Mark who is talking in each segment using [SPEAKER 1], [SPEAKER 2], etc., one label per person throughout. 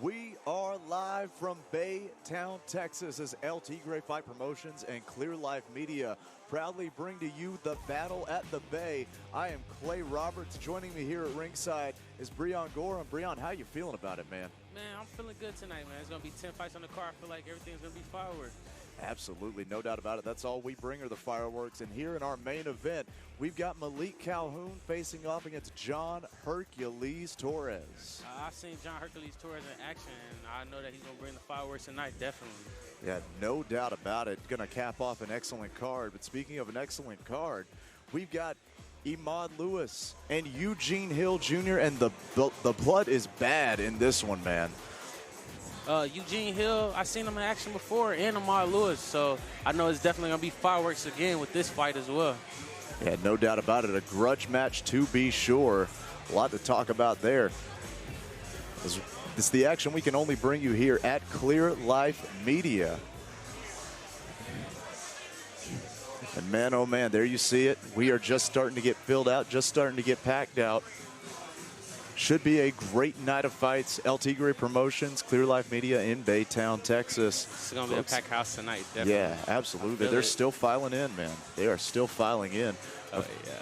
[SPEAKER 1] We are live from Baytown, Texas, as El Tigre Fight Promotions and Clear Life Media proudly bring to you the Battle at the Bay. I am Clay Roberts. Joining me here at ringside is Breon Gorham. Breon, how you feeling about it, man?
[SPEAKER 2] Man, I'm feeling good tonight, man. It's going to be 10 fights on the card. I feel like everything's going to be fireworks.
[SPEAKER 1] Absolutely, no doubt about it. That's all we bring are the fireworks. And here in our main event, we've got Malik Calhoun facing off against John Hercules Torres.
[SPEAKER 2] I've seen John Hercules Torres in action, and I know that he's going to bring the fireworks tonight, definitely.
[SPEAKER 1] Yeah, no doubt about it. Going to cap off an excellent card. But speaking of an excellent card, we've got Imad Lewis and Eugene Hill Jr., and the blood is bad in this one, man.
[SPEAKER 2] Eugene Hill, I've seen him in action before, and Imad Lewis, so I know it's definitely going to be fireworks again with this fight as well.
[SPEAKER 1] Yeah, no doubt about it. A grudge match to be sure. A lot to talk about there. It's the action we can only bring you here at Clear Life Media. And man, oh man, there you see it. We are just starting to get filled out, just starting to get packed out. Should be a great night of fights. El Tigre Promotions, Clear Life Media in Baytown, Texas.
[SPEAKER 2] It's going to be a packed house tonight, definitely.
[SPEAKER 1] Yeah, absolutely. They're still filing in, man. They are still filing in.
[SPEAKER 2] Oh, yeah.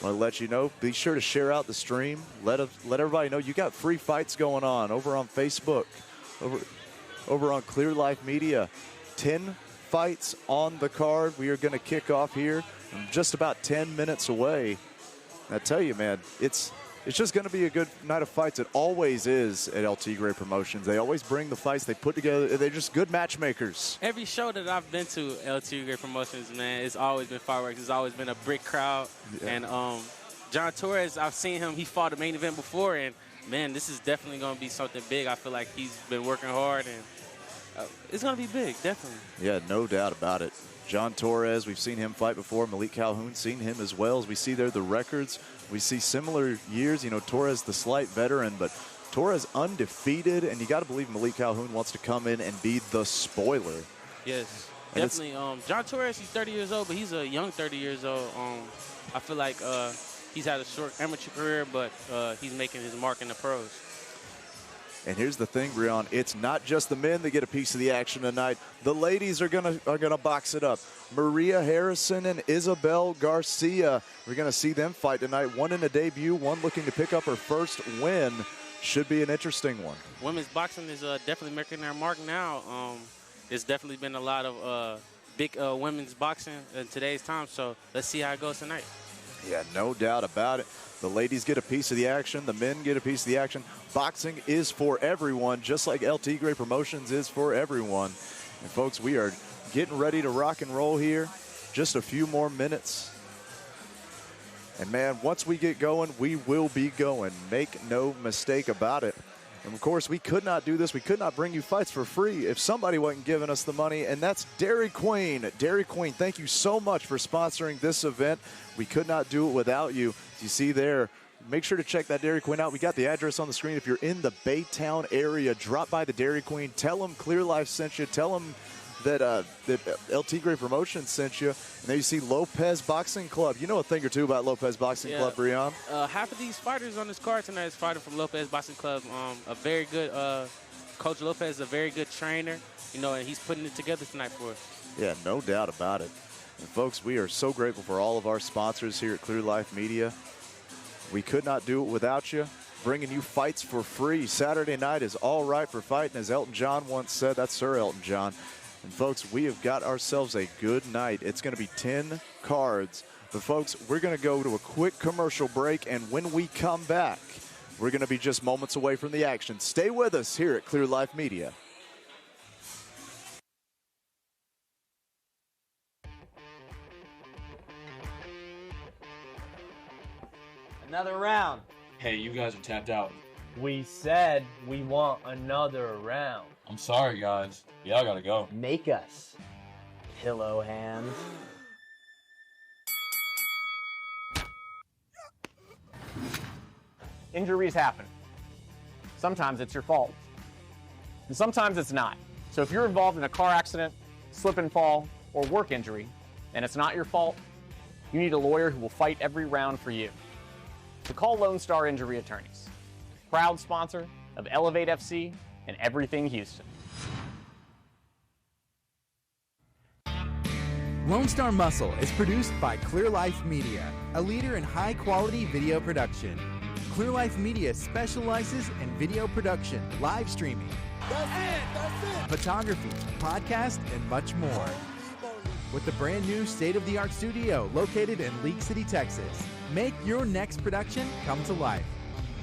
[SPEAKER 1] I want to let you know, be sure to share out the stream. Let everybody know you got free fights going on over on Facebook, over on Clear Life Media. 10 fights on the card. We are going to kick off here in just about 10 minutes away. And I tell you, man, it's just going to be a good night of fights. It always is at El Tigre Promotions. They always bring the fights they put together. They're just good matchmakers.
[SPEAKER 2] Every show that I've been to, El Tigre Promotions, man, it's always been fireworks. It's always been a brick crowd. Yeah. And John Torres, I've seen him. He fought the main event before, and, man, this is definitely going to be something big. I feel like he's been working hard, and it's going to be big, definitely. Yeah,
[SPEAKER 1] no doubt about it. John Torres, we've seen him fight before. Malik Calhoun, seen him as well. As we see there the records, we see similar years. You know, Torres the slight veteran, but Torres undefeated, and you got to believe Malik Calhoun wants to come in and be the spoiler.
[SPEAKER 2] Yes, and definitely. John Torres, he's 30 years old, but he's a young 30 years old. I feel like he's had a short amateur career, but he's making his mark in the pros.
[SPEAKER 1] And here's the thing, Breon, it's not just the men that get a piece of the action tonight. The ladies are gonna box it up. Maria Harrison and Isabel Garcia, we're gonna see them fight tonight. One in a debut, one looking to pick up her first win. Should be an interesting one.
[SPEAKER 2] Women's boxing is definitely making their mark now. There's definitely been a lot of big women's boxing in today's time, so let's see how it goes tonight.
[SPEAKER 1] Yeah, no doubt about it. The ladies get a piece of the action. The men get a piece of the action. Boxing is for everyone, just like El Tigre Promotions is for everyone. And, folks, we are getting ready to rock and roll here. Just a few more minutes. And, man, once we get going, we will be going. Make no mistake about it. And, of course, we could not do this. We could not bring you fights for free if somebody wasn't giving us the money, and that's Dairy Queen. Dairy Queen, thank you so much for sponsoring this event. We could not do it without you. As you see there, make sure to check that Dairy Queen out. We got the address on the screen. If you're in the Baytown area, drop by the Dairy Queen. Tell them Clear Life sent you. Tell them that El Tigre Promotions sent you. And there you see Lopez Boxing Club. You know a thing or two about Lopez Boxing Club, Breon.
[SPEAKER 2] Half of these fighters on this card tonight is fighting from Lopez Boxing Club. A very good Coach Lopez is a very good trainer, you know, and he's putting it together tonight for us.
[SPEAKER 1] Yeah, no doubt about it. And folks, we are so grateful for all of our sponsors here at Clear Life Media. We could not do it without you. Bringing you fights for free. Saturday night is all right for fighting, as Elton John once said. That's Sir Elton John. And folks, we have got ourselves a good night. It's going to be 10 cards. But folks, we're going to go to a quick commercial break, and when we come back, we're going to be just moments away from the action. Stay with us here at Clear Life Media.
[SPEAKER 3] Another round.
[SPEAKER 4] Hey, you guys are tapped out.
[SPEAKER 3] We said we want another round.
[SPEAKER 4] I'm sorry, guys. Yeah, I gotta go.
[SPEAKER 3] Make us. Pillow hands. Injuries happen. Sometimes it's your fault. And sometimes it's not. So if you're involved in a car accident, slip and fall, or work injury, and it's not your fault, you need a lawyer who will fight every round for you. So call Lone Star Injury Attorneys, proud sponsor of Elevate FC and everything Houston.
[SPEAKER 5] Lone Star Muscle is produced by Clear Life Media, a leader in high-quality video production. Clear Life Media specializes in video production, live streaming, photography, podcast, and much more. With the brand new state-of-the-art studio located in League City, Texas, make your next production come to life.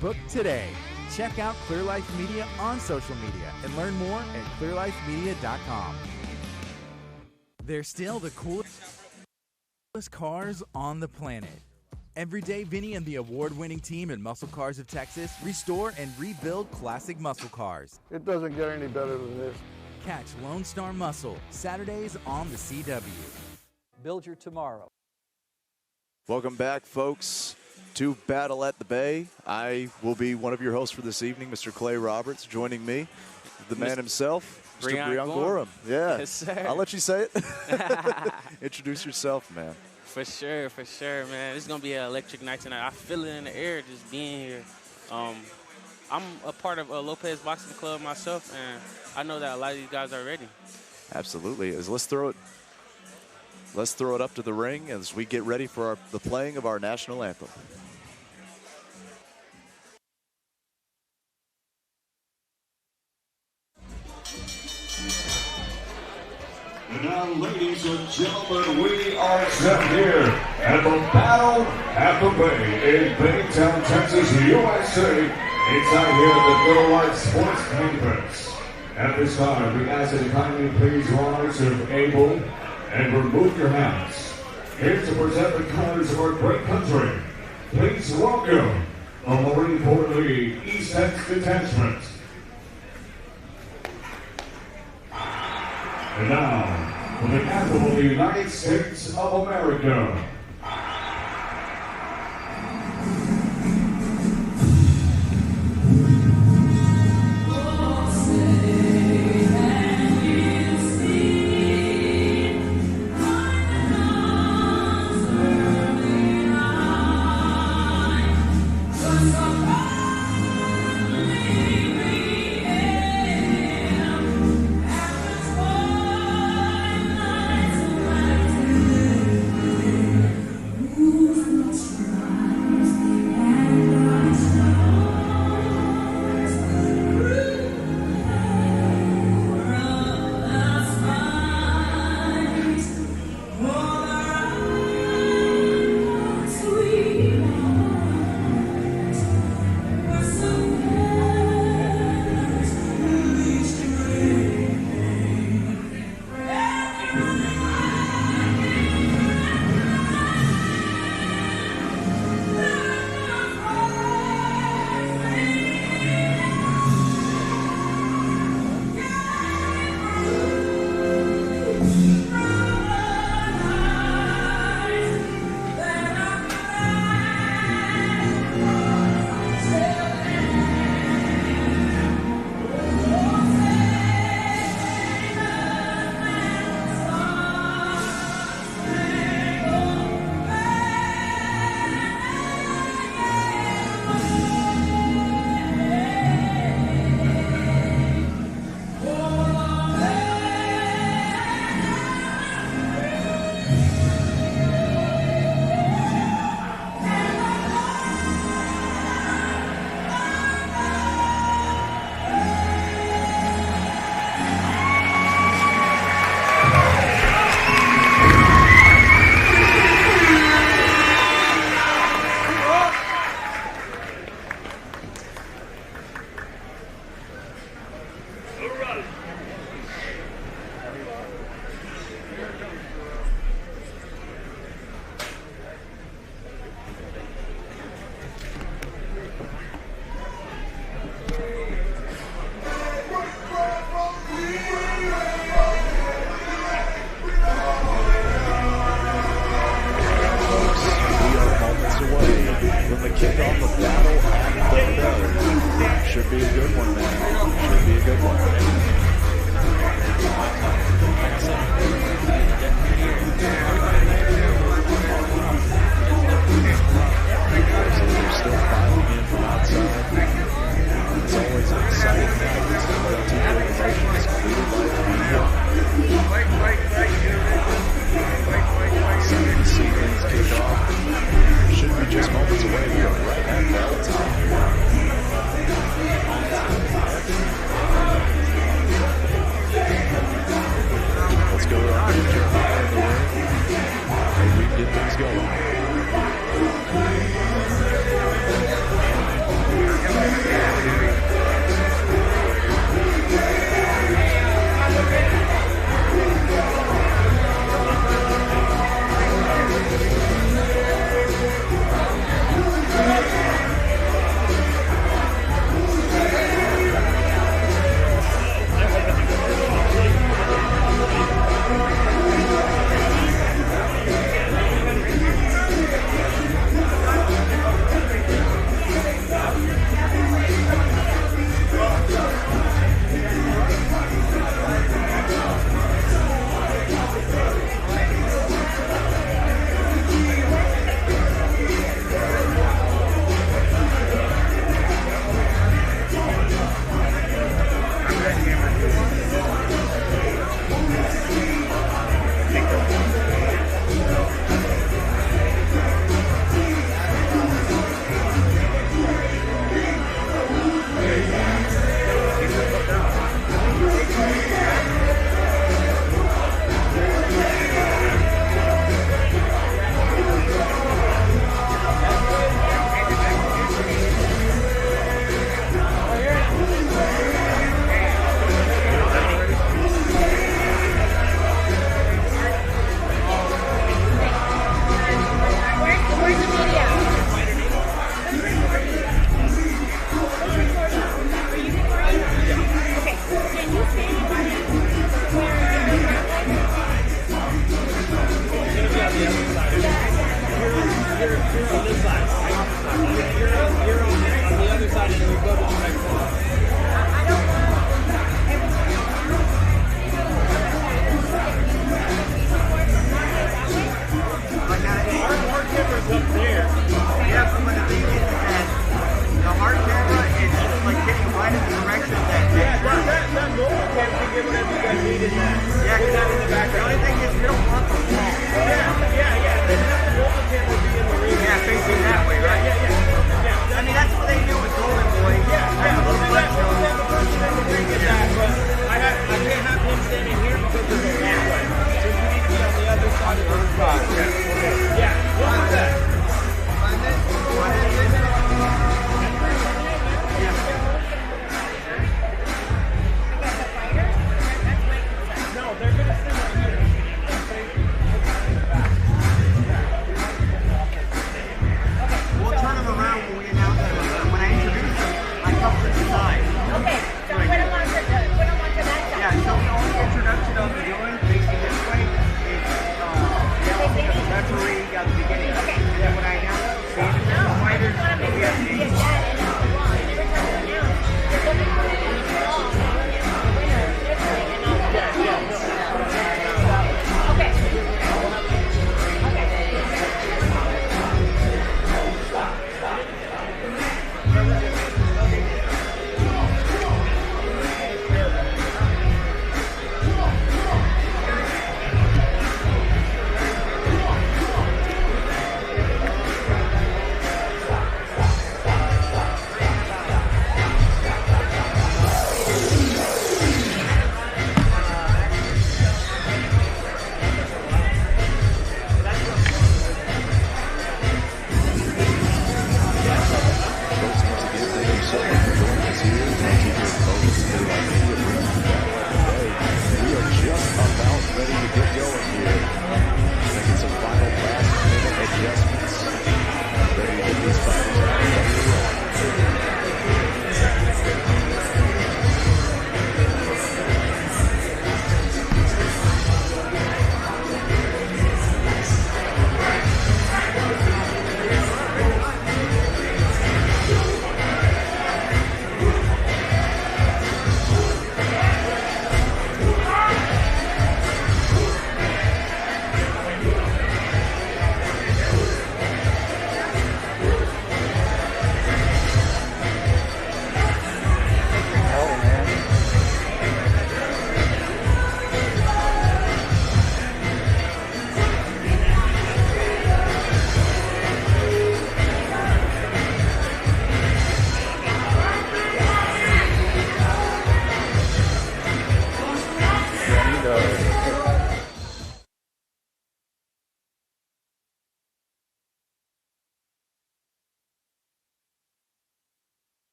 [SPEAKER 5] Book today. Check out Clear Life Media on social media and learn more at clearlifemedia.com. They're still the coolest cars on the planet. Every day, Vinny and the award-winning team in Muscle Cars of Texas restore and rebuild classic muscle cars.
[SPEAKER 6] It doesn't get any better than this.
[SPEAKER 5] Catch Lone Star Muscle Saturdays on the CW.
[SPEAKER 7] Build your tomorrow.
[SPEAKER 1] Welcome back, folks, to Battle at the Bay. I will be one of your hosts for this evening, Mr. Clay Roberts. Joining me, the man himself, Mr. Breon Gorham. Yeah.
[SPEAKER 2] Yes, sir.
[SPEAKER 1] I'll let you say it. Introduce yourself, man.
[SPEAKER 2] For sure, man. It's going to be an electric night tonight. I feel it in the air just being here. I'm a part of Lopez Boxing Club myself, and I know that a lot of these guys are ready.
[SPEAKER 1] Absolutely. Let's throw it up to the ring as we get ready for the playing of our national anthem.
[SPEAKER 8] And now, ladies and gentlemen, we are set here at the Battle at the Bay in Baytown, Texas, USA. Inside here at the Little White Sports Campus. At this time, we ask that you kindly please rise if able and remove your hats. Here to present the colors of our great country, please welcome the Marine Corps League East Hex Detachment. And now, for the anthem of the United States of America.
[SPEAKER 1] just moments away. We are right at Baytown. Let's go around and get high in the ring. Maybe we can get things going.
[SPEAKER 9] Facing that way, right? Yeah.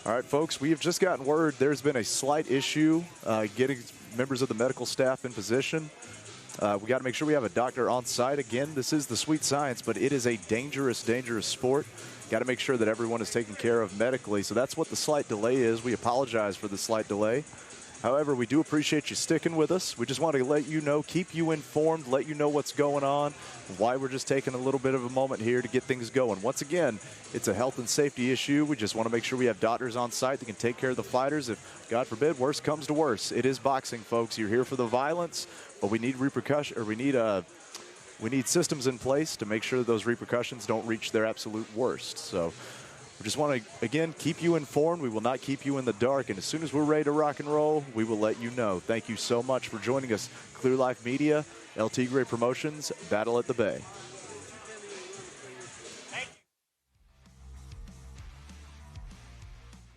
[SPEAKER 1] All right, folks, we have just gotten word there's been a slight issue getting members of the medical staff in position. We got to make sure we have a doctor on site. Again, this is the sweet science, but it is a dangerous, dangerous sport. Got to make sure that everyone is taken care of medically. So that's what the slight delay is. We apologize for the slight delay. However, we do appreciate you sticking with us. We just want to let you know, keep you informed, let you know what's going on, why we're just taking a little bit of a moment here to get things going. Once again, it's a health and safety issue. We just want to make sure we have doctors on site that can take care of the fighters. If, God forbid, worse comes to worse. It is boxing, folks. You're here for the violence, but we need repercussion, or we need systems in place to make sure that those repercussions don't reach their absolute worst. So we just want to, again, keep you informed. We will not keep you in the dark. And as soon as we're ready to rock and roll, we will let you know. Thank you so much for joining us. Clear Life Media, El Tigre Promotions, Battle at the Bay.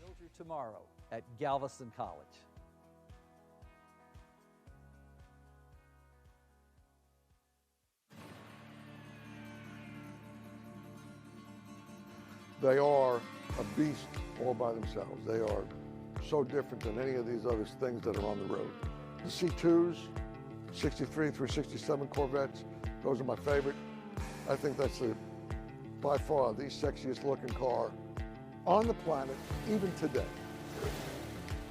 [SPEAKER 7] Build your tomorrow at Galveston College.
[SPEAKER 6] They are a beast all by themselves. They are so different than any of these other things that are on the road. The C2s, 63 through 67 Corvettes, those are my favorite. I think that's by far the sexiest looking car on the planet, even today.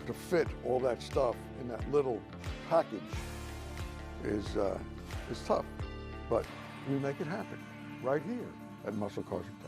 [SPEAKER 6] To fit all that stuff in that little package is tough, but we make it happen right here at Muscle Cars of Texas.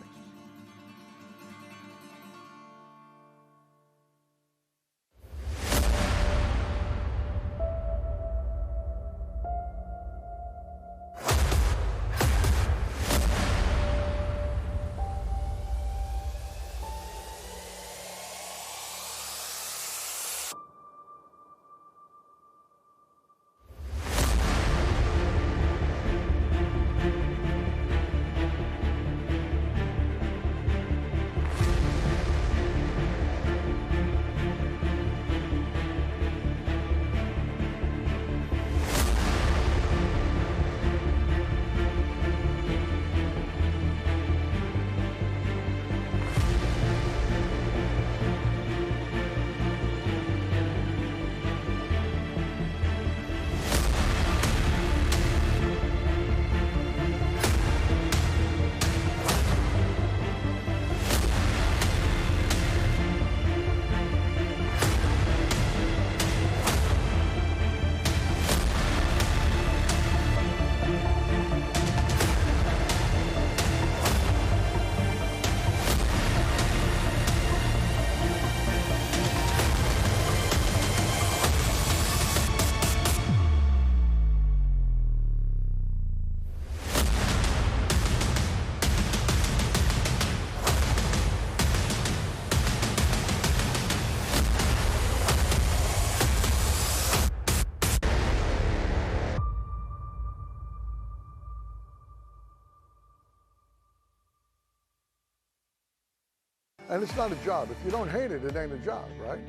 [SPEAKER 6] And it's not a job. If you don't hate it, it ain't a job, right?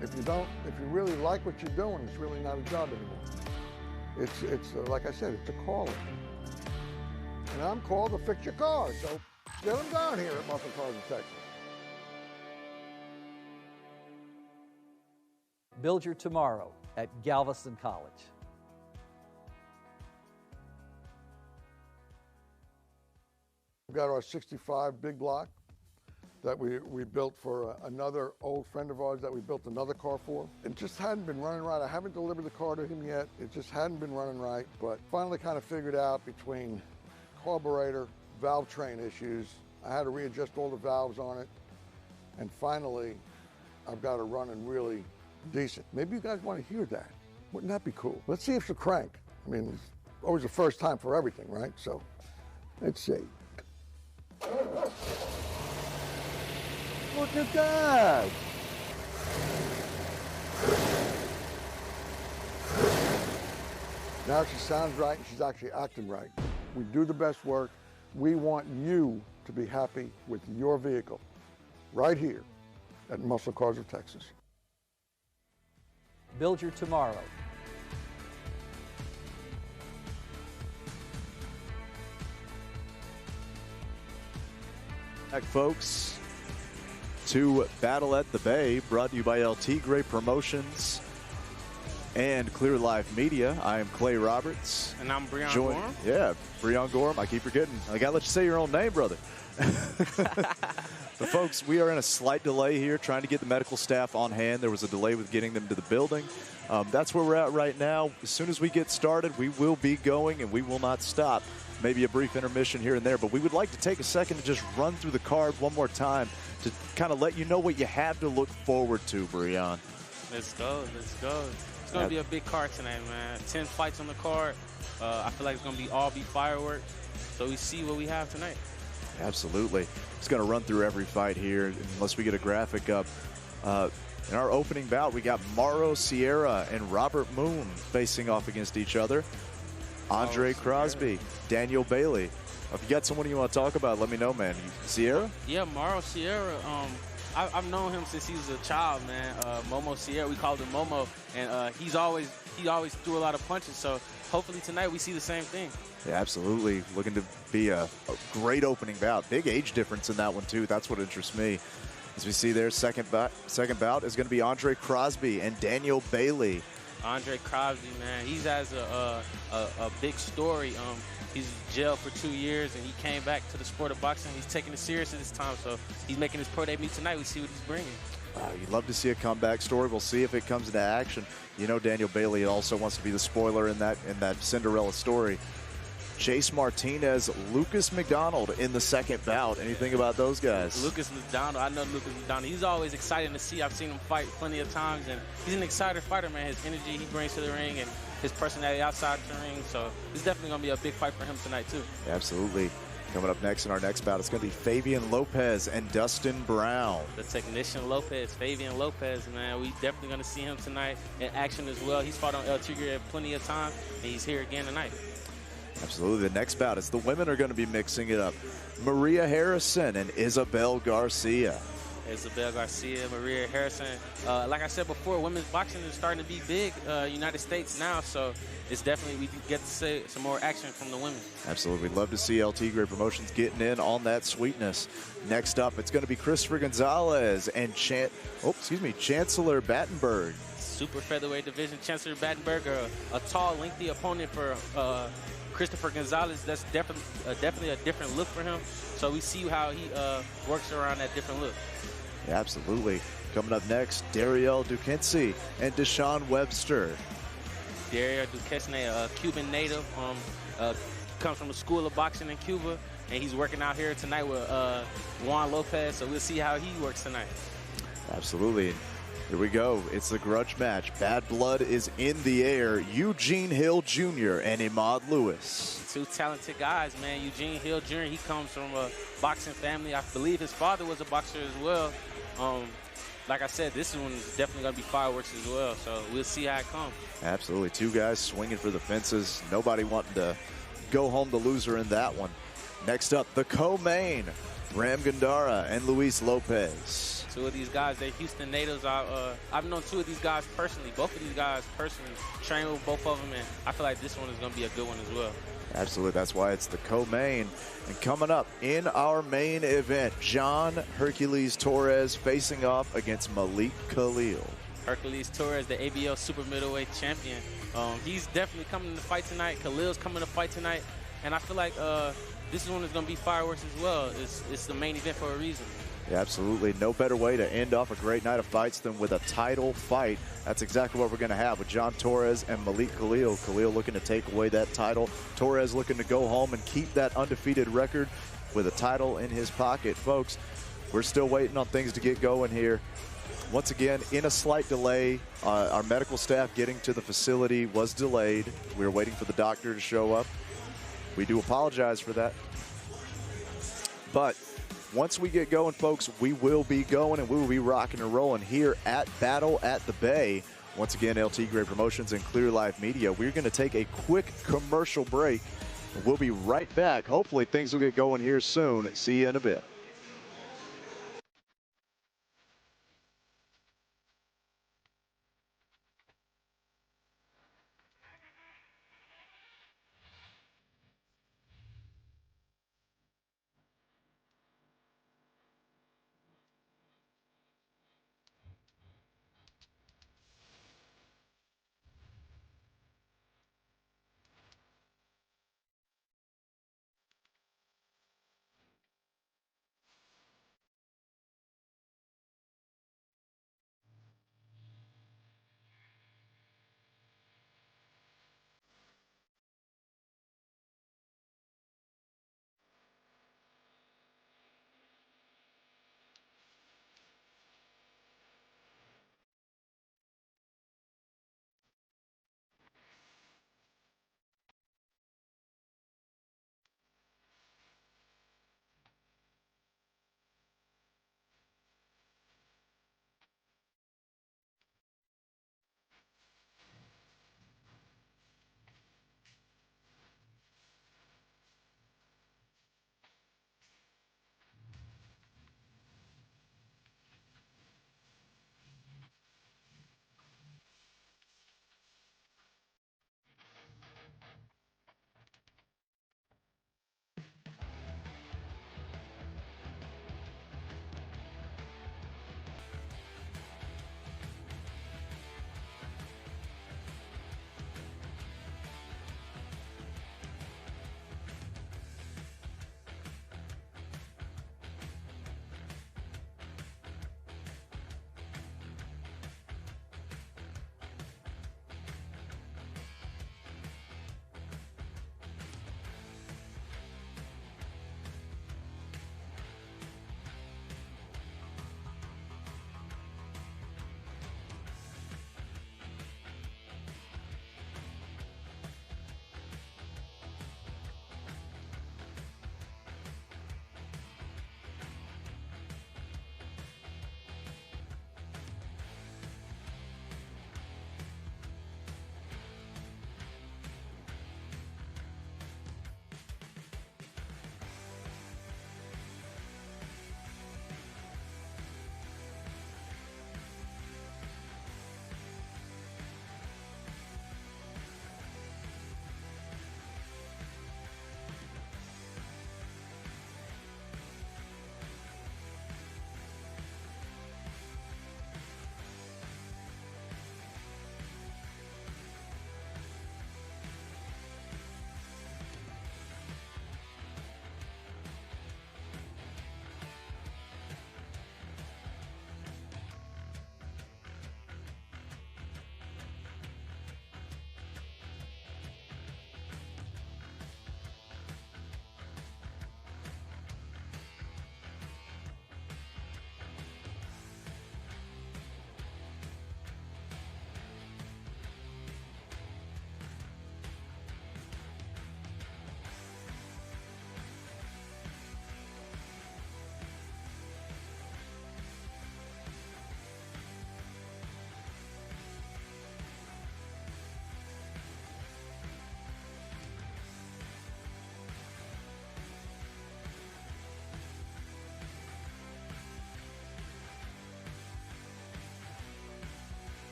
[SPEAKER 6] If you really like what you're doing, it's really not a job anymore. It's like I said, it's a calling. And I'm called to fix your car, so get them down here at Muscle Cars of Texas.
[SPEAKER 7] Build your tomorrow at Galveston College.
[SPEAKER 6] We've got our 65 big block that we built for another old friend of ours that we built another car for. It just hadn't been running right. I haven't delivered the car to him yet. It just hadn't been running right, but finally kind of figured out between carburetor, valve train issues, I had to readjust all the valves on it, and finally I've got it running really decent. Maybe you guys want to hear that. Wouldn't that be cool? Let's see if it's a crank. I mean, it's always the first time for everything, right? So let's see. Look at that! Now she sounds right and she's actually acting right. We do the best work. We want you to be happy with your vehicle right here at Muscle Cars of Texas.
[SPEAKER 7] Build your tomorrow.
[SPEAKER 1] Back, folks. to Battle at the Bay, brought to you by El Tigre Promotions and Clear Life Media. I am Clay Roberts.
[SPEAKER 2] And I'm Breon Gorham.
[SPEAKER 1] Yeah, Breon Gorham. I keep forgetting. I got to let you say your own name, brother. But folks, we are in a slight delay here trying to get the medical staff on hand. There was a delay with getting them to the building. That's where we're at right now. As soon as we get started, we will be going and we will not stop. Maybe a brief intermission here and there, but we would like to take a second to just run through the card one more time to kind of let you know what you have to look forward to, Breon.
[SPEAKER 2] Let's go. Let's go. It's going to be a big card tonight, man. 10 fights on the card. I feel like it's going to all be fireworks. So we see what we have tonight.
[SPEAKER 1] Absolutely. It's going to run through every fight here unless we get a graphic up. In our opening bout, we got Mauro Sierra and Robert Moon facing off against each other. Andre Crosby, Daniel Bailey. If you got someone you want to talk about, let me know, man. Sierra?
[SPEAKER 2] Yeah, Mauro Sierra. I've known him since he was a child, man. Momo Sierra, we called him Momo, and he always threw a lot of punches. So hopefully tonight we see the same thing.
[SPEAKER 1] Yeah, absolutely. Looking to be a great opening bout. Big age difference in that one, too. That's what interests me. As we see there, second bout is going to be Andre Crosby and Daniel Bailey.
[SPEAKER 2] Andre Crosby, man, he has a big story. He's in jail for 2 years, and he came back to the sport of boxing. He's taking it serious this time, so he's making his pro debut tonight. We see what he's bringing.
[SPEAKER 1] Wow, you'd love to see a comeback story. We'll see if it comes into action. You know, Daniel Bailey also wants to be the spoiler in that Cinderella story. Chase Martinez, Lucas McDonald in the second bout. Anything about those guys?
[SPEAKER 2] Lucas McDonald, I know Lucas McDonald. He's always exciting to see. I've seen him fight plenty of times, and he's an excited fighter, man. His energy he brings to the ring and his personality outside the ring. So it's definitely going to be a big fight for him tonight, too.
[SPEAKER 1] Absolutely. Coming up next in our next bout, it's going to be Fabian Lopez and Dustin Brown.
[SPEAKER 2] The technician Lopez, Fabian Lopez, man. We definitely going to see him tonight in action as well. He's fought on El Tigre plenty of time, and he's here again tonight.
[SPEAKER 1] Absolutely. The next bout, the women are going to be mixing it up. Maria Harrison and Isabel Garcia.
[SPEAKER 2] Isabel Garcia, Maria Harrison. Like I said before, women's boxing is starting to be big United States now, so it's definitely we get to see some more action from the women.
[SPEAKER 1] Absolutely. We'd love to see El Tigre Promotions getting in on that sweetness. Next up, it's going to be Christopher Gonzalez and Chancellor Battenburg.
[SPEAKER 2] Super featherweight division, Chancellor Battenburg, a tall, lengthy opponent for Christopher Gonzalez. That's definitely a different look for him. So we see how he works around that different look.
[SPEAKER 1] Yeah, absolutely. Coming up next, Dariel Duesne and Deshawn Webster.
[SPEAKER 2] Dariel Duesne, a Cuban native, comes from a school of boxing in Cuba, and he's working out here tonight with Juan Lopez. So we'll see how he works tonight.
[SPEAKER 1] Absolutely. Here we go. It's the grudge match. Bad blood is in the air. Eugene Hill Jr. and Imad Lewis.
[SPEAKER 2] Two talented guys, man. Eugene Hill Jr., he comes from a boxing family. I believe his father was a boxer as well. Like I said, this one is definitely going to be fireworks as well. So we'll see how it comes.
[SPEAKER 1] Absolutely. Two guys swinging for the fences. Nobody wanting to go home the loser in that one. Next up, the co-main. Ram Gandara and Luis Lopez.
[SPEAKER 2] Two of these guys, they're Houston natives. I've known two of these guys personally. Both of these guys personally trained with both of them, and I feel like this one is going to be a good one as well.
[SPEAKER 1] Absolutely. That's why it's the co-main. And coming up in our main event, John Hercules Torres facing off against Malik Calhoun.
[SPEAKER 2] Hercules Torres, the ABL super middleweight champion. He's definitely coming to fight tonight. Khalil's coming to fight tonight. And I feel like this one is going to be fireworks as well. It's the main event for a reason.
[SPEAKER 1] Yeah, absolutely. No better way to end off a great night of fights than with a title fight. That's exactly what we're going to have with John Torres and Malik Calhoun. Calhoun looking to take away that title. Torres looking to go home and keep that undefeated record with a title in his pocket. Folks, we're still waiting on things to get going here. Once again, in a slight delay, our medical staff getting to the facility was delayed. We were waiting for the doctor to show up. We do apologize for that. But once we get going, folks, we will be going and we will be rocking and rolling here at Battle at the Bay. Once again, El Tigre Promotions and Clear Life Media. We're going to take a quick commercial break. We'll be right back. Hopefully things will get going here soon. See you in a bit.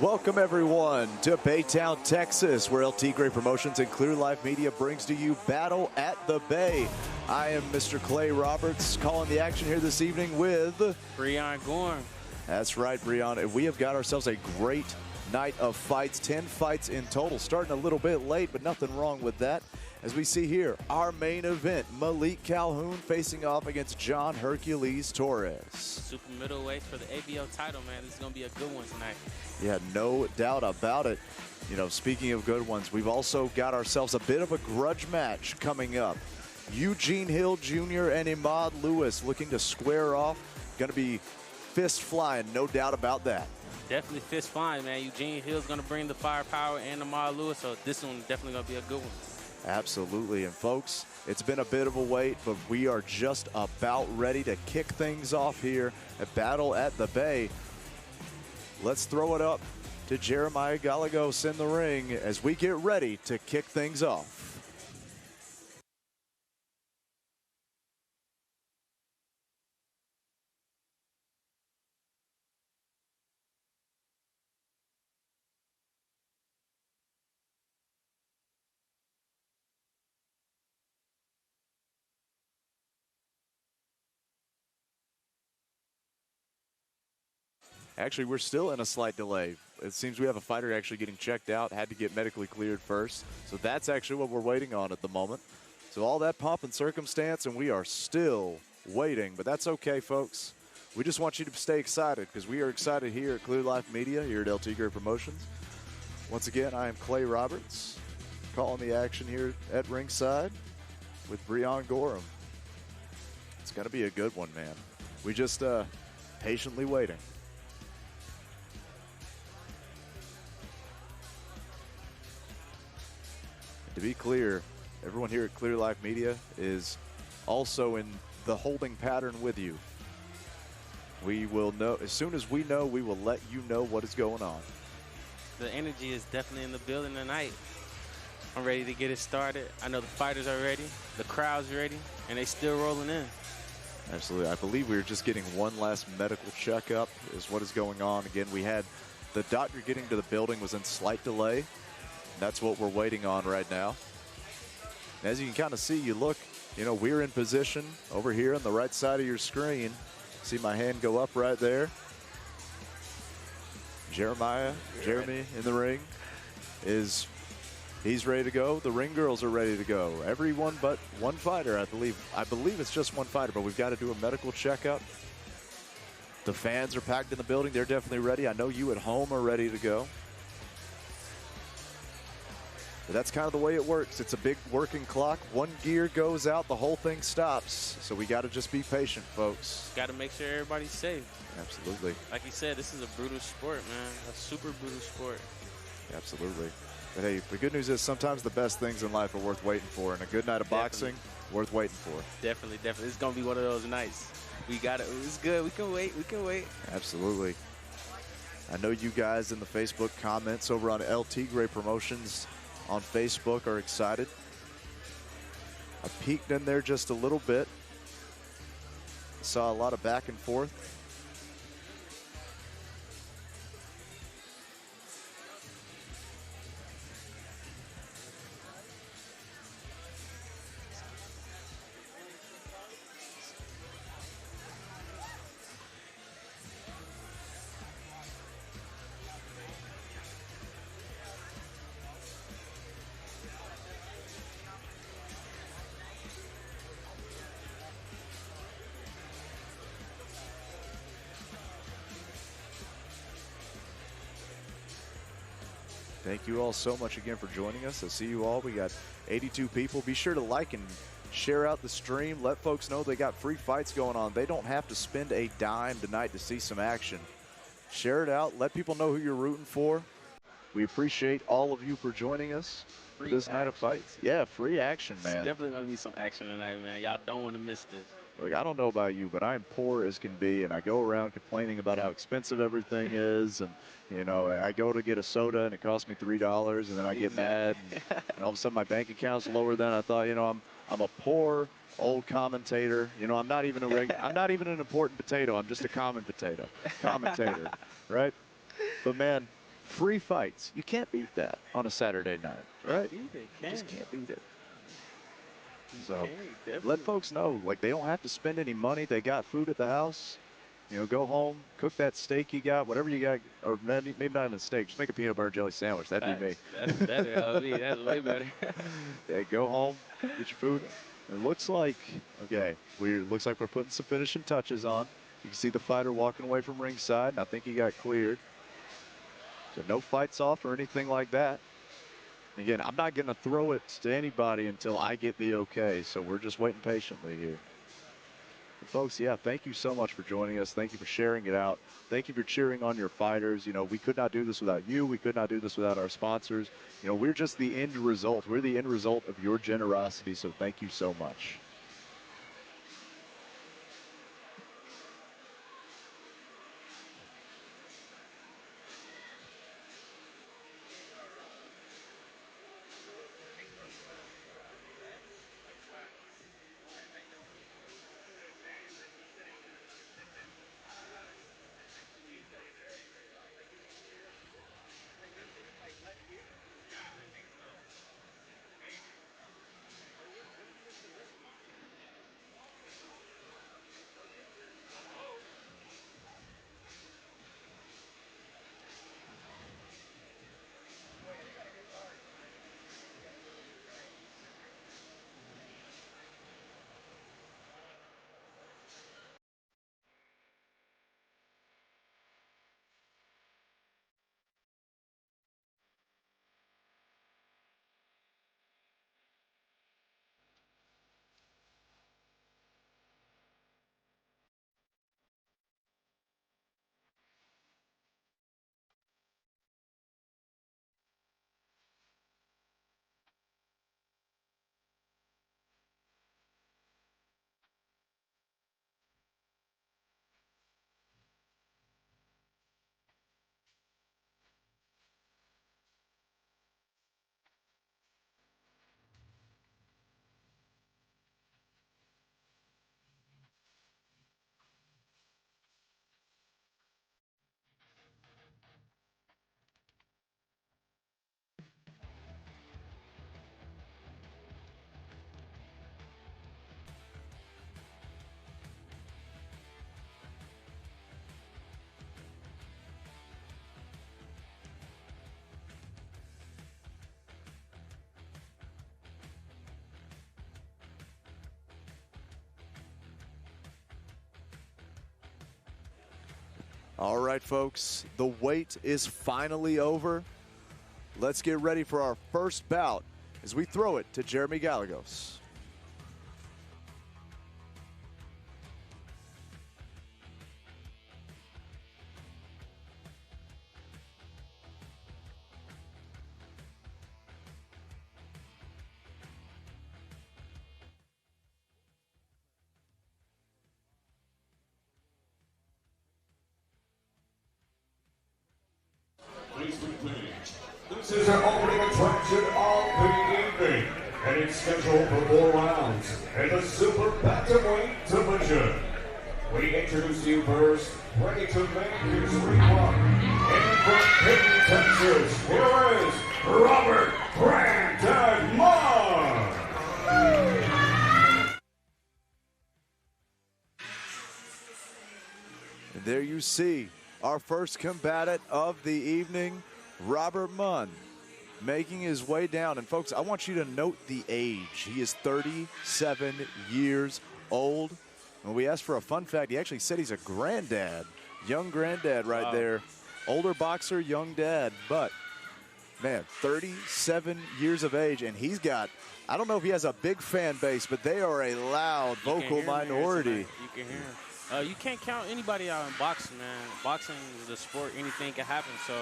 [SPEAKER 1] Welcome everyone to Baytown, Texas, where El Tigre Promotions and Clear Life Media brings to you Battle at the Bay. I am Mr. Clay Roberts, calling the action here this evening with
[SPEAKER 2] Breon Gorm.
[SPEAKER 1] That's right, Breon. We have got ourselves a great night of fights, 10 fights in total, starting a little bit late, but nothing wrong with that. As we see here, our main event, Malik Calhoun facing off against John Hercules Torres.
[SPEAKER 2] Super middleweight for the ABO title, man. This is going to be a good one tonight.
[SPEAKER 1] Yeah, no doubt about it. You know, speaking of good ones, we've also got ourselves a bit of a grudge match coming up. Eugene Hill Jr. and Imad Lewis looking to square off. Going to be fist flying, no doubt about that.
[SPEAKER 2] Definitely fist flying, man. Eugene Hill's going to bring the firepower and Imad Lewis, so this one definitely going to be a good one.
[SPEAKER 1] Absolutely. And folks, it's been a bit of a wait, but we are just about ready to kick things off here at Battle at the Bay. Let's throw it up to Jeremiah Gallegos in the ring as we get ready to kick things off. Actually, we're still in a slight delay. It seems we have a fighter actually getting checked out, had to get medically cleared first. So that's actually what we're waiting on at the moment. So all that pomp and circumstance, and we are still waiting. But that's okay, folks. We just want you to stay excited because we are excited here at Clear Life Media, here at El Tigre Promotions. Once again, I am Clay Roberts, calling the action here at ringside with Breon Gorham. It's going to be a good one, man. We just patiently waiting. To be clear, everyone here at Clear Life Media is also in the holding pattern with you. We will know, as soon as we know, we will let you know what is going on.
[SPEAKER 2] The energy is definitely in the building tonight. I'm ready to get it started. I know the fighters are ready, the crowd's ready, and they still rolling in.
[SPEAKER 1] Absolutely. I believe we were just getting one last medical checkup is what is going on. Again, we had the doctor getting to the building was in slight delay. That's what we're waiting on right now. And as you can kind of see, you look, you know, we're in position over here on the right side of your screen. See my hand go up right there. Jeremy in the ring he's ready to go. The ring girls are ready to go. Everyone but one fighter, I believe. I believe it's just one fighter, but we've got to do a medical checkup. The fans are packed in the building. They're definitely ready. I know you at home are ready to go. But that's kind of the way it works. It's a big working clock. One gear goes out, the whole thing stops. So we got to just be patient, folks.
[SPEAKER 2] Got to make sure everybody's safe.
[SPEAKER 1] Absolutely.
[SPEAKER 2] Like you said, this is a brutal sport, man. A super brutal sport.
[SPEAKER 1] Absolutely. But hey, the good news is sometimes the best things in life are worth waiting for. And a good night of boxing, worth waiting for.
[SPEAKER 2] Definitely. It's going to be one of those nights. We got it. It's good. We can wait.
[SPEAKER 1] Absolutely. I know you guys in the Facebook comments over on El Tigre Promotions on Facebook are excited. I peeked in there just a little bit. Saw a lot of back and forth. Thank you all so much again for joining us. I see you all. We got 82 people. Be sure to like and share out the stream. Let folks know they got free fights going on. They don't have to spend a dime tonight to see some action. Share it out. Let people know who you're rooting for. We appreciate all of you for joining us for this night of fights. Yeah, free action, man.
[SPEAKER 2] It's definitely going to be some action tonight, man. Y'all don't want to miss this.
[SPEAKER 1] Look, I don't know about you, but I'm poor as can be, and I go around complaining about how expensive everything is, and you know, I go to get a soda and it costs me $3, and then I get mad, and all of a sudden my bank account's lower than I thought. You know, I'm a poor old commentator. You know, I'm not even I'm not even an important potato. I'm just a common potato, commentator, right? But man, free fights. You can't beat that on a Saturday night, right? You just can't beat it. So let folks know, like, they don't have to spend any money. They got food at the house. You know, go home, cook that steak you got, whatever you got, or maybe not even a steak. Just make a peanut butter jelly sandwich. That'd be me.
[SPEAKER 2] That's better. That's way better.
[SPEAKER 1] Yeah, go home, get your food. It looks like, okay, looks like we're putting some finishing touches on. You can see the fighter walking away from ringside, and I think he got cleared. So no fights off or anything like that. Again, I'm not going to throw it to anybody until I get the okay, so we're just waiting patiently here. But folks, yeah, thank you so much for joining us. Thank you for sharing it out. Thank you for cheering on your fighters. You know, we could not do this without you. We could not do this without our sponsors. You know, we're just the end result. We're the end result of your generosity, so thank you so much. All right, folks, the wait is finally over. Let's get ready for our first bout as we throw it to Jeremy Gallegos.
[SPEAKER 8] This is our opening attraction of the evening, and it's scheduled for 4 rounds in the super bantamweight division. We introduce you first, ready to make his rerun. In from Dayton, Texas, here is Robert Brandon Marr.
[SPEAKER 1] And there you see our first combatant of the evening, Robert Munn, making his way down. And folks, I want you to note the age. He is 37 years old. When we asked for a fun fact, he actually said he's a granddad. Young granddad right there. Older boxer, young dad. But, man, 37 years of age. And he's got, I don't know if he has a big fan base, but they are a loud vocal minority.
[SPEAKER 2] You can hear him. You can't count anybody out in boxing, man. Boxing is a sport. Anything can happen. So,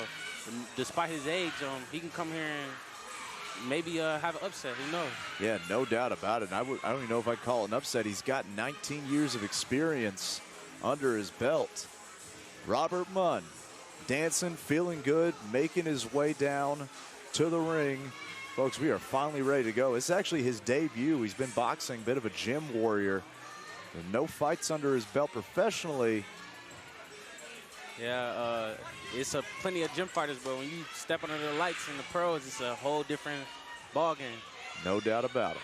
[SPEAKER 2] despite his age, he can come here and maybe have an upset. Who knows?
[SPEAKER 1] Yeah, no doubt about it. I don't even know if I'd call it an upset. He's got 19 years of experience under his belt. Robert Munn, dancing, feeling good, making his way down to the ring. Folks, we are finally ready to go. It's actually his debut. He's been boxing, bit of a gym warrior. No fights under his belt professionally.
[SPEAKER 2] Yeah, it's plenty of gym fighters, but when you step under the lights in the pros, it's a whole different ball game.
[SPEAKER 1] No doubt about it.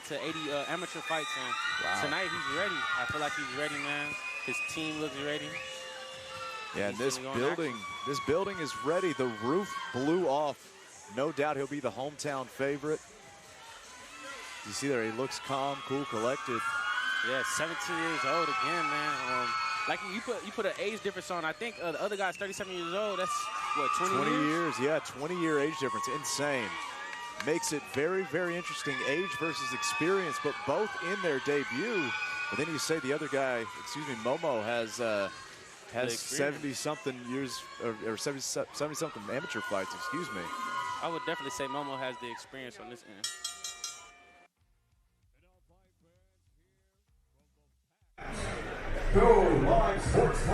[SPEAKER 2] To 80 amateur fights, and tonight he's ready. I feel like he's ready, man. His team looks ready.
[SPEAKER 1] Yeah, and this building is ready. The roof blew off. No doubt he'll be the hometown favorite. You see there, he looks calm, cool, collected.
[SPEAKER 2] Yeah, 17 years old again, man. Like you put an age difference on. I think the other guy's 37 years old. That's what, 20 years?
[SPEAKER 1] Yeah, 20-year age difference. Insane. Makes it very, very interesting, age versus experience, but both in their debut. But then you say the other guy, Momo has 70-something years or 70-something amateur fights. Excuse me.
[SPEAKER 2] I would definitely say Momo has the experience on this end.
[SPEAKER 8] Go Live Sports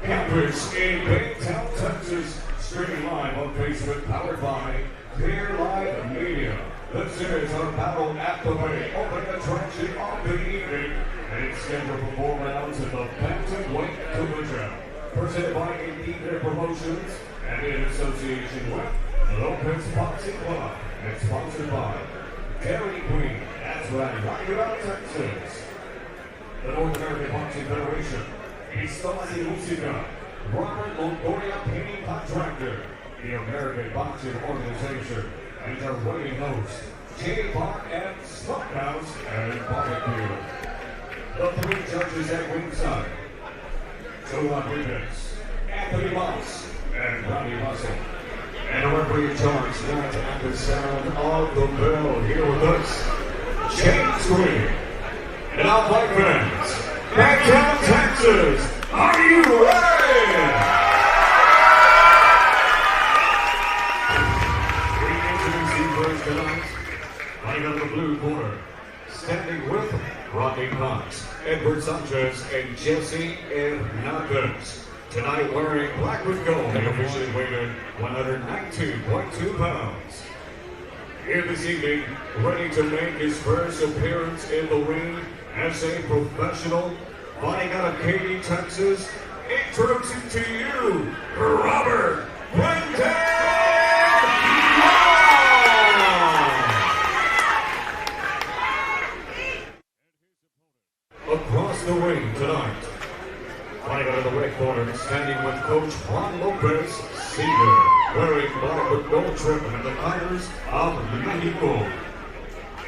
[SPEAKER 8] Campus in Baytown, Texas. Streaming live on Facebook, powered by Clear Live Media. This is our battle at the Bay, opening attraction of the evening. And it's scheduled for 4 rounds in the Battenburg division. Presented by Tigre Promotions and in association with Lopez Boxing Club. And sponsored by Dairy Queen. That's right, right about Texas. The North American Boxing Federation. Isabel Musica. Robert Longoria Painting Contractor. The American Boxing Organization, and their waiting hosts, J-Bar and Smokehouse and Barbecue. The 3 judges at ringside, Joe Rodriguez, Anthony Moss, and Ronnie Russell. And a referee in charge tonight at the sound of the bell. Here with us, James Green. And now, fight fans, Baytown, Texas, are you ready? Tonight, right out of the blue corner, standing with Rodney Cox, Edward Sanchez, and Jesse Hernandez. Tonight wearing black with gold, they officially weighed in 119.2 pounds. Here this evening, ready to make his first appearance in the ring as a professional, fighting out of Katy, Texas, introducing to you, Robert Fuentes! Across the ring tonight, right out of the red corner, standing with Coach Juan Lopez, Senior, wearing black with gold trim and the colors of Mexico.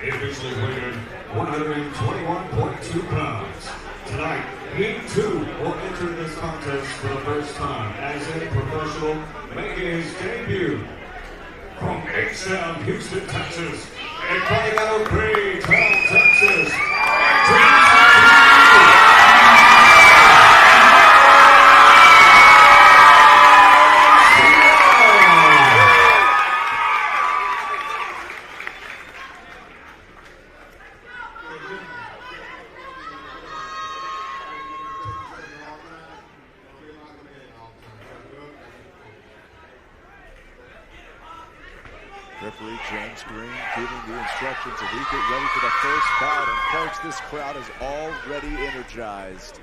[SPEAKER 8] He officially weighed in 121.2 pounds. Tonight, he too will enter this contest for the first time as a professional, making his debut from H-Town, Houston, Texas, and fighting out of Baytown, Texas.
[SPEAKER 1] Referee James Green giving the instructions as we get ready for the first bout. And folks, this crowd is already energized.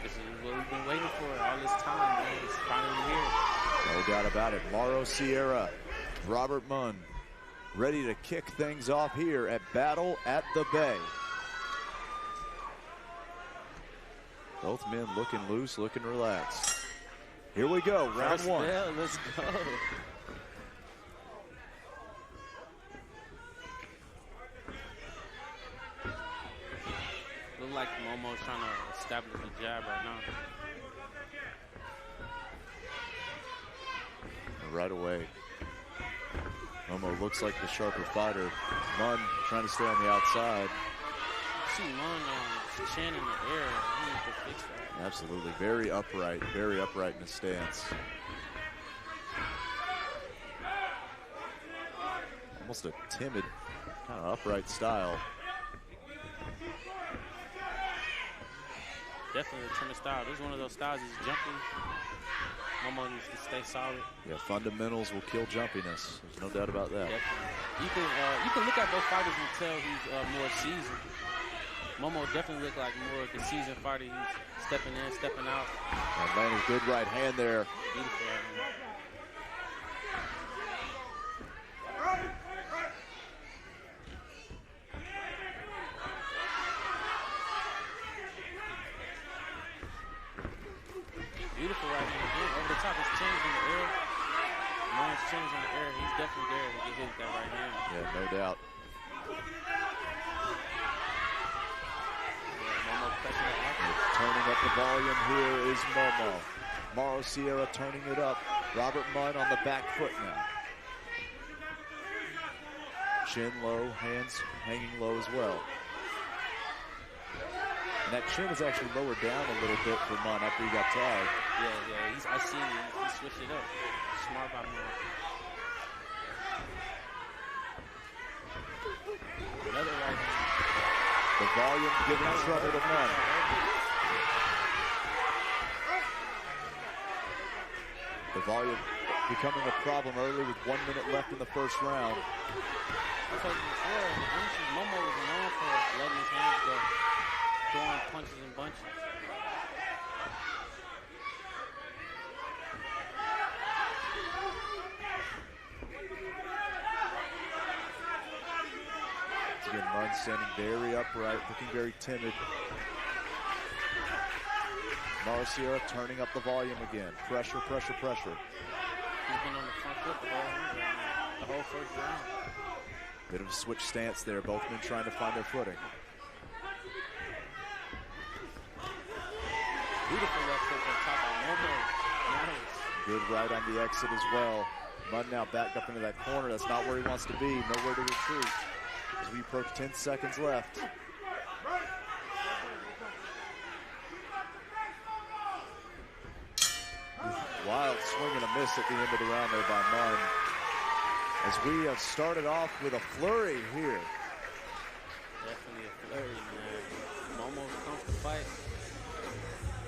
[SPEAKER 2] This is what we've been waiting for all this time, man. It's finally here.
[SPEAKER 1] No doubt about it. Mauro Sierra, Robert Munn, ready to kick things off here at Battle at the Bay. Both men looking loose, looking relaxed. Here we go, round one.
[SPEAKER 2] Yeah, let's go. Look like Momo's trying to establish a jab right now.
[SPEAKER 1] Right away, Momo looks like the sharper fighter. Munn trying to stay on the outside.
[SPEAKER 2] See Munn chin in the air. He needs to fix that.
[SPEAKER 1] Absolutely. Very upright in his stance. Almost a timid, kind of upright style.
[SPEAKER 2] Definitely a timid style. This is one of those styles that's jumping. Momo needs to stay solid.
[SPEAKER 1] Yeah, fundamentals will kill jumpiness. There's no doubt about that.
[SPEAKER 2] Definitely. You can look at both fighters and tell who's more seasoned. Momo definitely looked like more of the seasoned fighter. He's stepping in, stepping out.
[SPEAKER 1] And landing a good right hand there.
[SPEAKER 2] Beautiful right hand. Beautiful right hand again. Over the top, his chin's in the air. Momo's chin's in the air. He's definitely there to get hit with that right hand.
[SPEAKER 1] Yeah, no doubt. Turning up the volume here is Momo. Mauro Sierra turning it up. Robert Munn on the back foot now. Chin low, hands hanging low as well. And that chin is actually lowered down a little bit for Munn after he got tagged.
[SPEAKER 2] Yeah. I seen him. He switched it up. Smart by Munn. Another right hand.
[SPEAKER 1] The volume giving trouble to Munn. The volume becoming a problem early with 1 minute left in the first round.
[SPEAKER 2] I told you before, honestly, Momo was known for letting his hands go, throwing punches and bunches.
[SPEAKER 1] Again, Munn standing very upright, looking very timid. Marcia turning up the volume again. Pressure.
[SPEAKER 2] He's been on the front foot the whole first round.
[SPEAKER 1] Bit of a switch stance there. Both men trying to find their footing.
[SPEAKER 2] Beautiful left hook on top of Momo. Nice.
[SPEAKER 1] Good right on the exit as well. Munn now backed up into that corner. That's not where he wants to be. Nowhere to retreat. As we approach 10 seconds left. Wild swing and a miss at the end of the round there by Munn. As we have started off with a flurry here.
[SPEAKER 2] Definitely a flurry, man. Momo's comes to fight.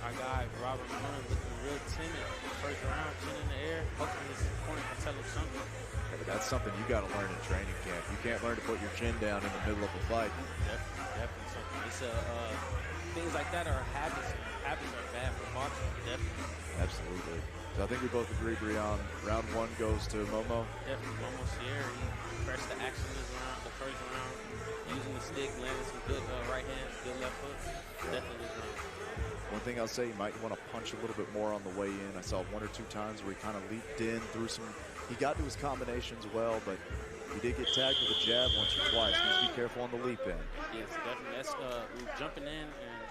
[SPEAKER 2] Our guy, Robert Munn, looking real timid. First round, chin in the air. Hopefully his corner can tell him something.
[SPEAKER 1] Yeah, but that's something you got to learn in training camp. You can't learn to put your chin down in the middle of a fight.
[SPEAKER 2] Definitely something. It's things like that are habits. Habits are bad for boxing. Definitely.
[SPEAKER 1] Absolutely. So I think we both agree, Breon. Round one goes to Momo.
[SPEAKER 2] Definitely Momo Sierra. He pressed the action this round, the first round, using the stick, landing some good right hands, good left hook. Definitely this round.
[SPEAKER 1] One thing I'll say, you might want to punch a little bit more on the way in. I saw 1 or 2 times where he kind of leaped in, threw some. He got to his combinations well, but he did get tagged with a jab once or twice. Needs to be careful on the leap in.
[SPEAKER 2] Yes, definitely. That's jumping in and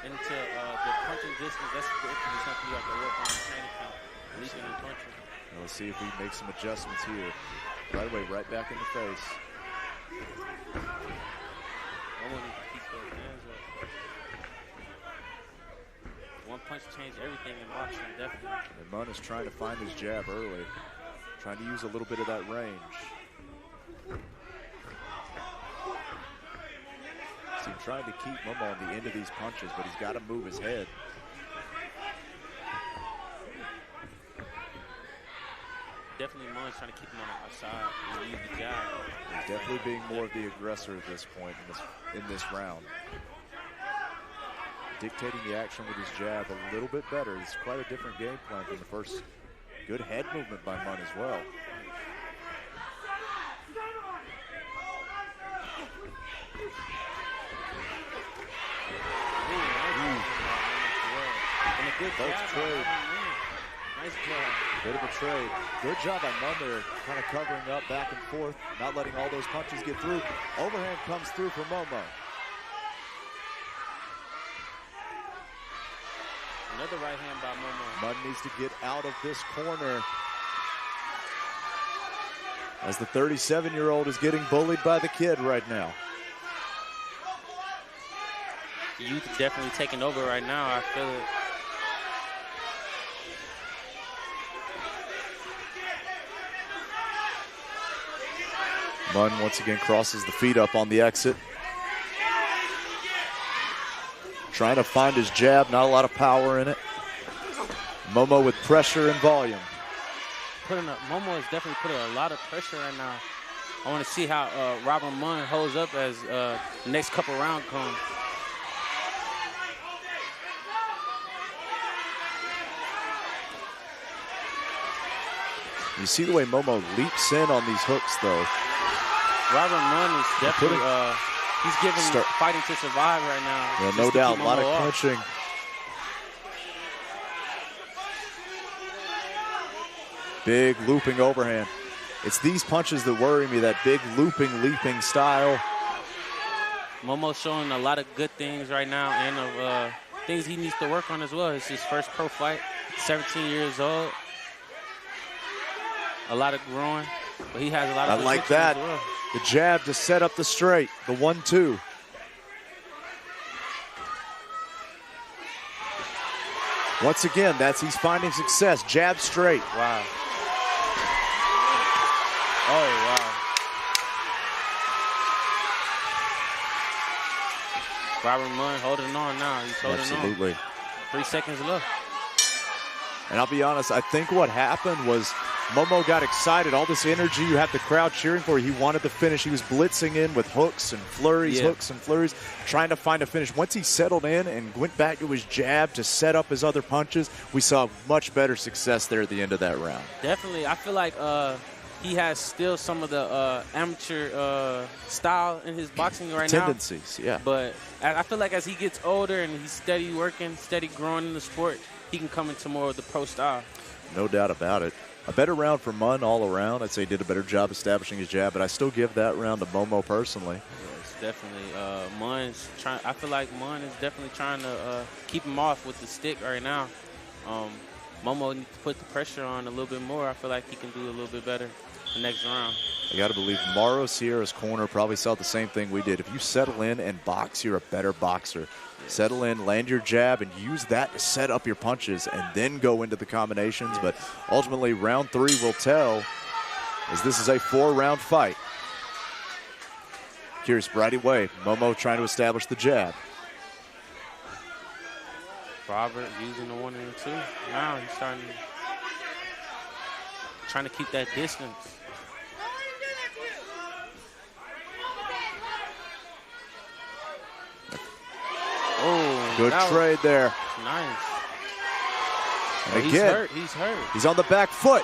[SPEAKER 2] into the punching distance. That's definitely something you have to work on in training camp. Leaping and punching.
[SPEAKER 1] Now let's see if we make some adjustments here. Right away, right back in the face.
[SPEAKER 2] Momo needs to keep those hands up. One punch changed everything in boxing, definitely.
[SPEAKER 1] And Munn is trying to find his jab early. Trying to use a little bit of that range. See, trying to keep Momo on the end of these punches, but he's got to move his head.
[SPEAKER 2] Definitely Munn's trying to keep him on the outside and use the jab.
[SPEAKER 1] He's definitely being more of the aggressor at this point in this round. Dictating the action with his jab a little bit better. It's quite a different game plan from the first. Good head movement by Munn as well. Both trade.
[SPEAKER 2] Nice job.
[SPEAKER 1] Bit of a trade. Good job by Munn there, kind of covering up back and forth, not letting all those punches get through. Overhand comes through for Momo.
[SPEAKER 2] Another right hand by Momo.
[SPEAKER 1] Munn needs to get out of this corner. as the 37-year-old is getting bullied by the kid right now.
[SPEAKER 2] Youth definitely taking over right now. I feel it.
[SPEAKER 1] Munn once again crosses the feet up on the exit. Trying to find his jab, not a lot of power in it. Momo with pressure and volume.
[SPEAKER 2] Momo is definitely putting a lot of pressure right now. I want to see how Robert Munn holds up as the next couple rounds come.
[SPEAKER 1] You see the way Momo leaps in on these hooks, though.
[SPEAKER 2] Robert Munn is definitely, he's giving fighting to survive right now.
[SPEAKER 1] Yeah, no doubt, a lot of clinching. Big looping overhand. It's these punches that worry me, that big looping, leaping style.
[SPEAKER 2] Momo's showing a lot of good things right now and of things he needs to work on as well. It's his first pro fight, 17 years old. A lot of growing, but he has a lot of
[SPEAKER 1] I like that.
[SPEAKER 2] as well.
[SPEAKER 1] The jab to set up the straight, the 1-2. Once again, he's finding success. Jab straight.
[SPEAKER 2] Wow. Oh, wow. Robert Munn holding on now. He's holding
[SPEAKER 1] Absolutely.
[SPEAKER 2] on. 3 seconds left.
[SPEAKER 1] And I'll be honest, I think what happened was Momo got excited. All this energy you have the crowd cheering for. He wanted the finish. He was blitzing in with hooks and flurries, trying to find a finish. Once he settled in and went back to his jab to set up his other punches, we saw much better success there at the end of that round.
[SPEAKER 2] Definitely. I feel like he has still some of the amateur style in his boxing right now.
[SPEAKER 1] Tendencies, yeah.
[SPEAKER 2] But I feel like as he gets older and he's steady working, steady growing in the sport, he can come into more of the pro style.
[SPEAKER 1] No doubt about it. A better round for Munn all around. I'd say he did a better job establishing his jab, but I still give that round to Momo personally.
[SPEAKER 2] Yeah, it's definitely Munn's trying. I feel like Munn is definitely trying to keep him off with the stick right now. Momo needs to put the pressure on a little bit more. I feel like he can do a little bit better the next round.
[SPEAKER 1] I got to believe Mauro Sierra's corner probably saw the same thing we did. If you settle in and box, you're a better boxer. Settle in, land your jab, and use that to set up your punches and then go into the combinations. But ultimately, round 3 will tell, as this is a 4-round fight. Curious right away, Momo trying to establish the jab.
[SPEAKER 2] Robert using the 1 and the 2. Now he's trying to keep that distance. Oh,
[SPEAKER 1] good trade there.
[SPEAKER 2] Nice.
[SPEAKER 1] And again,
[SPEAKER 2] he's hurt.
[SPEAKER 1] He's on the back foot.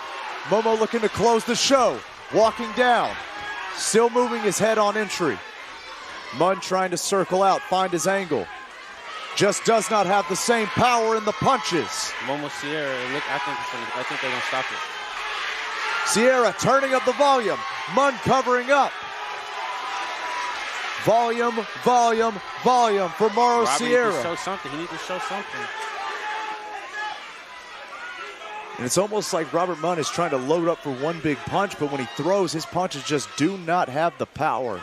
[SPEAKER 1] Momo looking to close the show. Walking down. Still moving his head on entry. Munn trying to circle out, find his angle. Just does not have the same power in the punches.
[SPEAKER 2] Momo Sierra, I think they're going to stop it.
[SPEAKER 1] Sierra turning up the volume. Munn covering up. Volume, volume, volume for Mauro Sierra.
[SPEAKER 2] He needs to show something. He needs to show something.
[SPEAKER 1] And it's almost like Robert Munn is trying to load up for one big punch, but when he throws, his punches just do not have the power.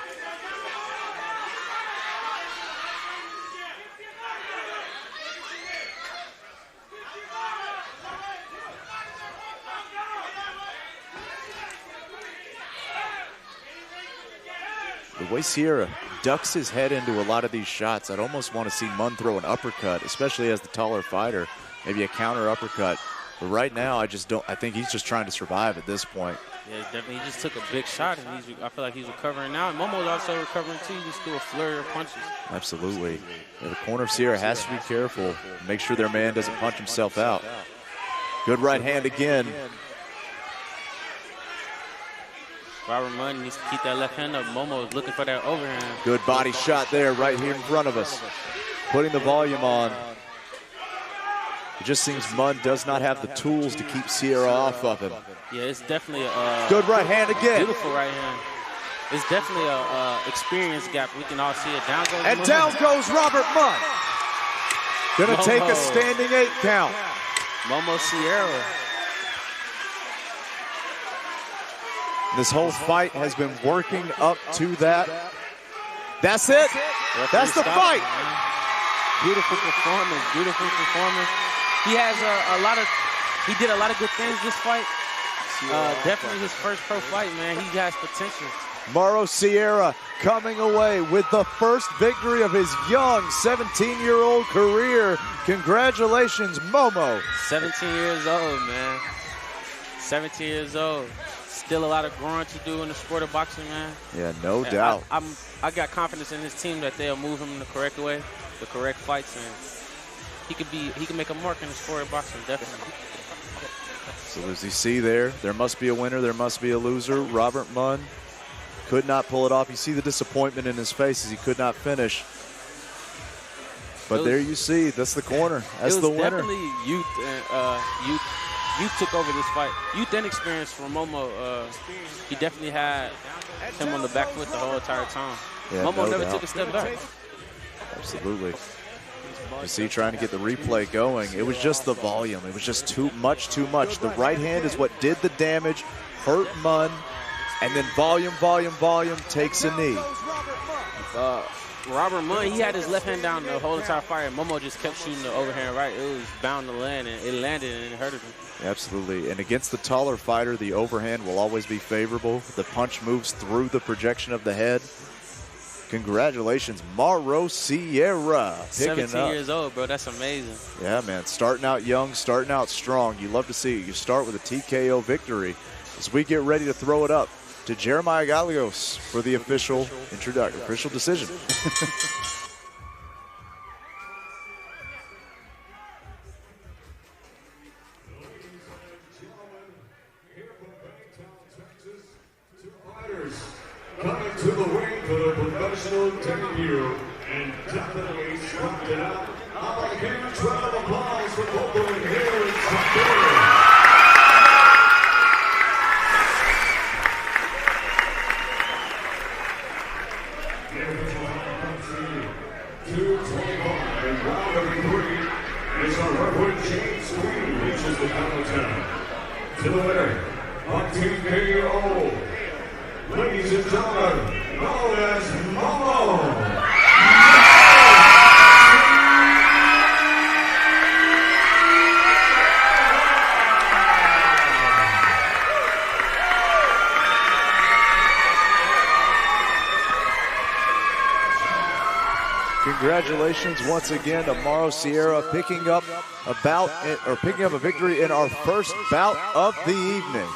[SPEAKER 1] The way Sierra ducks his head into a lot of these shots, I'd almost want to see Munn throw an uppercut, especially as the taller fighter, maybe a counter uppercut. But right now, I think he's just trying to survive at this point.
[SPEAKER 2] Yeah, definitely. He just took a big shot, and I feel like he's recovering now. And Momo's also recovering, too. He just threw a flurry of punches.
[SPEAKER 1] Absolutely. Yeah, the corner of Sierra has to be careful. Make sure their man doesn't punch himself out. Good right hand again.
[SPEAKER 2] Robert Munn needs to keep that left hand up. Momo is looking for that overhand.
[SPEAKER 1] Good body shot there right here in front of us. Putting the volume on. It just seems Munn does not have the tools to keep Sierra off of him.
[SPEAKER 2] Yeah, it's definitely a
[SPEAKER 1] good right hand again.
[SPEAKER 2] Beautiful right hand. It's definitely a experience gap. We can all see it. Down goes
[SPEAKER 1] and
[SPEAKER 2] Munn.
[SPEAKER 1] Down goes Robert Munn. Gonna take a standing 8 count.
[SPEAKER 2] Momo Sierra.
[SPEAKER 1] This whole fight has been working up to that. That's it. That's the fight.
[SPEAKER 2] Beautiful performance. Beautiful performance. He has he did a lot of good things this fight. Definitely his first pro fight, man. He has potential.
[SPEAKER 1] Mauro Sierra coming away with the first victory of his young 17-year-old career. Congratulations, Momo.
[SPEAKER 2] 17 years old, man. 17 years old. Still a lot of growing to do in the sport of boxing, man.
[SPEAKER 1] Yeah, no doubt.
[SPEAKER 2] I got confidence in his team that they'll move him in the correct way, the correct fights, and he can make a mark in the sport of boxing, definitely.
[SPEAKER 1] So as you see there must be a winner, there must be a loser. Robert Munn could not pull it off. You see the disappointment in his face as he could not finish. But there you see, that's the corner. That's the winner.
[SPEAKER 2] Definitely youth took over this fight. Youth and experience from Momo. He definitely had him on the back foot the whole entire time.
[SPEAKER 1] Yeah,
[SPEAKER 2] Momo never
[SPEAKER 1] doubt.
[SPEAKER 2] took a step back.
[SPEAKER 1] Absolutely. You see, trying to get the replay going. It was just the volume. It was just too much. The right hand is what did the damage, hurt Munn, and then volume takes a knee.
[SPEAKER 2] Robert Munn, he had his left hand down the whole entire fight, and Momo just kept shooting the overhand right. It was bound to land, and it landed, and it hurted him.
[SPEAKER 1] Absolutely. And against the taller fighter, the overhand will always be favorable. The punch moves through the projection of the head. Congratulations, Mauro Sierra.
[SPEAKER 2] 17 years old, bro. That's amazing.
[SPEAKER 1] Yeah, man. Starting out young, starting out strong. You love to see it. You start with a TKO victory. As we get ready to throw it up to Jeremiah Gallegos for the official decision.
[SPEAKER 8] Coming to the ring for the professional debut and definitely swapped it out. How about a huge round of applause for both of them here in Siberia. Round number 3 is our referee James Queen reaches the Baytown. To the winner, 14-year-old. Ladies and gentlemen, known as Momo.
[SPEAKER 1] Congratulations once again to Mauro Sierra picking up a victory in our first bout of the evening.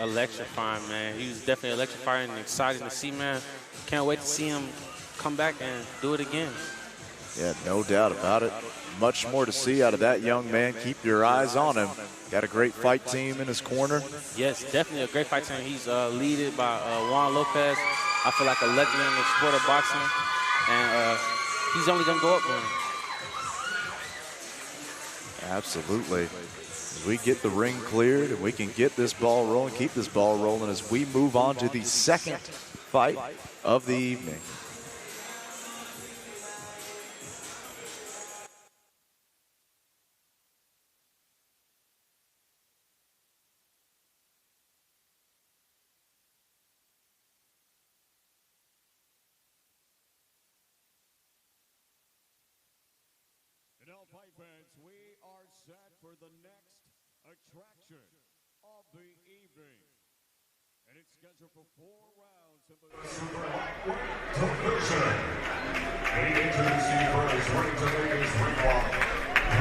[SPEAKER 2] Electrifying, man. He was definitely electrifying and exciting to see, man. Can't wait to see him come back and do it again.
[SPEAKER 1] Yeah, no doubt about it. Much more to see out of that young man. Keep your eyes on him. Got a great fight team in his corner.
[SPEAKER 2] Yes, definitely a great fight team. He's led by Juan Lopez. I feel like a legend in the sport of boxing. And he's only going to go up one.
[SPEAKER 1] Absolutely. As we get the ring cleared and we can get this ball rolling, keep this ball rolling as we move on to the second fight of the evening.
[SPEAKER 8] Fight fans, we are set for the next attraction of the evening. And it's scheduled for 4 rounds of the super lightweight division. And introducing first, ready to make his ring walk.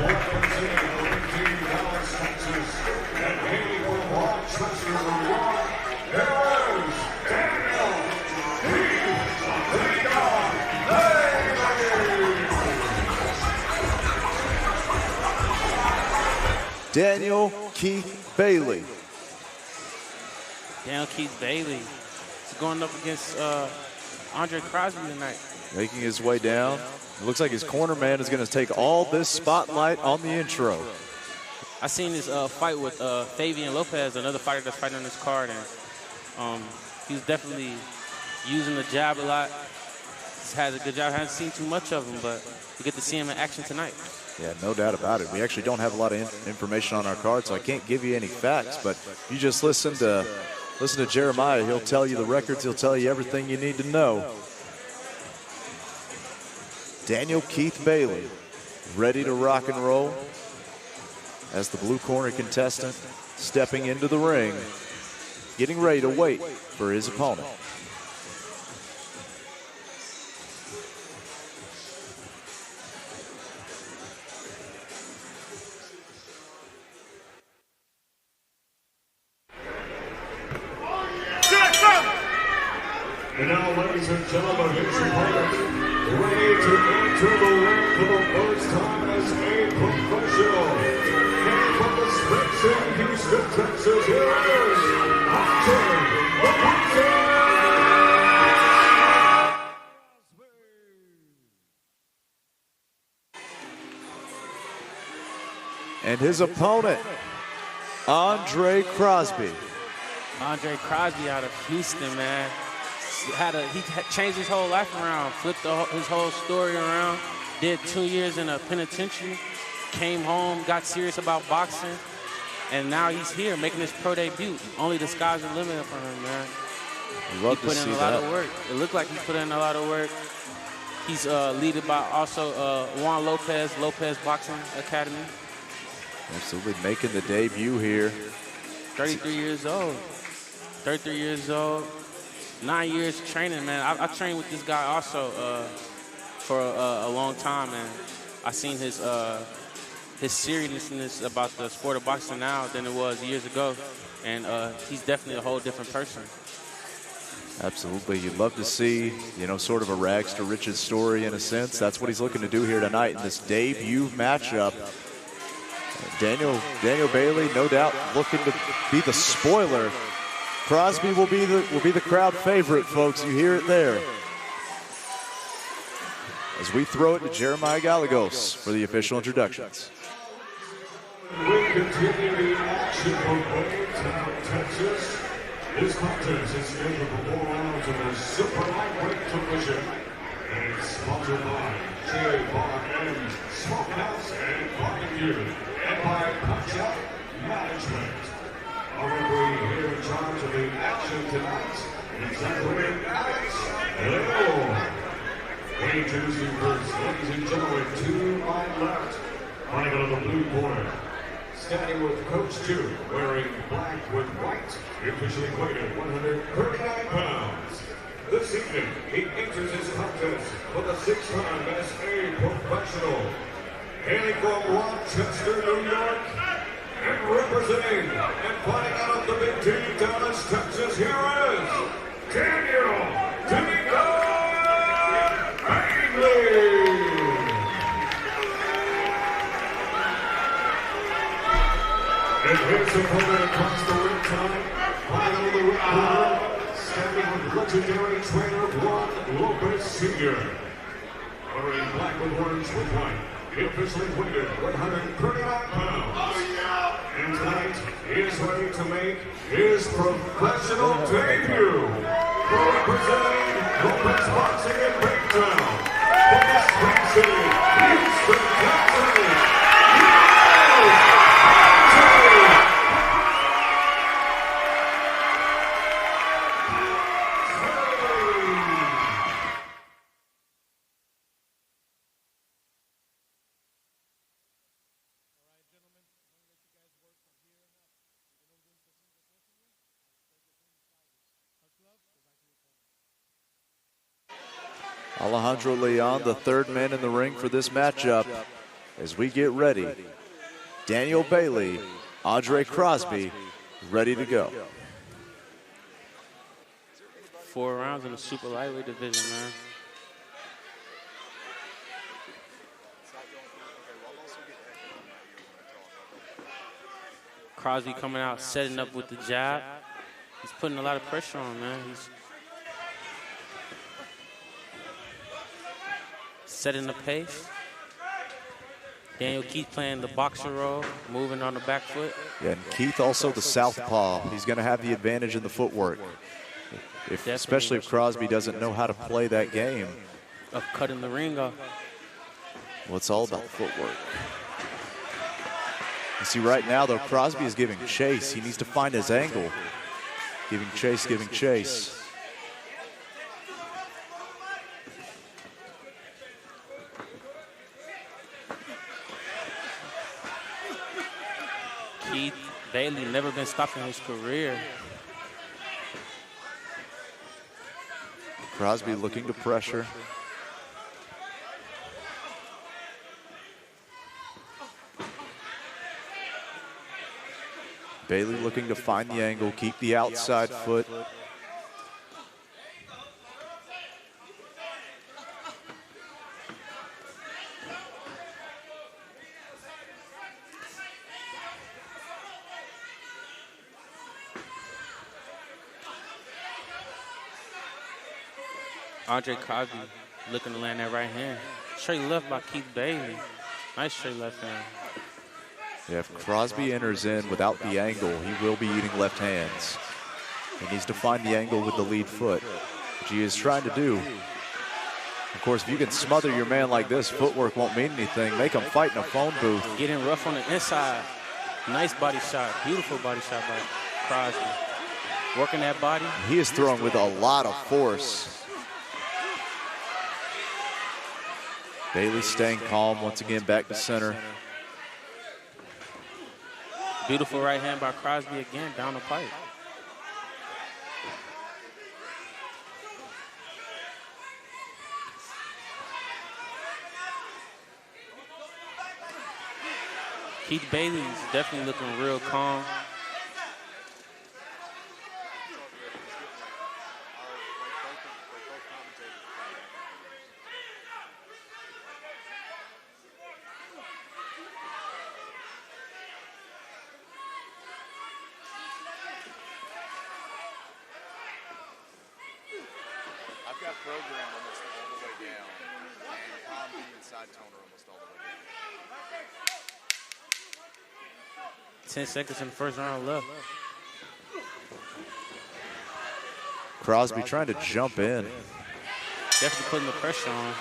[SPEAKER 8] Representing the ring team, Dallas, Texas, and hailing from Rochester, New York, here is Dariel.
[SPEAKER 1] Daniel Keith Bailey.
[SPEAKER 2] Daniel Keith Bailey. He's going up against Andre Crosby tonight.
[SPEAKER 1] Making his way down. It looks like his corner man is going to take all this spotlight on the intro.
[SPEAKER 2] I seen this fight with Fabian Lopez, another fighter that's fighting on this card, and he's definitely using the jab a lot. He has a good job. I haven't seen too much of him, but we get to see him in action tonight.
[SPEAKER 1] Yeah, no doubt about it. We actually don't have a lot of information on our card, so I can't give you any facts, but you just listen to Jeremiah. He'll tell you the records. He'll tell you everything you need to know. Daniel Keith Bailey, ready to rock and roll as the blue corner contestant stepping into the ring, getting ready to wait for his opponent.
[SPEAKER 8] And now, ladies and gentlemen, his opponent, ready to enter the ring for the first time as a professional. And from the Springs in Houston, Texas, here is Anthem, the
[SPEAKER 1] And his opponent, Andre Crosby.
[SPEAKER 2] Andre Crosby out of Houston, man. He changed his whole life around, flipped his whole story around, did 2 years in a penitentiary, came home, got serious about boxing, and now he's here making his pro debut. Only the sky's the limit for him, man.
[SPEAKER 1] Love
[SPEAKER 2] he put in a lot of work. It looked like he put in a lot of work. He's led by also Juan Lopez Boxing Academy.
[SPEAKER 1] Absolutely making the debut here.
[SPEAKER 2] 33 years old. 33 years old. 9 years training, man. I trained with this guy also for a long time, and I seen his seriousness about the sport of boxing now than it was years ago, and he's definitely a whole different person.
[SPEAKER 1] Absolutely. You'd love to see, sort of a rags to riches story in a sense. That's what he's looking to do here tonight in this debut matchup. Daniel Bailey, no doubt, looking to be the spoiler. Crosby will be the crowd favorite, folks. You hear it there. As we throw it to Jeremiah Gallegos for the official introductions.
[SPEAKER 8] We continue the action from Baytown, Texas. This contest is scheduled for 4 rounds of the super lightweight division. And it's sponsored by J-Bar M Smokehouse and Barbecue, and by Punch-Out Management. Our referee here in charge of the action tonight is referee Alex. Hello. We introduce you first, ladies and gentlemen, to my left, fighting on the blue corner, standing with Coach 2, wearing black with white, officially weighed at 139 pounds. This evening, he enters his contest for the 6-time SA professional, hailing from Rochester, New York, and representing and fighting out of the Big T, Dallas, Texas, here is Daniel Bailey. And his opponent across the ring time, fighting on the ring corner, standing with legendary trainer Juan Lopez Sr. Wearing black with orange with white. He officially weighed at 139 pounds. And tonight, he is ready to make his professional debut. For representing Lopez Boxing in Baytown, from the Spring City, Houston, Texas,
[SPEAKER 1] Alejandro Leon, the third man in the ring for this matchup. As we get ready, Daniel Bailey, Andre Crosby, ready to go.
[SPEAKER 2] 4 rounds in the super lightweight division, man. Crosby coming out, setting up with the jab. He's putting a lot of pressure on, man. He's setting the pace. Daniel Keith playing the boxer role, moving on the back foot.
[SPEAKER 1] Yeah, and Keith also the southpaw. He's going to have the advantage in the footwork. Especially if Crosby doesn't know how to play that game.
[SPEAKER 2] Of cutting the ring off.
[SPEAKER 1] Well, it's all about footwork. You see right now, though, Crosby is giving chase. He needs to find his angle. Giving chase, giving chase.
[SPEAKER 2] Keith Bailey never been stopped in his career.
[SPEAKER 1] Crosby looking to pressure. Bailey looking to find the angle, keep the outside foot.
[SPEAKER 2] Andre Crosby looking to land that right hand. Straight left by Keith Bailey. Nice straight left hand.
[SPEAKER 1] Yeah, if Crosby enters in without the angle, he will be eating left hands. He needs to find the angle with the lead foot, which he is trying to do. Of course, if you can smother your man like this, footwork won't mean anything. Make him fight in a phone booth.
[SPEAKER 2] Getting rough on the inside. Nice body shot. Beautiful body shot by Crosby. Working that body.
[SPEAKER 1] He is throwing with a lot of force. Bailey staying calm once again, back to center.
[SPEAKER 2] Beautiful right hand by Crosby again, down the pipe. Keith Bailey is definitely looking real calm.
[SPEAKER 1] I've got program almost all the way down, and palm beam and side toner almost all the way down.
[SPEAKER 2] 10 seconds in the first round left.
[SPEAKER 1] Crosby trying to jump in.
[SPEAKER 2] Definitely putting the pressure on.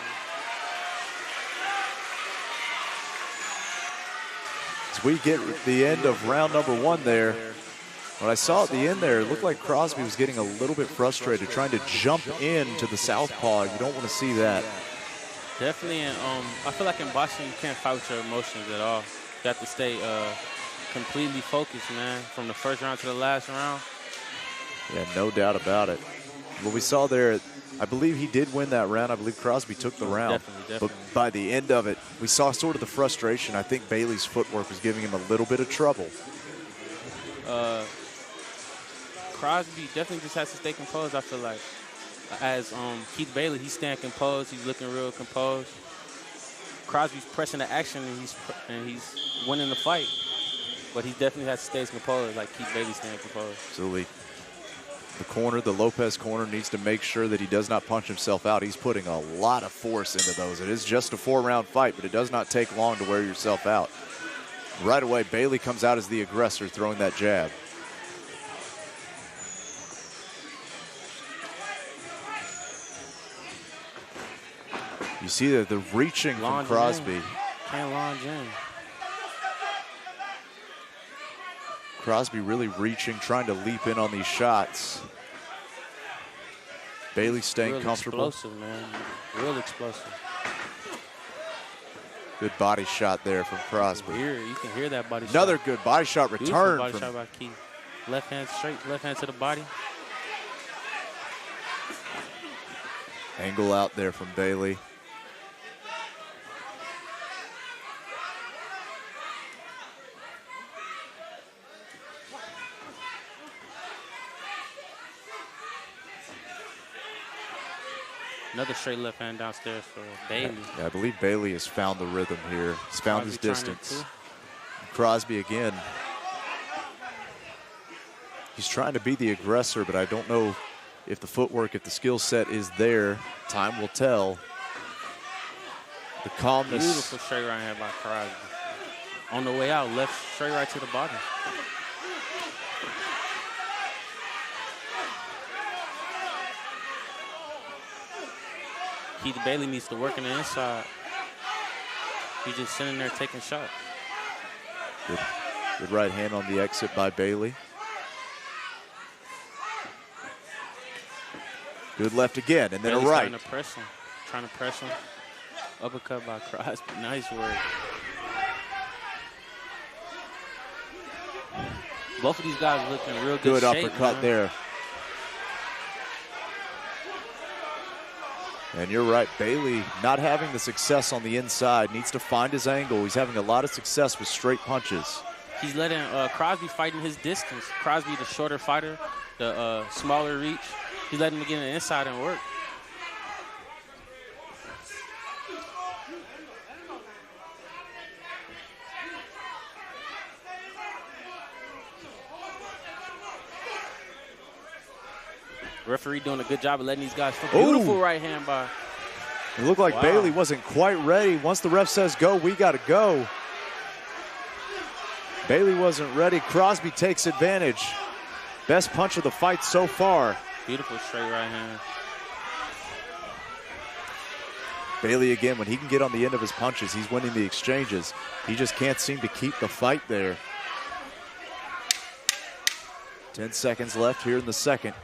[SPEAKER 1] As we get the end of round number one there, what I saw at the end there, it looked like Crosby was getting a little bit frustrated, trying to jump into the southpaw. You don't want to see that.
[SPEAKER 2] Definitely, I feel like in boxing, you can't fight with your emotions at all. You have to stay completely focused, man, from the first round to the last round.
[SPEAKER 1] Yeah, no doubt about it. What we saw there, I believe he did win that round. I believe Crosby took the round.
[SPEAKER 2] Definitely.
[SPEAKER 1] But by the end of it, we saw sort of the frustration. I think Bailey's footwork was giving him a little bit of trouble.
[SPEAKER 2] Crosby definitely just has to stay composed, I feel like. As Keith Bailey, he's staying composed. He's looking real composed. Crosby's pressing the action, and he's winning the fight. But he definitely has to stay composed, like Keith Bailey's staying composed.
[SPEAKER 1] Absolutely. The corner, the Lopez corner, needs to make sure that he does not punch himself out. He's putting a lot of force into those. It is just a 4-round fight, but it does not take long to wear yourself out. Right away, Bailey comes out as the aggressor, throwing that jab. You see that the reaching from Crosby.
[SPEAKER 2] Can't launch in.
[SPEAKER 1] Crosby really reaching, trying to leap in on these shots. Bailey staying
[SPEAKER 2] real
[SPEAKER 1] comfortable.
[SPEAKER 2] Explosive, man. Real explosive.
[SPEAKER 1] Good body shot there from Crosby.
[SPEAKER 2] You can hear that body shot.
[SPEAKER 1] Another good body shot return.
[SPEAKER 2] Body shot by Keith. Left hand straight, left hand to the body.
[SPEAKER 1] Angle out there from Bailey.
[SPEAKER 2] Another straight left hand downstairs for Bailey.
[SPEAKER 1] Yeah, I believe Bailey has found the rhythm here. He's found his distance. Crosby again. He's trying to be the aggressor, but I don't know if the footwork, if the skill set is there. Time will tell. The calmness.
[SPEAKER 2] Beautiful straight right hand by Crosby. On the way out, left straight right to the body. Keith Bailey needs to work in the inside. He's just sitting there taking shots.
[SPEAKER 1] Good right hand on the exit by Bailey. Good left again, and then
[SPEAKER 2] Bailey's
[SPEAKER 1] a right.
[SPEAKER 2] Trying to press him. Uppercut by Crosby. Nice work. Both of these guys look in real good shape.
[SPEAKER 1] Good uppercut there. And you're right, Bailey not having the success on the inside, needs to find his angle. He's having a lot of success with straight punches.
[SPEAKER 2] He's letting Crosby fight in his distance. Crosby, the shorter fighter, the smaller reach. He's letting him get in the inside and work. Referee doing a good job of letting these guys fight. Beautiful right hand by.
[SPEAKER 1] It looked like Bailey wasn't quite ready. Once the ref says go, we got to go. Bailey wasn't ready. Crosby takes advantage. Best punch of the fight so far.
[SPEAKER 2] Beautiful straight right hand.
[SPEAKER 1] Bailey again, when he can get on the end of his punches, he's winning the exchanges. He just can't seem to keep the fight there. 10 seconds left here in the second.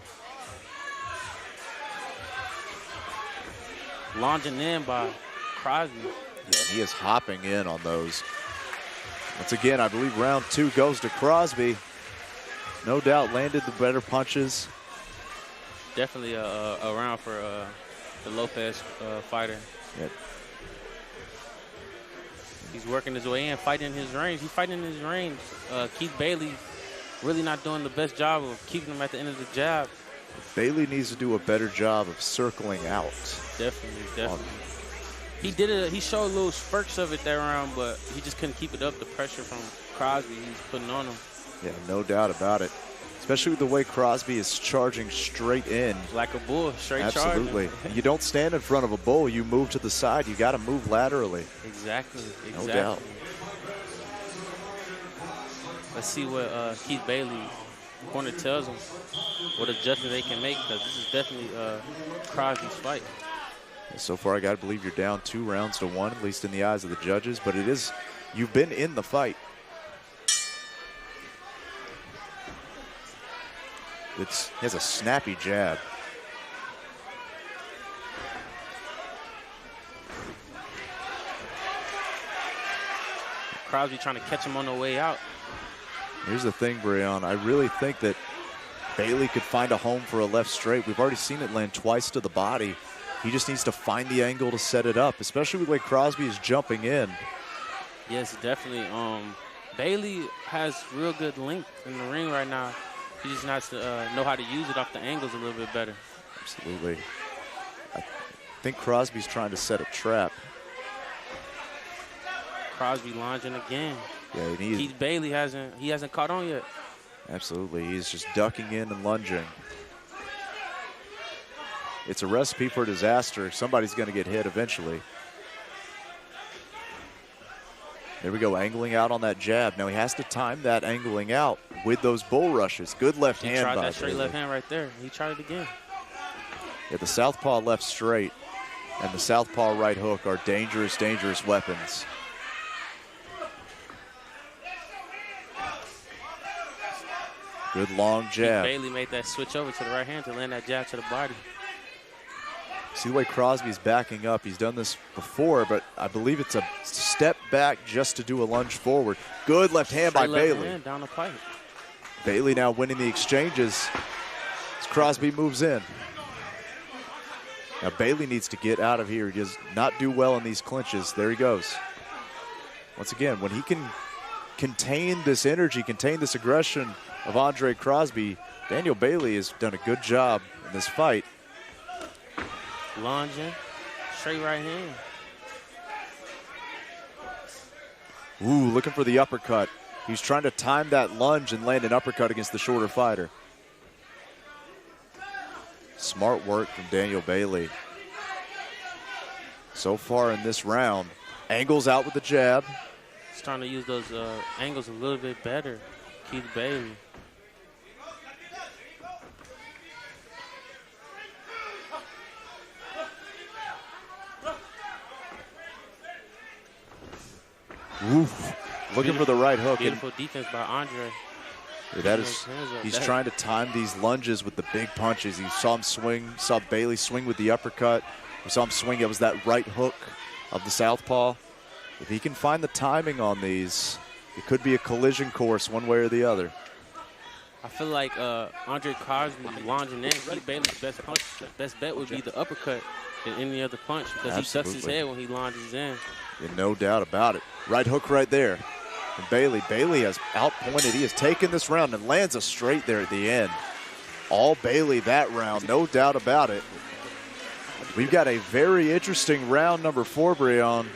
[SPEAKER 2] Lunging in by Crosby.
[SPEAKER 1] Yeah, he is hopping in on those. Once again, I believe round 2 goes to Crosby. No doubt landed the better punches.
[SPEAKER 2] Definitely a round for the Lopez fighter.
[SPEAKER 1] Yep.
[SPEAKER 2] He's working his way in, fighting his range. He's fighting in his range. Keith Bailey really not doing the best job of keeping him at the end of the jab.
[SPEAKER 1] Bailey needs to do a better job of circling out.
[SPEAKER 2] Definitely. He did it. He showed little spurts of it that round, but he just couldn't keep it up. The pressure from Crosby he's putting on him.
[SPEAKER 1] Yeah, no doubt about it. Especially with the way Crosby is charging straight in.
[SPEAKER 2] Like a bull, straight
[SPEAKER 1] Absolutely.
[SPEAKER 2] charging.
[SPEAKER 1] You don't stand in front of a bull. You move to the side. You got to move laterally.
[SPEAKER 2] Exactly.
[SPEAKER 1] No doubt.
[SPEAKER 2] Let's see what Keith Bailey corner tells him. What adjustment they can make, because this is definitely Crosby's fight.
[SPEAKER 1] So far, I got to believe you're down 2 rounds to 1, at least in the eyes of the judges. But it is, you've been in the fight. He has a snappy jab.
[SPEAKER 2] Crosby trying to catch him on the way out.
[SPEAKER 1] Here's the thing, Breon. I really think that Bailey could find a home for a left straight. We've already seen it land twice to the body. He just needs to find the angle to set it up, especially with the way Crosby is jumping in.
[SPEAKER 2] Yes, definitely. Bailey has real good length in the ring right now. He just has to know how to use it off the angles a little bit better.
[SPEAKER 1] Absolutely. I think Crosby's trying to set a trap.
[SPEAKER 2] Crosby lunging again.
[SPEAKER 1] Yeah, he needs.
[SPEAKER 2] Keith Bailey hasn't caught on yet.
[SPEAKER 1] Absolutely, he's just ducking in and lunging. It's a recipe for disaster. Somebody's going to get hit eventually. There we go, angling out on that jab. Now he has to time that angling out with those bull rushes. Good left hand by
[SPEAKER 2] He tried that straight
[SPEAKER 1] Bailey.
[SPEAKER 2] left hand right there. He tried it again.
[SPEAKER 1] Yeah, the southpaw left straight and the southpaw right hook are dangerous, dangerous weapons. Good long jab.
[SPEAKER 2] Bailey made that switch over to the right hand to land that jab to the body.
[SPEAKER 1] See the way Crosby's backing up. He's done this before, but I believe it's a step back just to do a lunge forward. Good left hand by Bailey.
[SPEAKER 2] Hand down the pipe.
[SPEAKER 1] Bailey now winning the exchanges as Crosby moves in. Now Bailey needs to get out of here. He does not do well in these clinches. There he goes. Once again, when he can contain this energy, contain this aggression of Andre Crosby, Daniel Bailey has done a good job in this fight.
[SPEAKER 2] Lunging, straight right hand.
[SPEAKER 1] Ooh, looking for the uppercut. He's trying to time that lunge and land an uppercut against the shorter fighter. Smart work from Daniel Bailey. So far in this round, angles out with the jab.
[SPEAKER 2] He's trying to use those angles a little bit better, Keith Bailey.
[SPEAKER 1] Oof. Looking for the right hook.
[SPEAKER 2] Beautiful defense by Andre.
[SPEAKER 1] That is, he's trying to time these lunges with the big punches. You saw him swing, saw Bailey swing with the uppercut. We saw him swing. It was that right hook of the southpaw. If he can find the timing on these, it could be a collision course one way or the other.
[SPEAKER 2] I feel like Andre Crosby lunging in. Bailey's best bet would be the uppercut than any other punch because he ducks his head when he lunges in.
[SPEAKER 1] Yeah, no doubt about it. Right hook right there. And Bailey has outpointed. He has taken this round and lands a straight there at the end. All Bailey that round, no doubt about it. We've got a very interesting round number 4, Breon.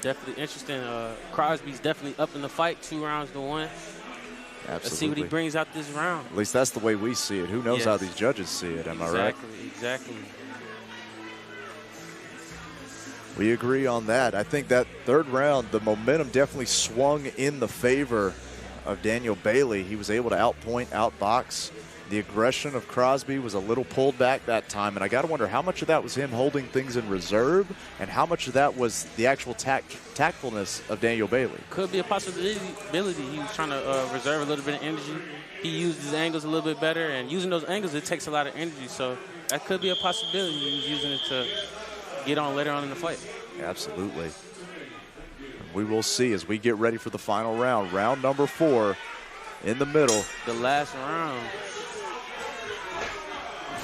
[SPEAKER 2] Definitely interesting. Crosby's definitely up in the fight, 2 rounds to 1.
[SPEAKER 1] Absolutely.
[SPEAKER 2] Let's see what he brings out this round.
[SPEAKER 1] At least that's the way we see it. Who knows how these judges see it, am I right?
[SPEAKER 2] Exactly.
[SPEAKER 1] We agree on that. I think that 3rd round, the momentum definitely swung in the favor of Daniel Bailey. He was able to outpoint, outbox. The aggression of Crosby was a little pulled back that time, and I got to wonder how much of that was him holding things in reserve and how much of that was the actual tactfulness of Daniel Bailey.
[SPEAKER 2] Could be a possibility. He was trying to reserve a little bit of energy. He used his angles a little bit better, and using those angles, it takes a lot of energy, so that could be a possibility. He was using it to get on later on in the fight.
[SPEAKER 1] Absolutely. We will see as we get ready for the final round. Round number 4 in the middle.
[SPEAKER 2] The last round.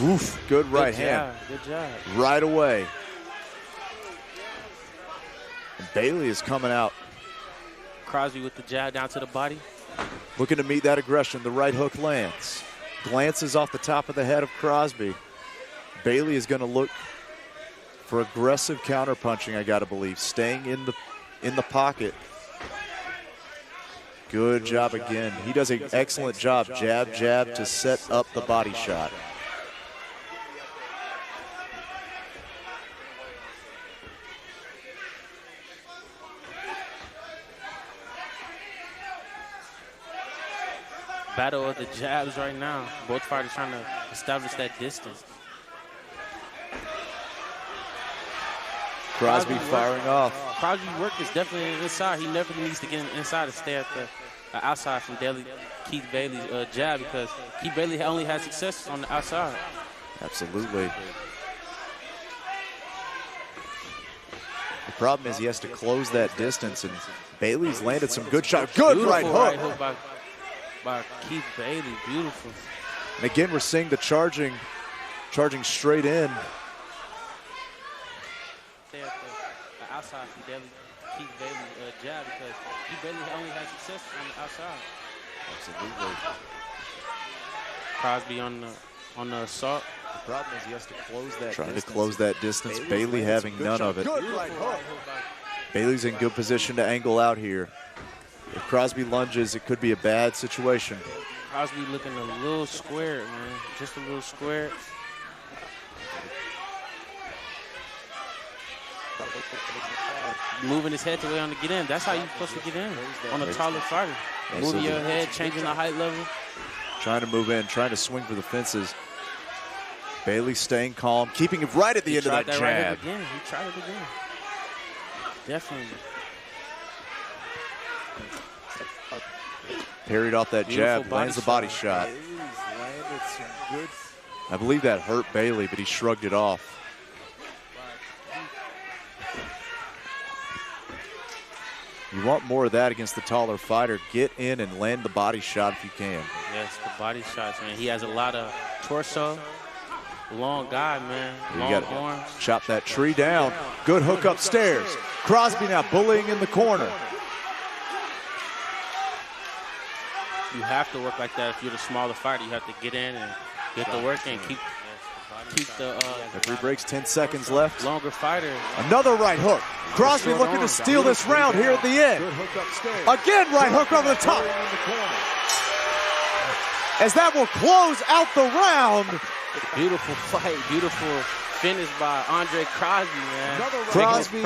[SPEAKER 1] Oof, good right hand.
[SPEAKER 2] Good job.
[SPEAKER 1] Right away. And Bailey is coming out.
[SPEAKER 2] Crosby with the jab down to the body.
[SPEAKER 1] Looking to meet that aggression. The right hook lands. Glances off the top of the head of Crosby. Bailey is going to look for aggressive counterpunching, I got to believe. Staying in the pocket. Good job again. He does an excellent job. Jab, jab to set up the body shot.
[SPEAKER 2] Battle of the jabs right now. Both fighters trying to establish that distance.
[SPEAKER 1] Crosby firing off.
[SPEAKER 2] Crosby's work is definitely inside. He never needs to get inside to stay at the outside from Keith Bailey's jab because Keith Bailey only had success on the outside.
[SPEAKER 1] Absolutely. The problem is he has to close that distance, and Bailey's landed some good shots. Good right hook.
[SPEAKER 2] By Keith Bailey, beautiful.
[SPEAKER 1] And again, we're seeing the charging straight in.
[SPEAKER 2] Stay at the outside from Keith Bailey's jab because Keith Bailey only had success on the outside.
[SPEAKER 1] Absolutely.
[SPEAKER 2] Crosby on the assault.
[SPEAKER 1] The problem is he has to close that Trying to close that distance. Bailey having none of it.
[SPEAKER 2] Good right hook.
[SPEAKER 1] Bailey's in good position to angle out here. If Crosby lunges, it could be a bad situation.
[SPEAKER 2] Crosby looking a little square, man. Just a little square. Moving his head to where on to get in. That's how you're supposed to get in on a taller fighter. Moving your head, changing the height level.
[SPEAKER 1] Trying to move in, trying to swing for the fences. Bailey staying calm, keeping it right at the end of that jab.
[SPEAKER 2] Right again. He tried it again. Definitely.
[SPEAKER 1] Parried off that jab, lands the body shot. I believe that hurt Bailey, but he shrugged it off. You want more of that against the taller fighter. Get in and land the body shot if you can.
[SPEAKER 2] Yes, the body shots, man. He has a lot of torso. Long guy, man. Long arms.
[SPEAKER 1] Chop that tree down. Good hook upstairs. Crosby now bullying in the corner.
[SPEAKER 2] You have to work like that if you're the smaller fighter. You have to get in and get the work and keep the.
[SPEAKER 1] Referee breaks, 10 seconds left.
[SPEAKER 2] Longer fighter.
[SPEAKER 1] Another right hook. Crosby looking to steal this round here at the end. Again, right hook over the top. As that will close out the round.
[SPEAKER 2] Beautiful fight. Beautiful finish by Andre Crosby, man.
[SPEAKER 1] Crosby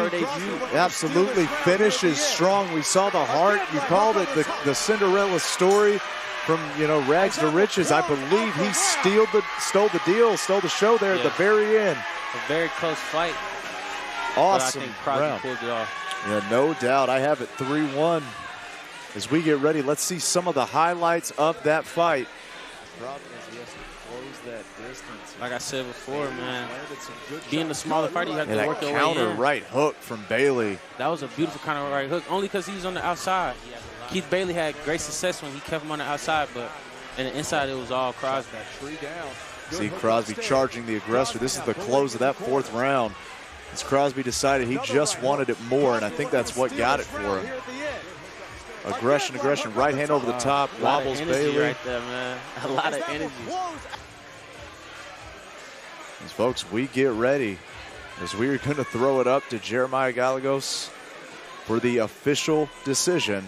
[SPEAKER 1] absolutely finishes strong. We saw the heart. You called it the Cinderella story from, rags to riches. I believe he stole the show there at the very end.
[SPEAKER 2] A very close fight.
[SPEAKER 1] Awesome
[SPEAKER 2] but I think Crosby pulled it off.
[SPEAKER 1] Yeah, no doubt. I have it 3-1. As we get ready, let's see some of the highlights of that fight.
[SPEAKER 2] Like I said before, man, being the smaller fighter, you have to work your way
[SPEAKER 1] counter
[SPEAKER 2] in.
[SPEAKER 1] right hook from Bailey.
[SPEAKER 2] That was a beautiful counter right hook, only because he was on the outside. Keith Bailey had great success when he kept him on the outside, but in the inside, it was all Crosby.
[SPEAKER 1] See Crosby charging the aggressor. This is the close of that 4th round. As Crosby decided he just wanted it more, and I think that's what got it for him. Aggression, aggression, right hand over the top, wobbles Bailey.
[SPEAKER 2] Right there, man. A lot of energy.
[SPEAKER 1] As folks, we get ready as we are going to throw it up to Jeremiah Gallegos for the official decision.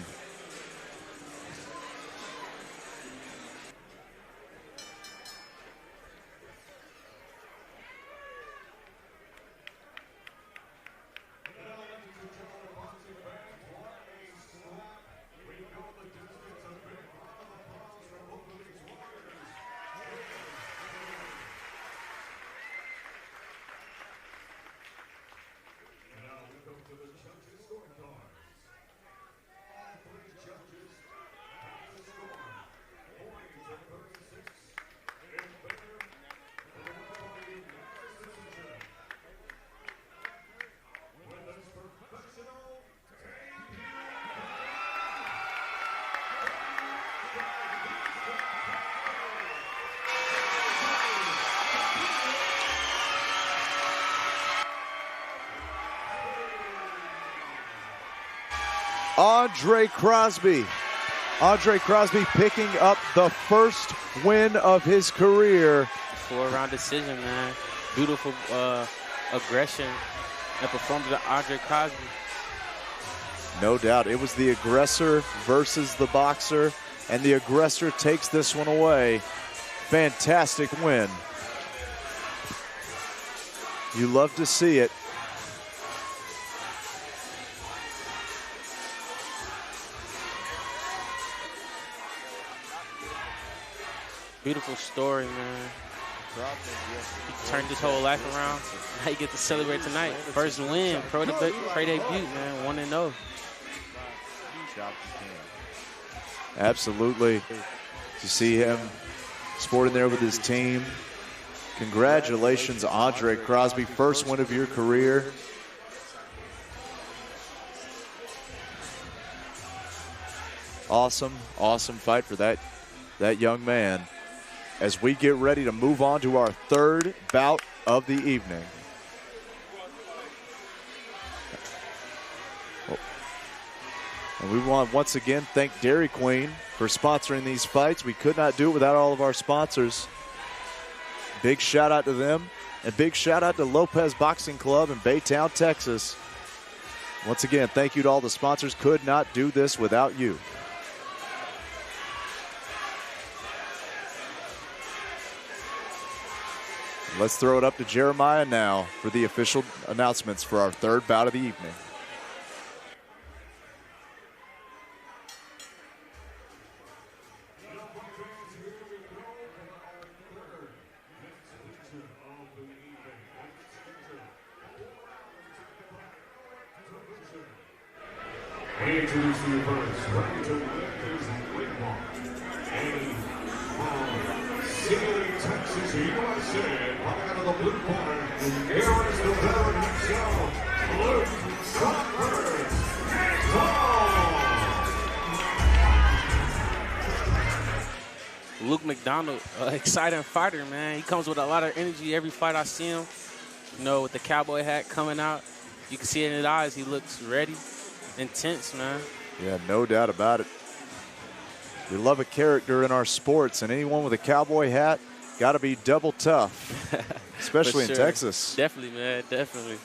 [SPEAKER 1] Andre Crosby. Andre Crosby picking up the first win of his career.
[SPEAKER 2] 4-round decision, man. Beautiful aggression and performance of Andre Crosby.
[SPEAKER 1] No doubt. It was the aggressor versus the boxer, and the aggressor takes this one away. Fantastic win. You love to see it.
[SPEAKER 2] Beautiful story, man. He turned his whole life around. Now you get to celebrate tonight. First win, pro debut, man. 1-0.
[SPEAKER 1] Absolutely. To see him sporting there with his team. Congratulations, Andre Crosby. First win of your career. Awesome, awesome fight for that young man. As we get ready to move on to our 3rd bout of the evening. And we want once again thank Dairy Queen for sponsoring these fights. We could not do it without all of our sponsors. Big shout out to them, and big shout out to Lopez Boxing Club in Baytown, Texas. Once again, thank you to all the sponsors. Could not do this without you. Let's throw it up to Jeremiah now for the official announcements for our 3rd bout of the evening.
[SPEAKER 8] Introducing you first, ready to win his weight loss. City, Texas, USA, coming out of the blue corner, here is the veteran himself, Luke Torres.
[SPEAKER 2] Luke McDonald, exciting fighter, man. He comes with a lot of energy every fight I see him. You know, with the cowboy hat coming out, you can see it in his eyes. He looks ready, intense, man.
[SPEAKER 1] Yeah, no doubt about it. We love a character in our sports, and anyone with a cowboy hat got to be double tough, especially in Texas.
[SPEAKER 2] Definitely, man, definitely.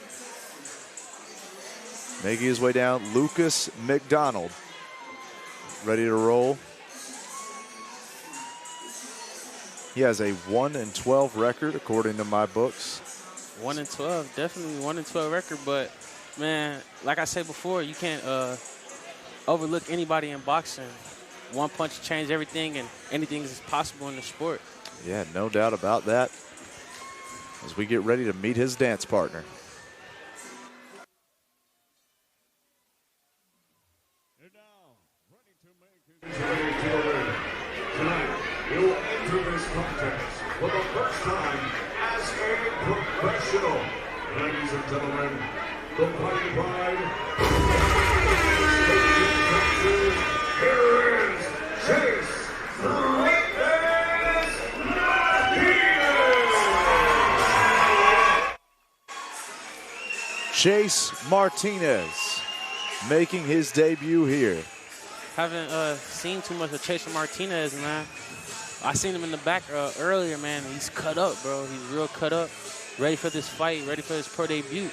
[SPEAKER 1] Making his way down, Lucas McDonald, ready to roll. He has a 1-12 record, according to my books.
[SPEAKER 2] 1-12, definitely 1-12 record. But man, like I said before, you can't overlook anybody in boxing. One punch change everything, and anything is possible in the sport.
[SPEAKER 1] Yeah, no doubt about that. As we get ready to meet his dance partner.
[SPEAKER 8] contest for the first time as a professional. Ladies and gentlemen, the Fighting Pride. Here is Chase Martinez.
[SPEAKER 1] Chase Martinez making his debut here.
[SPEAKER 2] Haven't seen too much of Chase Martinez, man. I seen him in the back earlier, man. He's cut up, bro. He's real cut up. Ready for this fight, ready for his pro debut.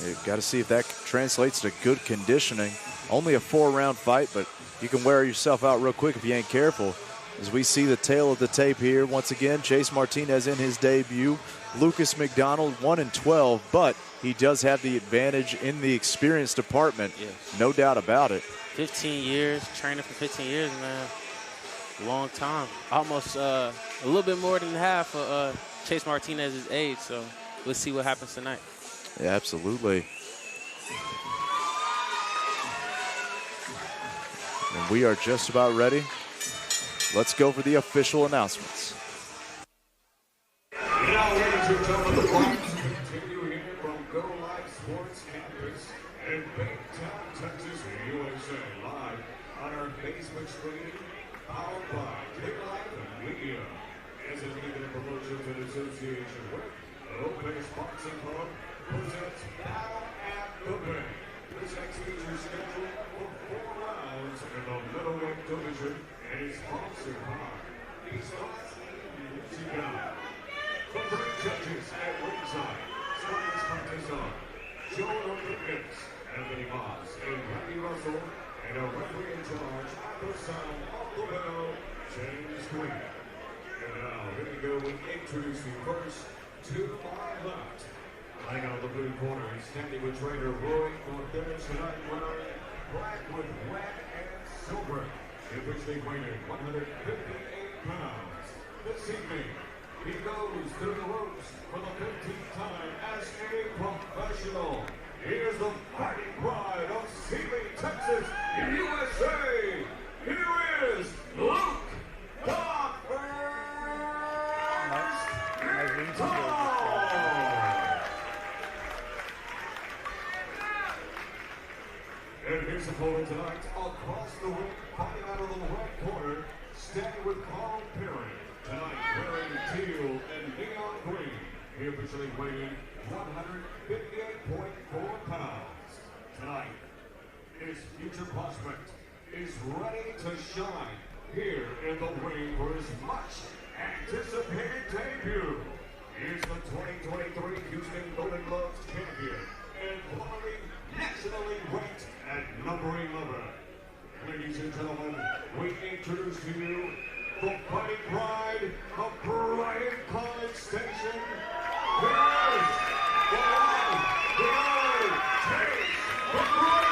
[SPEAKER 1] You've got to see if that translates to good conditioning. Only a 4-round fight, but you can wear yourself out real quick if you ain't careful. As we see the tail of the tape here, once again, Chase Martinez in his debut. Lucas McDonald 1-12, but he does have the advantage in the experience department.
[SPEAKER 2] Yes.
[SPEAKER 1] No doubt about it.
[SPEAKER 2] 15 years, training for 15 years, man. Long time. Almost a little bit more than half of Chase Martinez's age, so we'll see what happens tonight.
[SPEAKER 1] Yeah, absolutely. And we are just about ready. Let's go for the official announcements.
[SPEAKER 8] Now, ladies and gentlemen, the fights continue here from Go Live Sports Campus in Baytown, Texas, USA. Live on our Facebook screen, powered by Tigre and Media. As a leading promotions in association with Lopez Boxing Club, presents Battle at the Bay. This next feature is scheduled for 4 rounds in the middleweight division and is sponsored by Isabel. The 3 judges at ringside, starting this contest on Joe Martinez, Anthony Moss, and Randy Russell, and a referee in charge at the sound of the bell, James Green. And now, here we go with introducing first to my left. Laying out the blue corner, he's standing with trainer Roy Martinez tonight, wearing black with red and silver. He officially weighing 158 pounds. This evening, he goes through the ropes for the 15th time as a professional. Here's the Fighting Pride of Sealy, Texas, USA. Here is Luke And his opponent tonight, across the ring, fighting out of the right corner, standing with Carl Perry. Tonight, wearing teal and neon green. He officially weighing 158.4 pounds. Tonight, his future prospect is ready to shine here in the ring for his much anticipated debut. He is the 2023 Houston Golden Gloves champion and formerly nationally ranked at number 11. Ladies and gentlemen, we introduce to you the Fighting Pride of Bryan College Station. Here is the one, the only, Chase Martinez.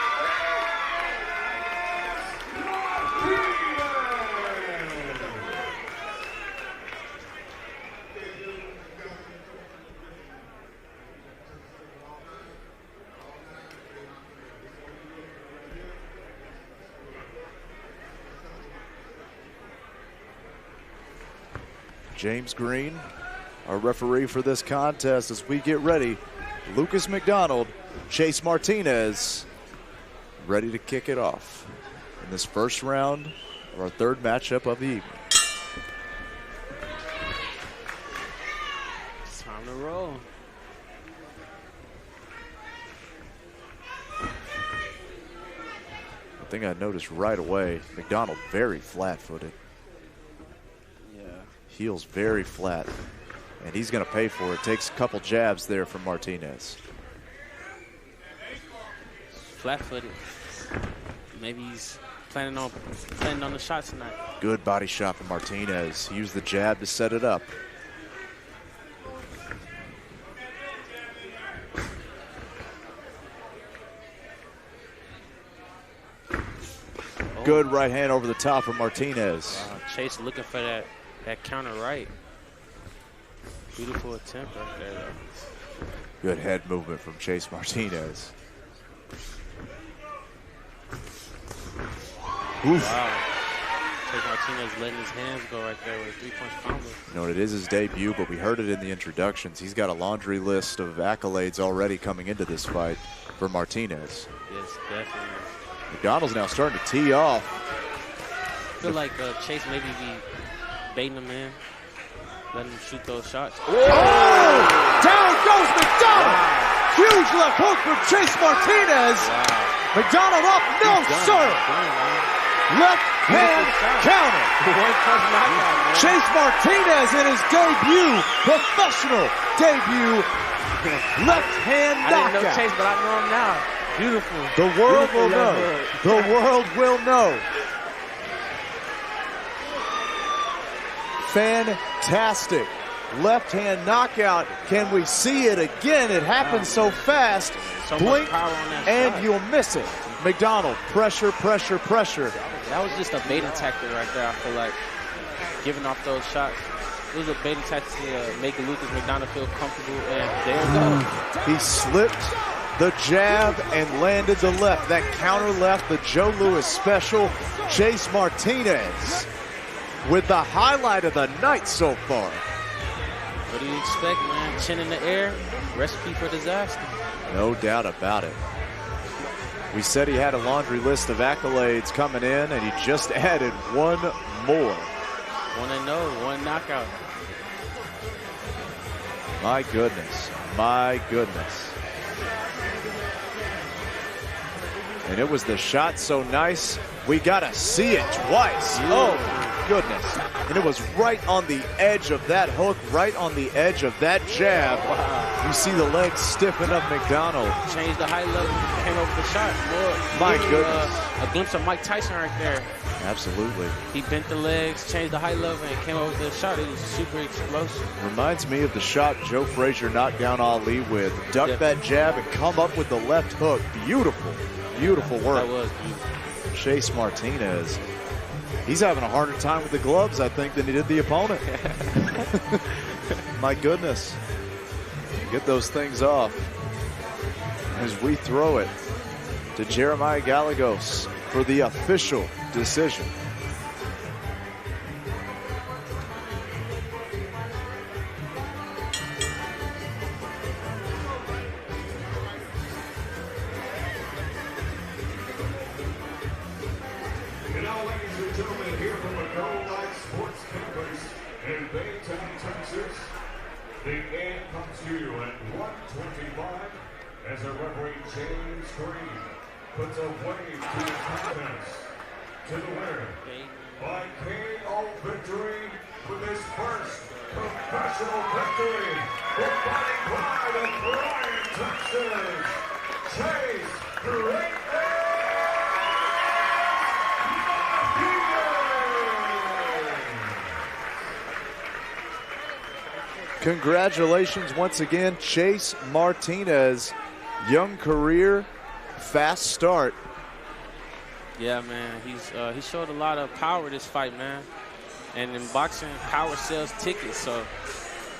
[SPEAKER 1] James Green, our referee for this contest as we get ready. Lucas McDonald, Chase Martinez, ready to kick it off in this first round of our 3rd matchup of the evening.
[SPEAKER 2] It's time to roll.
[SPEAKER 1] I think I noticed right away, McDonald very flat-footed. Heels very flat, and he's going to pay for it. Takes a couple jabs there from Martinez.
[SPEAKER 2] Flat-footed. Maybe he's planning on the shot tonight.
[SPEAKER 1] Good body shot from Martinez. He used the jab to set it up. Good right hand over the top from Martinez.
[SPEAKER 2] Chase looking for that counter right. Beautiful attempt right there, though.
[SPEAKER 1] Good head movement from Chase Martinez.
[SPEAKER 2] Oof. Wow. Chase Martinez letting his hands go right there with a 3-punch combo.
[SPEAKER 1] You know, it is his debut, but we heard it in the introductions. He's got a laundry list of accolades already coming into this fight for Martinez.
[SPEAKER 2] Yes, definitely.
[SPEAKER 1] McDonald's now starting to tee off.
[SPEAKER 2] I feel like Chase maybe be baiting him in, letting him shoot those shots.
[SPEAKER 9] Oh! Down goes McDonald! Wow. Huge left hook from Chase Martinez.
[SPEAKER 2] Wow.
[SPEAKER 9] McDonald up, no sir! Left hand counter. Chase Martinez in his debut, professional debut, left hand knockout.
[SPEAKER 2] I didn't know Chase, but I know him now. Beautiful.
[SPEAKER 1] The world will know. The world will know. Fantastic. Left hand knockout. Can we see it again? It happens so fast.
[SPEAKER 2] So
[SPEAKER 1] Blink and
[SPEAKER 2] shot.
[SPEAKER 1] You'll miss it. McDonald, pressure, pressure, pressure.
[SPEAKER 2] That was just a baiting tactic right there, I feel like. Giving off those shots. It was a baiting tactic to make Lucas McDonald feel comfortable, and there it goes.
[SPEAKER 1] He slipped the jab and landed the left. That counter left, the Joe Louis special. Chase Martinez with the highlight of the night so far.
[SPEAKER 2] What do you expect, man? Chin in the air, recipe for disaster.
[SPEAKER 1] No doubt about it. We said he had a laundry list of accolades coming in, and he just added one more.
[SPEAKER 2] 1-0, one knockout.
[SPEAKER 1] My goodness. My goodness. And it was the shot so nice, we got to see it twice. Oh, my goodness. And it was right on the edge of that hook, right on the edge of that jab.
[SPEAKER 2] Wow.
[SPEAKER 1] You see the legs stiffen up McDonald.
[SPEAKER 2] Changed the height level, came over the shot.
[SPEAKER 1] My goodness.
[SPEAKER 2] A glimpse of Mike Tyson right there.
[SPEAKER 1] Absolutely.
[SPEAKER 2] He bent the legs, changed the height level, and came over the shot. It was super explosive.
[SPEAKER 1] Reminds me of the shot Joe Frazier knocked down Ali with. Duck that jab and come up with the left hook. Beautiful, beautiful work.
[SPEAKER 2] That was beautiful.
[SPEAKER 1] Chase Martinez. He's having a harder time with the gloves, I think, than he did the opponent. My goodness. Get those things off as we throw it to Jeremiah Gallegos for the official decision.
[SPEAKER 8] And now, ladies and gentlemen, here from the Gonzalez Sports Campus in Baytown, Texas, the end comes to you at 1:25 as a referee James Green puts a wave to the contest to the winner by KO victory with his first professional victory. The fighting pride of Bryan, Texas, Chase Green.
[SPEAKER 1] Congratulations once again, Chase Martinez. Young career, fast start.
[SPEAKER 2] Yeah, man. He showed a lot of power this fight, man. And in boxing, power sells tickets. So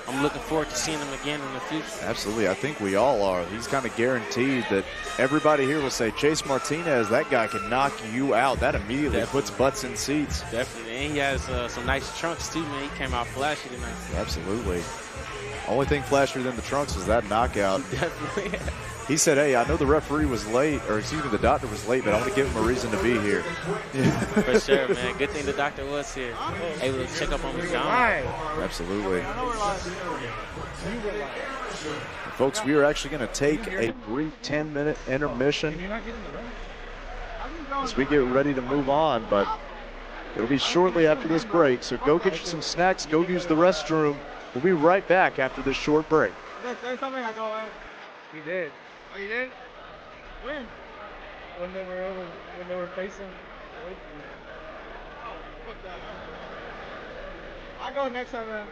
[SPEAKER 2] I'm looking forward to seeing him again in the future.
[SPEAKER 1] Absolutely. I think we all are. He's kind of guaranteed that everybody here will say, Chase Martinez, that guy can knock you out. That immediately puts butts in seats.
[SPEAKER 2] Definitely. And he has some nice trunks, too, man. He came out flashy tonight.
[SPEAKER 1] Absolutely. Only thing flashier than the trunks is that knockout.
[SPEAKER 2] Definitely.
[SPEAKER 1] He said, hey, I know the referee was late, or excuse me, the doctor was late, but I want to give him a reason to be here.
[SPEAKER 2] For sure, man. Good thing the doctor was here. Able to check up on McDonald.
[SPEAKER 1] Absolutely. Folks, we are actually going to take a brief 10-minute intermission as we get ready to move on, but it'll be shortly after this break, so go get you some snacks, go use the restroom. We'll be right back after this short break.
[SPEAKER 10] He did. Oh, you did? When? When they were facing. I go next time, man.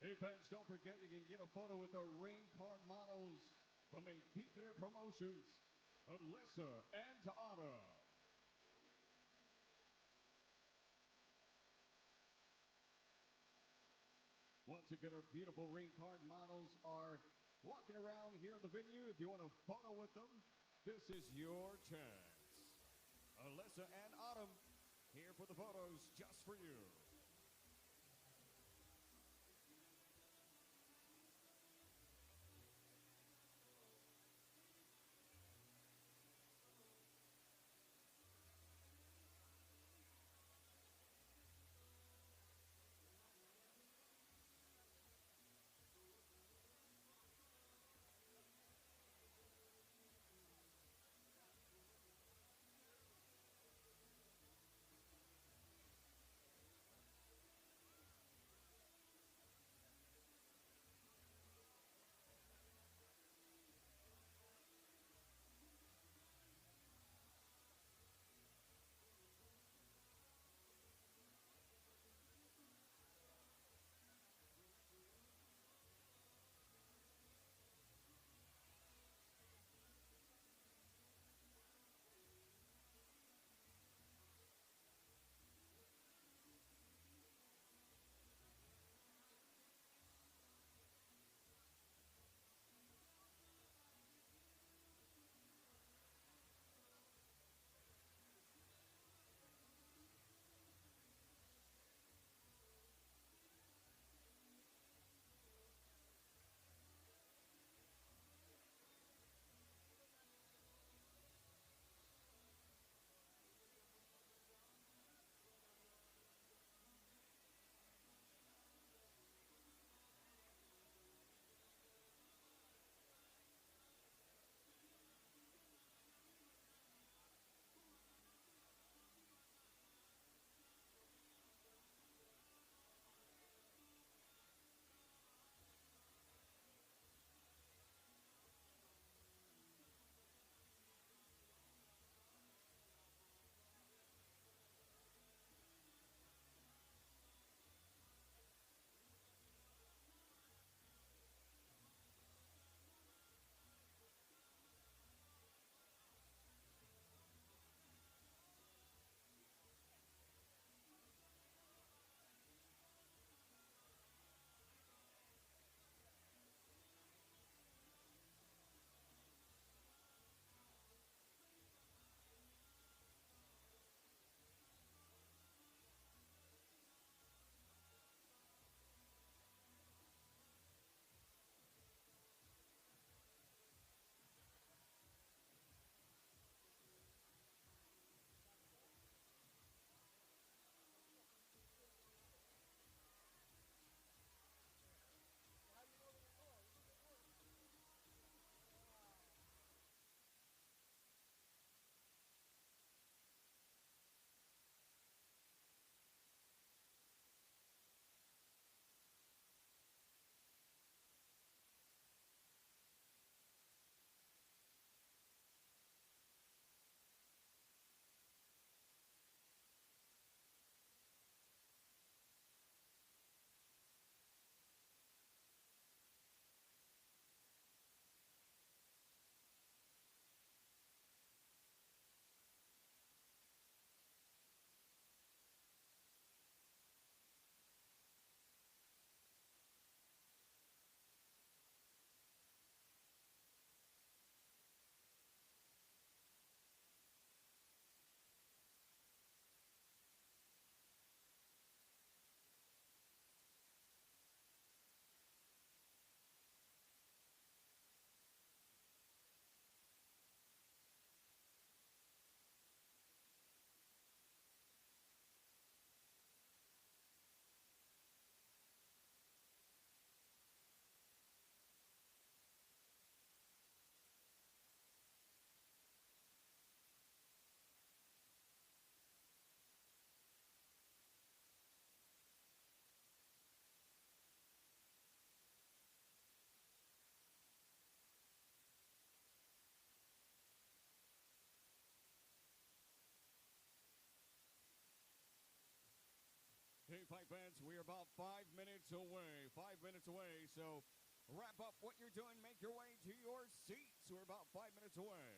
[SPEAKER 8] Hey, fans, don't forget you can get a photo with the rain car models from a Tigre Promotions, Alyssa and Anna. Once again, our beautiful rain car models are walking around here in the venue. If you want a photo with them, this is your chance. Alyssa and Autumn here for the photos just for you. Hey, Fight fans, we are about 5 minutes away 5 minutes away, so wrap up what you're doing. Make your way to your seats. We're about 5 minutes away.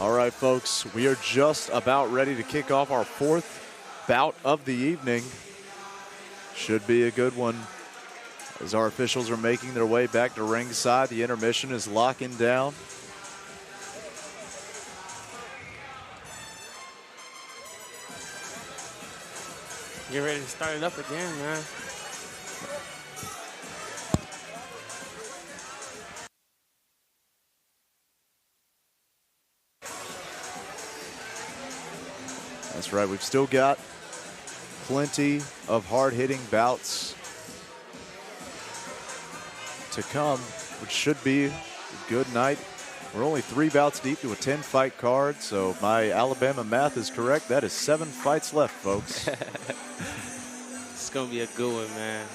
[SPEAKER 1] All right, folks, we are just about ready to kick off our fourth bout of the evening. Should be a good one as our officials are making their way back to ringside. The intermission is locking down.
[SPEAKER 2] Get ready to start it up again, man.
[SPEAKER 1] That's right, we've still got plenty of hard-hitting bouts to come, which should be a good night We're only 3 bouts deep to a 10-fight card, so my Alabama math is correct. That is 7 fights left, folks.
[SPEAKER 2] It's going to be a good one, man.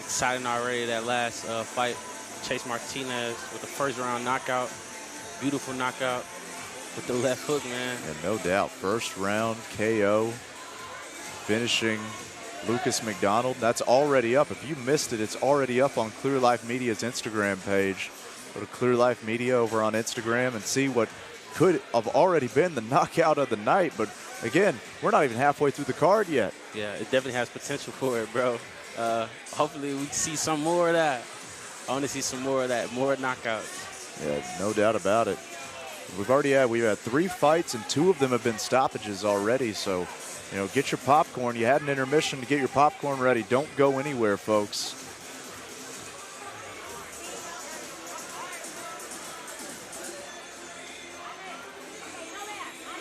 [SPEAKER 2] Exciting already, that last fight. Chase Martinez with the first-round knockout. Beautiful knockout with the left hook, man.
[SPEAKER 1] And no doubt, first-round KO, finishing Lucas McDonald. That's already up. If you missed it, it's already up on Clear Life Media's Instagram page. Go to Clear Life Media over on Instagram and see what could have already been the knockout of the night. But again, we're not even halfway through the card yet.
[SPEAKER 2] Yeah, it definitely has potential for it, bro. Hopefully we see some more of that. I want to see some more of that, more knockouts.
[SPEAKER 1] Yeah, no doubt about it. We've had 3 fights, and 2 of them have been stoppages already. So, you know, get your popcorn. You had an intermission to get your popcorn ready. Don't go anywhere, folks.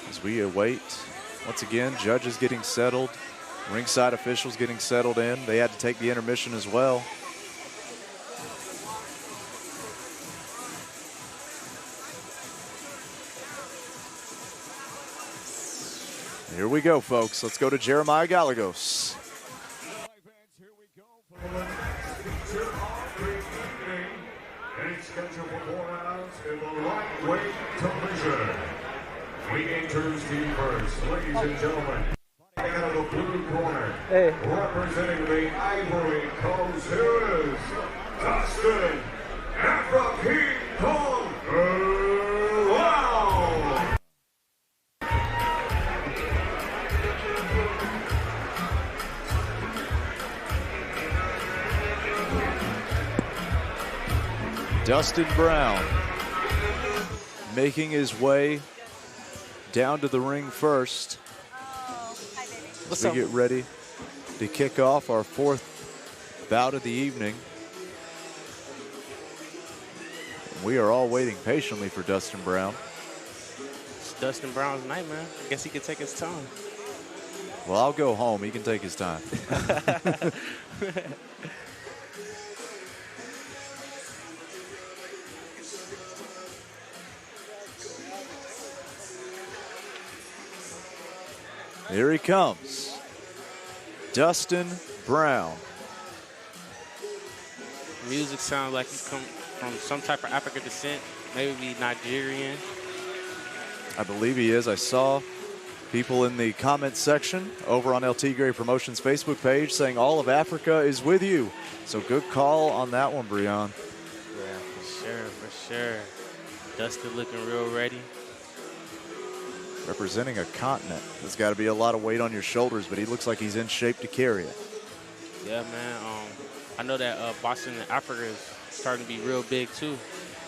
[SPEAKER 1] As we await, once again, judges getting settled, ringside officials getting settled in. They had to take the intermission as well. Here we go, folks. Let's go to Jeremiah Gallegos.
[SPEAKER 8] It's scheduled for 4 rounds in the lightweight division. We introduce to you first, ladies and gentlemen, out of the blue corner, representing the Ivory Coast, here is Dustin Afro-King Kong. Wow!
[SPEAKER 1] Dustin Brown making his way down to the ring first. We get ready to kick off our 4th bout of the evening. We are all waiting patiently for Dustin Brown.
[SPEAKER 2] It's Dustin Brown's night, man. I guess he can take his time.
[SPEAKER 1] Well, I'll go home. He can take his time. Here he comes, Dustin Brown.
[SPEAKER 2] Music sounds like he's come from some type of African descent, maybe Nigerian.
[SPEAKER 1] I believe he is. I saw people in the comment section over on El Tigre Promotions Facebook page saying all of Africa is with you. So good call on that one, Breon.
[SPEAKER 2] Yeah, for sure. Dustin looking real ready.
[SPEAKER 1] Representing a continent. There's got to be a lot of weight on your shoulders, but he looks like he's in shape to carry it.
[SPEAKER 2] Yeah, man. I know that boxing in Africa is starting to be real big, too.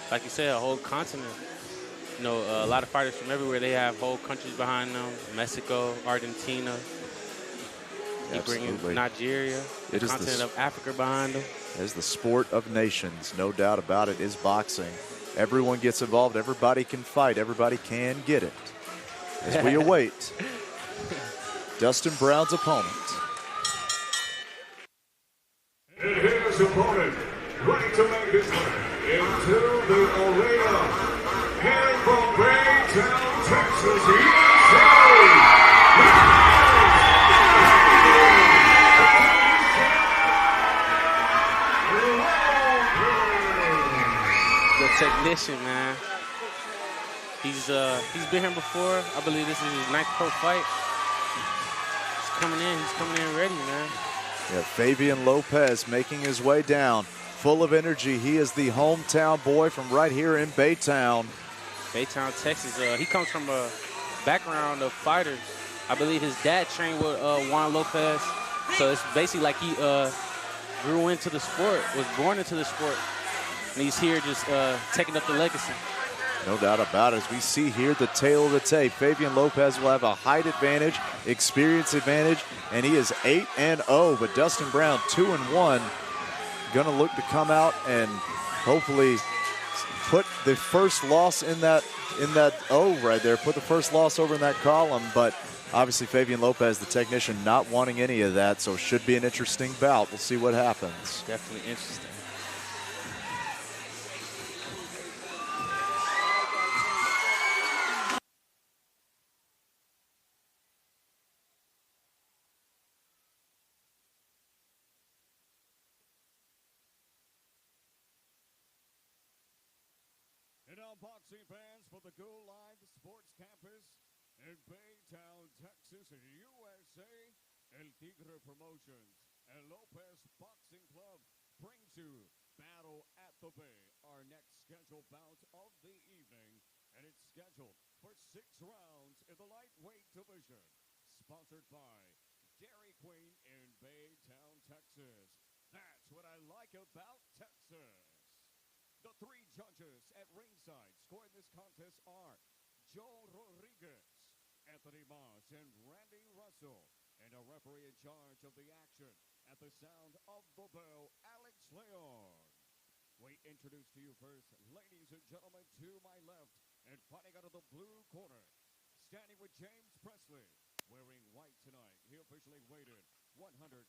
[SPEAKER 2] Like you said, a whole continent. You know, a lot of fighters from everywhere, they have whole countries behind them. Mexico, Argentina. He bringing Nigeria, the continent of Africa behind them.
[SPEAKER 1] It is the sport of nations, no doubt about it, is boxing. Everyone gets involved. Everybody can fight. Everybody can get it. As we await Dustin Brown's opponent.
[SPEAKER 8] And his opponent, ready to make his way into the arena, here from Baytown, Texas, USA.
[SPEAKER 2] The technician, man. He's been here before. I believe this is his 9th pro fight. He's coming in ready, man.
[SPEAKER 1] Yeah, Fabian Lopez making his way down, full of energy. He is the hometown boy from right here in Baytown.
[SPEAKER 2] Baytown, Texas. He comes from a background of fighters. I believe his dad trained with Juan Lopez. So it's basically like he grew into the sport, was born into the sport. And he's here just taking up the legacy.
[SPEAKER 1] No doubt about it. As we see here, the tail of the tape, Fabian Lopez will have a height advantage, experience advantage, and he is 8-0. But Dustin Brown, 2-1, going to look to come out and hopefully put the first loss in that O right there. Put the first loss over in that column. But obviously, Fabian Lopez, the technician, not wanting any of that, so should be an interesting bout. We'll see what happens.
[SPEAKER 2] Definitely interesting.
[SPEAKER 8] boxing fans for the Go Live Sports Campus in Baytown, Texas, USA. El Tigre Promotions and Lopez Boxing Club brings you Battle at the Bay, our next scheduled bout of the evening, and it's scheduled for 6 rounds in the lightweight division. Sponsored by Dairy Queen in Baytown, Texas. That's what I like about Texas. The 3 judges at ringside scoring this contest are Joe Rodriguez, Anthony Moss, and Randy Russell. And a referee in charge of the action at the sound of the bell, Alex Leon. We introduce to you first, ladies and gentlemen, to my left, and fighting out of the blue corner, standing with James Presley, wearing white tonight. He officially weighted 135.4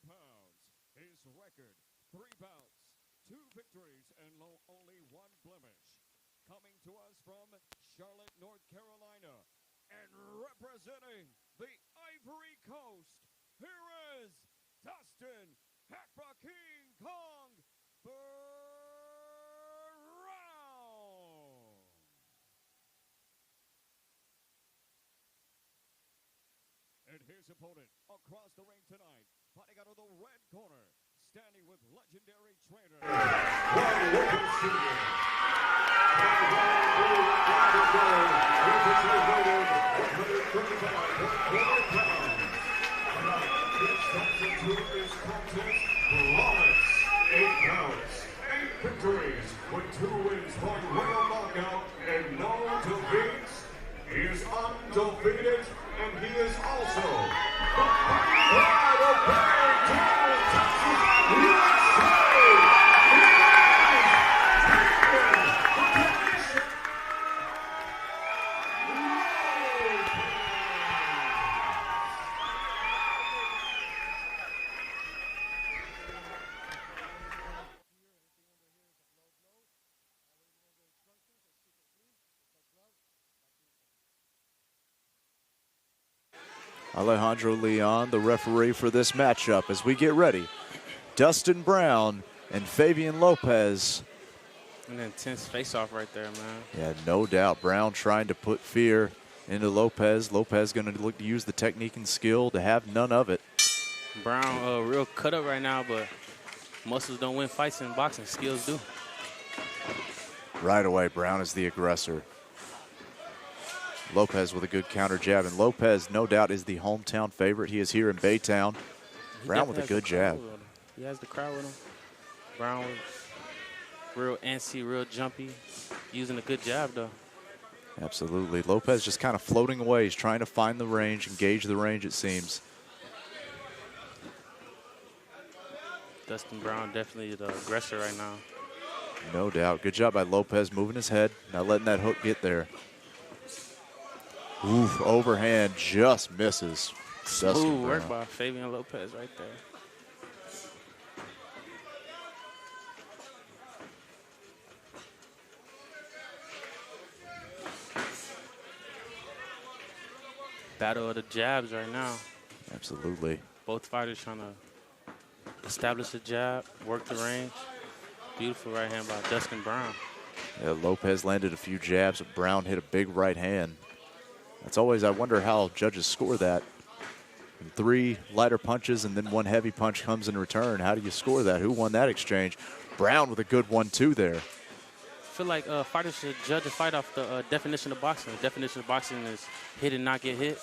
[SPEAKER 8] pounds. His record, 3 bouts, 2 victories, and only 1 blemish. Coming to us from Charlotte, North Carolina, and representing the Ivory Coast, here is Dustin Hackba King Kong Brown. And his opponent across the ring tonight, fighting out of the red corner, standing with legendary trainer. His contest, flawless, 8 bouts, 8 victories, with 2 wins by royal knockout and no defeats. He is undefeated, and he is also the pride of Baytown, Texas, USA.
[SPEAKER 1] Alejandro Leon, the referee for this matchup, as we get ready. Dustin Brown and Fabian Lopez.
[SPEAKER 2] An intense face-off right there, man.
[SPEAKER 1] Yeah, no doubt. Brown trying to put fear into Lopez. Lopez going to look to use the technique and skill to have none of it.
[SPEAKER 2] Brown, real cut up right now, but muscles don't win fights in boxing. Skills do.
[SPEAKER 1] Right away, Brown is the aggressor. Lopez with a good counter jab, and Lopez, no doubt, is the hometown favorite. He is here in Baytown. Brown with a good jab.
[SPEAKER 2] He has the crowd with him. Brown was real antsy, real jumpy, using a good jab, though.
[SPEAKER 1] Absolutely. Lopez just kind of floating away. He's trying to find the range, engage the range, it seems.
[SPEAKER 2] Dustin Brown definitely the aggressor right now.
[SPEAKER 1] No doubt. Good job by Lopez moving his head, not letting that hook get there. Oof, overhand just misses.
[SPEAKER 2] Smooth work by Fabian Lopez right there. Battle of the jabs right now.
[SPEAKER 1] Absolutely.
[SPEAKER 2] Both fighters trying to establish a jab, work the range. Beautiful right hand by Dustin Brown.
[SPEAKER 1] Yeah, Lopez landed a few jabs, but Brown hit a big right hand. That's always, I wonder how judges score that. And 3 lighter punches and then 1 heavy punch comes in return. How do you score that? Who won that exchange? Brown with a good 1-2 there.
[SPEAKER 2] I feel like fighters should judge a fight off the definition of boxing. The definition of boxing is hit and not get hit.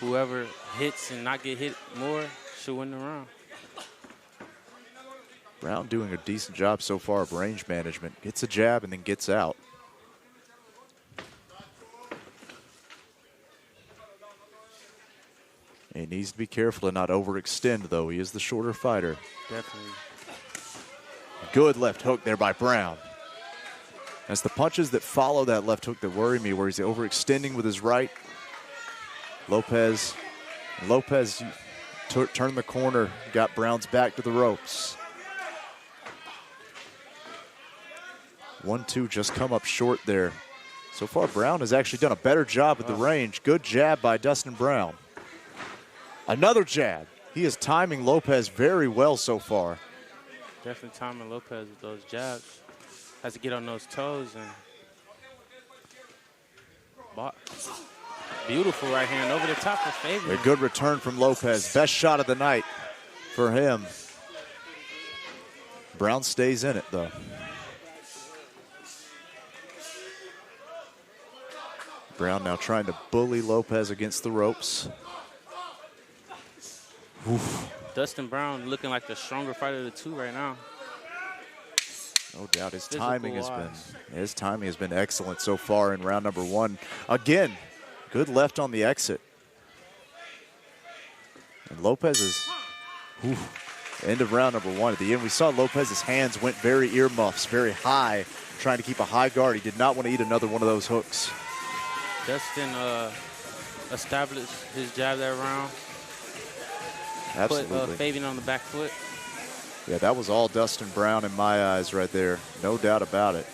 [SPEAKER 2] Whoever hits and not get hit more should win the round.
[SPEAKER 1] Brown doing a decent job so far of range management. Gets a jab and then gets out. He needs to be careful to not overextend, though. He is the shorter fighter.
[SPEAKER 2] Definitely.
[SPEAKER 1] Good left hook there by Brown. It's the punches that follow that left hook that worry me, where he's overextending with his right. Lopez turned the corner, got Brown's back to the ropes. 1-2 just come up short there. So far, Brown has actually done a better job at the range. Good jab by Dustin Brown. Another jab. He is timing Lopez very well so far.
[SPEAKER 2] Definitely timing Lopez with those jabs. Has to get on those toes and beautiful right hand over the top of Fabian.
[SPEAKER 1] A good return from Lopez. Best shot of the night for him. Brown stays in it, though. Brown now trying to bully Lopez against the ropes. Oof.
[SPEAKER 2] Dustin Brown looking like the stronger fighter of the two right now.
[SPEAKER 1] No doubt his timing has been excellent so far in round number 1. Again, good left on the exit. And Lopez is end of round number 1. At the end, we saw Lopez's hands went very earmuffs, very high, trying to keep a high guard. He did not want to eat another one of those hooks.
[SPEAKER 2] Dustin established his jab that round.
[SPEAKER 1] Absolutely.
[SPEAKER 2] Put Fabian on the back foot.
[SPEAKER 1] Yeah, that was all Dustin Brown in my eyes right there. No doubt about it.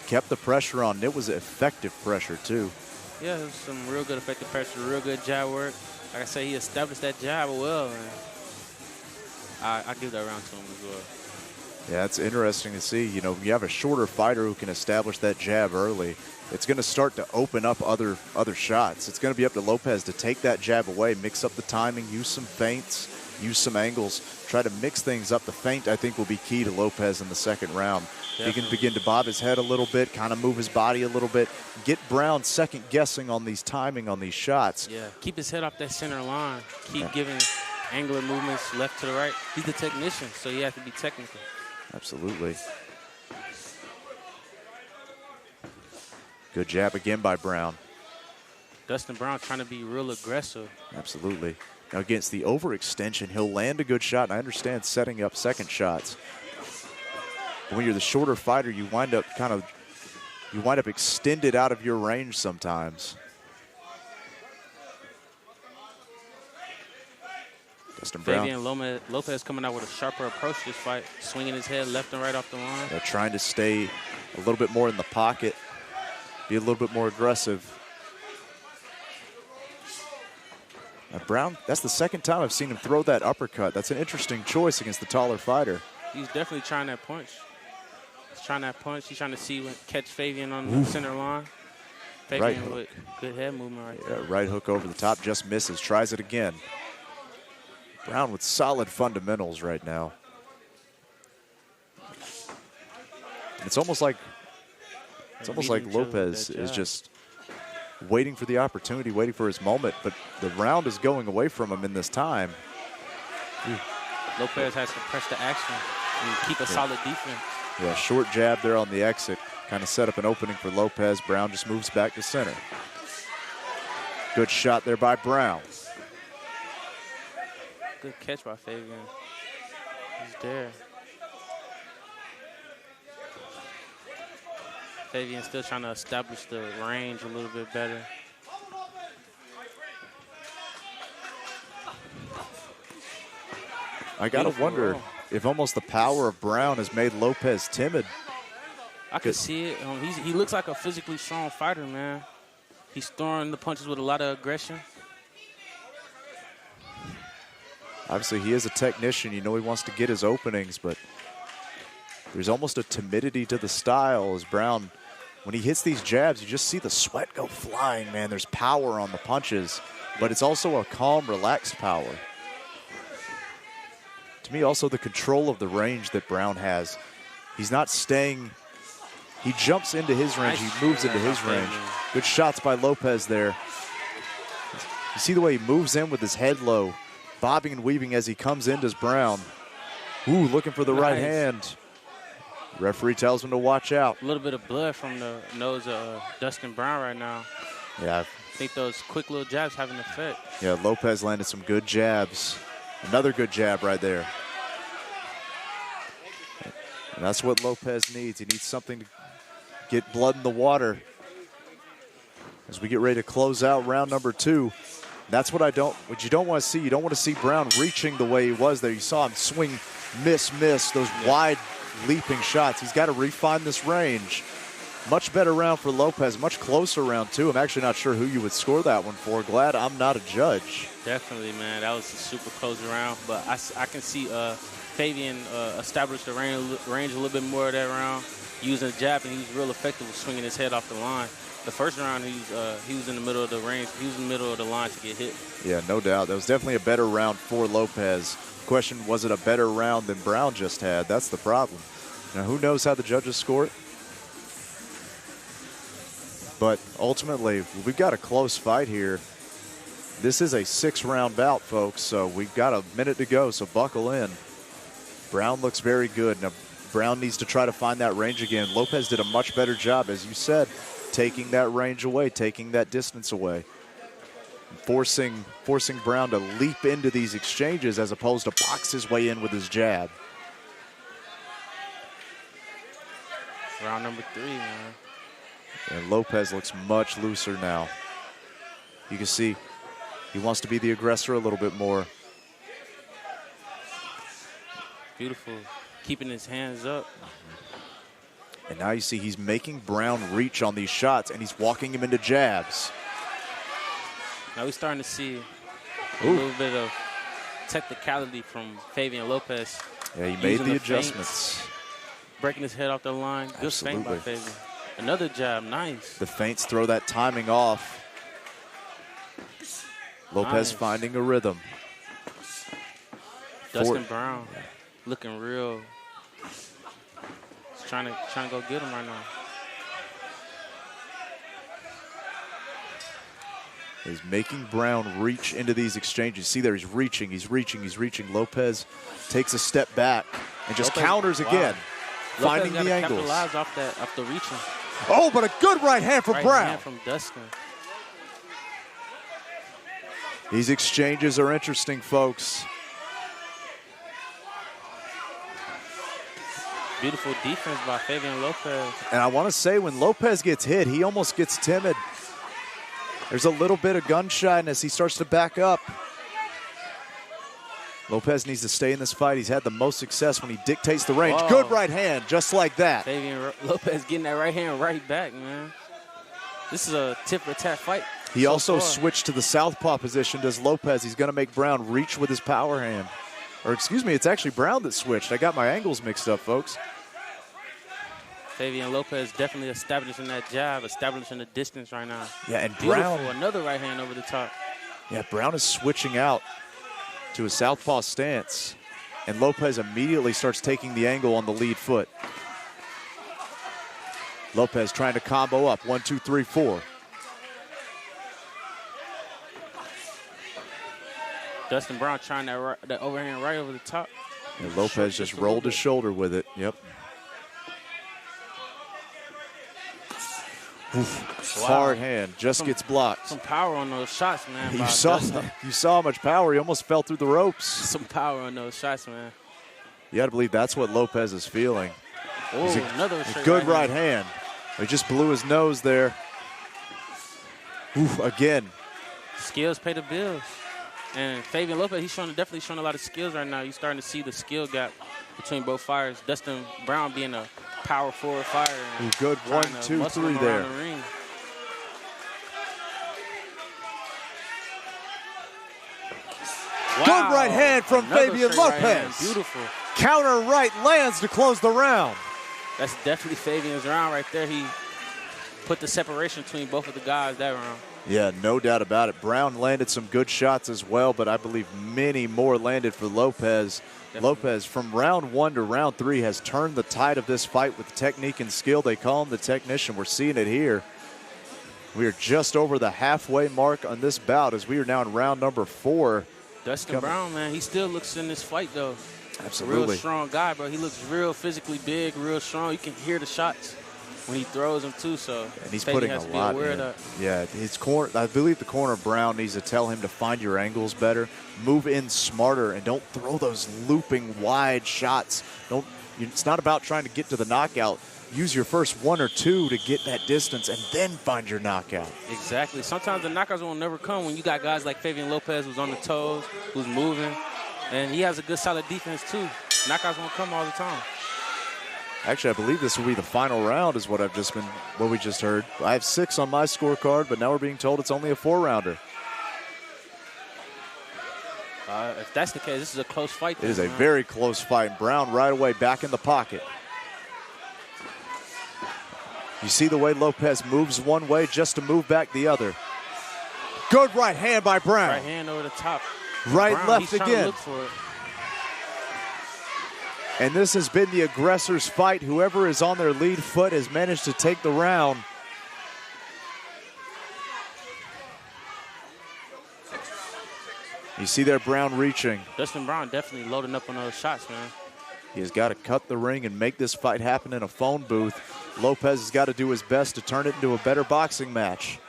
[SPEAKER 1] Kept the pressure on. It was effective pressure, too.
[SPEAKER 2] Yeah, it was some real good effective pressure, real good jab work. Like I say, he established that jab well. And I give that round to him as well.
[SPEAKER 1] Yeah, it's interesting to see. You know, you have a shorter fighter who can establish that jab early. It's going to start to open up other shots. It's going to be up to Lopez to take that jab away, mix up the timing, use some feints, use some angles, try to mix things up. The feint, I think, will be key to Lopez in the second round. Definitely. He can begin to bob his head a little bit, kind of move his body a little bit, get Brown second-guessing on these timing on these shots.
[SPEAKER 2] Yeah, keep his head off that center line. Keep giving angular movements left to the right. He's the technician, so he has to be technical.
[SPEAKER 1] Absolutely. Good jab again by Brown.
[SPEAKER 2] Dustin Brown trying to be real aggressive.
[SPEAKER 1] Absolutely. Now against the overextension, he'll land a good shot, and I understand setting up second shots. But when you're the shorter fighter, you wind up extended out of your range sometimes. Dustin Brown.
[SPEAKER 2] Fabian Lopez coming out with a sharper approach this fight, swinging his head left and right off the line.
[SPEAKER 1] They're trying to stay a little bit more in the pocket, be a little bit more aggressive. Now Brown, that's the second time I've seen him throw that uppercut. That's an interesting choice against the taller fighter.
[SPEAKER 2] He's definitely trying that punch. He's trying that punch. He's trying to see catch Fabian on the center line. Fabian with good head movement right there.
[SPEAKER 1] Right hook over the top, just misses. Tries it again. Brown with solid fundamentals right now. It's almost like Lopez is just waiting for the opportunity, waiting for his moment, but the round is going away from him in this time.
[SPEAKER 2] Lopez has to press the action and keep a solid defense.
[SPEAKER 1] Yeah, short jab there on the exit, kind of set up an opening for Lopez. Brown just moves back to center. Good shot there by Brown.
[SPEAKER 2] Good catch by Fabian. He's there. Fabian still trying to establish the range a little bit better.
[SPEAKER 1] I got to wonder if almost the power of Brown has made Lopez timid.
[SPEAKER 2] I can see it. He looks like a physically strong fighter, man. He's throwing the punches with a lot of aggression.
[SPEAKER 1] Obviously, he is a technician. You know he wants to get his openings, but there's almost a timidity to the style as Brown, when he hits these jabs, you just see the sweat go flying, man. There's power on the punches, but it's also a calm, relaxed power. To me, also the control of the range that Brown has. He's not staying. He jumps into his range. He moves into his range. Good shots by Lopez there. You see the way he moves in with his head low, bobbing and weaving as he comes in, does Brown. Ooh, looking for the right hand. Referee tells him to watch out.
[SPEAKER 2] A little bit of blood from the nose of Dustin Brown right now.
[SPEAKER 1] Yeah.
[SPEAKER 2] I think those quick little jabs have an effect.
[SPEAKER 1] Yeah, Lopez landed some good jabs. Another good jab right there. And that's what Lopez needs. He needs something to get blood in the water as we get ready to close out round number 2. That's what you don't want to see. You don't want to see Brown reaching the way he was there. You saw him swing, miss, those wide leaping shots. He's got to refine this range. Much better round for Lopez, much closer round 2. I'm actually not sure who you would score that one for. Glad I'm not a judge.
[SPEAKER 2] Definitely, man. That was a super close round, but I can see Fabian established the range a little bit more that round, using the jab, and he was real effective with swinging his head off the line. The first round, he was in the middle of the range. He was in the middle of the line to get hit.
[SPEAKER 1] Yeah, no doubt. That was definitely a better round for Lopez. Question, was it a better round than Brown just had? That's the problem. Now, who knows how the judges score it? But ultimately, we've got a close fight here. This is a 6-round bout, folks, so we've got a minute to go, so buckle in. Brown looks very good. Now, Brown needs to try to find that range again. Lopez did a much better job, as you said, taking that range away, taking that distance away. Forcing Brown to leap into these exchanges as opposed to box his way in with his jab.
[SPEAKER 2] Round number 3, man.
[SPEAKER 1] And Lopez looks much looser now. You can see he wants to be the aggressor a little bit more.
[SPEAKER 2] Beautiful. Keeping his hands up.
[SPEAKER 1] And now you see he's making Brown reach on these shots, and he's walking him into jabs.
[SPEAKER 2] Now we're starting to see a little bit of technicality from Fabian Lopez.
[SPEAKER 1] Yeah, he made the adjustments.
[SPEAKER 2] Breaking his head off the line. Good feint by Fabian. Another jab, nice.
[SPEAKER 1] The feints throw that timing off. Lopez finding a rhythm.
[SPEAKER 2] Dustin Brown looking real. He's trying to go get him right now.
[SPEAKER 1] He's making Brown reach into these exchanges. See there, he's reaching. Lopez takes a step back and just counters again, finding the angles.
[SPEAKER 2] Capitalize off the reaching.
[SPEAKER 1] Oh, but a good right hand from Brown.
[SPEAKER 2] Right hand from Dustin.
[SPEAKER 1] These exchanges are interesting, folks.
[SPEAKER 2] Beautiful defense by Fabian Lopez.
[SPEAKER 1] And I want to say, when Lopez gets hit, he almost gets timid. There's a little bit of gun shyness. He starts to back up. Lopez needs to stay in this fight. He's had the most success when he dictates the range.
[SPEAKER 2] Whoa.
[SPEAKER 1] Good right hand, just like that.
[SPEAKER 2] Fabian Lopez getting that right hand right back, man. This is a tip-for-tat fight.
[SPEAKER 1] He also switched to the southpaw position, does Lopez. He's going to make Brown reach with his power hand. Or excuse me, it's actually Brown that switched. I got my angles mixed up, folks.
[SPEAKER 2] Fabian Lopez definitely establishing that jab, establishing the distance right now.
[SPEAKER 1] Yeah, and
[SPEAKER 2] Beautiful.
[SPEAKER 1] Brown.
[SPEAKER 2] Another right hand over the top.
[SPEAKER 1] Yeah, Brown is switching out to a southpaw stance. And Lopez immediately starts taking the angle on the lead foot. Lopez trying to combo up. 1, 2, 3, 4.
[SPEAKER 2] Dustin Brown trying that overhand right over the top.
[SPEAKER 1] And Lopez just rolled his shoulder with it. Yep. Oof.
[SPEAKER 2] Wow.
[SPEAKER 1] Hard hand, just gets blocked.
[SPEAKER 2] Some power on those shots, man.
[SPEAKER 1] You saw how much power. He almost fell through the ropes.
[SPEAKER 2] Some power on those shots, man.
[SPEAKER 1] You got to believe that's what Lopez is feeling.
[SPEAKER 2] Oh, another
[SPEAKER 1] good right hand. He just blew his nose there. Oof, again.
[SPEAKER 2] Skills pay the bills. And Fabian Lopez, he's definitely showing a lot of skills right now. You're starting to see the skill gap between both fighters. Dustin Brown being a power forward fighter.
[SPEAKER 1] Ooh, good 1, 2, 3 there.
[SPEAKER 2] Wow.
[SPEAKER 1] Good right hand from Fabian Lopez.
[SPEAKER 2] Right, beautiful.
[SPEAKER 1] Counter right lands to close the round.
[SPEAKER 2] That's definitely Fabian's round right there. He put the separation between both of the guys that round.
[SPEAKER 1] Yeah, no doubt about it. Brown landed some good shots as well, but I believe many more landed for Lopez. Definitely. Lopez, from round 1 to round 3, has turned the tide of this fight with technique and skill. They call him the technician. We're seeing it here. We are just over the halfway mark on this bout as we are now in round number 4.
[SPEAKER 2] Dustin Brown, man, he still looks in this fight, though.
[SPEAKER 1] Absolutely.
[SPEAKER 2] Real strong guy, bro. He looks real physically big, real strong. You can hear the shots when he throws them, too. So
[SPEAKER 1] and he's putting a lot in. Yeah, his corner. I believe the corner Brown needs to tell him to find your angles better, move in smarter, and don't throw those looping wide shots. It's not about trying to get to the knockout. Use your first 1 or 2 to get that distance and then find your knockout.
[SPEAKER 2] Exactly. Sometimes the knockouts will never come when you got guys like Fabian Lopez who's on the toes, who's moving, and he has a good solid defense too. Knockouts won't come all the time.
[SPEAKER 1] Actually, I believe this will be the final round is what we just heard. I have 6 on my scorecard, but now we're being told it's only a 4-rounder.
[SPEAKER 2] If that's the case, this is a close fight.
[SPEAKER 1] It is a very close fight. Brown right away back in the pocket. You see the way Lopez moves one way just to move back the other. Good right hand by Brown.
[SPEAKER 2] Right hand over the top.
[SPEAKER 1] Right,
[SPEAKER 2] Brown,
[SPEAKER 1] left
[SPEAKER 2] he's trying
[SPEAKER 1] again.
[SPEAKER 2] to look for it.
[SPEAKER 1] And this has been the aggressor's fight. Whoever is on their lead foot has managed to take the round. You see there Brown reaching.
[SPEAKER 2] Dustin Brown definitely loading up on those shots, man.
[SPEAKER 1] He has got to cut the ring and make this fight happen in a phone booth. Lopez has got to do his best to turn it into a better boxing match.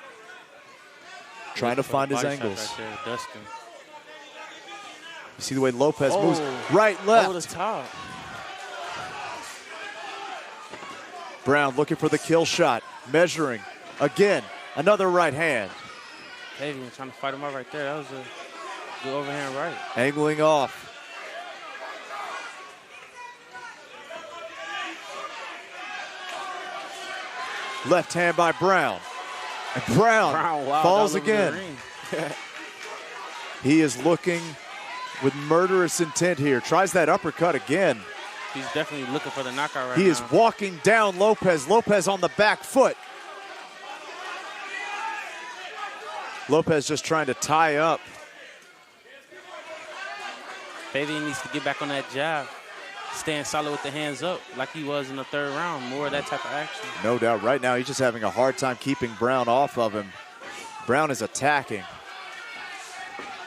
[SPEAKER 1] Trying to find his angles.
[SPEAKER 2] Right there, Dustin.
[SPEAKER 1] You see the way Lopez moves right, left.
[SPEAKER 2] Over the top.
[SPEAKER 1] Brown looking for the kill shot, measuring. Again, another right hand.
[SPEAKER 2] Fabian trying to fight him out right there. That was a good overhand right.
[SPEAKER 1] Angling off. Left hand by Brown. And Brown falls again. He is looking with murderous intent here. Tries that uppercut again.
[SPEAKER 2] He's definitely looking for the knockout right now.
[SPEAKER 1] He is walking down Lopez. Lopez on the back foot. Lopez just trying to tie up.
[SPEAKER 2] Fabian needs to get back on that jab. Staying solid with the hands up like he was in the third round. More of that type of action.
[SPEAKER 1] No doubt. Right now, he's just having a hard time keeping Brown off of him. Brown is attacking.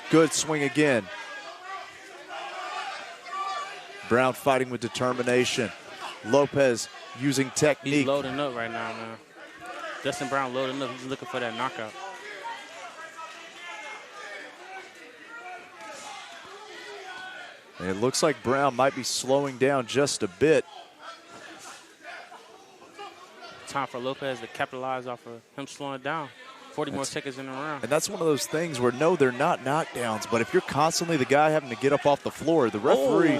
[SPEAKER 1] Good swing again. Brown fighting with determination. Lopez using technique.
[SPEAKER 2] He's loading up right now, man. Dustin Brown loading up. He's looking for that knockout.
[SPEAKER 1] And it looks like Brown might be slowing down just a bit.
[SPEAKER 2] Time for Lopez to capitalize off of him slowing down. 40 more seconds in the round.
[SPEAKER 1] And that's one of those things where, no, they're not knockdowns, but if you're constantly the guy having to get up off the floor, the referee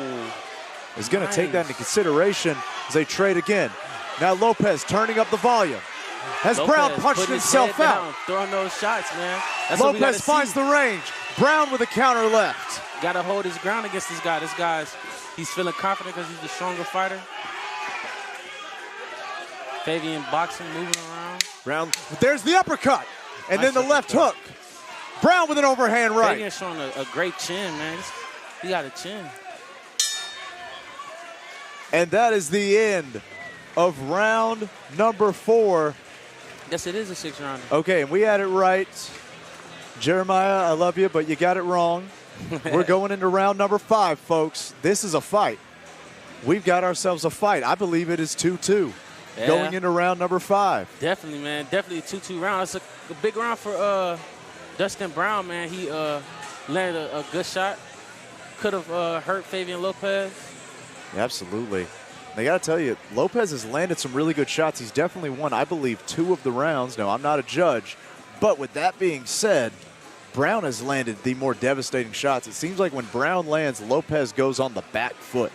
[SPEAKER 1] is going to take that into consideration as they trade again. Now Lopez turning up the volume. Has
[SPEAKER 2] Lopez
[SPEAKER 1] Brown punched himself out?
[SPEAKER 2] Down, throwing those shots, man. That's
[SPEAKER 1] Lopez finds the range. Brown with a counter left.
[SPEAKER 2] Got to hold his ground against this guy. This guy's, he's feeling confident because he's the stronger fighter. Fabian boxing, moving around.
[SPEAKER 1] Brown, there's the uppercut. And then the left hook. Brown with an overhand right.
[SPEAKER 2] Fabian's showing a great chin, man. He got a chin.
[SPEAKER 1] And that is the end of round number 4.
[SPEAKER 2] Yes, it is a 6-rounder.
[SPEAKER 1] Okay, and we had it right. Jeremiah, I love you, but you got it wrong. We're going into round number 5, folks. This is a fight. We've got ourselves a fight. I believe it is 2-2 going into round number 5.
[SPEAKER 2] Definitely, man. Definitely a 2-2 round. It's a big round for Dustin Brown, man. He landed a good shot. Could have hurt Fabian Lopez.
[SPEAKER 1] Yeah, absolutely. I got to tell you, Lopez has landed some really good shots. He's definitely won, I believe, 2 of the rounds. Now, I'm not a judge, but with that being said, Brown has landed the more devastating shots. It seems like when Brown lands, Lopez goes on the back foot.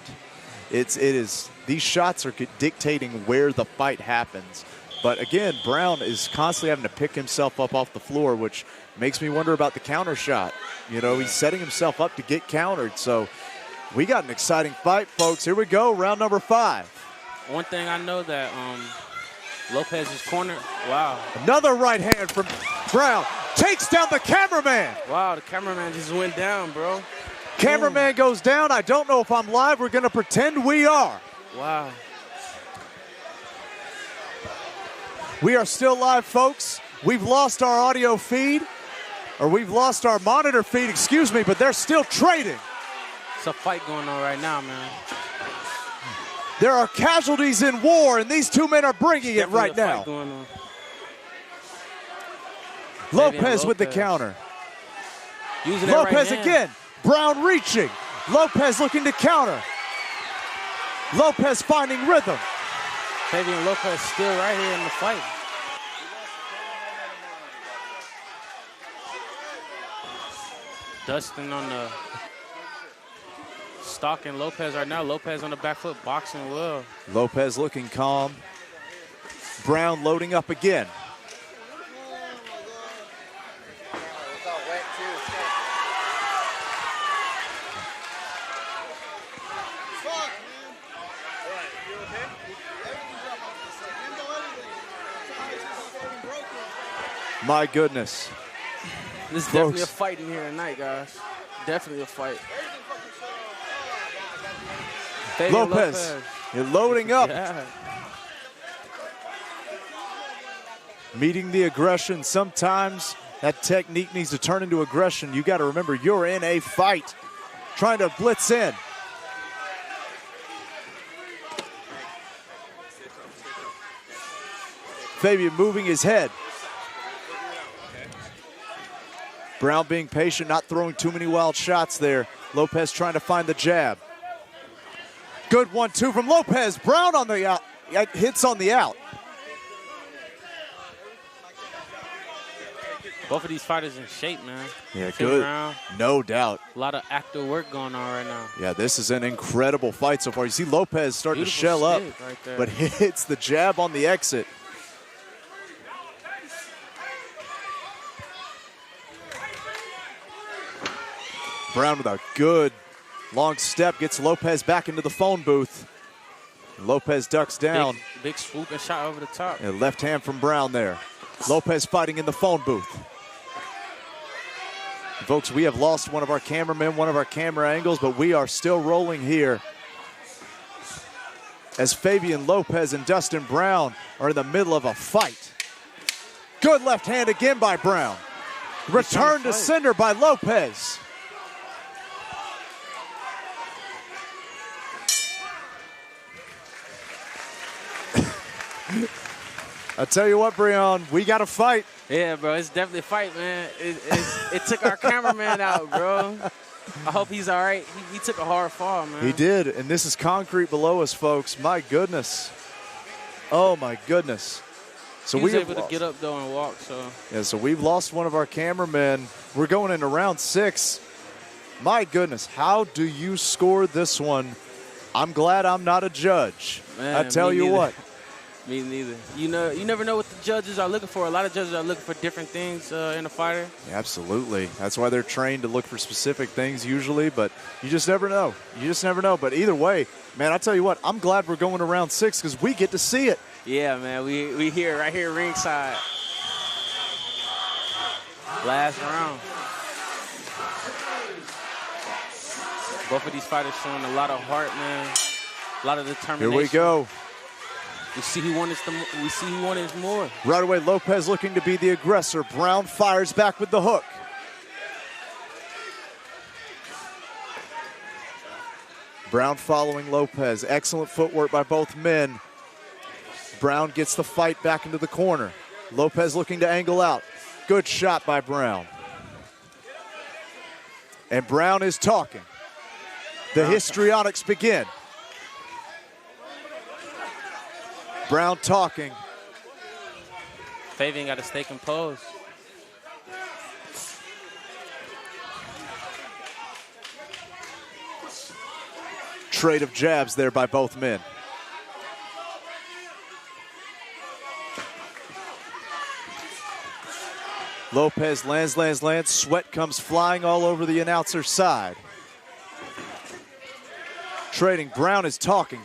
[SPEAKER 1] These shots are dictating where the fight happens. But again, Brown is constantly having to pick himself up off the floor, which makes me wonder about the counter shot. You know, he's setting himself up to get countered. So we got an exciting fight, folks. Here we go, round number 5.
[SPEAKER 2] One thing I know that Lopez is cornered. Wow.
[SPEAKER 1] Another right hand from Brown. Takes down the cameraman.
[SPEAKER 2] Wow, the cameraman just went down, bro.
[SPEAKER 1] Cameraman goes down. I don't know if I'm live. We're going to pretend we are.
[SPEAKER 2] Wow.
[SPEAKER 1] We are still live, folks. We've lost our audio feed, or we've lost our monitor feed, excuse me, but they're still trading.
[SPEAKER 2] It's a fight going on right now, man.
[SPEAKER 1] There are casualties in war, and these two men are bringing it right now. Lopez with the counter.
[SPEAKER 2] Using
[SPEAKER 1] Lopez
[SPEAKER 2] right
[SPEAKER 1] again. Brown reaching. Lopez looking to counter. Lopez finding rhythm.
[SPEAKER 2] Fabian Lopez still right here in the fight. Dustin on the stalking Lopez right now. Lopez on the back foot, boxing well.
[SPEAKER 1] Lopez looking calm. Brown loading up again. My goodness.
[SPEAKER 2] This is definitely a fight in here tonight, guys. Definitely a fight. Fabian
[SPEAKER 1] Lopez, you're loading up.
[SPEAKER 2] Yeah.
[SPEAKER 1] Meeting the aggression. Sometimes that technique needs to turn into aggression. You got to remember, you're in a fight. Trying to blitz in. Fabian moving his head. Brown being patient, not throwing too many wild shots there. Lopez trying to find the jab. Good 1-2 from Lopez. Brown on the out. Hits on the out.
[SPEAKER 2] Both of these fighters in shape, man.
[SPEAKER 1] Yeah, good. No doubt.
[SPEAKER 2] A lot of active work going on right now.
[SPEAKER 1] Yeah, this is an incredible fight so far. You see Lopez starting to shell up,
[SPEAKER 2] right there.
[SPEAKER 1] but hits the jab on the exit. Brown with a good long step gets Lopez back into the phone booth. Lopez ducks down.
[SPEAKER 2] Big swoop and shot over the top.
[SPEAKER 1] And left hand from Brown there. Lopez fighting in the phone booth. Folks, we have lost one of our cameramen, one of our camera angles, but we are still rolling here as Fabian Lopez and Dustin Brown are in the middle of a fight. Good left hand again by Brown. Return to sender by Lopez. I tell you what, Breon, we got to fight.
[SPEAKER 2] Yeah, bro, it's definitely a fight, man. It took our cameraman out, bro. I hope he's all right. He took a hard fall, man.
[SPEAKER 1] He did, and this is concrete below us, folks. My goodness. Oh, my goodness. So
[SPEAKER 2] he was able to get up, though, and walk.
[SPEAKER 1] So we've lost one of our cameramen. We're going into round 6. My goodness, how do you score this one? I'm glad I'm not a judge.
[SPEAKER 2] Man,
[SPEAKER 1] I tell you what.
[SPEAKER 2] Me neither. You never know what the judges are looking for. A lot of judges are looking for different things in a fighter.
[SPEAKER 1] Absolutely. That's why they're trained to look for specific things usually, but you just never know. You just never know. But either way, man, I tell you what, I'm glad we're going to round 6 because we get to see it.
[SPEAKER 2] Yeah, man. We here, right here ringside. Last round. Both of these fighters showing a lot of heart, man. A lot of determination.
[SPEAKER 1] Here we go.
[SPEAKER 2] We see who wanted more.
[SPEAKER 1] Right away, Lopez looking to be the aggressor. Brown fires back with the hook. Brown following Lopez. Excellent footwork by both men. Brown gets the fight back into the corner. Lopez looking to angle out. Good shot by Brown. And Brown is talking. The histrionics begin. Brown talking.
[SPEAKER 2] Fabian got to stay composed.
[SPEAKER 1] Trade of jabs there by both men. Lopez lands. Sweat comes flying all over the announcer's side. Trading. Brown is talking.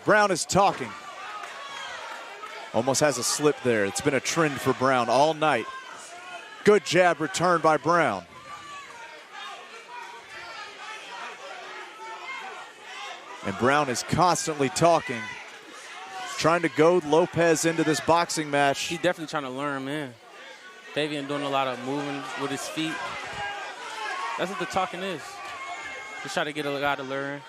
[SPEAKER 1] Almost has a slip there. It's been a trend for Brown all night. Good jab return by Brown. And Brown is constantly talking, trying to goad Lopez into this boxing match.
[SPEAKER 2] He's definitely trying to learn, man. Fabian doing a lot of moving with his feet. That's what the talking is. Just try to get a guy to learn.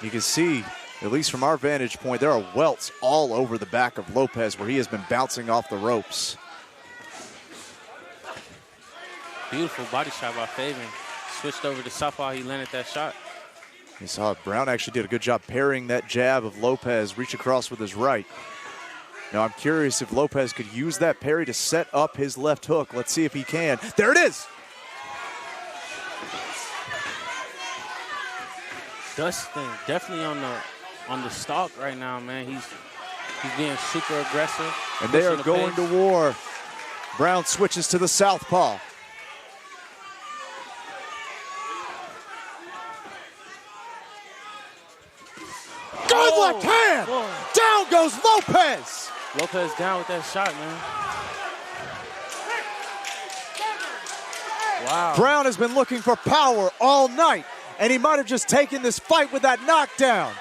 [SPEAKER 1] You can see, at least from our vantage point, there are welts all over the back of Lopez where he has been bouncing off the ropes.
[SPEAKER 2] Beautiful body shot by Fabian. Switched over to southpaw, he landed that shot.
[SPEAKER 1] You saw it. Brown actually did a good job parrying that jab of Lopez, reach across with his right. Now I'm curious if Lopez could use that parry to set up his left hook. Let's see if he can. There it is!
[SPEAKER 2] Dustin definitely on the stalk right now, man. He's being super aggressive.
[SPEAKER 1] And they are going to war. Brown switches to the southpaw. Good left hand! Down
[SPEAKER 9] Down goes Lopez.
[SPEAKER 2] Lopez down with that shot, man. Wow.
[SPEAKER 9] Brown has been looking for power all night, and he might have just taken this fight with that knockdown.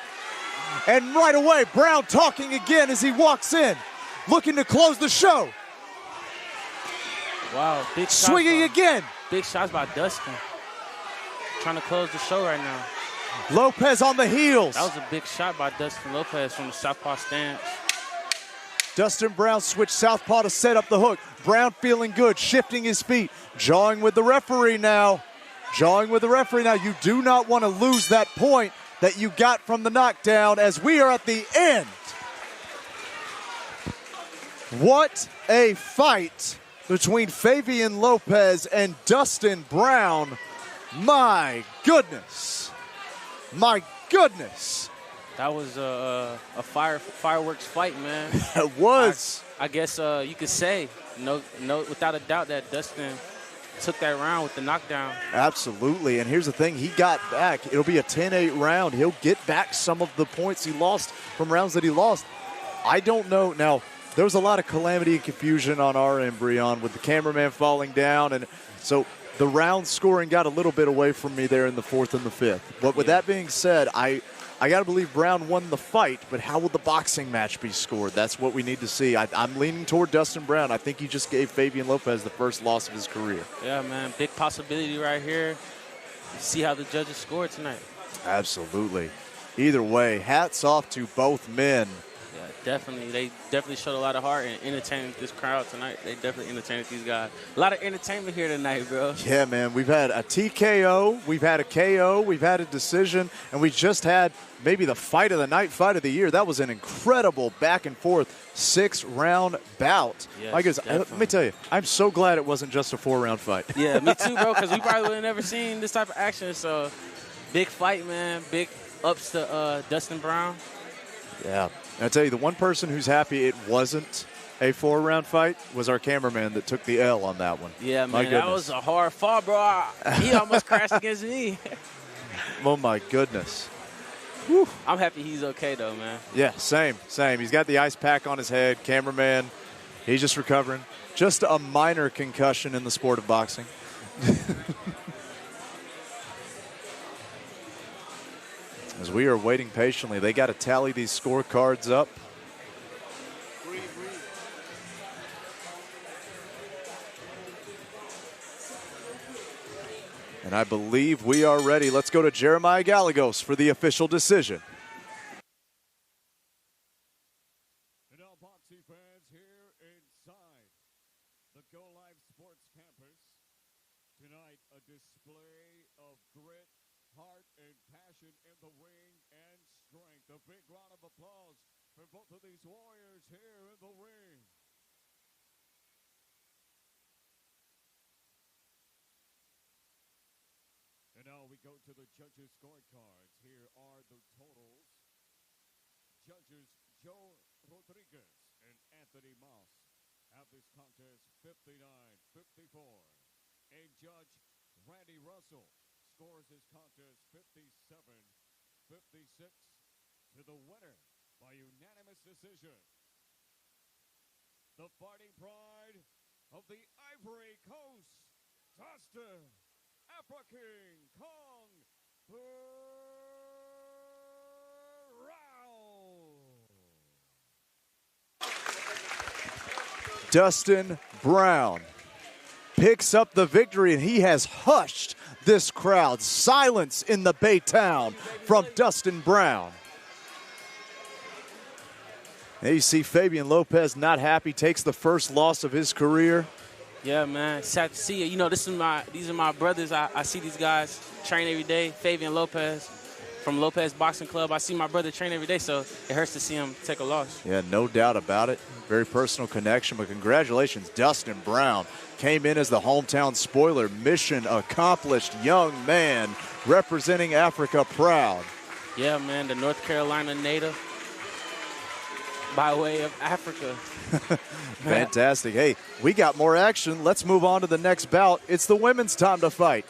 [SPEAKER 9] And right away, Brown talking again as he walks in, looking to close the show.
[SPEAKER 2] Wow, big shots.
[SPEAKER 9] Swinging again.
[SPEAKER 2] Big shots by Dustin. Trying to close the show right now.
[SPEAKER 9] Lopez on the heels.
[SPEAKER 2] That was a big shot by Dustin Lopez from the southpaw stance.
[SPEAKER 9] Dustin Brown switched southpaw to set up the hook. Brown feeling good, shifting his feet, jawing with the referee now. Jawing with the referee now. You do not want to lose that point that you got from the knockdown as we are at the end. What a fight between Fabian Lopez and Dustin Brown. My goodness. My goodness.
[SPEAKER 2] That was a fireworks fight, man.
[SPEAKER 9] It was.
[SPEAKER 2] I guess you could say, no, without a doubt, that Dustin took that round with the knockdown.
[SPEAKER 9] Absolutely. And here's the thing. He got back. It'll be a 10-8 round. He'll get back some of the points he lost from rounds that he lost. I don't know. Now, there was a lot of calamity and confusion on our end, Breon, with the cameraman falling down. And so the round scoring got a little bit away from me there in the fourth and the fifth. But with that being said, I got to believe Brown won the fight, but how will the boxing match be scored? That's what we need to see. I'm leaning toward Dustin Brown. I think he just gave Fabian Lopez the first loss of his career.
[SPEAKER 2] Yeah, man, big possibility right here. See how the judges score tonight.
[SPEAKER 9] Absolutely. Either way, hats off to both men.
[SPEAKER 2] Yeah, definitely. They definitely showed a lot of heart and entertained this crowd tonight. They definitely entertained these guys. A lot of entertainment here tonight, bro.
[SPEAKER 9] Yeah, man. We've had a TKO, we've had a KO, we've had a decision, and we just had maybe the fight of the night, fight of the year. That was an incredible back-and-forth 6-round bout.
[SPEAKER 2] Yes,
[SPEAKER 9] My goodness, let me tell you, I'm so glad it wasn't just a 4-round fight.
[SPEAKER 2] Yeah, me too, bro, because we probably would have never seen this type of action. So, big fight, man. Big ups to Dustin Brown.
[SPEAKER 9] Yeah. And I tell you, the one person who's happy it wasn't a 4-round fight was our cameraman that took the L on that one.
[SPEAKER 2] Yeah, man, that was a hard fall, bro. He almost crashed against me.
[SPEAKER 9] Oh, my goodness.
[SPEAKER 2] Whew. I'm happy he's okay, though, man.
[SPEAKER 9] Yeah, same. He's got the ice pack on his head. Cameraman, he's just recovering. Just a minor concussion in the sport of boxing. As we are waiting patiently, they got to tally these scorecards up. And I believe we are ready. Let's go to Jeremiah Gallegos for the official decision.
[SPEAKER 8] And now boxing fans here inside the Go Live Sports Campus. Tonight, a display of grit, heart, and passion in the ring and strength. A big round of applause for both of these warriors here in the ring. And now we go to the judges' scorecards. Here are the totals. Judges Joe Rodriguez and Anthony Moss have this contest 59-54. And Judge Randy Russell scores his contest 57-56 to the winner by unanimous decision. The fighting pride of the Ivory Coast, Dustin African Kong Brown.
[SPEAKER 9] Dustin Brown picks up the victory, and he has hushed this crowd. Silence in the Baytown from Dustin Brown. There you see Fabian Lopez not happy, takes the first loss of his career.
[SPEAKER 2] Yeah, man. Sad to see it. You know, these are my brothers. I see these guys train every day. Fabian Lopez from Lopez Boxing Club. I see my brother train every day, so it hurts to see him take a loss.
[SPEAKER 9] Yeah, no doubt about it. Very personal connection, but congratulations, Dustin Brown. Came in as the hometown spoiler. Mission accomplished young man representing Africa proud.
[SPEAKER 2] Yeah, man, the North Carolina native by way of Africa.
[SPEAKER 9] Fantastic. Hey, we got more action. Let's move on to the next bout. It's the women's time to fight.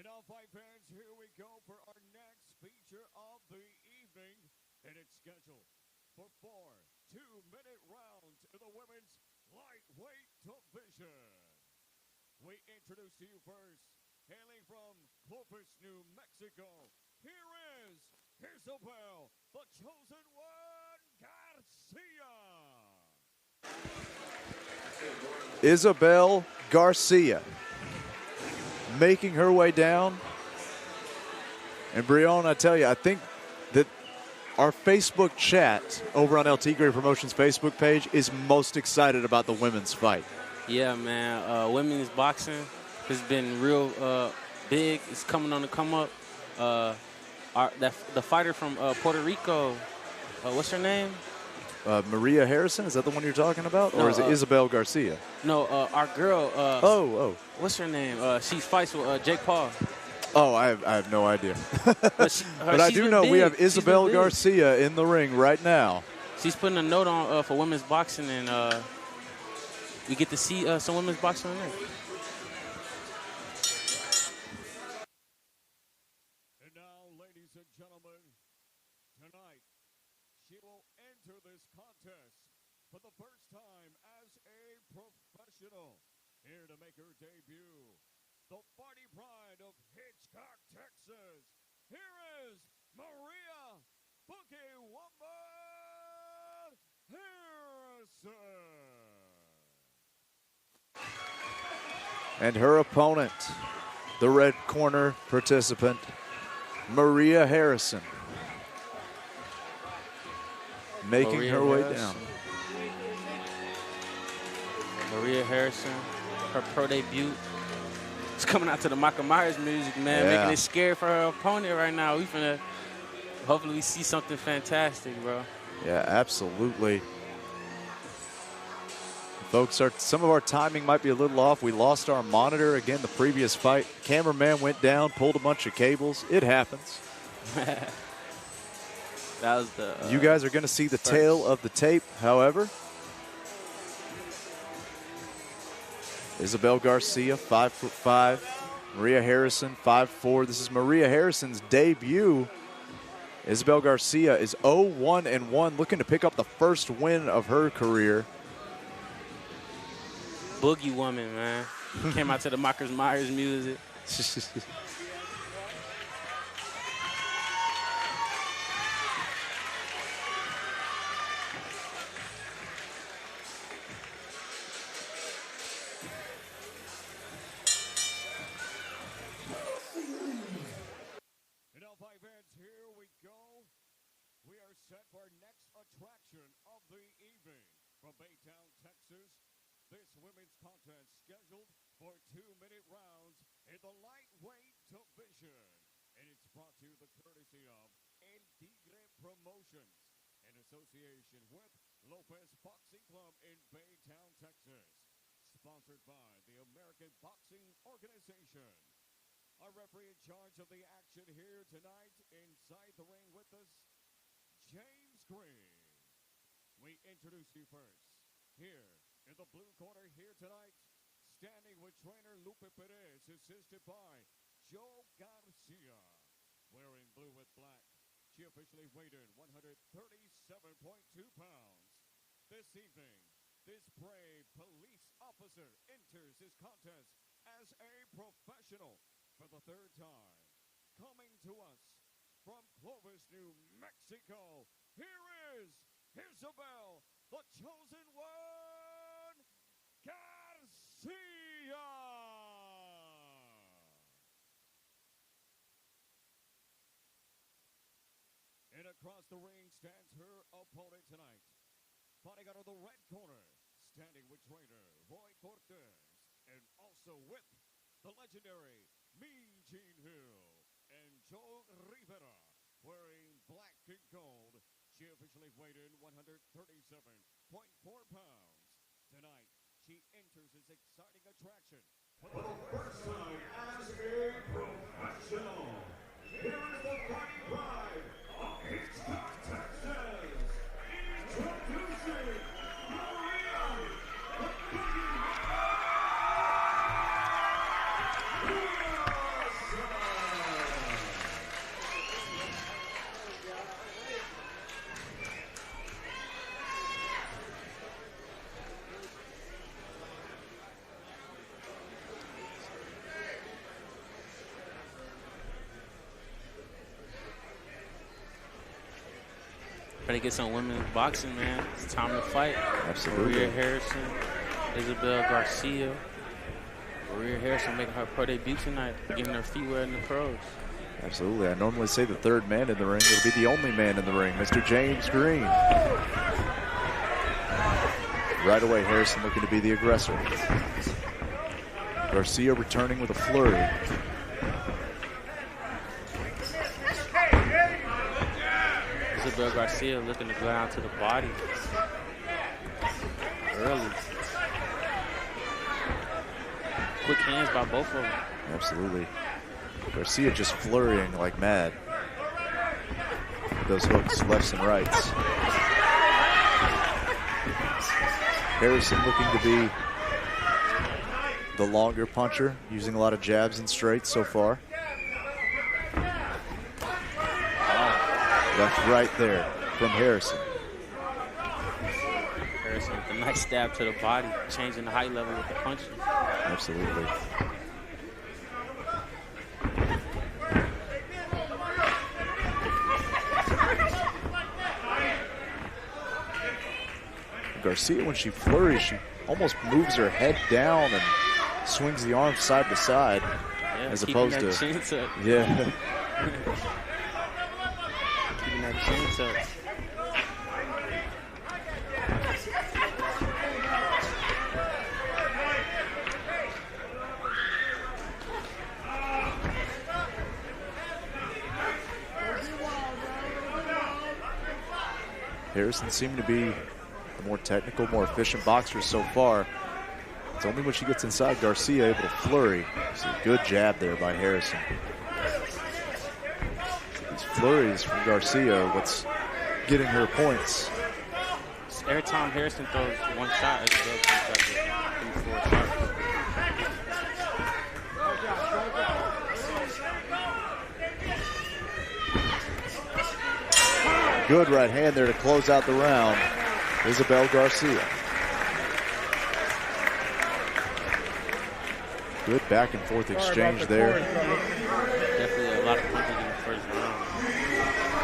[SPEAKER 8] And now, fight fans, here we go for our next feature of the evening. And it's scheduled for 4 2-minute rounds in the women's lightweight division. We introduce to you first, hailing from Clovis, New Mexico, here is Isabel, the chosen one, Garcia.
[SPEAKER 1] Isabel Garcia making her way down. And Brianna, I tell you, I think that our Facebook chat over on El Tigre Promotions Facebook page is most excited about the women's fight.
[SPEAKER 2] Yeah, man. Women's boxing has been real big. It's coming on the come up. The fighter from Puerto Rico, what's her name?
[SPEAKER 1] Maria Harrison, is that the one you're talking about? Or is it Isabel Garcia?
[SPEAKER 2] No, our girl. What's her name? She fights with Jake Paul.
[SPEAKER 1] Oh, I have no idea. But I do know we have Isabel Garcia in the ring right now.
[SPEAKER 2] She's putting a note on for women's boxing, and we get to see some women's boxing on there.
[SPEAKER 8] And now, ladies and gentlemen, tonight, she will enter this contest for the first time as a professional. Here to make her debut, the fighting pride of Hitchcock, Texas. Here is Maria Boogie Woman Harrison.
[SPEAKER 1] And her opponent, the red corner participant, Maria Harrison. Making her way down.
[SPEAKER 2] Maria Harrison, her pro debut. It's coming out to the Michael Myers music, man, making it scary for her opponent right now. Hopefully we see something fantastic, bro.
[SPEAKER 1] Yeah, absolutely. Folks, some of our timing might be a little off. We lost our monitor again the previous fight. Cameraman went down, pulled a bunch of cables. It happens.
[SPEAKER 2] That was the.
[SPEAKER 1] You guys are going to see the tail of the tape, however. Isabel Garcia, 5'5". Maria Harrison, 5'4". This is Maria Harrison's debut. Isabel Garcia is 0-1-1, looking to pick up the first win of her career.
[SPEAKER 2] Boogie Woman, man. Came out to the Michael Myers music.
[SPEAKER 8] Set for our next attraction of the evening from Baytown, Texas. This women's contest scheduled for 2-minute rounds in the lightweight division. And it's brought to you the courtesy of El Tigre Promotions in association with Lopez Boxing Club in Baytown, Texas. Sponsored by the American Boxing Organization. Our referee in charge of the action here tonight inside the ring with us, James Green. We introduce you first. Here in the blue corner here tonight, standing with trainer Lupe Perez, assisted by Joe Garcia. Wearing blue with black, she officially weighed in 137.2 pounds. This evening, this brave police officer enters this contest as a professional for the third time. Coming to us from Clovis, New Mexico, here is Isabel, the chosen one, Garcia. And across the ring stands her opponent tonight. Fighting out of the red corner, standing with trainer Roy Cortez, and also with the legendary Mean Gene Hill. And Joe Rivera, wearing black and gold. She officially weighed in 137.4 pounds. Tonight, she enters this exciting attraction for the first time as a professional. Here is the fighting pride of Hitchcock, Texas. Introducing Maria Boogie Harrison.
[SPEAKER 2] Try to get some women's boxing, man. It's time to fight.
[SPEAKER 1] Absolutely.
[SPEAKER 2] Maria Harrison, Isabel Garcia. Maria Harrison making her pro debut tonight, getting her feet wet in the pros.
[SPEAKER 1] Absolutely. I normally say the third man in the ring. It'll be the only man in the ring, Mr. James Green. Right away, Harrison looking to be the aggressor. Garcia returning with a flurry.
[SPEAKER 2] Isabel Garcia looking to go down to the body early. Quick hands by both of them.
[SPEAKER 1] Absolutely. Garcia just flurrying like mad. Those hooks, lefts and rights. Harrison looking to be the longer puncher, using a lot of jabs and straights so far. Left, right there from Harrison.
[SPEAKER 2] Harrison with a nice stab to the body, changing the height level with the punches.
[SPEAKER 1] Absolutely. Garcia, when she flurries, she almost moves her head down and swings the arms side to side,
[SPEAKER 2] Yeah,
[SPEAKER 1] as opposed to
[SPEAKER 2] chin tuck.
[SPEAKER 1] Yeah.
[SPEAKER 2] Keeping that chin tuck.
[SPEAKER 1] Harrison seemed to be the more technical, more efficient boxer so far. It's only when she gets inside Garcia able to flurry. It's a good jab there by Harrison. These flurries from Garcia, what's getting her points.
[SPEAKER 2] Every time Harrison throws one shot, Isabel comes back with 3-4 shots.
[SPEAKER 1] Good right hand there to close out the round. Isabel Garcia. Good back and forth exchange there.
[SPEAKER 2] Definitely a lot of punches in the first round.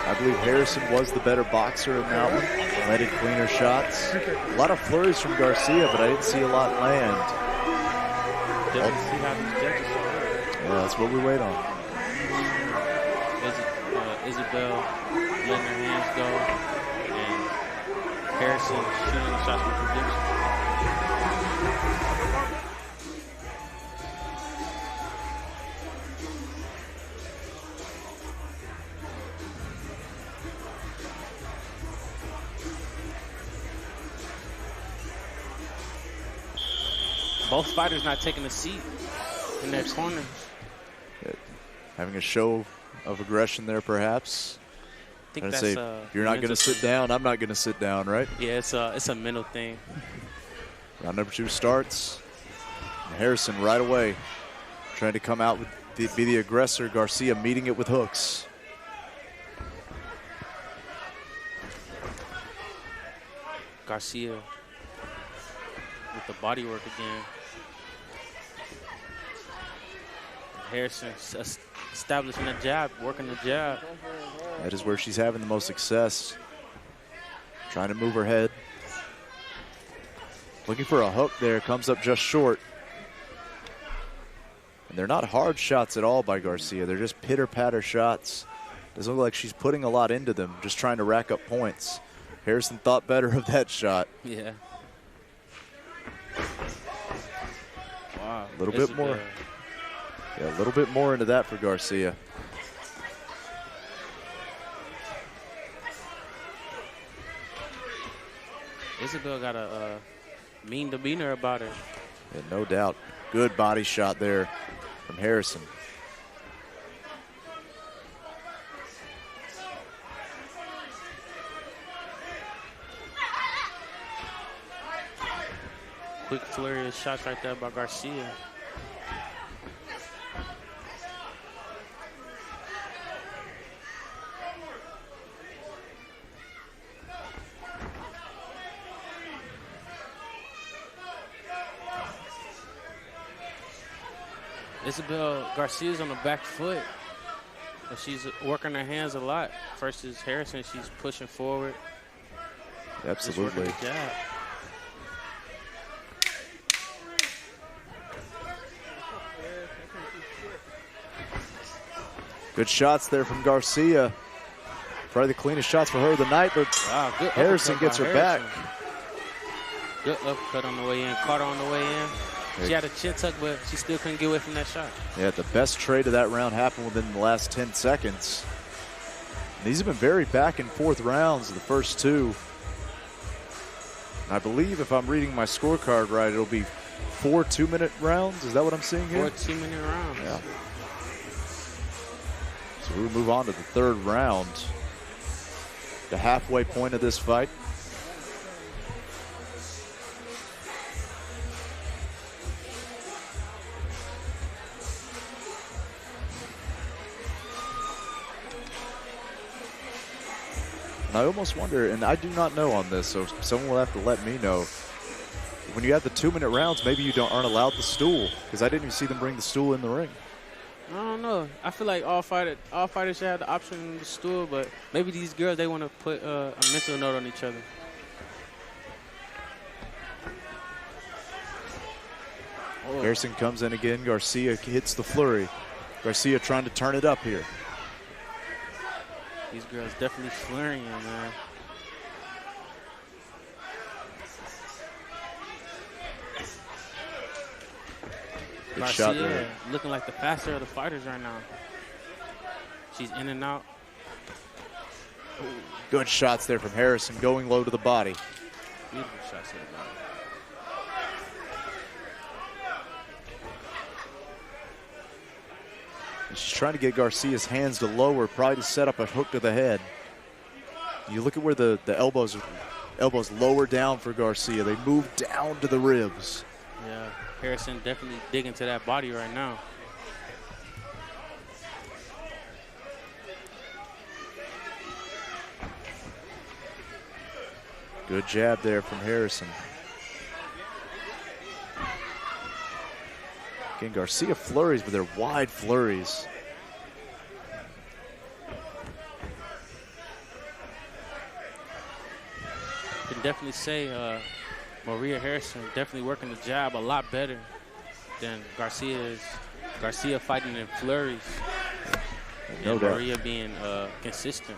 [SPEAKER 1] I believe Harrison was the better boxer in that one. Landed cleaner shots. A lot of flurries from Garcia, but I didn't see a lot land.
[SPEAKER 2] Definitely see how these judges are.
[SPEAKER 1] Yeah, that's what we wait on.
[SPEAKER 2] Isabel letting her hands go, and Harrison shooting the shots with conviction. Both fighters not taking a seat in their corners.
[SPEAKER 1] Having a show of aggression there, perhaps.
[SPEAKER 2] I think
[SPEAKER 1] I'd
[SPEAKER 2] that's
[SPEAKER 1] say, you're not going to sit down, I'm not going to sit down, right?
[SPEAKER 2] Yeah, it's a mental thing.
[SPEAKER 1] Round number 2 starts. And Harrison right away trying to come out with be the aggressor. Garcia meeting it with hooks.
[SPEAKER 2] Garcia with the body work again. Harrison establishing the jab, working the jab.
[SPEAKER 1] That is where she's having the most success. Trying to move her head. Looking for a hook there, comes up just short. And they're not hard shots at all by Garcia. They're just pitter-patter shots. Doesn't look like she's putting a lot into them, just trying to rack up points. Harrison thought better of that shot.
[SPEAKER 2] Yeah. Wow.
[SPEAKER 1] A little bit more. Yeah, a little bit more into that for Garcia.
[SPEAKER 2] Isabel got a mean demeanor about her.
[SPEAKER 1] Yeah, no doubt. Good body shot there from Harrison.
[SPEAKER 2] Quick flurry of shots right there by Garcia. Isabel Garcia's on the back foot. Well, she's working her hands a lot. Versus Harrison, she's pushing forward.
[SPEAKER 1] Absolutely.
[SPEAKER 2] Just working the jab.
[SPEAKER 1] Good shots there from Garcia. Probably the cleanest shots for her of the night, but
[SPEAKER 2] wow, good
[SPEAKER 1] Harrison gets her back.
[SPEAKER 2] Good uppercut on the way in. Caught her on the way in. She had a chin tuck, but she still couldn't get away from that shot.
[SPEAKER 1] Yeah, the best trade of that round happened within the last 10 seconds. And these have been very back and forth rounds, the first two. I believe if I'm reading my scorecard right, it'll be 4 2-minute rounds. Is that what I'm seeing here?
[SPEAKER 2] 4 2-minute rounds.
[SPEAKER 1] Yeah. So we'll move on to the third round. The halfway point of this fight. And I almost wonder, and I do not know on this, so someone will have to let me know. When you have the 2-minute rounds, maybe you aren't allowed the stool, because I didn't even see them bring the stool in the ring.
[SPEAKER 2] I don't know. I feel like all fighters should have the option in the stool, but maybe these girls, they want to put a mental note on each other.
[SPEAKER 1] Oh. Harrison comes in again. Garcia hits the flurry. Garcia trying to turn it up here.
[SPEAKER 2] These girls definitely flurrying, man.
[SPEAKER 1] Good
[SPEAKER 2] Garcia
[SPEAKER 1] shot there.
[SPEAKER 2] looking like the faster of the fighters right now. She's in and out.
[SPEAKER 1] Good shots there from Harrison, going low to the body.
[SPEAKER 2] Beautiful shots there.
[SPEAKER 1] And she's trying to get Garcia's hands to lower, probably to set up a hook to the head. You look at where the elbows lower down for Garcia. They move down to the ribs.
[SPEAKER 2] Yeah, Harrison definitely digging to that body right now.
[SPEAKER 1] Good jab there from Harrison. Again, Garcia flurries, but they're wide flurries.
[SPEAKER 2] Can definitely say Maria Harrison definitely working the jab a lot better than Garcia is. Garcia fighting in flurries.
[SPEAKER 1] No
[SPEAKER 2] and
[SPEAKER 1] doubt.
[SPEAKER 2] Maria being consistent.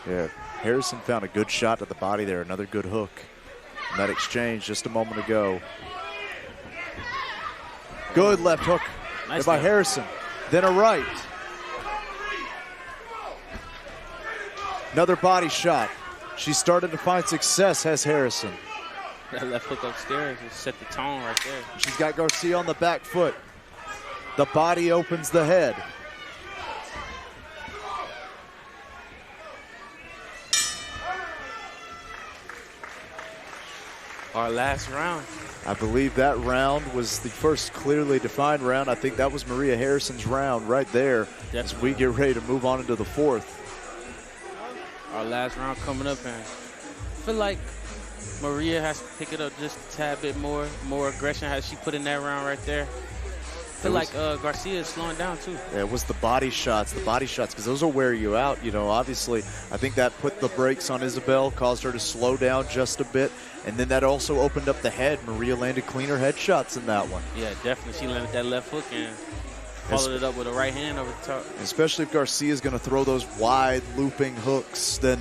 [SPEAKER 1] Yeah, Harrison found a good shot to the body there, another good hook. In that exchange just a moment ago. Good left hook
[SPEAKER 2] Nice
[SPEAKER 1] by
[SPEAKER 2] left.
[SPEAKER 1] Harrison. Then a right. Another body shot. She started to find success, has Harrison.
[SPEAKER 2] That left hook upstairs just set the tone right there.
[SPEAKER 1] She's got Garcia on the back foot. The body opens the head.
[SPEAKER 2] Our last round.
[SPEAKER 1] I believe that round was the first clearly defined round. I think that was Maria Harrison's round right there.
[SPEAKER 2] Definitely.
[SPEAKER 1] As we get ready to move on into the fourth.
[SPEAKER 2] Our last round coming up, and I feel like Maria has to pick it up just a tad bit more aggression has she put in that round right there. I feel like Garcia is slowing down too.
[SPEAKER 1] Yeah, it was the body shots, because those will wear you out. You know, obviously, I think that put the brakes on Isabel, caused her to slow down just a bit, and then that also opened up the head. Maria landed cleaner headshots in that one.
[SPEAKER 2] Yeah, definitely. She landed that left hook and followed it up with a right hand over the top.
[SPEAKER 1] Especially if Garcia is going to throw those wide looping hooks, then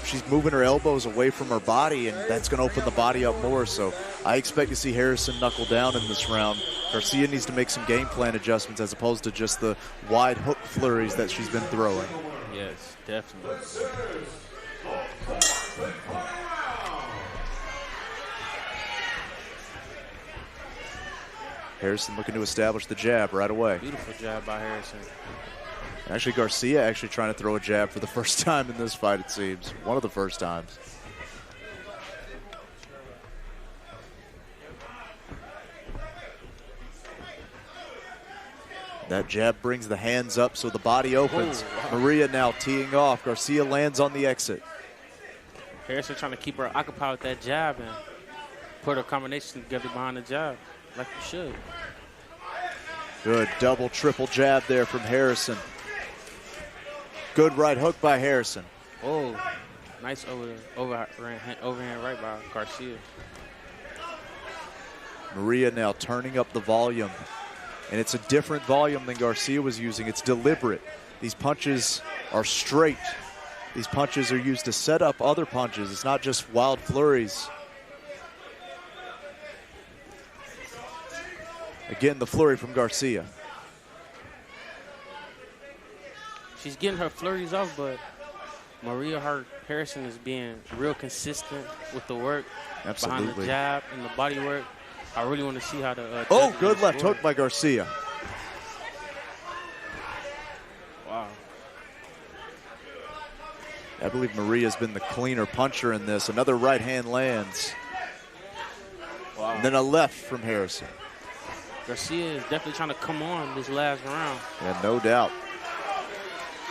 [SPEAKER 1] she's moving her elbows away from her body, and that's going to open the body up more. So I expect to see Harrison knuckle down in this round. Garcia needs to make some game plan adjustments as opposed to just the wide hook flurries that she's been throwing.
[SPEAKER 2] Yes, definitely.
[SPEAKER 1] Harrison looking to establish the jab right away.
[SPEAKER 2] Beautiful jab by Harrison.
[SPEAKER 1] Actually, Garcia trying to throw a jab for the first time in this fight, it seems. One of the first times. That jab brings the hands up so the body opens.
[SPEAKER 2] Whoa, wow.
[SPEAKER 1] Maria now teeing off. Garcia lands on the exit.
[SPEAKER 2] Harrison trying to keep her occupied with that jab and put her combination together behind the jab, like you should.
[SPEAKER 1] Good double, triple jab there from Harrison. Good right hook by Harrison.
[SPEAKER 2] Oh, nice overhand right by Garcia.
[SPEAKER 1] Maria now turning up the volume. And it's a different volume than Garcia was using. It's deliberate. These punches are straight. These punches are used to set up other punches. It's not just wild flurries. Again, the flurry from Garcia.
[SPEAKER 2] She's getting her flurries off, but Maria Harrison is being real consistent with the work.
[SPEAKER 1] Absolutely.
[SPEAKER 2] Behind the jab and the body work. I really want to see how the
[SPEAKER 1] good left hook by Garcia.
[SPEAKER 2] Wow.
[SPEAKER 1] I believe Maria's been the cleaner puncher in this. Another right hand lands.
[SPEAKER 2] Wow.
[SPEAKER 1] And then a left from Harrison.
[SPEAKER 2] Garcia is definitely trying to come on this last round.
[SPEAKER 1] Yeah, no doubt.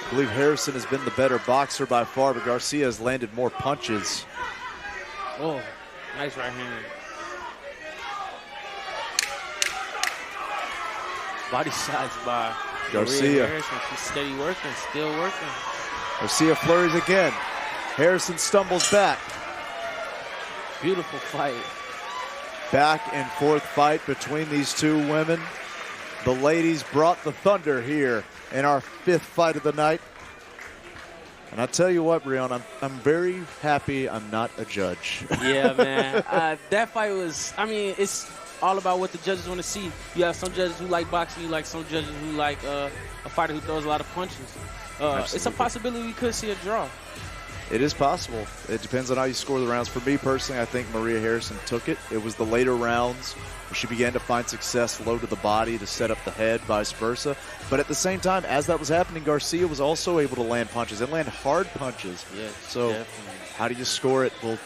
[SPEAKER 1] I believe Harrison has been the better boxer by far, but Garcia has landed more punches.
[SPEAKER 2] Oh, nice right hand. Body shots by
[SPEAKER 1] Garcia.
[SPEAKER 2] Maria Harrison. She's steady working, still working.
[SPEAKER 1] Garcia flurries again. Harrison stumbles back.
[SPEAKER 2] Beautiful fight.
[SPEAKER 1] Back and forth fight between these two women. The ladies brought the thunder here in our 5th fight of the night. And I tell you what, Breon, I'm very happy I'm not a judge.
[SPEAKER 2] Yeah, man. That fight was, I mean, it's all about what the judges want to see. You have some judges who like boxing. You like some judges who like a fighter who throws a lot of punches. It's a possibility we could see a draw.
[SPEAKER 1] It is possible. It depends on how you score the rounds. For me personally, I think Maria Harrison took it. It was the later rounds where she began to find success low to the body to set up the head, vice versa. But at the same time, as that was happening, Garcia was also able to land punches and land hard punches.
[SPEAKER 2] Yes,
[SPEAKER 1] so
[SPEAKER 2] definitely.
[SPEAKER 1] How do you score it? Well,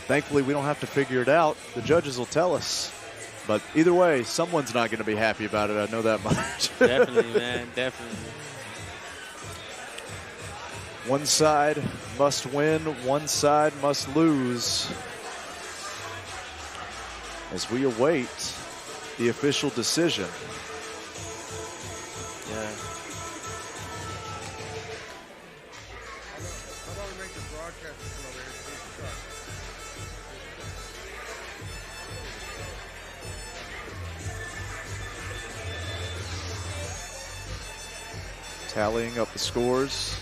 [SPEAKER 1] thankfully, we don't have to figure it out. The judges will tell us. But either way, someone's not going to be happy about it. I know that much.
[SPEAKER 2] Definitely, man. Definitely.
[SPEAKER 1] One side must win, one side must lose. As we await the official decision.
[SPEAKER 2] Yeah.
[SPEAKER 1] Tallying up the scores.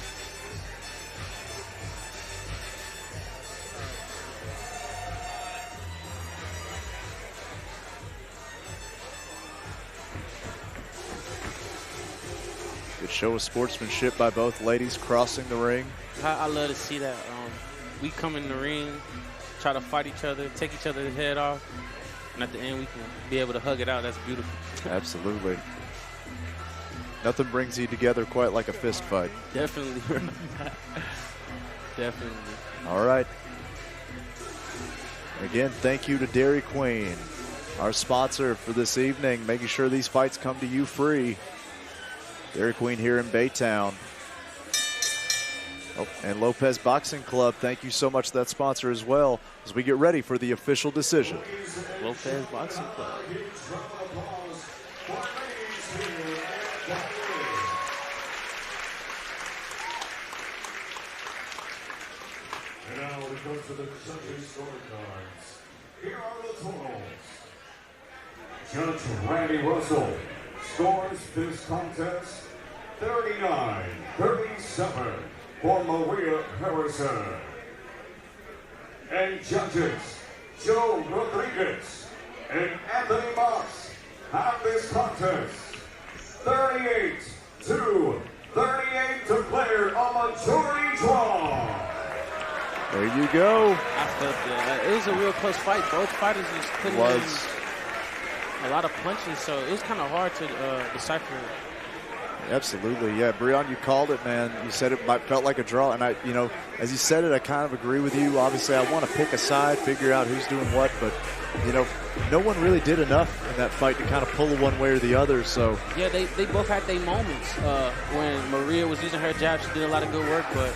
[SPEAKER 1] Good show of sportsmanship by both ladies crossing the ring.
[SPEAKER 2] I love to see that. We come in the ring, try to fight each other, take each other's head off, and at the end we can be able to hug it out. That's beautiful.
[SPEAKER 1] Absolutely. Nothing brings you together quite like a fist fight.
[SPEAKER 2] Definitely. Definitely.
[SPEAKER 1] All right. Again, thank you to Dairy Queen, our sponsor for this evening, making sure these fights come to you free. Dairy Queen here in Baytown. Oh, and Lopez Boxing Club, thank you so much to that sponsor as well as we get ready for the official decision.
[SPEAKER 2] Lopez Boxing Club.
[SPEAKER 8] And now we go to the judges' scorecards. Here are the totals. Judge Randy Russell scores this contest 39-37 for Maria Harrison. And judges Joe Rodriguez and Anthony Moss have this contest 38-38 declared a majority draw.
[SPEAKER 1] There you go.
[SPEAKER 2] I felt that. It was a real close fight. Both fighters just putting in a lot of punches, so it was kind of hard to decipher.
[SPEAKER 1] Absolutely, yeah. Breon, you called it, man. You said it felt like a draw, and as you said it, I kind of agree with you. Obviously, I want to pick a side, figure out who's doing what, but no one really did enough in that fight to kind of pull one way or the other. So
[SPEAKER 2] yeah, they both had their moments. When Maria was using her jab, she did a lot of good work, but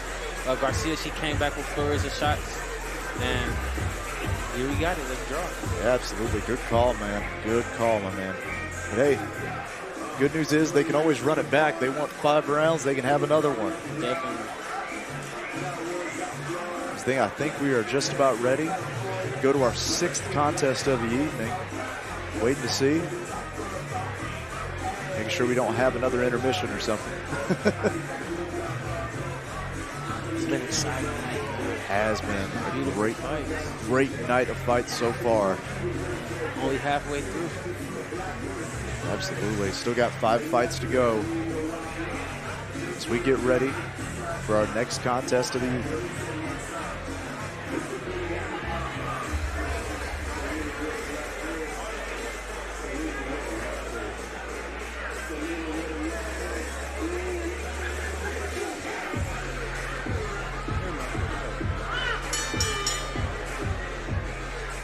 [SPEAKER 2] Garcia, she came back with flurries of shots, and here we got it. Let's draw.
[SPEAKER 1] Yeah, absolutely. Good call, man. Good call, my man. But hey, good news is they can always run it back. They want 5 rounds, they can have another one.
[SPEAKER 2] Definitely.
[SPEAKER 1] I think we are just about ready to go to our 6th contest of the evening. Waiting to see. Making sure we don't have another intermission or something.
[SPEAKER 2] It's been exciting.
[SPEAKER 1] It has been a great night of fights so far.
[SPEAKER 2] Only halfway through.
[SPEAKER 1] Absolutely. Still got 5 fights to go as we get ready for our next contest of the evening.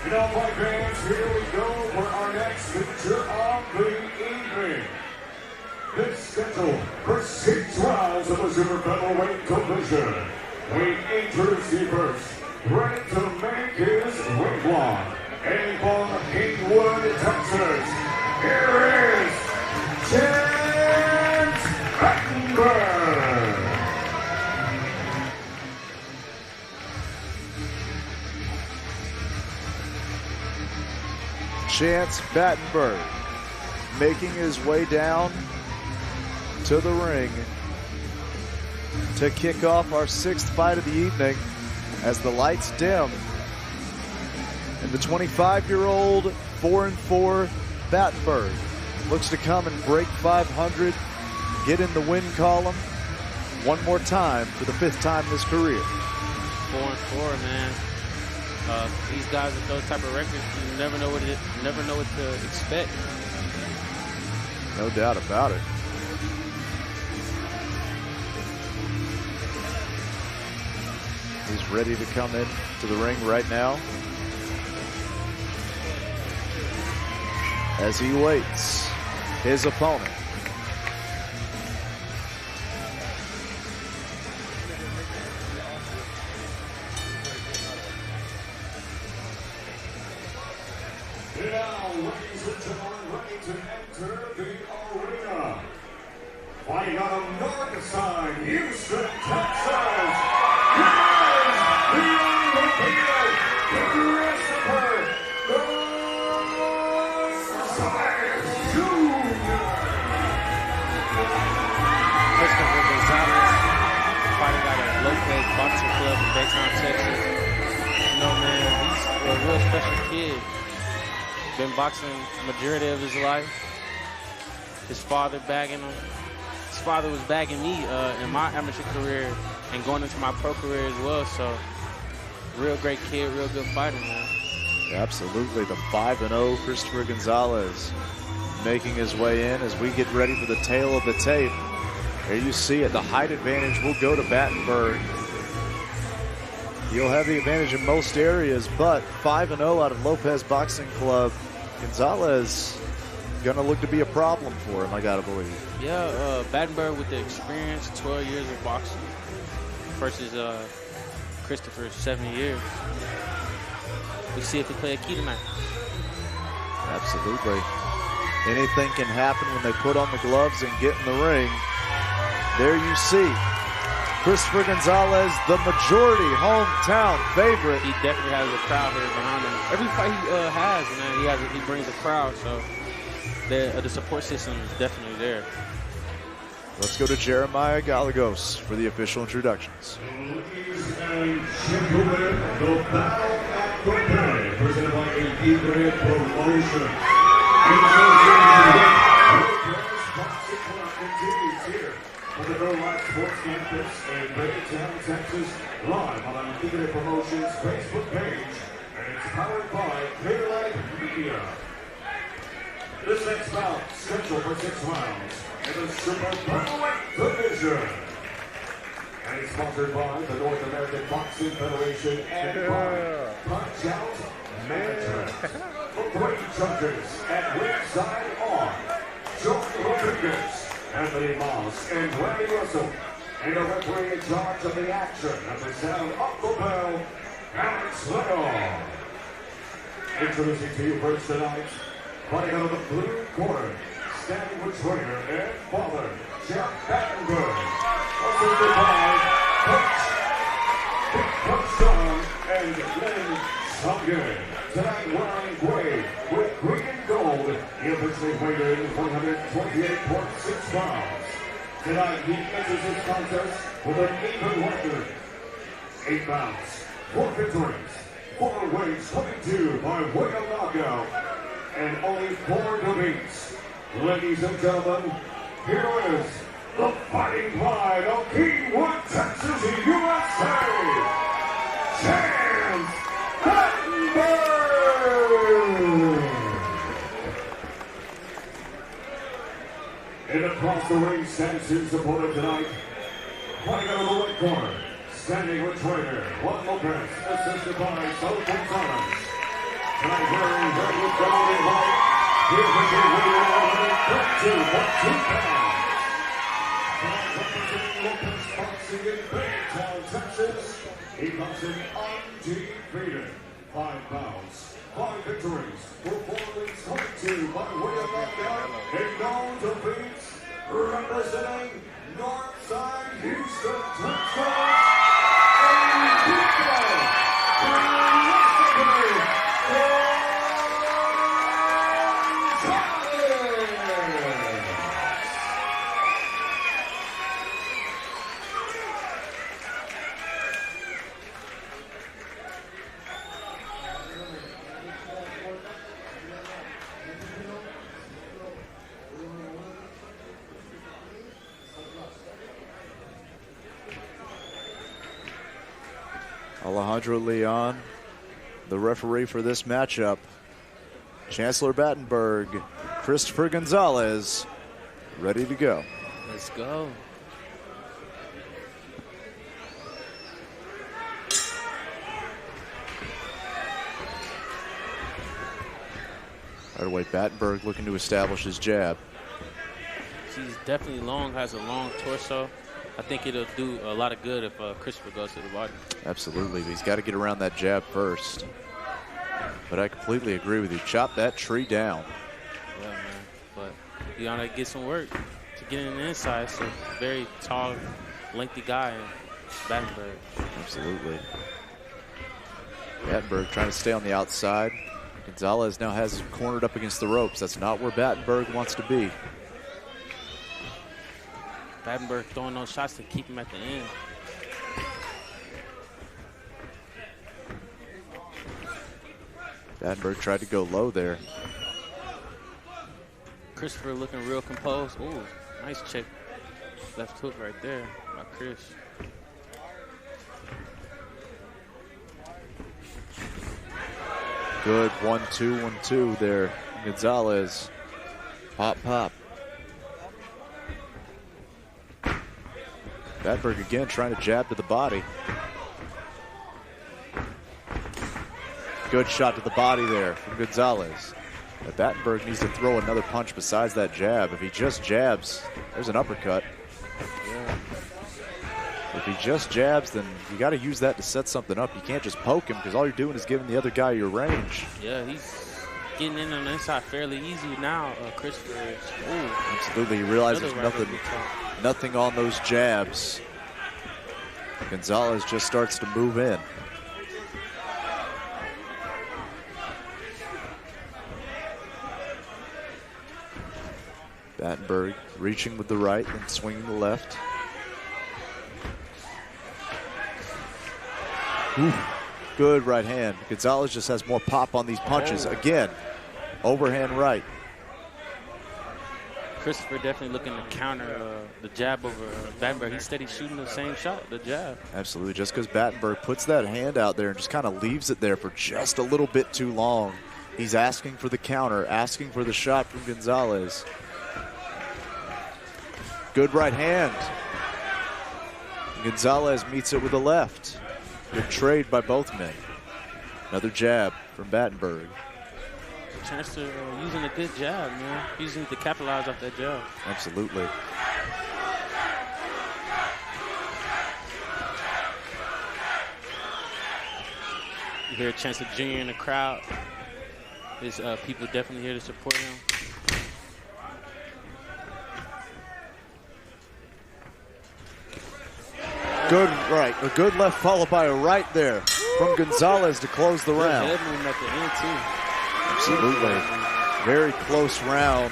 [SPEAKER 8] Now, my fans, here we go for our next feature of the evening. This scheduled for 6 rounds of the super featherweight division. We introduce you first, ready to make his ring block, and from Kingwood, Texas, here is Battenburg.
[SPEAKER 1] Chance Battenburg making his way down to the ring to kick off our 6th fight of the evening as the lights dim. And the 25-year-old 4-4 Battenburg looks to come and break 500, get in the win column one more time for the 5th time in his career.
[SPEAKER 2] 4-4, man. These guys with those type of records, you never know what to expect.
[SPEAKER 1] No doubt about it. He's ready to come in to the ring right now as he waits his opponent.
[SPEAKER 8] Now, ladies and gentlemen, ready to enter the arena. Fighting out of North Side, Houston, Texas, here's the undefeated Christopher Gonzalez Jr.
[SPEAKER 2] Christopher Gonzalez, fighting out of Lopez Boxing Club in Baytown, Texas. You know, man, he's a real special kid. Been boxing the majority of his life. His father bagging him. His father was bagging me in my amateur career and going into my pro career as well. So, real great kid, real good fighter, man.
[SPEAKER 1] Absolutely. The 5-0 Christopher Gonzalez making his way in as we get ready for the tail of the tape. There you see it. The height advantage will go to Battenburg. He'll have the advantage in most areas, but 5-0 out of Lopez Boxing Club. Gonzalez gonna look to be a problem for him, I gotta believe.
[SPEAKER 2] Yeah, Battenburg with the experience, 12 years of boxing versus Christopher, 7 years. We see if they play a key tonight.
[SPEAKER 1] Absolutely. Anything can happen when they put on the gloves and get in the ring. There you see Christopher Gonzalez, the majority hometown favorite.
[SPEAKER 2] He definitely has a crowd here behind him. Every fight he has, man, he brings a crowd. So the support system is definitely there.
[SPEAKER 1] Let's go to Jeremiah Gallegos for the official introductions.
[SPEAKER 8] Ladies and gentlemen, the battle at the bay, presented by Tigre Promotion. Boxing Club continues here on the No Life Sports Campus in Baytown, Texas, live on Tigre Promotion's Facebook page, and it's powered by Daylight Media. This next bout, scheduled for 6 rounds in the super featherweight division, and it's sponsored by the North American Boxing Federation and by Punch Out Management. The great judges at ringside are John Rodriguez, Anthony Moss, and Randy Russell, and the referee in charge of the action at the sound of the bell, Alex Leon. Introducing to you first tonight, fighting out of the blue corner, standing with trainer and father, Jeff Battenburg. Also goodbye, Coach Deshawn and Lynn Sumgen. Tonight wearing gray with green and gold, he officially weighed in 128.6 pounds. Tonight he enters this contest with an even record. 8 bouts, 4 victories, 4 wins, 22 by way of knockout, and only 4 defeats. Ladies and gentlemen, here is the Fighting Pride of Kingwood, Texas, USA, Chance Battenburg! And across the ring stands his opponent tonight, fighting out of the right corner, standing with trainer Juan Lopez, assisted by Gonzalez. Tonight wearing red with gold and white, here's the big winner of 32.2 pounds. Tonight representing Lopez Boxing in Baytown, Texas, he comes in undefeated. 5 pounds, 5 victories, 4 wins, 22 by way of knockout, and no defeats, representing Northside Houston, Texas,
[SPEAKER 1] Alejandro Leon, the referee for this matchup. Chancellor Battenburg, Christopher Gonzalez, ready to go.
[SPEAKER 2] Let's go.
[SPEAKER 1] Right away, Battenburg looking to establish his jab.
[SPEAKER 2] He's definitely long, has a long torso. I think it'll do a lot of good if Christopher goes to the body.
[SPEAKER 1] Absolutely, but he's got to get around that jab first. But I completely agree with you. Chop that tree down.
[SPEAKER 2] Yeah, man. But you gotta get some work to get in the inside. It's a very tall, lengthy guy in Battenburg.
[SPEAKER 1] Absolutely. Battenburg trying to stay on the outside. Gonzalez now has him cornered up against the ropes. That's not where Battenburg wants to be.
[SPEAKER 2] Battenburg throwing those shots to keep him at the end.
[SPEAKER 1] Battenburg tried to go low there.
[SPEAKER 2] Christopher looking real composed. Ooh, nice check. Left hook right there by Chris.
[SPEAKER 1] Good 1-2, 1-2 there. Gonzalez. Pop, pop. Battenburg again trying to jab to the body. Good shot to the body there from Gonzalez. But Battenburg needs to throw another punch besides that jab. If he just jabs, there's an uppercut.
[SPEAKER 2] Yeah.
[SPEAKER 1] If he just jabs, then you got to use that to set something up. You can't just poke him because all you're doing is giving the other guy your range.
[SPEAKER 2] Yeah, he's getting in on the inside fairly easy now. Christopher is. Ooh.
[SPEAKER 1] Absolutely, he realizes nothing on those jabs. Gonzalez just starts to move in. Battenburg reaching with the right and swinging the left. Ooh, good right hand. Gonzalez just has more pop on these punches. Again, overhand right.
[SPEAKER 2] Christopher definitely looking to counter the jab over Battenburg. He's steady shooting the same shot, the jab.
[SPEAKER 1] Absolutely. Just because Battenburg puts that hand out there and just kind of leaves it there for just a little bit too long, he's asking for the counter, asking for the shot from Gonzalez. Good right hand. Gonzalez meets it with a left. Good trade by both men. Another jab from Battenburg.
[SPEAKER 2] Chance to using a good jab, man. Using it to capitalize off that jab.
[SPEAKER 1] Absolutely.
[SPEAKER 2] You hear Chance of Jr. in the crowd. There's people definitely here to support him.
[SPEAKER 1] Good right, a good left followed by a right there from Gonzalez to close the round.
[SPEAKER 2] Head movement at the end, too.
[SPEAKER 1] Absolutely. Very close round.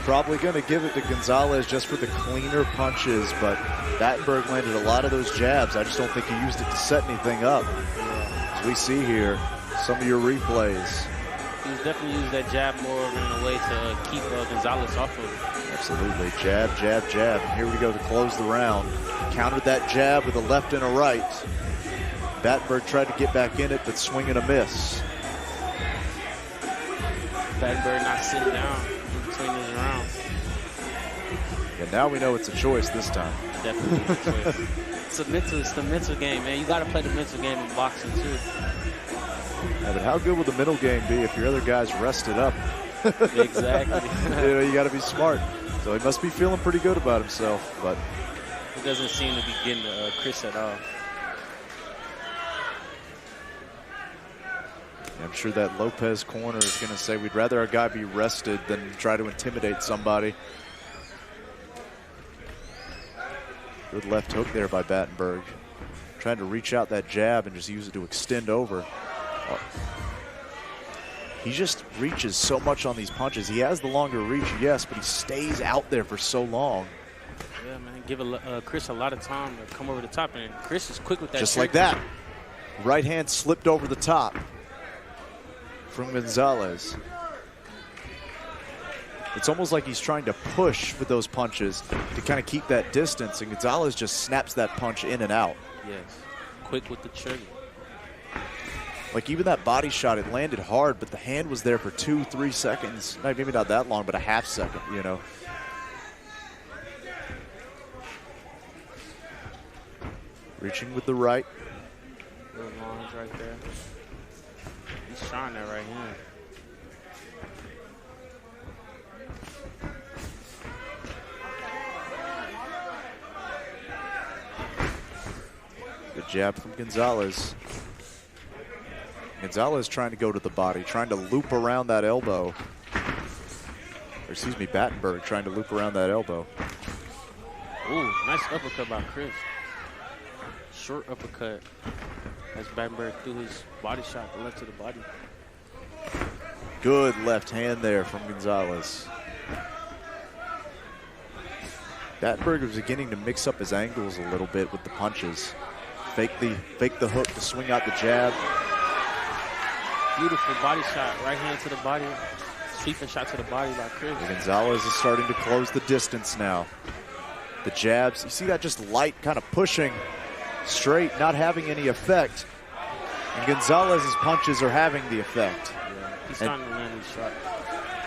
[SPEAKER 1] Probably going to give it to Gonzalez just for the cleaner punches, but Battenburg landed a lot of those jabs. I just don't think he used it to set anything up. As we see here, some of your replays.
[SPEAKER 2] He was definitely using that jab more in a way to keep Gonzalez off of it.
[SPEAKER 1] Absolutely. Jab, jab, jab. And here we go to close the round. Countered that jab with a left and a right. Battenburg tried to get back in it, but swing and a miss.
[SPEAKER 2] Battenburg not sitting down in between his rounds.
[SPEAKER 1] And now we know it's a choice this time.
[SPEAKER 2] Definitely a choice. It's the mental game, man. You got to play the mental game in boxing, too.
[SPEAKER 1] Yeah, but how good will the middle game be if your other guy's rested up?
[SPEAKER 2] Exactly.
[SPEAKER 1] You know, you got to be smart. So he must be feeling pretty good about himself, but
[SPEAKER 2] he doesn't seem to be getting to Chris at all.
[SPEAKER 1] I'm sure that Lopez corner is going to say we'd rather our guy be rested than try to intimidate somebody. Good left hook there by Battenburg. Trying to reach out that jab and just use it to extend over. Oh. He just reaches so much on these punches. He has the longer reach, yes, but he stays out there for so long.
[SPEAKER 2] Yeah, man, give Chris a lot of time to come over the top, and Chris is quick with that.
[SPEAKER 1] Just like that. Right hand slipped over the top from Gonzalez. It's almost like he's trying to push with those punches to kind of keep that distance, and Gonzalez just snaps that punch in and out.
[SPEAKER 2] Yes, quick with the trigger.
[SPEAKER 1] Like even that body shot, it landed hard, but the hand was there for 2-3 seconds. Maybe not that long, but a half second, you know. Reaching with the right.
[SPEAKER 2] Little lines right there. He's trying that right hand.
[SPEAKER 1] Good jab from Gonzalez. Gonzalez trying to go to the body, trying to loop around that elbow. Or excuse me, Battenburg trying to loop around that elbow.
[SPEAKER 2] Ooh, nice uppercut by Chris. Short uppercut as Battenburg threw his body shot, the left to the body.
[SPEAKER 1] Good left hand there from Gonzalez. Battenburg was beginning to mix up his angles a little bit with the punches. Fake the hook to swing out the jab.
[SPEAKER 2] Beautiful body shot, right hand to the body. Sweeping shot to the body by Chris.
[SPEAKER 1] Gonzalez is starting to close the distance now. The jabs, you see that just light kind of pushing straight, not having any effect. And Gonzalez's punches are having the effect.
[SPEAKER 2] Yeah, he's starting to land his shot.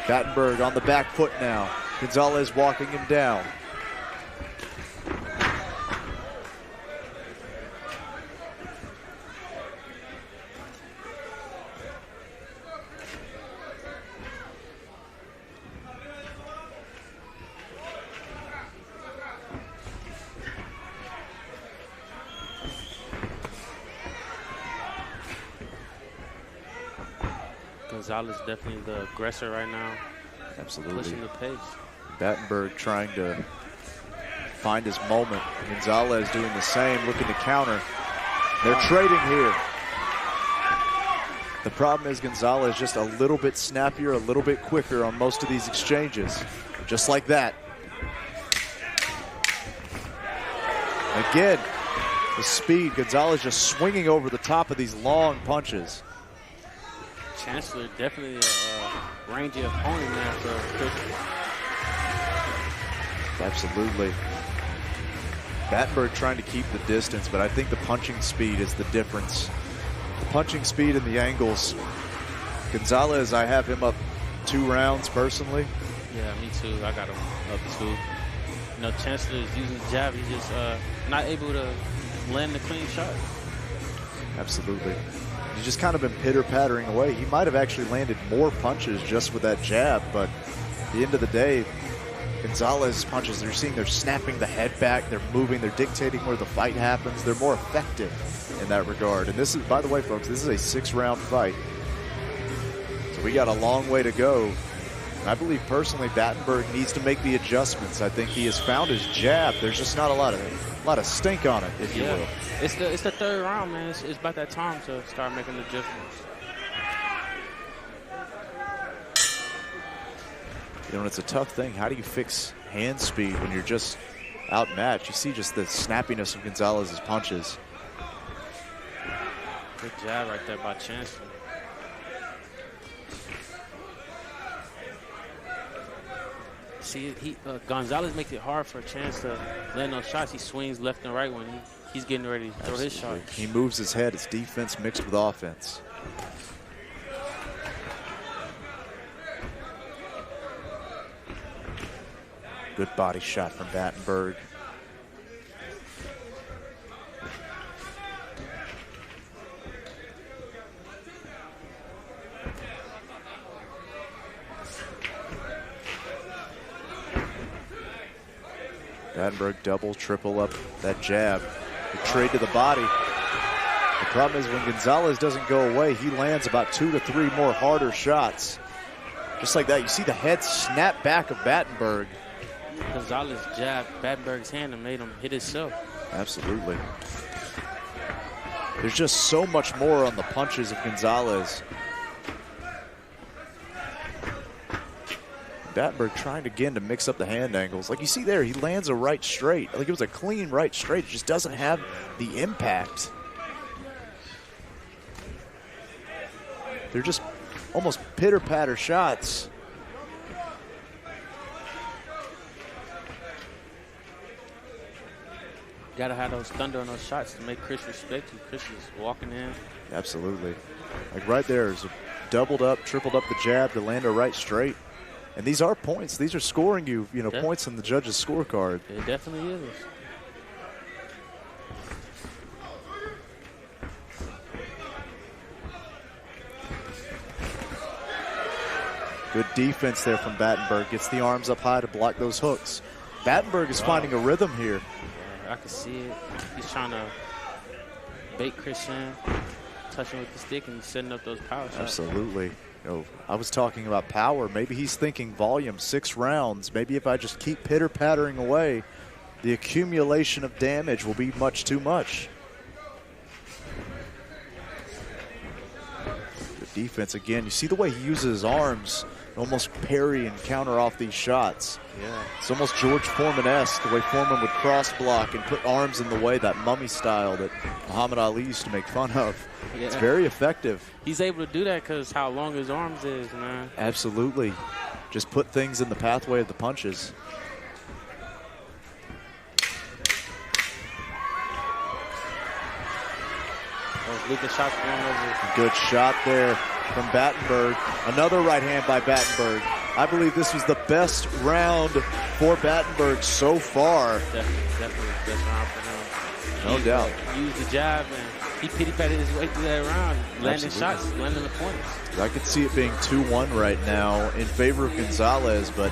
[SPEAKER 1] Battenburg on the back foot now. Gonzalez walking him down.
[SPEAKER 2] Gonzalez definitely the aggressor right now.
[SPEAKER 1] Absolutely.
[SPEAKER 2] Pushing the pace.
[SPEAKER 1] Battenburg trying to find his moment. Gonzalez doing the same, looking to counter. They're trading here. The problem is Gonzalez just a little bit snappier, a little bit quicker on most of these exchanges. Just like that. Again, the speed. Gonzalez just swinging over the top of these long punches.
[SPEAKER 2] Chancellor definitely a rangy opponent now for Chris.
[SPEAKER 1] Absolutely. Battenburg trying to keep the distance, but I think the punching speed is the difference. The punching speed and the angles. Gonzalez, I have him up 2 rounds personally.
[SPEAKER 2] Yeah, me too. I got him up 2. You know, Chancellor is using the jab. He's just not able to land the clean shot.
[SPEAKER 1] Absolutely. He's just kind of been pitter-pattering away. He might have actually landed more punches just with that jab, but at the end of the day, Gonzalez's punches, you're seeing they're snapping the head back, they're moving, they're dictating where the fight happens. They're more effective in that regard. And this is, by the way, folks, this is a 6-round fight. So we got a long way to go I believe personally Battenburg needs to make the adjustments. I think he has found his jab. There's just not a lot of stink on it, if you will.
[SPEAKER 2] It's the third round, man. It's about that time to start making the adjustments.
[SPEAKER 1] You know, it's a tough thing. How do you fix hand speed when you're just outmatched? You see just the snappiness of Gonzalez's punches.
[SPEAKER 2] Good jab right there by Chancellor. See, Gonzalez makes it hard for a Chance to land those shots. He swings left and right when he's getting ready to throw his shot.
[SPEAKER 1] He moves his head. It's defense mixed with offense. Good body shot from Battenburg. Battenburg double, triple up that jab. The trade to the body. The problem is when Gonzalez doesn't go away, he lands about 2 to 3 more harder shots. Just like that, you see the head snap back of Battenburg.
[SPEAKER 2] Gonzalez jabbed Battenburg's hand and made him hit himself.
[SPEAKER 1] Absolutely. There's just so much more on the punches of Gonzalez. Battenburg trying again to mix up the hand angles. Like you see there, he lands a right straight. Like it was a clean right straight. It just doesn't have the impact. They're just almost pitter-patter shots.
[SPEAKER 2] Gotta have those thunder on those shots to make Chris respect you. Chris is walking in.
[SPEAKER 1] Absolutely. Like right there is a doubled up, tripled up the jab to land a right straight. And these are points. These are scoring you, points in the judge's scorecard.
[SPEAKER 2] It definitely is.
[SPEAKER 1] Good defense there from Battenburg. Gets the arms up high to block those hooks. Battenburg is finding a rhythm here.
[SPEAKER 2] I can see it. He's trying to bait Chris in, touching with the stick and setting up those power shots.
[SPEAKER 1] Absolutely. I was talking about power. Maybe he's thinking volume, 6 rounds. Maybe if I just keep pitter-pattering away, the accumulation of damage will be much too much. Good defense again. You see the way he uses his arms to almost parry and counter off these shots.
[SPEAKER 2] Yeah.
[SPEAKER 1] It's almost George Foreman-esque, the way Foreman would cross block and put arms in the way, that mummy style that Muhammad Ali used to make fun of. Yeah. It's very effective.
[SPEAKER 2] He's able to do that because how long his arms is, man.
[SPEAKER 1] Absolutely. Just put things in the pathway of the punches.
[SPEAKER 2] Those Lucas shots going over.
[SPEAKER 1] Good shot there from Battenburg. Another right hand by Battenburg. I believe this was the best round for Battenburg so far.
[SPEAKER 2] Definitely the best round for him.
[SPEAKER 1] No doubt.
[SPEAKER 2] Used the jab and he pity-patted his way through that round, landing shots, landing the points.
[SPEAKER 1] I could see it being 2-1 right now in favor of Gonzalez, but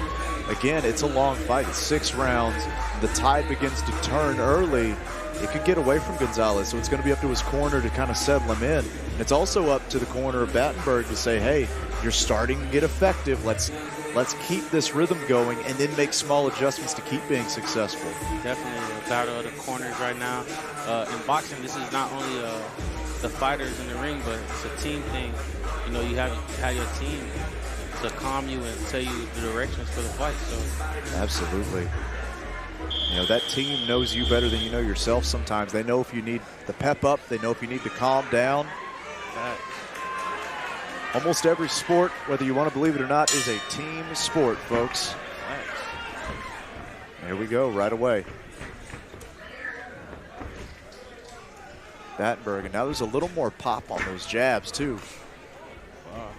[SPEAKER 1] again, it's a long fight. It's 6 rounds. The tide begins to turn early. It could get away from Gonzalez, so it's going to be up to his corner to kind of settle him in. And it's also up to the corner of Battenburg to say, hey, you're starting to get effective. Let's keep this rhythm going and then make small adjustments to keep being successful.
[SPEAKER 2] Definitely a battle of the corners right now. In boxing, this is not only the fighters in the ring, but it's a team thing. You have your team to calm you and tell you the directions for the fight. So
[SPEAKER 1] absolutely. That team knows you better than you know yourself sometimes. They know if you need the pep up. They know if you need to calm down. Almost every sport, whether you want to believe it or not, is a team sport, folks. Here we go, right away. Battenburg, and now there's a little more pop on those jabs, too. Wow.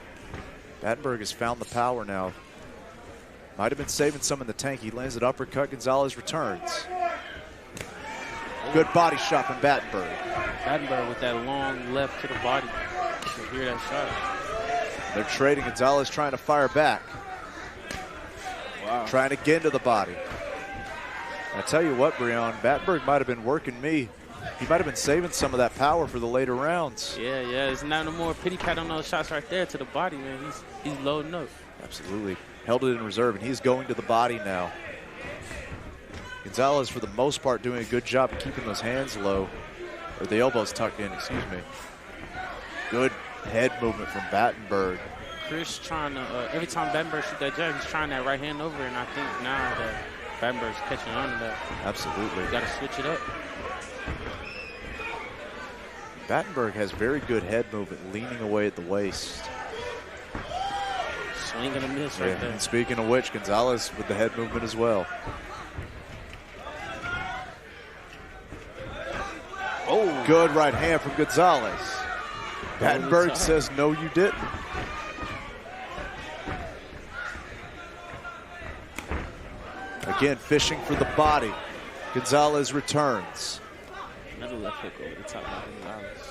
[SPEAKER 1] Battenburg has found the power now. Might have been saving some in the tank. He lands an uppercut. Gonzalez returns. Good body shot from Battenburg.
[SPEAKER 2] Battenburg with that long left to the body. You can hear that shot.
[SPEAKER 1] They're trading. Gonzalez trying to fire back. Wow. Trying to get into the body. I tell you what, Breon, Battenburg might have been working me. He might have been saving some of that power for the later rounds.
[SPEAKER 2] Yeah. There's not no more pity pat on those shots right there to the body, man. He's loading up.
[SPEAKER 1] Absolutely. held it in reserve, and he's going to the body now. Gonzalez, for the most part, doing a good job of keeping those hands low, or the elbows tucked in, excuse me. Good head movement from Battenburg.
[SPEAKER 2] Chris trying to, every time Battenburg shoot that jab, he's trying that right hand over, and I think now that Battenburg's catching on to that.
[SPEAKER 1] Absolutely.
[SPEAKER 2] You got to switch it up.
[SPEAKER 1] Battenburg has very good head movement, leaning away at the waist.
[SPEAKER 2] Swing and a miss right there.
[SPEAKER 1] And speaking of which, Gonzalez with the head movement as well. Oh, good right hand from Gonzalez. Battenburg says, no, you didn't. Again, fishing for the body. Gonzalez returns.
[SPEAKER 2] Another left hook over the top of Gonzalez.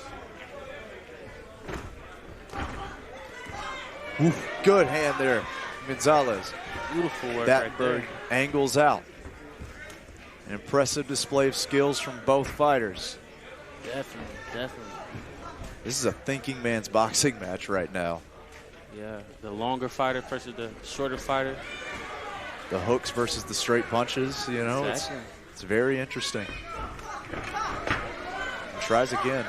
[SPEAKER 1] Oof, good hand there, Gonzalez.
[SPEAKER 2] Beautiful work
[SPEAKER 1] Battenburg
[SPEAKER 2] right
[SPEAKER 1] angles out. An impressive display of skills from both fighters.
[SPEAKER 2] Definitely, definitely.
[SPEAKER 1] This is a thinking man's boxing match right now.
[SPEAKER 2] Yeah, the longer fighter versus the shorter fighter.
[SPEAKER 1] The hooks versus the straight punches, you know,
[SPEAKER 2] Exactly.
[SPEAKER 1] it's very interesting. He tries again.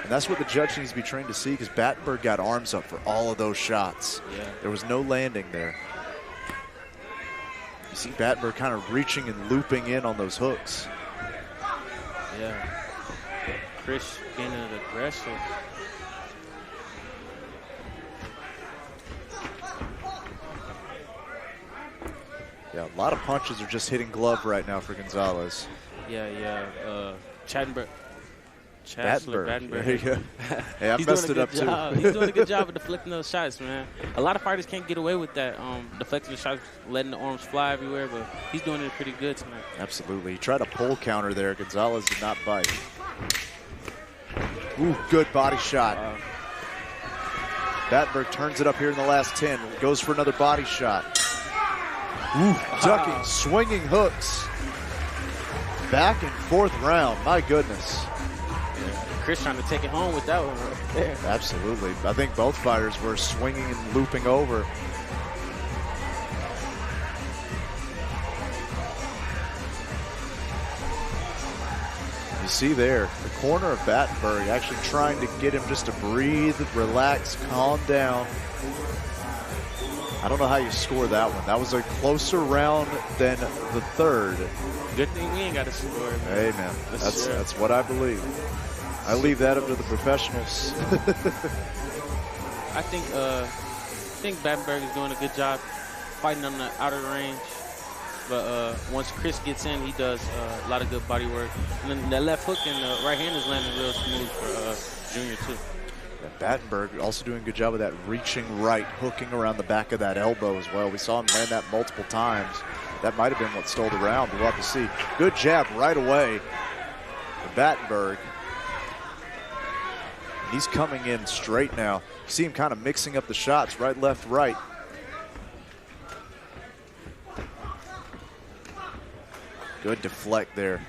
[SPEAKER 1] And that's what the judge needs to be trained to see, because Battenburg got arms up for all of those shots.
[SPEAKER 2] Yeah.
[SPEAKER 1] There was no landing there. You see Battenburg kind of reaching and looping in on those hooks.
[SPEAKER 2] Yeah. Chris being an aggressor.
[SPEAKER 1] Yeah, a lot of punches are just hitting glove right now for Gonzalez.
[SPEAKER 2] Yeah. Battenburg.
[SPEAKER 1] Battenburg. There you go. Hey, I messed it up too.
[SPEAKER 2] He's doing a good job of deflecting those shots, man. A lot of fighters can't get away with that, deflecting the shots, letting the arms fly everywhere, but he's doing it pretty good tonight.
[SPEAKER 1] Absolutely. He tried a pole counter there. Gonzalez did not bite. Ooh, good body shot. Battenburg turns it up here in the last 10. Goes for another body shot. Ooh, ducking, swinging hooks. Back and forth round. My goodness.
[SPEAKER 2] Chris trying to take it home with that one right there.
[SPEAKER 1] Absolutely. I think both fighters were swinging and looping over. You see there, the corner of Battenburg actually trying to get him just to breathe, relax, calm down. I don't know how you score that one. That was a closer round than the third.
[SPEAKER 2] Good thing we ain't got to score, man.
[SPEAKER 1] Hey, man, that's what I believe. I leave that up to the professionals.
[SPEAKER 2] I think Battenburg is doing a good job fighting on the outer range. But once Chris gets in, he does a lot of good body work. And then that left hook and the right hand is landing real smooth for Junior, too.
[SPEAKER 1] And Battenburg also doing a good job of that reaching right, hooking around the back of that elbow as well. We saw him land that multiple times. That might have been what stole the round. We'll have to see. Good jab right away for Battenburg. He's coming in straight now. You see him kind of mixing up the shots, right, left, right. Good deflect there.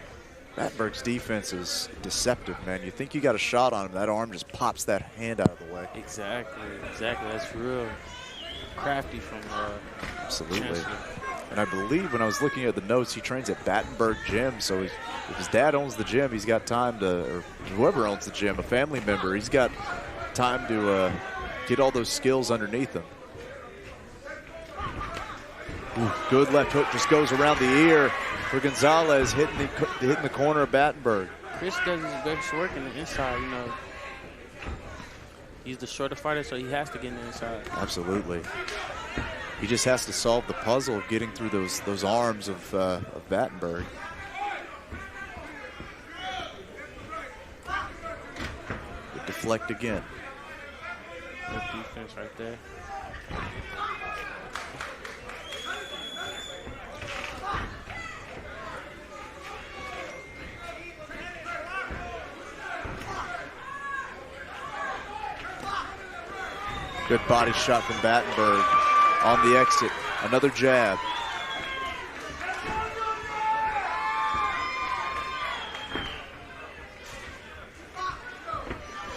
[SPEAKER 1] Battenburg's defense is deceptive, man. You think you got a shot on him, that arm just pops that hand out of the way.
[SPEAKER 2] Exactly. That's real crafty from
[SPEAKER 1] Absolutely.
[SPEAKER 2] Chancellor.
[SPEAKER 1] And I believe when I was looking at the notes, he trains at Battenburg Gym. So if his dad owns the gym, he's got time to, or whoever owns the gym, a family member, he's got time to get all those skills underneath him. Ooh, good left hook just goes around the ear for Gonzalez, hitting the corner of Battenburg.
[SPEAKER 2] Chris does his best work in the inside, you know. He's the shorter fighter, so he has to get in the inside.
[SPEAKER 1] Absolutely. He just has to solve the puzzle of getting through those arms of Battenburg. Good deflect again.
[SPEAKER 2] Good defense right there.
[SPEAKER 1] Good body shot from Battenburg on the exit. Another jab.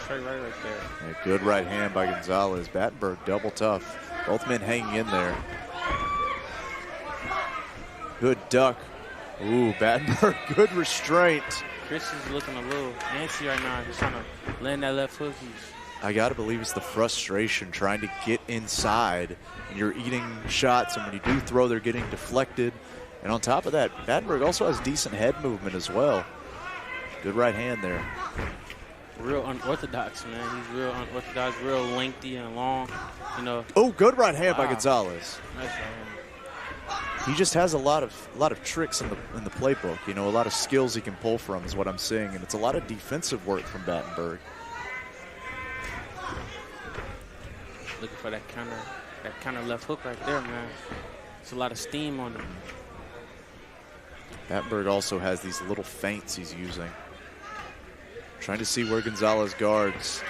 [SPEAKER 2] Straight right there.
[SPEAKER 1] A good right hand by Gonzalez. Battenburg double tough. Both men hanging in there. Good duck. Ooh, Battenburg, good restraint.
[SPEAKER 2] Chris is looking a little antsy right now. He's trying to land that left hook.
[SPEAKER 1] I got to believe it's the frustration trying to get inside. And you're eating shots, and when you do throw, they're getting deflected. And on top of that, Battenburg also has decent head movement as well. Good right hand there.
[SPEAKER 2] Real unorthodox, man. He's real unorthodox, real lengthy and long, you know.
[SPEAKER 1] Oh, good right hand by Gonzalez.
[SPEAKER 2] Nice right hand.
[SPEAKER 1] He just has a lot of tricks in the playbook. You know, a lot of skills he can pull from is what I'm seeing, and it's a lot of defensive work from Battenburg.
[SPEAKER 2] Looking for that counter left hook right there, man. It's a lot of steam on him.
[SPEAKER 1] Battenburg also has these little feints he's using. Trying to see where Gonzalez guards.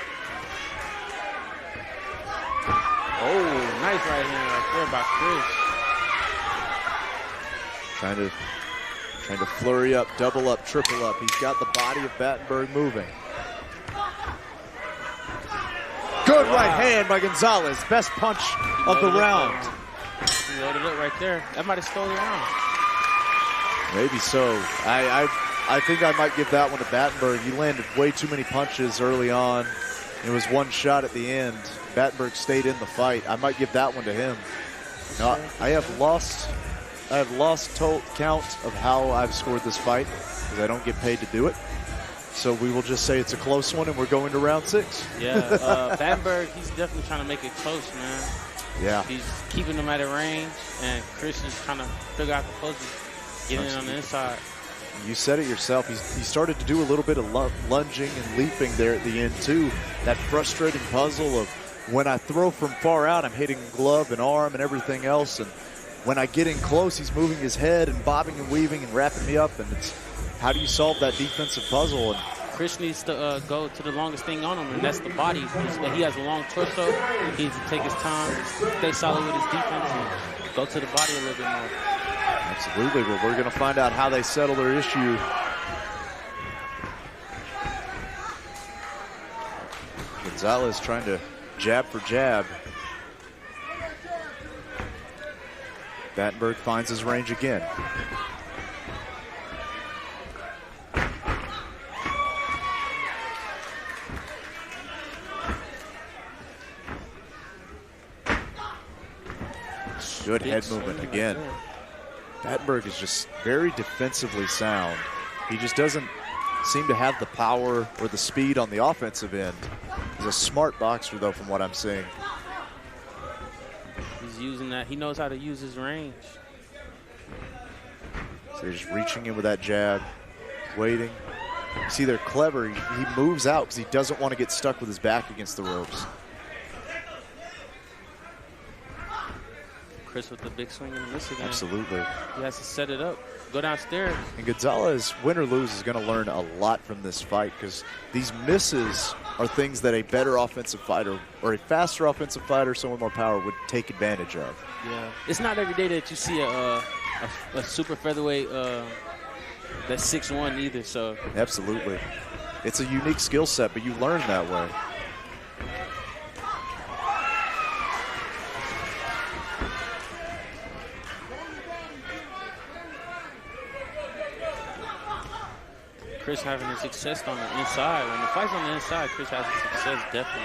[SPEAKER 2] Oh, nice right hand right there by Chris.
[SPEAKER 1] Trying to flurry up, double up, triple up. He's got the body of Battenburg moving. Good right hand by Gonzalez. Best punch of the round.
[SPEAKER 2] He loaded it right there. That might have stole the round.
[SPEAKER 1] Maybe so. I think I might give that one to Battenburg. He landed way too many punches early on. It was one shot at the end. Battenburg stayed in the fight. I might give that one to him. Now, I have lost total count of how I've scored this fight because I don't get paid to do it. So we will just say it's a close one, and we're going to round 6.
[SPEAKER 2] Yeah, Battenburg, he's definitely trying to make it close, man.
[SPEAKER 1] Yeah.
[SPEAKER 2] He's keeping them at a range, and Chris is trying to figure out the closest, getting in on the inside.
[SPEAKER 1] You said it yourself. He started to do a little bit of lunging and leaping there at the end, too. That frustrating puzzle of when I throw from far out, I'm hitting glove and arm and everything else. And when I get in close, he's moving his head and bobbing and weaving and wrapping me up. And it's how do you solve that defensive puzzle? And
[SPEAKER 2] Chris needs to go to the longest thing on him, and that's the body. He has a long torso. He needs to take his time, stay solid with his defense, and go to the body a little bit more.
[SPEAKER 1] Absolutely. Well, we're going to find out how they settle their issue. Gonzalez trying to jab for jab. Battenburg finds his range again. Good head movement again. Battenburg is just very defensively sound. He just doesn't seem to have the power or the speed on the offensive end. He's a smart boxer, though, from what I'm seeing.
[SPEAKER 2] He's using that. He knows how to use his range.
[SPEAKER 1] So they're just reaching in with that jab, waiting. You see, they're clever. He moves out because he doesn't want to get stuck with his back against the ropes.
[SPEAKER 2] Chris with the big swing and a miss again.
[SPEAKER 1] Absolutely.
[SPEAKER 2] He has to set it up, go downstairs.
[SPEAKER 1] And Gonzalez, win or lose, is going to learn a lot from this fight because these misses are things that a better offensive fighter or a faster offensive fighter, someone more power, would take advantage of.
[SPEAKER 2] Yeah. It's not every day that you see a super featherweight that's 6'1" either. So
[SPEAKER 1] absolutely. It's a unique skill set, but you learn that way.
[SPEAKER 2] Chris having a success on the inside. When the fight's on the inside, Chris has a success, definitely.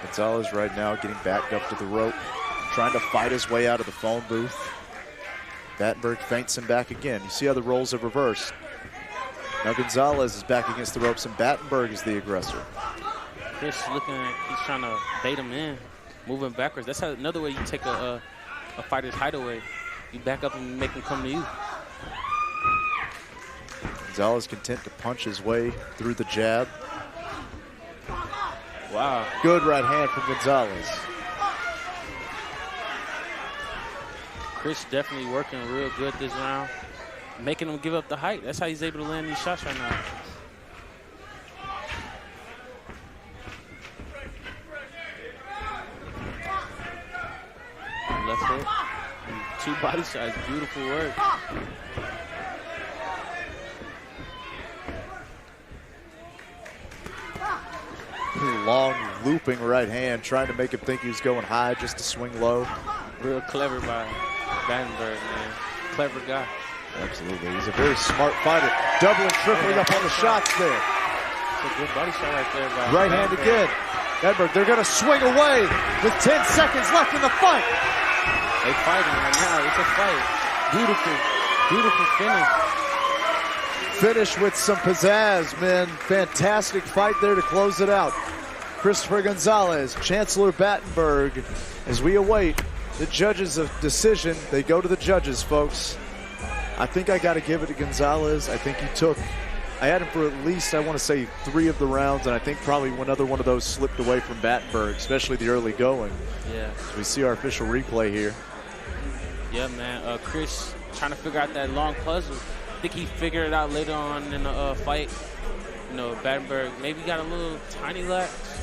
[SPEAKER 1] Gonzalez right now getting back up to the rope, trying to fight his way out of the phone booth. Battenburg feints him back again. You see how the roles have reversed. Now Gonzalez is back against the ropes, and Battenburg is the aggressor.
[SPEAKER 2] Chris looking like he's trying to bait him in, moving backwards. That's another way you take a fighter's hideaway. You back up and make him come to you.
[SPEAKER 1] Gonzalez content to punch his way through the jab.
[SPEAKER 2] Wow.
[SPEAKER 1] Good right hand from Gonzalez.
[SPEAKER 2] Chris definitely working real good this round, making him give up the height. That's how he's able to land these shots right now. Left hook. 2 body shots. Beautiful work.
[SPEAKER 1] Long looping right hand, trying to make him think he was going high just to swing low.
[SPEAKER 2] Real clever by Battenburg, man. clever guy.
[SPEAKER 1] Absolutely. He's a very smart fighter. Doubling, tripling up on the shots there.
[SPEAKER 2] It's a good body shot right there.
[SPEAKER 1] Right hand again. Battenburg, they're going to swing away with 10 seconds left in the fight.
[SPEAKER 2] They fighting right now. It's a fight. Beautiful, beautiful finish.
[SPEAKER 1] Finish with some pizzazz, man. Fantastic fight there to close it out. Christopher Gonzalez, Chancellor Battenburg, as we await the judges' decision. They go to the judges, folks. I think I got to give it to Gonzalez. I think he took, I had him for at least, I want to say 3 of the rounds, and I think probably another one of those slipped away from Battenburg, especially the early going.
[SPEAKER 2] Yeah.
[SPEAKER 1] So we see our official replay here.
[SPEAKER 2] Yeah, man. Chris trying to figure out that long puzzle. I think he figured it out later on in the fight. You know, Battenburg maybe got a little tiny lapse.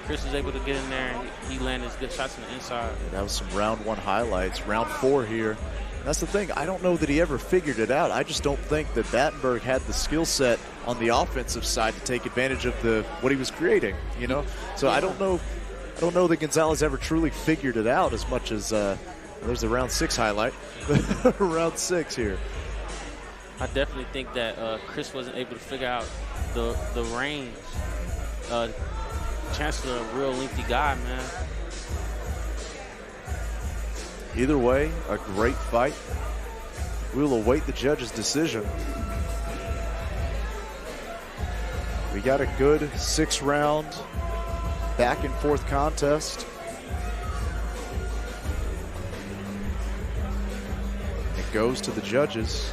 [SPEAKER 2] Chris was able to get in there, and he landed his good shots on the inside.
[SPEAKER 1] Yeah, that was some round 1 highlights. Round 4 here. That's the thing. I don't know that he ever figured it out. I just don't think that Battenburg had the skill set on the offensive side to take advantage of what he was creating, you know? So I don't know that Gonzalez ever truly figured it out as much as there's the round 6 highlight. Round 6 here.
[SPEAKER 2] I definitely think that Chris wasn't able to figure out the range. Chancellor, a real lengthy guy, man.
[SPEAKER 1] Either way, a great fight. We'll await the judge's decision. We got a good 6-round back and forth contest. It goes to the judges.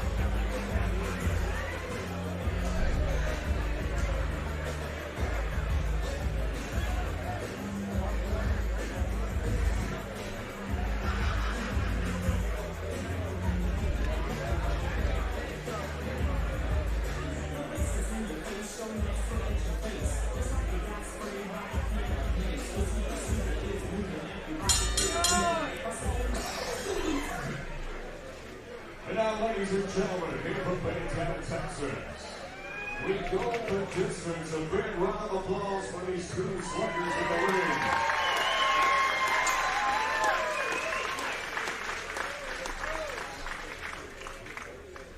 [SPEAKER 8] And now, ladies and gentlemen, here from Baytown, Texas, we go the distance. A big round of applause for these 2 sluggers in the ring.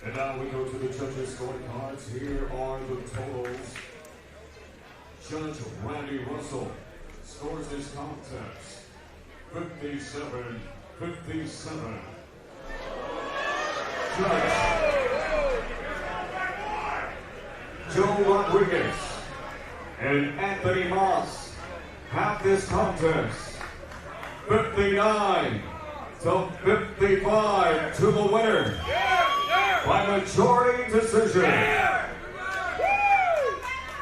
[SPEAKER 8] And now we go to the judges' scorecards. Here are the totals. Judge Randy Russell scores this contest 57-57. Judge Joe Rodriguez and Anthony Moss have this contest 59-55 to the winner by majority decision.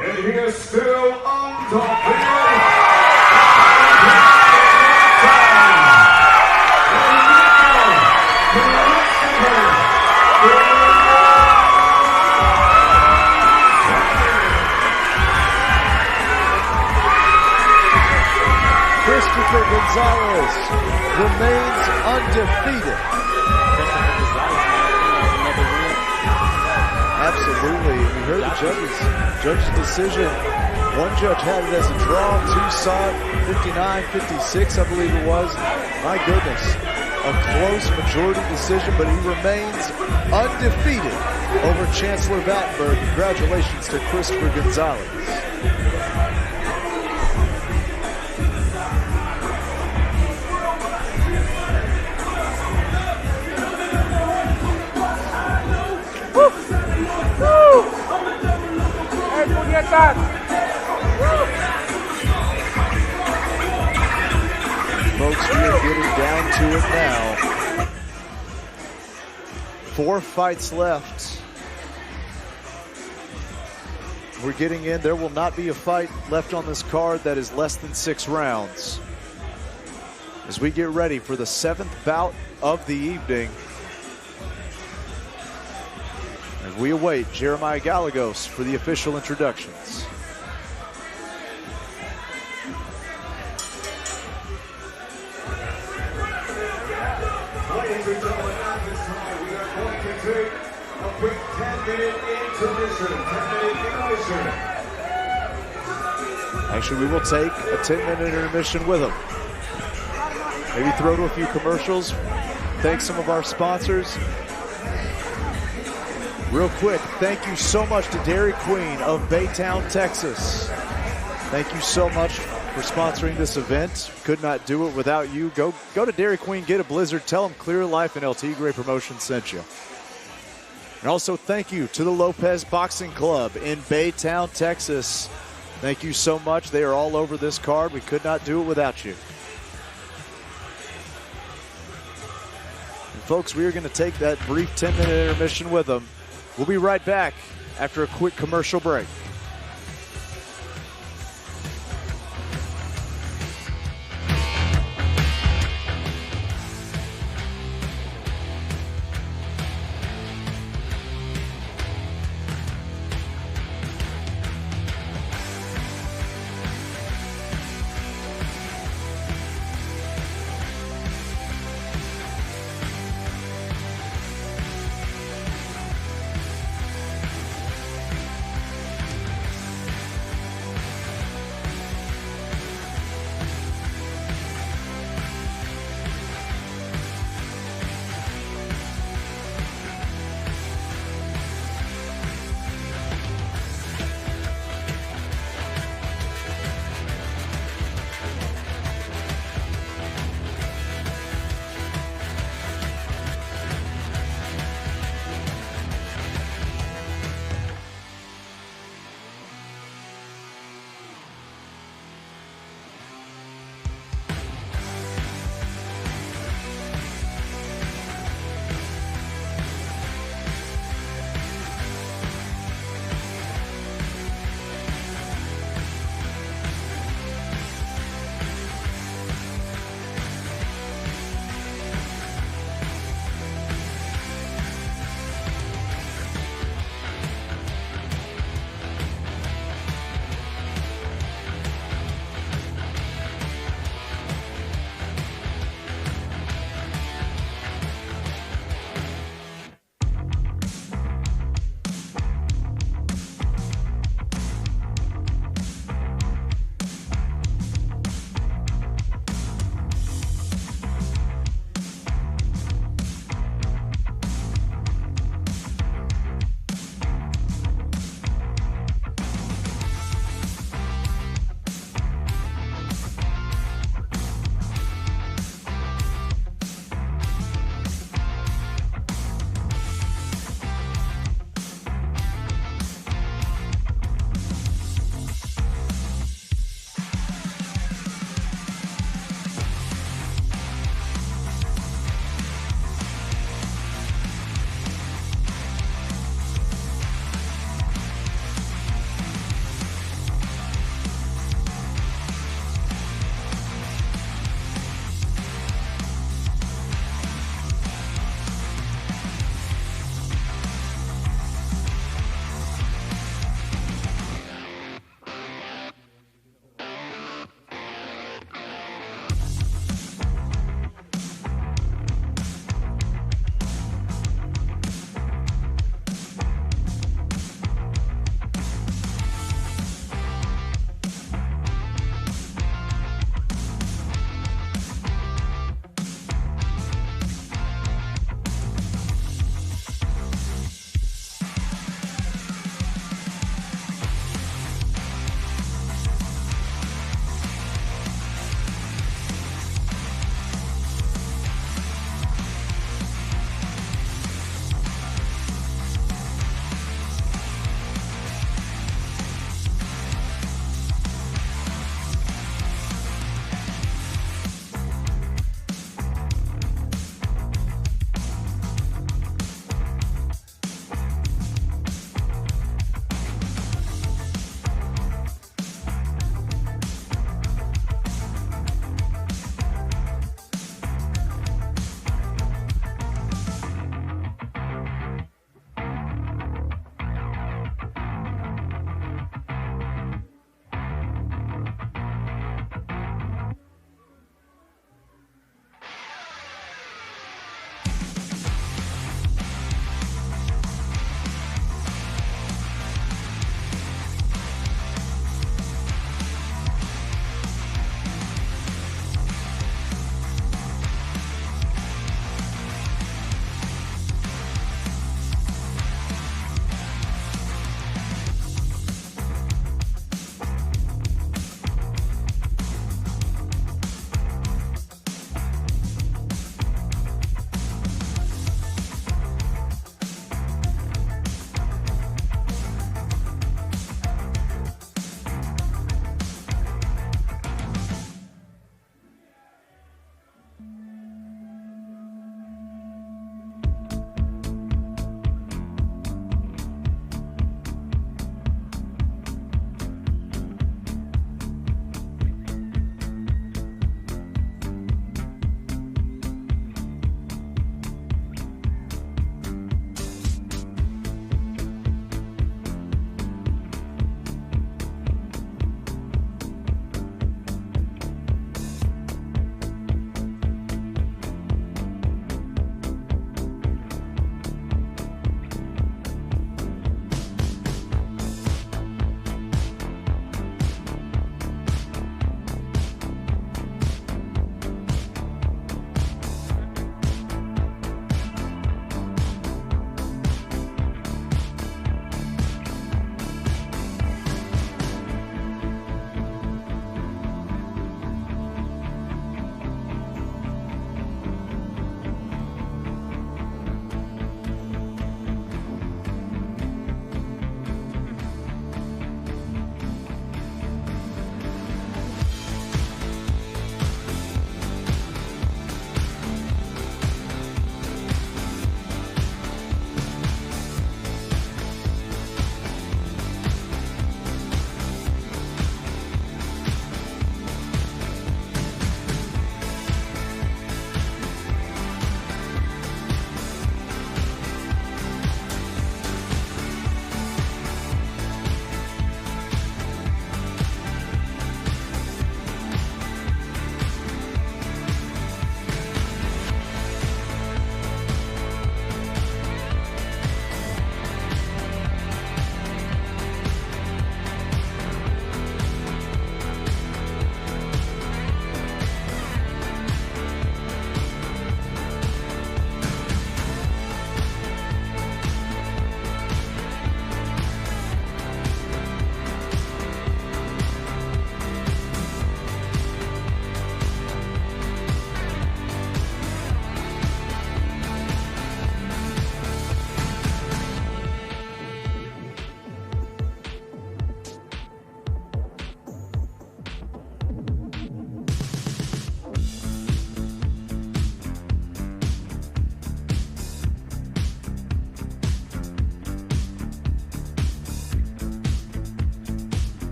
[SPEAKER 8] And he is still undefeated.
[SPEAKER 1] Christopher Gonzalez remains undefeated. Absolutely. We heard the judge's decision. One judge had it as a draw, 2 saw it 59-56, I believe it was. My goodness. A close majority decision, but he remains undefeated over Chancellor Battenburg. Congratulations to Christopher Gonzalez. Folks, we are getting down to it now. 4 fights left. We're getting in. There will not be a fight left on this card that is less than 6 rounds. As we get ready for the 7th bout of the evening, as we await Jeremiah Gallegos for the official introductions.
[SPEAKER 8] Ladies and gentlemen, at this time, we are going to take a quick 10-minute intermission. 10-minute intermission.
[SPEAKER 1] Actually, we will take a 10-minute intermission with them. Maybe throw to a few commercials. thank some of our sponsors. Real quick, thank you so much to Dairy Queen of Baytown, Texas. Thank you so much for sponsoring this event. Could not do it without you. Go to Dairy Queen, get a Blizzard, tell them Clear Life and El Tigre Promotions sent you. And also thank you to the Lopez Boxing Club in Baytown, Texas. Thank you so much. They are all over this card. We could not do it without you. And folks, we are going to take that brief 10-minute intermission with them. We'll be right back after a quick commercial break.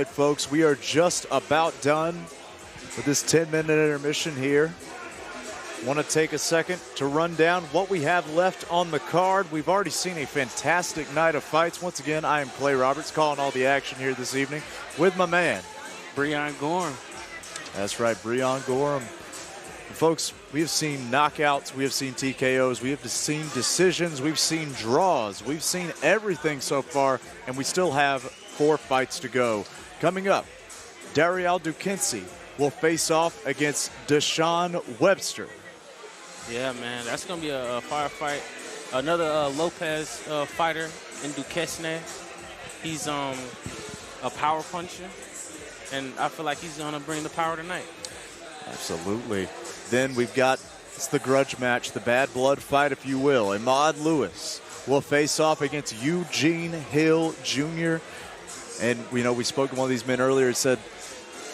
[SPEAKER 1] right, folks, we are just about done with this 10-minute intermission here. Want to take a second to run down what we have left on the card. We've already seen a fantastic night of fights. Once again, I am Clay Roberts calling all the action here this evening with my man,
[SPEAKER 2] Breon Gorham.
[SPEAKER 1] That's right, Breon Gorham. Folks, we have seen knockouts, we have seen TKOs, we have seen decisions, we've seen draws, we've seen everything so far, and we still have 4 fights to go. Coming up, Dariel Duquesne will face off against Deshawn Webster.
[SPEAKER 2] Yeah, man, that's going to be a firefight. Another Lopez fighter in Duesne. He's a power puncher, and I feel like he's going to bring the power tonight.
[SPEAKER 1] Absolutely. Then we've got, it's the grudge match, the bad blood fight, if you will. Imad Lewis will face off against Eugene Hill Jr. And, you know, we spoke to one of these men earlier and said,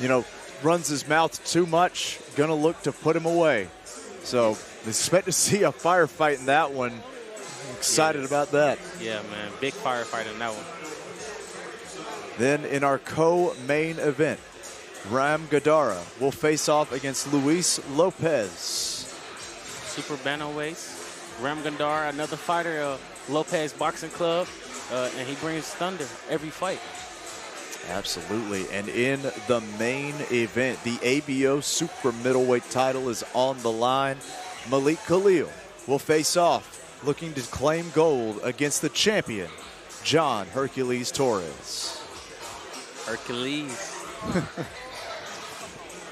[SPEAKER 1] you know, runs his mouth too much, going to look to put him away. So expect to see a firefight in that one. Excited about that.
[SPEAKER 2] Yeah, man, big firefight in that one.
[SPEAKER 1] Then in our co-main event, Gandara will face off against Luis Lopez.
[SPEAKER 2] Super bantamweight. Gandara, another fighter, Lopez Boxing Club, and he brings thunder every fight.
[SPEAKER 1] Absolutely. And in the main event, the ABO super middleweight title is on the line. Malik Calhoun will face off, looking to claim gold against the champion, John Hercules Torres.
[SPEAKER 2] Hercules.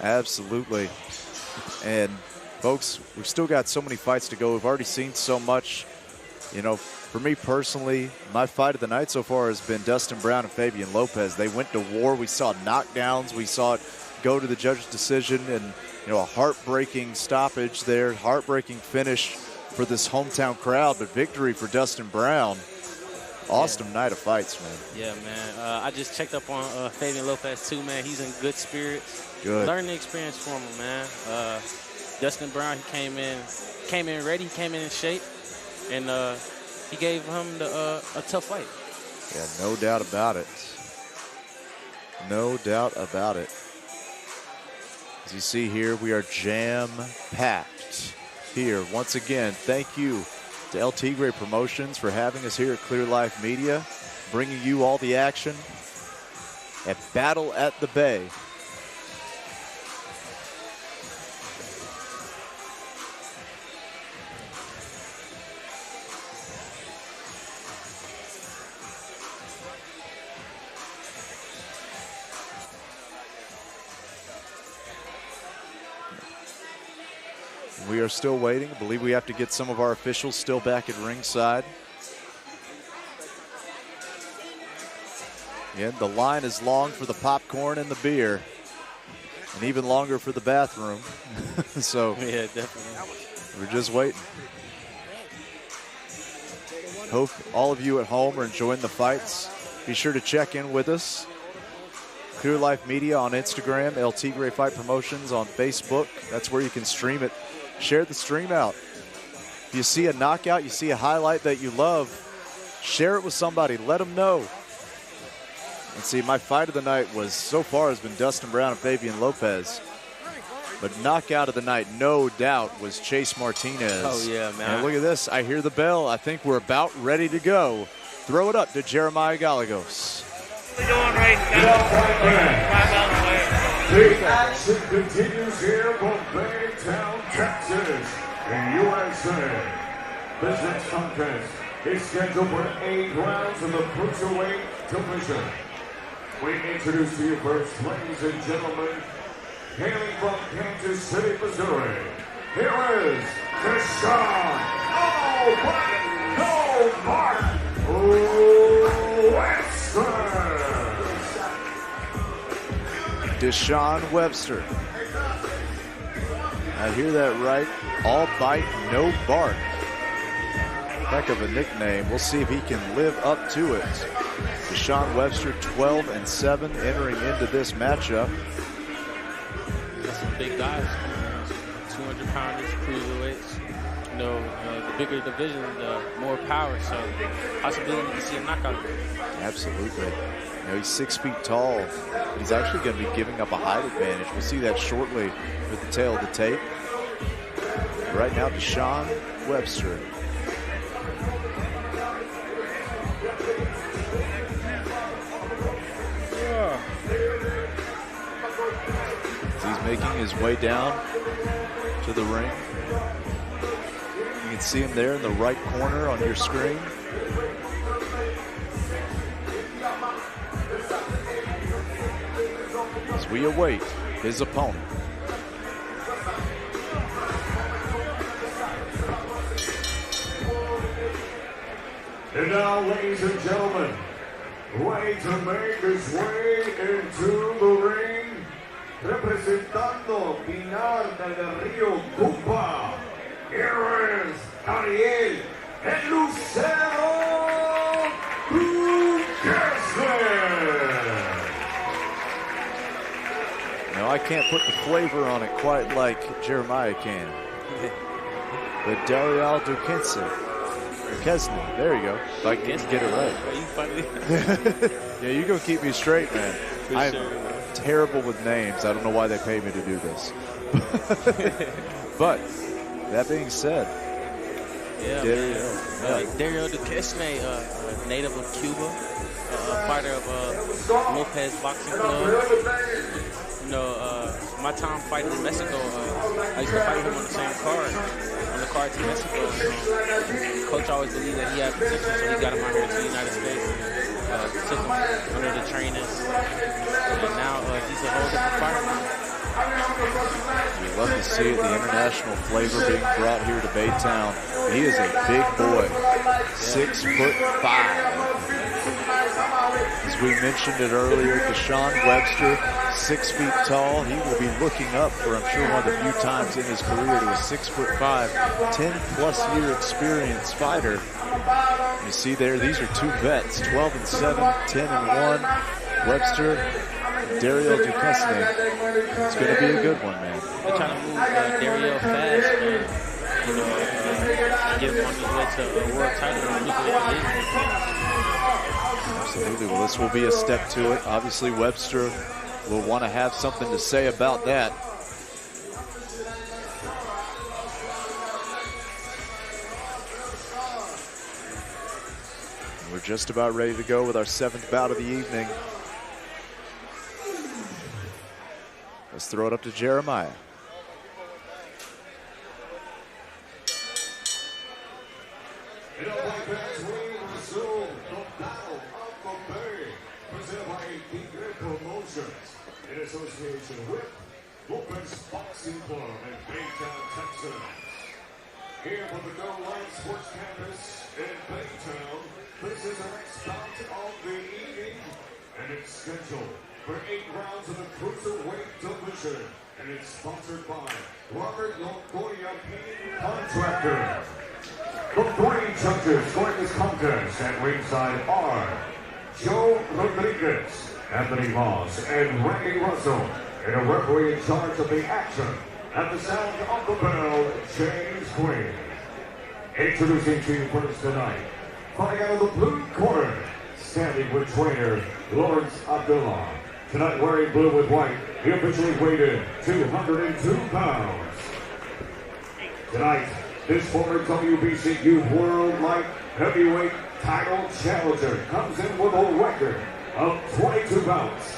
[SPEAKER 1] Absolutely. And folks, we've still got so many fights to go. We've already seen so much. You know, for me personally, my fight of the night so far has been Dustin Brown and Fabian Lopez. They went to war. We saw knockdowns. We saw it go to the judge's decision, and, you know, a heartbreaking stoppage there, heartbreaking finish for this hometown crowd, but victory for Dustin Brown. Awesome night of fights, man.
[SPEAKER 2] Yeah, man. I just checked up on Fabian Lopez, too, man. He's in good spirits.
[SPEAKER 1] Good.
[SPEAKER 2] Learning experience for him, man. Dustin Brown, he came in ready. He came in shape, and he gave him a tough fight.
[SPEAKER 1] Yeah, no doubt about it. No doubt about it. As you see here, we are jam-packed here. Once again, thank you to El Tigre Promotions for having us here at Clear Life Media, bringing you all the action at Battle at the Bay. We are still waiting. I believe we have to get some of our officials still back at ringside. Yeah, the line is long for the popcorn and the beer, and even longer for the bathroom. So
[SPEAKER 2] yeah, definitely.
[SPEAKER 1] We're just waiting. Hope all of you at home are enjoying the fights. Be sure to check in with us. Clear Life Media on Instagram, El Tigre Fight Promotions on Facebook. That's where you can stream it. Share the stream out. If you see a knockout, you see a highlight that you love, share it with somebody. Let them know. And see, my fight of the night so far has been Dustin Brown and Fabian Lopez. But knockout of the night, no doubt, was Chase Martinez.
[SPEAKER 2] Oh, yeah, man.
[SPEAKER 1] And look at this. I hear the bell. I think we're about ready to go. Throw it up to Jeremiah Gallegos.
[SPEAKER 8] The action continues here from Baytown, Texas, in USA. This next contest is scheduled for 8 rounds in the cruiserweight division. We introduce to you first, ladies and gentlemen, hailing from Kansas City, Missouri, here is Deshawn Webster.
[SPEAKER 1] Deshawn Webster. I hear that right. All bite, no bark. Heck of a nickname. We'll see if he can live up to it. Deshawn Webster, 12-7, entering into this matchup.
[SPEAKER 2] That's some big guys. 200-pounders, cruiserweights. You know, the bigger division, the more power. So, possibility to see a knockout.
[SPEAKER 1] Absolutely. You know, he's 6 feet tall. He's actually going to be giving up a height advantage. We'll see that shortly with the tail of the tape. Right now, Deshawn Webster. He's making his way down to the ring. You can see him there in the right corner on your screen. As we await his opponent.
[SPEAKER 8] And now, ladies and gentlemen, ready to make his way into the ring, representando Pinar del Rio Cupa, here is Dariel and Lucero Duesne.
[SPEAKER 1] Now, I can't put the flavor on it quite like Jeremiah can. But Dariel Duesne. There you go. If I can get it right.
[SPEAKER 2] Are you funny?
[SPEAKER 1] Yeah, you're going to keep me straight, man. I'm terrible with names. I don't know why they pay me to do this. But that being said,
[SPEAKER 2] Dariel Duesne, native of Cuba, fighter of Lopez Boxing Club. You know, my time fighting in Mexico, I used to fight him on the same card. On the card to Mexico. Coach always believed that he had potential, so he got him out here to the United States. Took him under the trainers. And now he's a whole different fighter now.
[SPEAKER 1] You love to see it, the international flavor being brought here to Baytown. He is a big boy, 6'5". As we mentioned it earlier, Deshawn Webster, 6 feet tall. He will be looking up for, I'm sure, one of the few times in his career to a 6'5", 10-plus year experienced fighter. You see there, these are two vets, 12-7, 10-1. Webster, Dariel Duesne. It's going to be a good one, man.
[SPEAKER 2] They're trying to move Dariel fast, man. You know, get him on his way to a world title.
[SPEAKER 1] Absolutely. Well, this will be a step to it. Obviously, Webster will want to have something to say about that. We're just about ready to go with our 7th bout of the evening. Let's throw it up to Jeremiah.
[SPEAKER 8] In association with Lopez Boxing Club in Baytown, Texas. Here for the Go Light Sports Campus in Baytown, this is the next bout of the evening, and it's scheduled for 8 rounds of the cruiserweight division, and it's sponsored by Robert Longoria Painting Contractor. The 3 judges scoring this contest at ringside are Joe Rodriguez, Anthony Moss, and Randy Russell, and a referee in charge of the action. At the sound of the bell, James Quinn. Introducing to you first tonight, fighting out of the blue corner, standing with trainer Lawrence Abdullah. Tonight wearing blue with white, he officially weighed in 202 pounds. Tonight, this former WBC World Light Heavyweight title challenger comes in with a record of 22 bouts,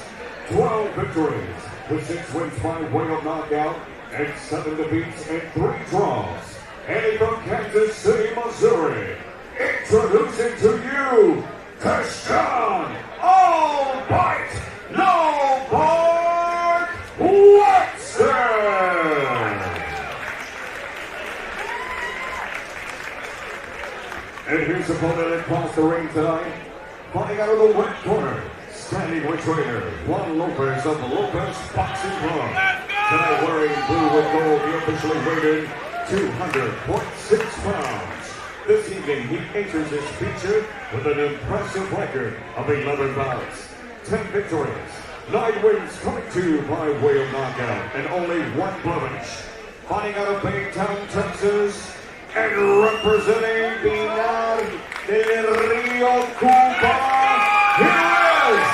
[SPEAKER 8] 12 victories, with 6 wins by way of knockout, and 7 defeats and 3 draws. And from Kansas City, Missouri, introducing to you, Deshawn, all bite, no bark, Webster! And here's the opponent across the ring tonight, fighting out of the red corner, standing with trainer Juan Lopez of the Lopez Boxing Club. Tonight wearing blue with gold, he officially weighed in 200.6 pounds. This evening he enters his feature with an impressive record of 11 bouts, 10 victories, 9 wins coming to you by way of knockout, and only 1 blemish. Fighting out of Baytown, Texas, and representing Pinar del Rio Cuba, here is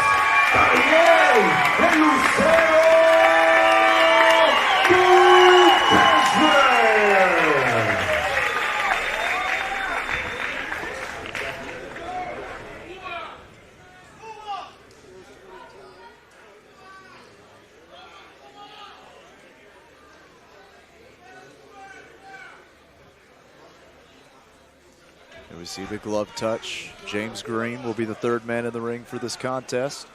[SPEAKER 1] we see the glove touch. James Green will be the third man in the ring for this contest.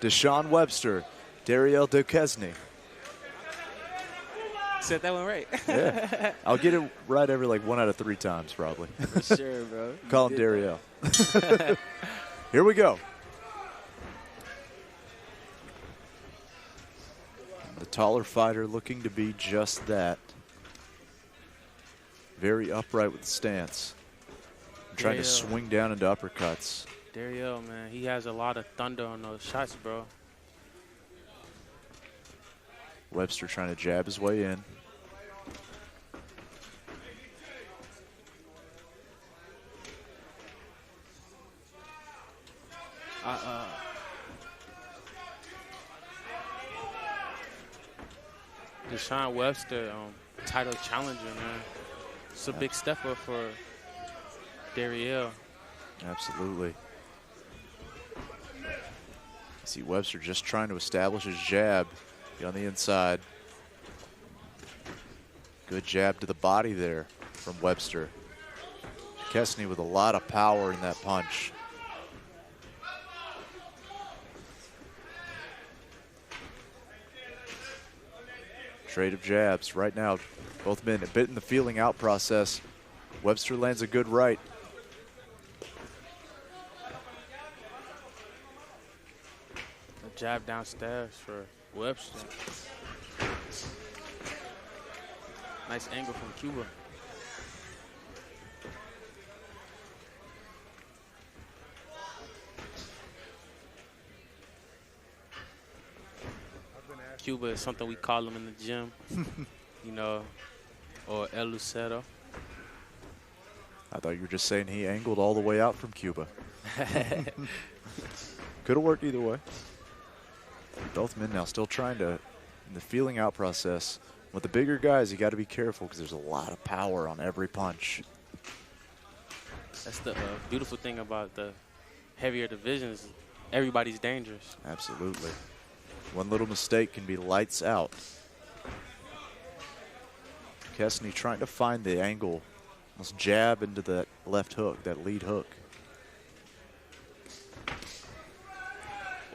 [SPEAKER 1] Deshawn Webster, Dariel Duesne.
[SPEAKER 2] Said that one right.
[SPEAKER 1] Yeah. I'll get it right every like 1 out of 3 times probably.
[SPEAKER 2] For sure, bro.
[SPEAKER 1] Call him Dariel. Here we go. The taller fighter looking to be just that. Very upright with the stance. Trying to swing down into uppercuts.
[SPEAKER 2] Dariel, man, he has a lot of thunder on those shots, bro.
[SPEAKER 1] Webster trying to jab his way in.
[SPEAKER 2] Deshawn Webster, title challenger, man. It's a big step up for Dariel.
[SPEAKER 1] Absolutely. See Webster just trying to establish his jab on the inside. Good jab to the body there from Webster. Duesne with a lot of power in that punch. Trade of jabs right now. Both men a bit in the feeling out process. Webster lands a good right.
[SPEAKER 2] A jab downstairs for Webster. Nice angle from Cuba. Cuba is something we call him in the gym, you know, or El Lucero.
[SPEAKER 1] I thought you were just saying he angled all the way out from Cuba. Could have worked either way. Both men now still trying to, in the feeling out process. With the bigger guys, you got to be careful because there's a lot of power on every punch.
[SPEAKER 2] That's the beautiful thing about the heavier divisions. Everybody's dangerous.
[SPEAKER 1] Absolutely. One little mistake can be lights out. Duesne trying to find the angle. Let's jab into that left hook, that lead hook.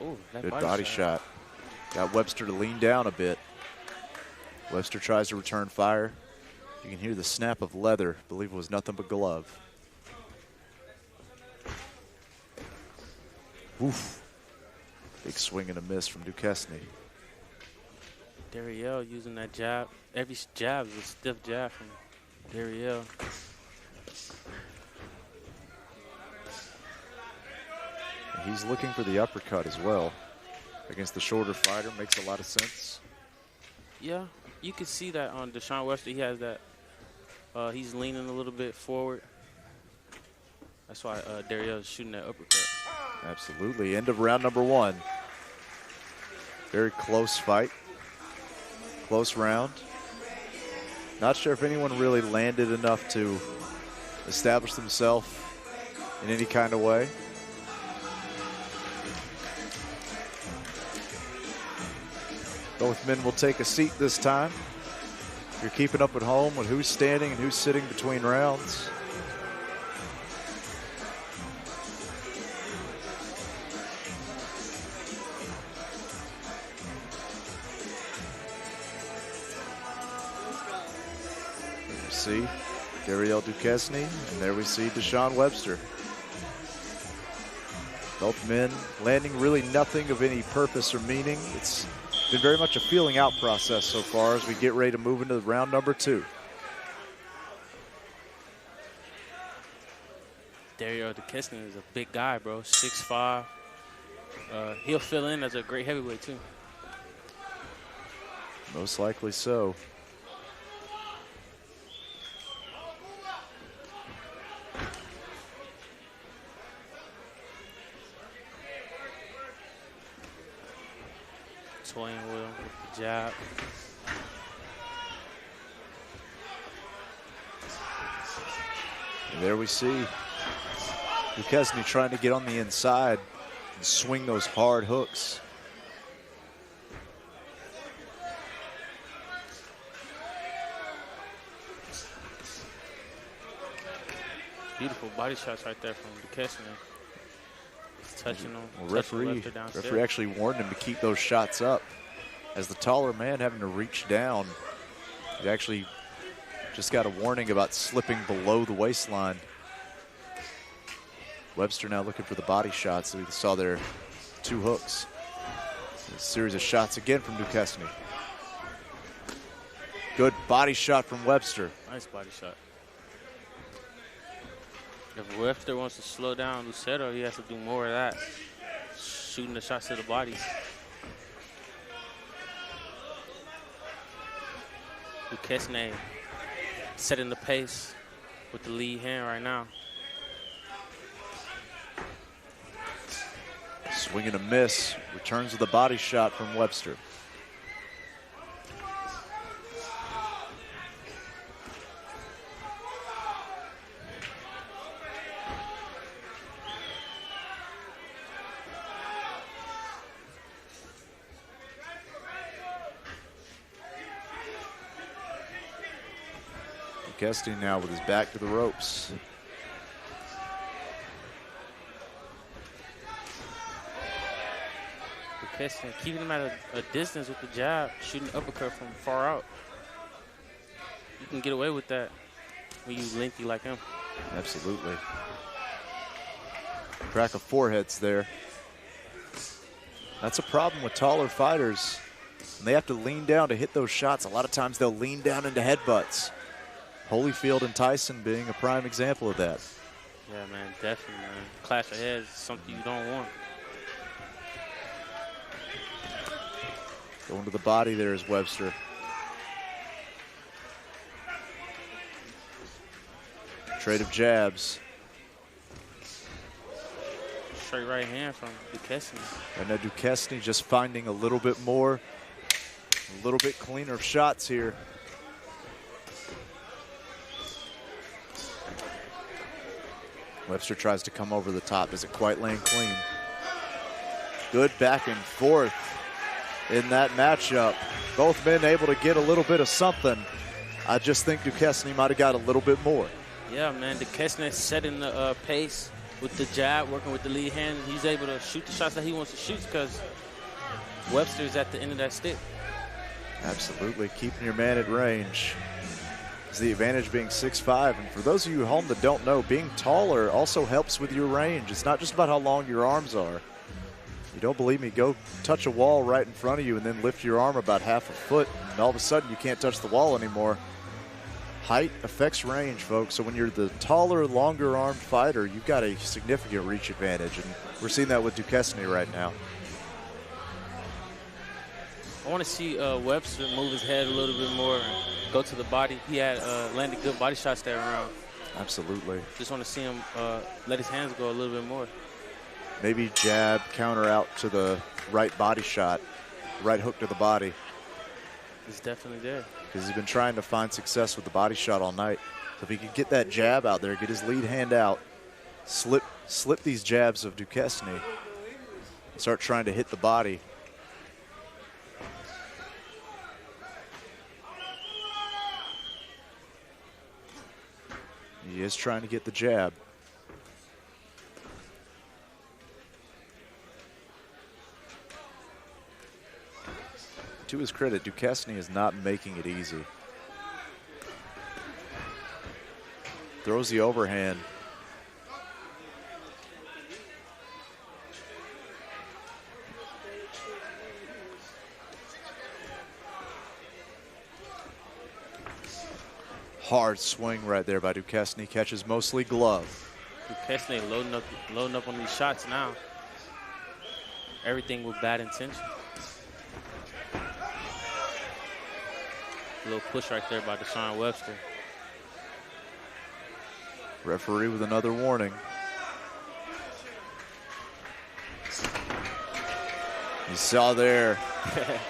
[SPEAKER 2] Ooh, that
[SPEAKER 1] good body shot. Got Webster to lean down a bit. Webster tries to return fire. You can hear the snap of leather. I believe it was nothing but glove. Oof. Big swing and a miss from Duesne.
[SPEAKER 2] Dariel using that jab. Every jab is a stiff jab from Dariel.
[SPEAKER 1] He's looking for the uppercut as well. Against the shorter fighter, makes a lot of sense.
[SPEAKER 2] Yeah, you can see that on Deshawn Webster. He has that. He's leaning a little bit forward. That's why Dariel is shooting that uppercut.
[SPEAKER 1] Absolutely. End of round number 1. Very close fight. Close round. Not sure if anyone really landed enough to establish themselves in any kind of way. Both men will take a seat this time. If you're keeping up at home with who's standing and who's sitting between rounds. See Dariel Duesne, and there we see Deshawn Webster. Both men landing really nothing of any purpose or meaning. It's been very much a feeling out process so far as we get ready to move into round number 2.
[SPEAKER 2] Dariel Duesne is a big guy, bro. 6'5". He'll fill in as a great heavyweight, too.
[SPEAKER 1] Most likely so.
[SPEAKER 2] Toying with him with the jab.
[SPEAKER 1] And there we see Duesne trying to get on the inside and swing those hard hooks.
[SPEAKER 2] Beautiful body shots right there from Duesne. He's touching him.
[SPEAKER 1] Well, referee actually warned him to keep those shots up. As the taller man having to reach down, he actually just got a warning about slipping below the waistline. Webster now looking for the body shots. We saw there 2 hooks. A series of shots again from Duesne. Good body shot from Webster.
[SPEAKER 2] Nice body shot. If Webster wants to slow down Lucero, he has to do more of that. Shooting the shots to the body. Duesne setting the pace with the lead hand right now.
[SPEAKER 1] Swing and a miss. Returns with a body shot from Webster. Duesne now with his back to the ropes.
[SPEAKER 2] Duesne keeping him at a distance with the jab, shooting uppercut from far out. You can get away with that when you lengthy like him.
[SPEAKER 1] Absolutely. Crack of foreheads there. That's a problem with taller fighters. And they have to lean down to hit those shots. A lot of times they'll lean down into headbutts. Holyfield and Tyson being a prime example of that.
[SPEAKER 2] Yeah, man, definitely, man. Clash of heads is something you don't want.
[SPEAKER 1] Going to the body there is Webster. Trade of jabs.
[SPEAKER 2] Straight right hand from Duesne.
[SPEAKER 1] And now Duesne just finding a little bit more, a little bit cleaner shots here. Webster tries to come over the top. Does it quite land clean? Good back and forth in that matchup. Both men able to get a little bit of something. I just think Duesne might have got a little bit more.
[SPEAKER 2] Yeah, man, Duesne setting the pace with the jab, working with the lead hand. He's able to shoot the shots that he wants to shoot because Webster's at the end of that stick.
[SPEAKER 1] Absolutely, keeping your man at range. The advantage being 6'5", and for those of you at home that don't know, being taller also helps with your range. It's not just about how long your arms are. You don't believe me, go touch a wall right in front of you and then lift your arm about half a foot, and all of a sudden you can't touch the wall anymore. Height affects range, folks, so when you're the taller, longer-armed fighter, you've got a significant reach advantage, and we're seeing that with Duesne right now.
[SPEAKER 2] I want to see Webster move his head a little bit more and go to the body. He had landed good body shots that round.
[SPEAKER 1] Absolutely.
[SPEAKER 2] Just want to see him let his hands go a little bit more.
[SPEAKER 1] Maybe jab, counter out to the right body shot, right hook to the body.
[SPEAKER 2] He's definitely there.
[SPEAKER 1] Because he's been trying to find success with the body shot all night. So if he could get that jab out there, get his lead hand out, slip these jabs of Duesne, start trying to hit the body. He is trying to get the jab. To his credit, Duesne is not making it easy. Throws the overhand. Hard swing right there by Duesne. Catches mostly glove.
[SPEAKER 2] Duesne loading up on these shots now. Everything with bad intention. A little push right there by Deshawn Webster.
[SPEAKER 1] Referee with another warning. You saw there,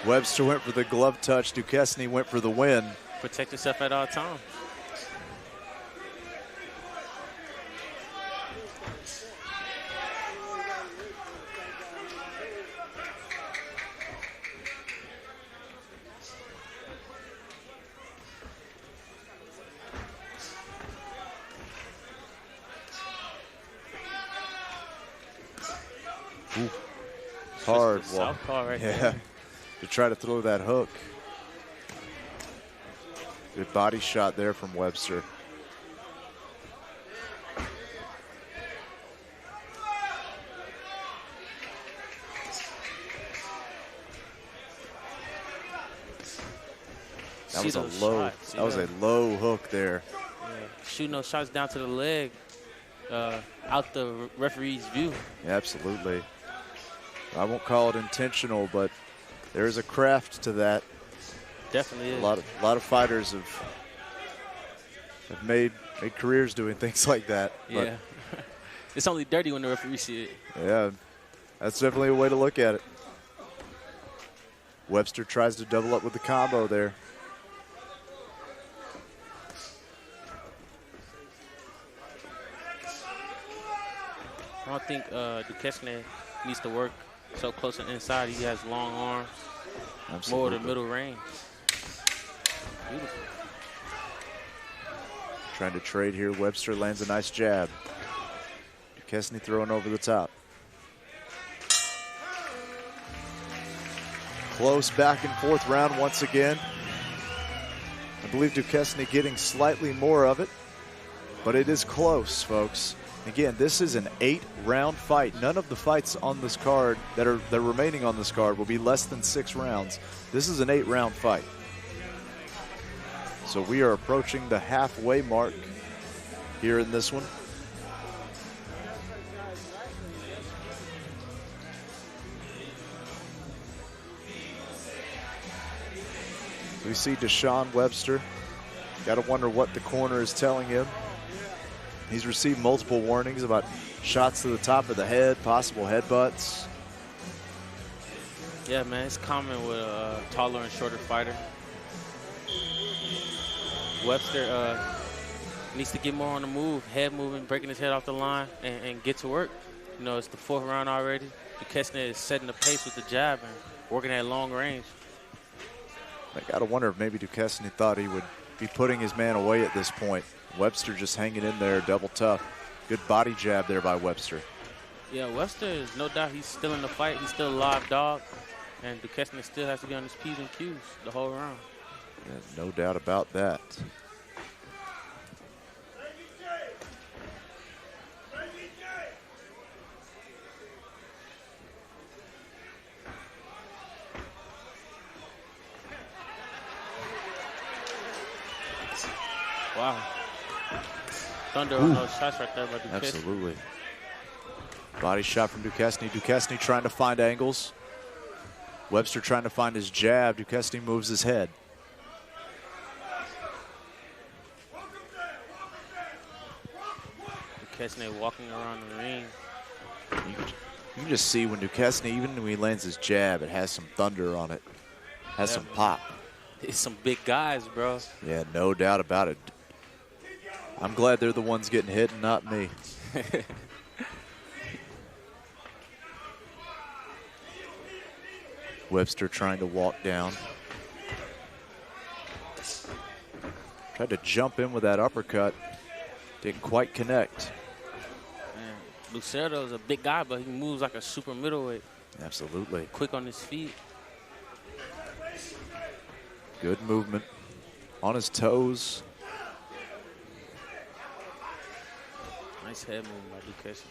[SPEAKER 1] Webster went for the glove touch. Duesne went for the win.
[SPEAKER 2] Protect yourself at all times.
[SPEAKER 9] Ooh. Hard.
[SPEAKER 2] Southpaw right
[SPEAKER 9] yeah.
[SPEAKER 2] there.
[SPEAKER 9] To try to throw that hook. Good body shot there from Webster. That was a low. That was a low hook there.
[SPEAKER 2] Yeah. Shooting those shots down to the leg, out the referee's view.
[SPEAKER 9] Yeah, absolutely. I won't call it intentional, but there is a craft to that.
[SPEAKER 2] Definitely is.
[SPEAKER 9] A lot of fighters have made careers doing things like that.
[SPEAKER 2] Yeah. It's only dirty when the referee see it.
[SPEAKER 9] Yeah, that's definitely a way to look at it. Webster tries to double up with the combo there.
[SPEAKER 2] I don't think Duesne needs to work so close and inside. He has long arms.
[SPEAKER 9] Absolutely.
[SPEAKER 2] More to middle range. Beautiful.
[SPEAKER 9] Trying to trade here. Webster lands a nice jab. Duesne throwing over the top. Close back and forth round once again. I believe Duesne getting slightly more of it, but it is close, folks. Again, this is an 8-round fight. None of the fights on this card that are remaining on this card will be less than 6 rounds. This is an 8-round fight. So we are approaching the halfway mark here in this one. We see Deshawn Webster. Got to wonder what the corner is telling him. He's received multiple warnings about shots to the top of the head, possible headbutts.
[SPEAKER 2] Yeah, man, it's common with a taller and shorter fighter. Webster needs to get more on the move, head moving, breaking his head off the line, and get to work. You know, it's the 4th round already. Duesne is setting the pace with the jab and working at long range.
[SPEAKER 9] I got to wonder if maybe Duesne thought he would be putting his man away at this point. Webster just hanging in there, double tough. Good body jab there by Webster.
[SPEAKER 2] Yeah, Webster is no doubt he's still in the fight. He's still a live dog. And Duesne still has to be on his P's and Q's the whole round.
[SPEAKER 9] Yeah, no doubt about that.
[SPEAKER 2] Wow. Thunder on those shots right there by Duesne.
[SPEAKER 9] Absolutely. Body shot from Duesne. Duesne trying to find angles. Webster trying to find his jab. Duesne moves his head.
[SPEAKER 2] Duesne walking around the ring.
[SPEAKER 9] You can just see when Duesne, even when he lands his jab, it has some thunder on it. Has some pop.
[SPEAKER 2] It's some big guys, bro.
[SPEAKER 9] Yeah, no doubt about it. I'm glad they're the ones getting hit and not me. Webster trying to walk down. Tried to jump in with that uppercut. Didn't quite connect.
[SPEAKER 2] Man, Lucerdo's a big guy, but he moves like a super middleweight.
[SPEAKER 9] Absolutely.
[SPEAKER 2] Quick on his feet.
[SPEAKER 9] Good movement. On his toes.
[SPEAKER 2] Nice head movement by Duesne.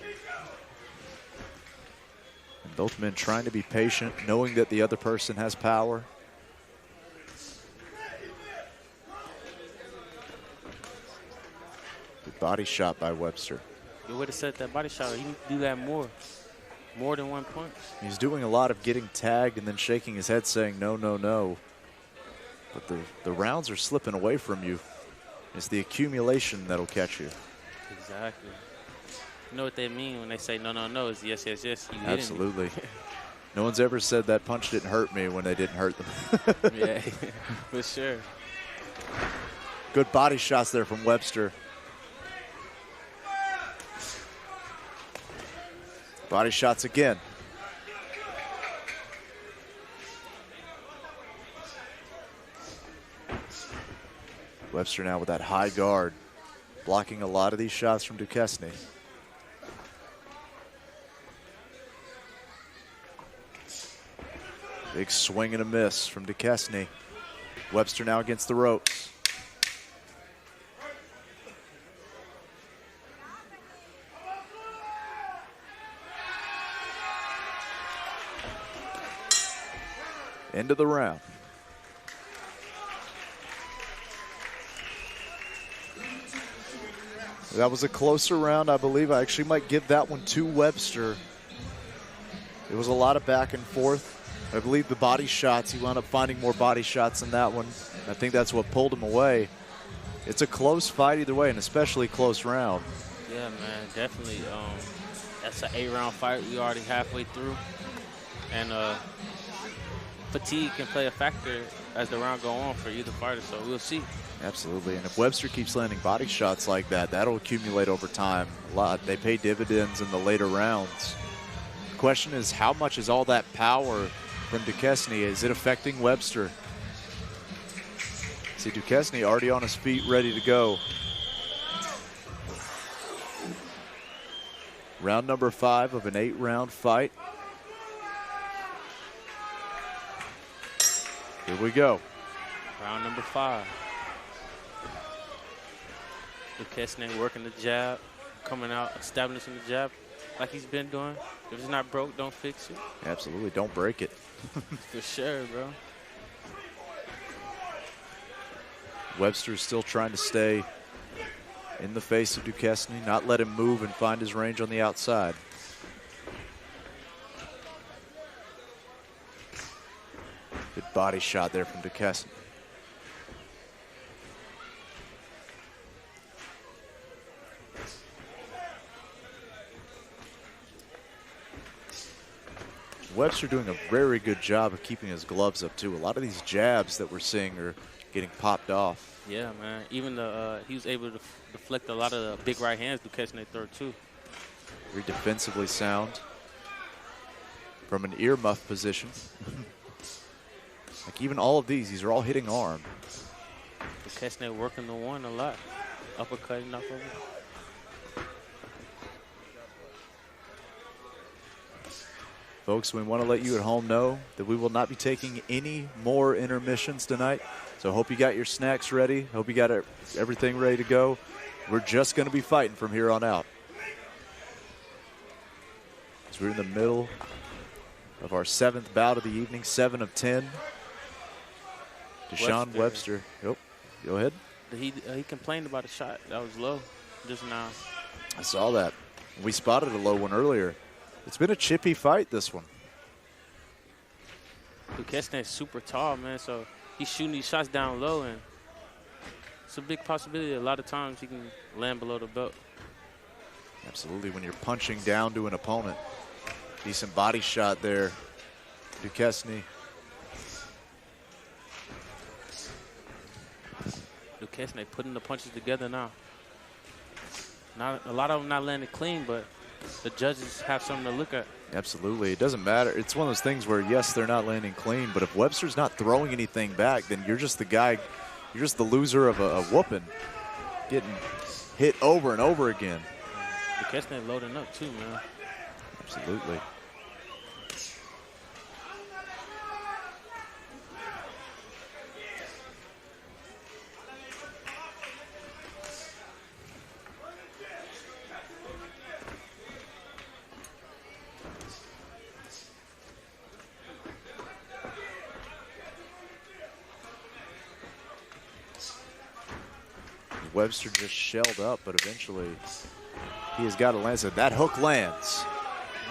[SPEAKER 9] And both men trying to be patient, knowing that the other person has power. Good body shot by Webster.
[SPEAKER 2] Good way to set that body shot. He needs to do that more. More than one punch.
[SPEAKER 9] He's doing a lot of getting tagged and then shaking his head saying no, no, no. But the rounds are slipping away from you. It's the accumulation that'll catch you.
[SPEAKER 2] Exactly. You know what they mean when they say no, no, no. It's yes, yes, yes. You
[SPEAKER 9] Absolutely. No one's ever said that punch didn't hurt me when they didn't hurt them.
[SPEAKER 2] Yeah, for sure.
[SPEAKER 9] Good body shots there from Webster. Body shots again. Webster now with that high guard, blocking a lot of these shots from Duesne.
[SPEAKER 1] Big swing and a miss from Duesne. Webster now against the ropes. End of the round. That was a closer round, I believe. I actually might give that one to Webster. It was a lot of back and forth. I believe the body shots, he wound up finding more body shots in that one. I think that's what pulled him away. It's a close fight either way, and especially close round.
[SPEAKER 2] Yeah, man, definitely. That's an 8-round fight. We already halfway through. And fatigue can play a factor as the round go on for either fighter, so we'll see.
[SPEAKER 1] Absolutely, and if Webster keeps landing body shots like that, that'll accumulate over time a lot. They pay dividends in the later rounds. The question is, how much is all that power from Duesne? Is it affecting Webster? See, Duesne already on his feet, ready to go. Round number 5 of an 8-round fight. Here we go.
[SPEAKER 2] Round number 5. Duesne working the jab, coming out, establishing the jab like he's been doing. If it's not broke, don't fix it.
[SPEAKER 1] Absolutely, don't break it.
[SPEAKER 2] For sure, bro.
[SPEAKER 1] Webster's still trying to stay in the face of Duesne, not let him move and find his range on the outside. Good body shot there from Duesne. Webster doing a very good job of keeping his gloves up too. A lot of these jabs that we're seeing are getting popped off.
[SPEAKER 2] Yeah, man. Even he was able to deflect a lot of the big right hands Duesne threw too.
[SPEAKER 1] Very defensively sound from an earmuff position. Like even all of these are all hitting arm.
[SPEAKER 2] Duesne working the one a lot, uppercutting off of it.
[SPEAKER 1] Folks, we want to let you at home know that we will not be taking any more intermissions tonight. So hope you got your snacks ready. Hope you got everything ready to go. We're just going to be fighting from here on out. So we're in the middle of our 7th bout of the evening, 7 of 10. Deshawn Webster. Yep. Go ahead.
[SPEAKER 2] He complained about a shot that was low just now.
[SPEAKER 1] I saw that. We spotted a low one earlier. It's been a chippy fight, this one.
[SPEAKER 2] Duesne is super tall, man, so he's shooting these shots down low, and it's a big possibility. A lot of times he can land below the belt.
[SPEAKER 1] Absolutely, when you're punching down to an opponent. Decent body shot there, Duesne.
[SPEAKER 2] Duesne putting the punches together now. Not a lot of them not landing clean, but the judges have something to look at.
[SPEAKER 1] Absolutely. It doesn't matter. It's one of those things where, yes, they're not landing clean, but if Webster's not throwing anything back, then you're just the guy, you're just the loser of a whooping, getting hit over and over again.
[SPEAKER 2] Duesne loading up too, man.
[SPEAKER 1] Absolutely. Webster just shelled up, but eventually he has got to land. So that hook lands.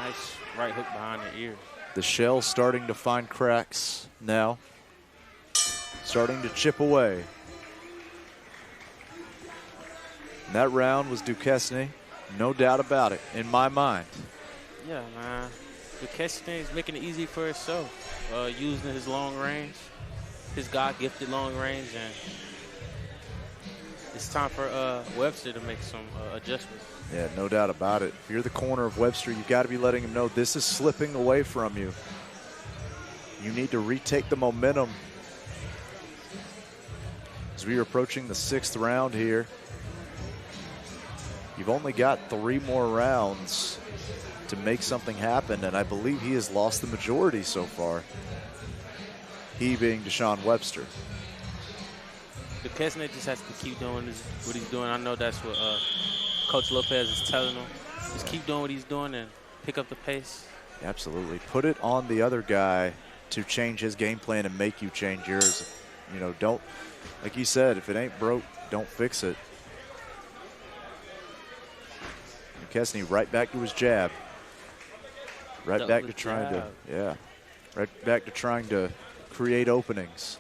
[SPEAKER 2] Nice right hook behind the ear.
[SPEAKER 1] The shell starting to find cracks now. Starting to chip away. And that round was Duesne, no doubt about it, in my mind.
[SPEAKER 2] Yeah, man. Duesne is making it easy for himself, using his long range, his God-gifted long range, and it's time for Webster to make some adjustments.
[SPEAKER 1] Yeah, no doubt about it. If you're the corner of Webster, you've got to be letting him know this is slipping away from you. You need to retake the momentum. As we are approaching the 6th round here, you've only got 3 more rounds to make something happen, and I believe he has lost the majority so far. he being Deshawn Webster.
[SPEAKER 2] Duesne just has to keep doing what he's doing. I know that's what Coach Lopez is telling him. Just keep doing what he's doing and pick up the pace.
[SPEAKER 1] Absolutely. Put it on the other guy to change his game plan and make you change yours. You know, don't, like you said, if it ain't broke, don't fix it. Duesne right back to his jab. Right back to trying to, yeah. Right back to trying to create openings.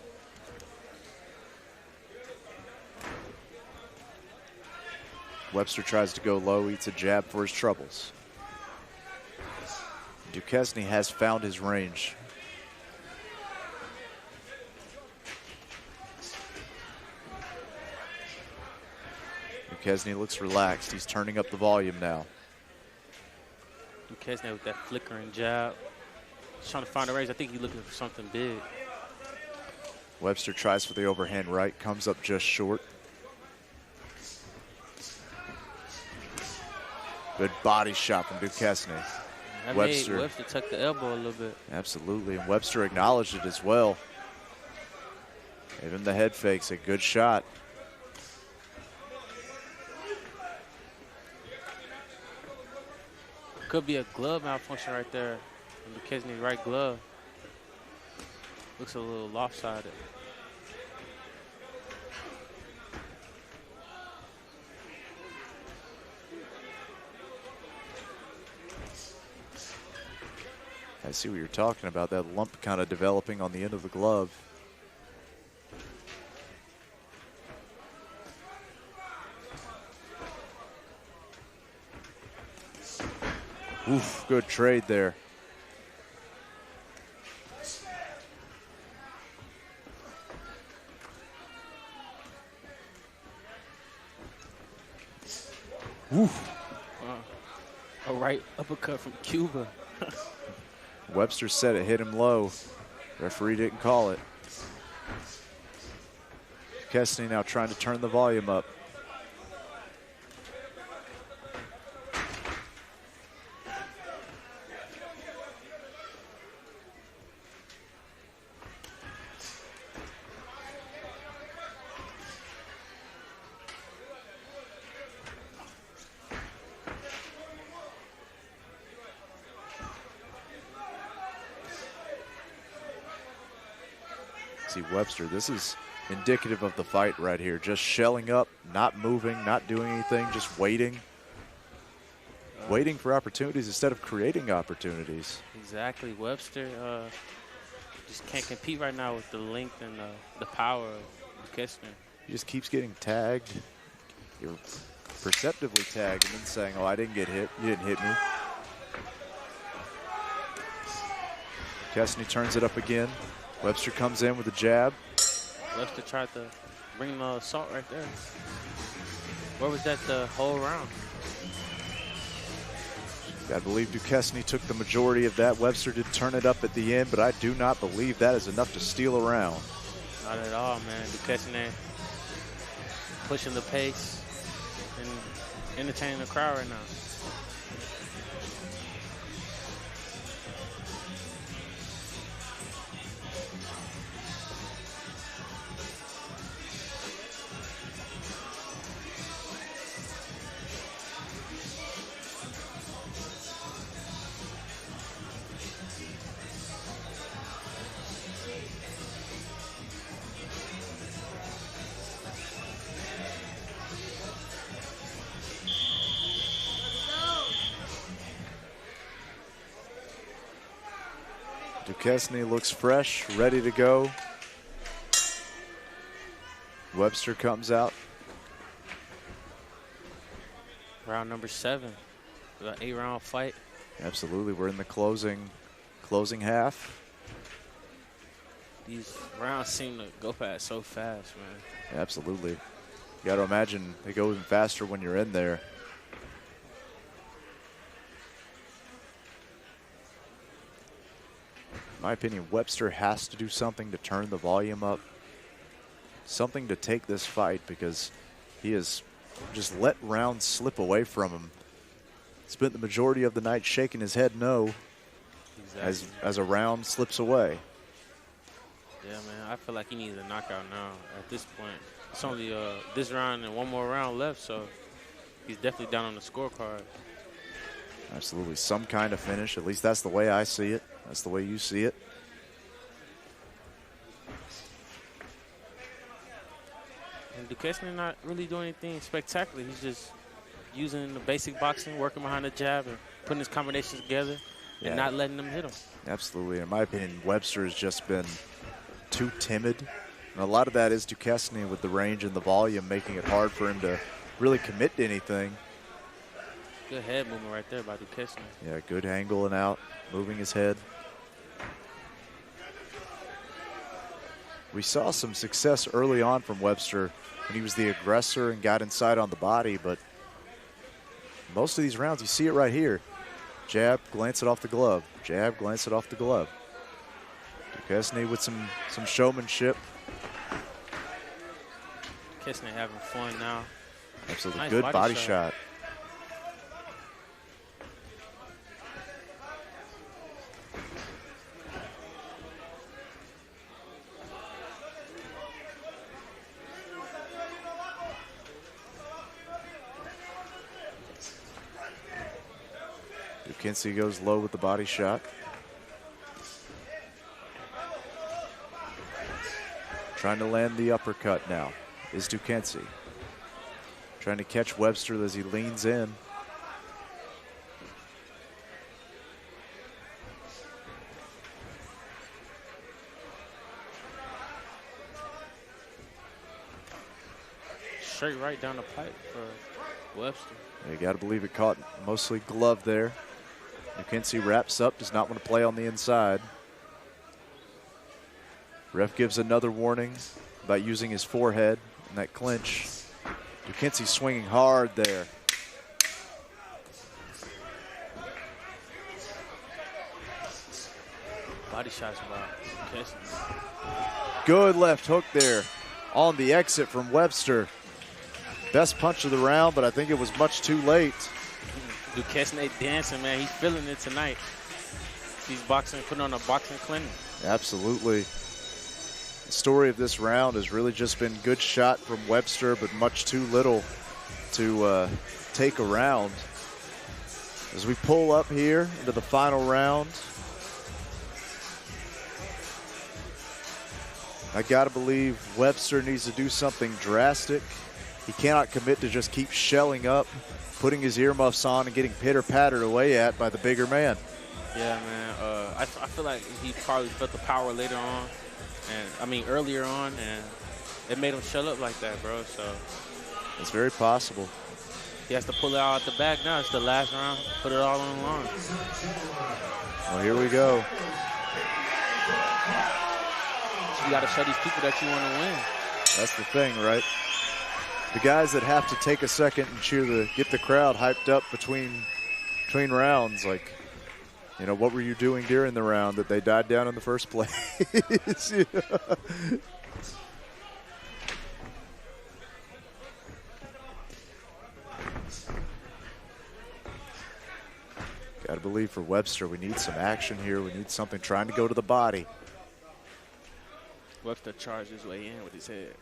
[SPEAKER 1] Webster tries to go low, eats a jab for his troubles. Duesne has found his range. Duesne looks relaxed. He's turning up the volume now.
[SPEAKER 2] Duesne with that flickering jab. He's trying to find a range. I think he's looking for something big.
[SPEAKER 1] Webster tries for the overhand right, comes up just short. Good body shot from Duesne.
[SPEAKER 2] Webster tucked the elbow a little bit.
[SPEAKER 1] Absolutely, and Webster acknowledged it as well. Gave him the head fakes, a good shot.
[SPEAKER 2] Could be a glove malfunction right there. Duesne's right glove. Looks a little lopsided.
[SPEAKER 1] I see what you're talking about, that lump kind of developing on the end of the glove. Oof, good trade there. Oof.
[SPEAKER 2] A right uppercut from Cuba.
[SPEAKER 1] Webster said it hit him low. Referee didn't call it. Duesne now trying to turn the volume up. See Webster, this is indicative of the fight right here. Just shelling up, not moving, not doing anything, just waiting. Waiting for opportunities instead of creating opportunities.
[SPEAKER 2] Exactly. Webster just can't compete right now with the length and the power of Duesne.
[SPEAKER 1] He just keeps getting tagged. You're perceptively tagged and then saying, oh, I didn't get hit. You didn't hit me. Duesne turns it up again. Webster comes in with a jab.
[SPEAKER 2] Webster tried to bring the assault right there. Where was that the whole round?
[SPEAKER 1] I believe Duesne took the majority of that. Webster did turn it up at the end, but I do not believe that is enough to steal a round.
[SPEAKER 2] Not at all, man. Duesne pushing the pace and entertaining the crowd right now.
[SPEAKER 1] Duesne looks fresh, ready to go. Webster comes out.
[SPEAKER 2] Round number 7. An 8-round fight.
[SPEAKER 1] Absolutely, we're in the closing half.
[SPEAKER 2] These rounds seem to go past so fast, man.
[SPEAKER 1] Absolutely. You got to imagine they go even faster when you're in there. In my opinion, Webster has to do something to turn the volume up, something to take this fight, because he has just let rounds slip away from him. Spent the majority of the night shaking his head no,
[SPEAKER 2] exactly.
[SPEAKER 1] as a round slips away.
[SPEAKER 2] Yeah, man. I feel like he needs a knockout now at this point. It's only this round and one more round left, so he's definitely down on the scorecard.
[SPEAKER 1] Absolutely. Some kind of finish. At least that's the way I see it. That's the way you see it.
[SPEAKER 2] And Duesne not really doing anything spectacular. He's just using the basic boxing, working behind the jab, and putting his combinations together and not letting them hit him.
[SPEAKER 1] Absolutely. In my opinion, Webster has just been too timid. And a lot of that is Duesne with the range and the volume, making it hard for him to really commit to anything.
[SPEAKER 2] Good head movement right there by Duesne.
[SPEAKER 1] Yeah, good angle and out, moving his head. We saw some success early on from Webster when he was the aggressor and got inside on the body, but most of these rounds, you see it right here. Jab, glance it off the glove. Jab, glance it off the glove. Duesne with some showmanship.
[SPEAKER 2] Duesne having fun now.
[SPEAKER 1] Absolutely.
[SPEAKER 2] Nice
[SPEAKER 1] Good body shot. Duesne goes low with the body shot. Trying to land the uppercut now is Duesne. Trying to catch Webster as he leans in.
[SPEAKER 2] Straight right down the pipe for Webster.
[SPEAKER 1] You got to believe it caught mostly glove there. Duesne wraps up, does not want to play on the inside. Ref gives another warning about using his forehead in that clinch. Duesne swinging hard there.
[SPEAKER 2] Body shots by Duesne.
[SPEAKER 1] Good left hook there on the exit from Webster. Best punch of the round, but I think it was much too late.
[SPEAKER 2] Duesne dancing, man. He's feeling it tonight. He's boxing, putting on a boxing clinic.
[SPEAKER 1] Absolutely. The story of this round has really just been good shot from Webster, but much too little to take a round. As we pull up here into the final round, I gotta believe Webster needs to do something drastic. He cannot commit to just keep shelling up, putting his earmuffs on and getting pitter-pattered away at by the bigger man.
[SPEAKER 2] Yeah, man. I feel like he probably felt the power later on, earlier on, and it made him shut up like that, bro. So
[SPEAKER 1] it's very possible.
[SPEAKER 2] He has to pull it out at the back now. It's the last round. Put it all on the line.
[SPEAKER 1] Well, here we go.
[SPEAKER 2] You got to show these people that you want to win.
[SPEAKER 1] That's the thing, right? The guys that have to take a second and get the crowd hyped up between rounds, like, you know, what were you doing during the round that they died down in the first place? Got to believe for Webster, we need some action here. We need something trying to go to the body.
[SPEAKER 2] Webster charged his way in with his head.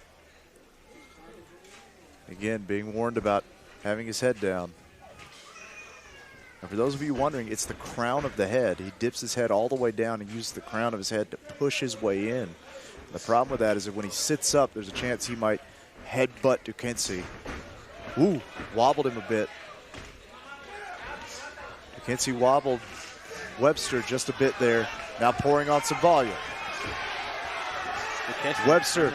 [SPEAKER 1] Again, being warned about having his head down. And for those of you wondering, it's the crown of the head. He dips his head all the way down and uses the crown of his head to push his way in. The problem with that is that when he sits up, there's a chance he might headbutt Duesne. Ooh, wobbled him a bit. Duesne wobbled Webster just a bit there. Now pouring on some volume. Webster.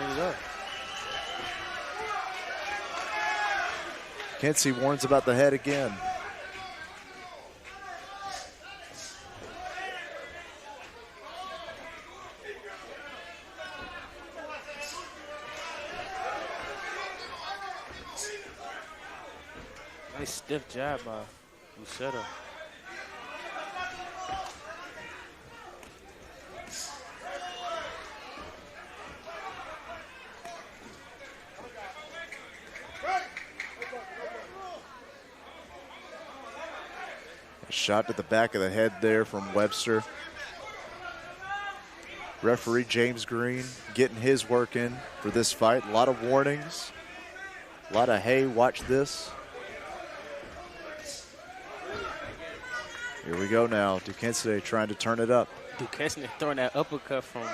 [SPEAKER 1] Duesne warns about the head again.
[SPEAKER 2] Nice stiff jab by Lucero.
[SPEAKER 1] A shot to the back of the head there from Webster. Referee James Green getting his work in for this fight. A lot of warnings. A lot of, hey, watch this. Here we go now. Duesne trying to turn it up.
[SPEAKER 2] Duesne throwing that uppercut from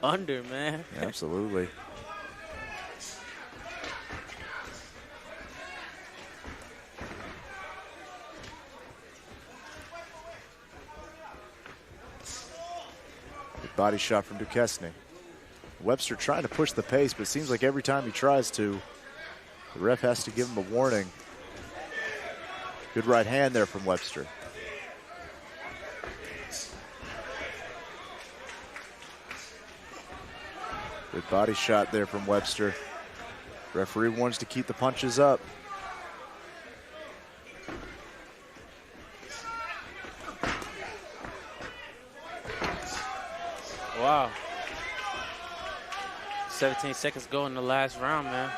[SPEAKER 2] under, man.
[SPEAKER 1] Absolutely. Good body shot from Duesne. Webster trying to push the pace, but it seems like every time he tries to, the ref has to give him a warning. Good right hand there from Webster. Good body shot there from Webster. Referee wants to keep the punches up.
[SPEAKER 2] Wow. 17 seconds go in the last round, man.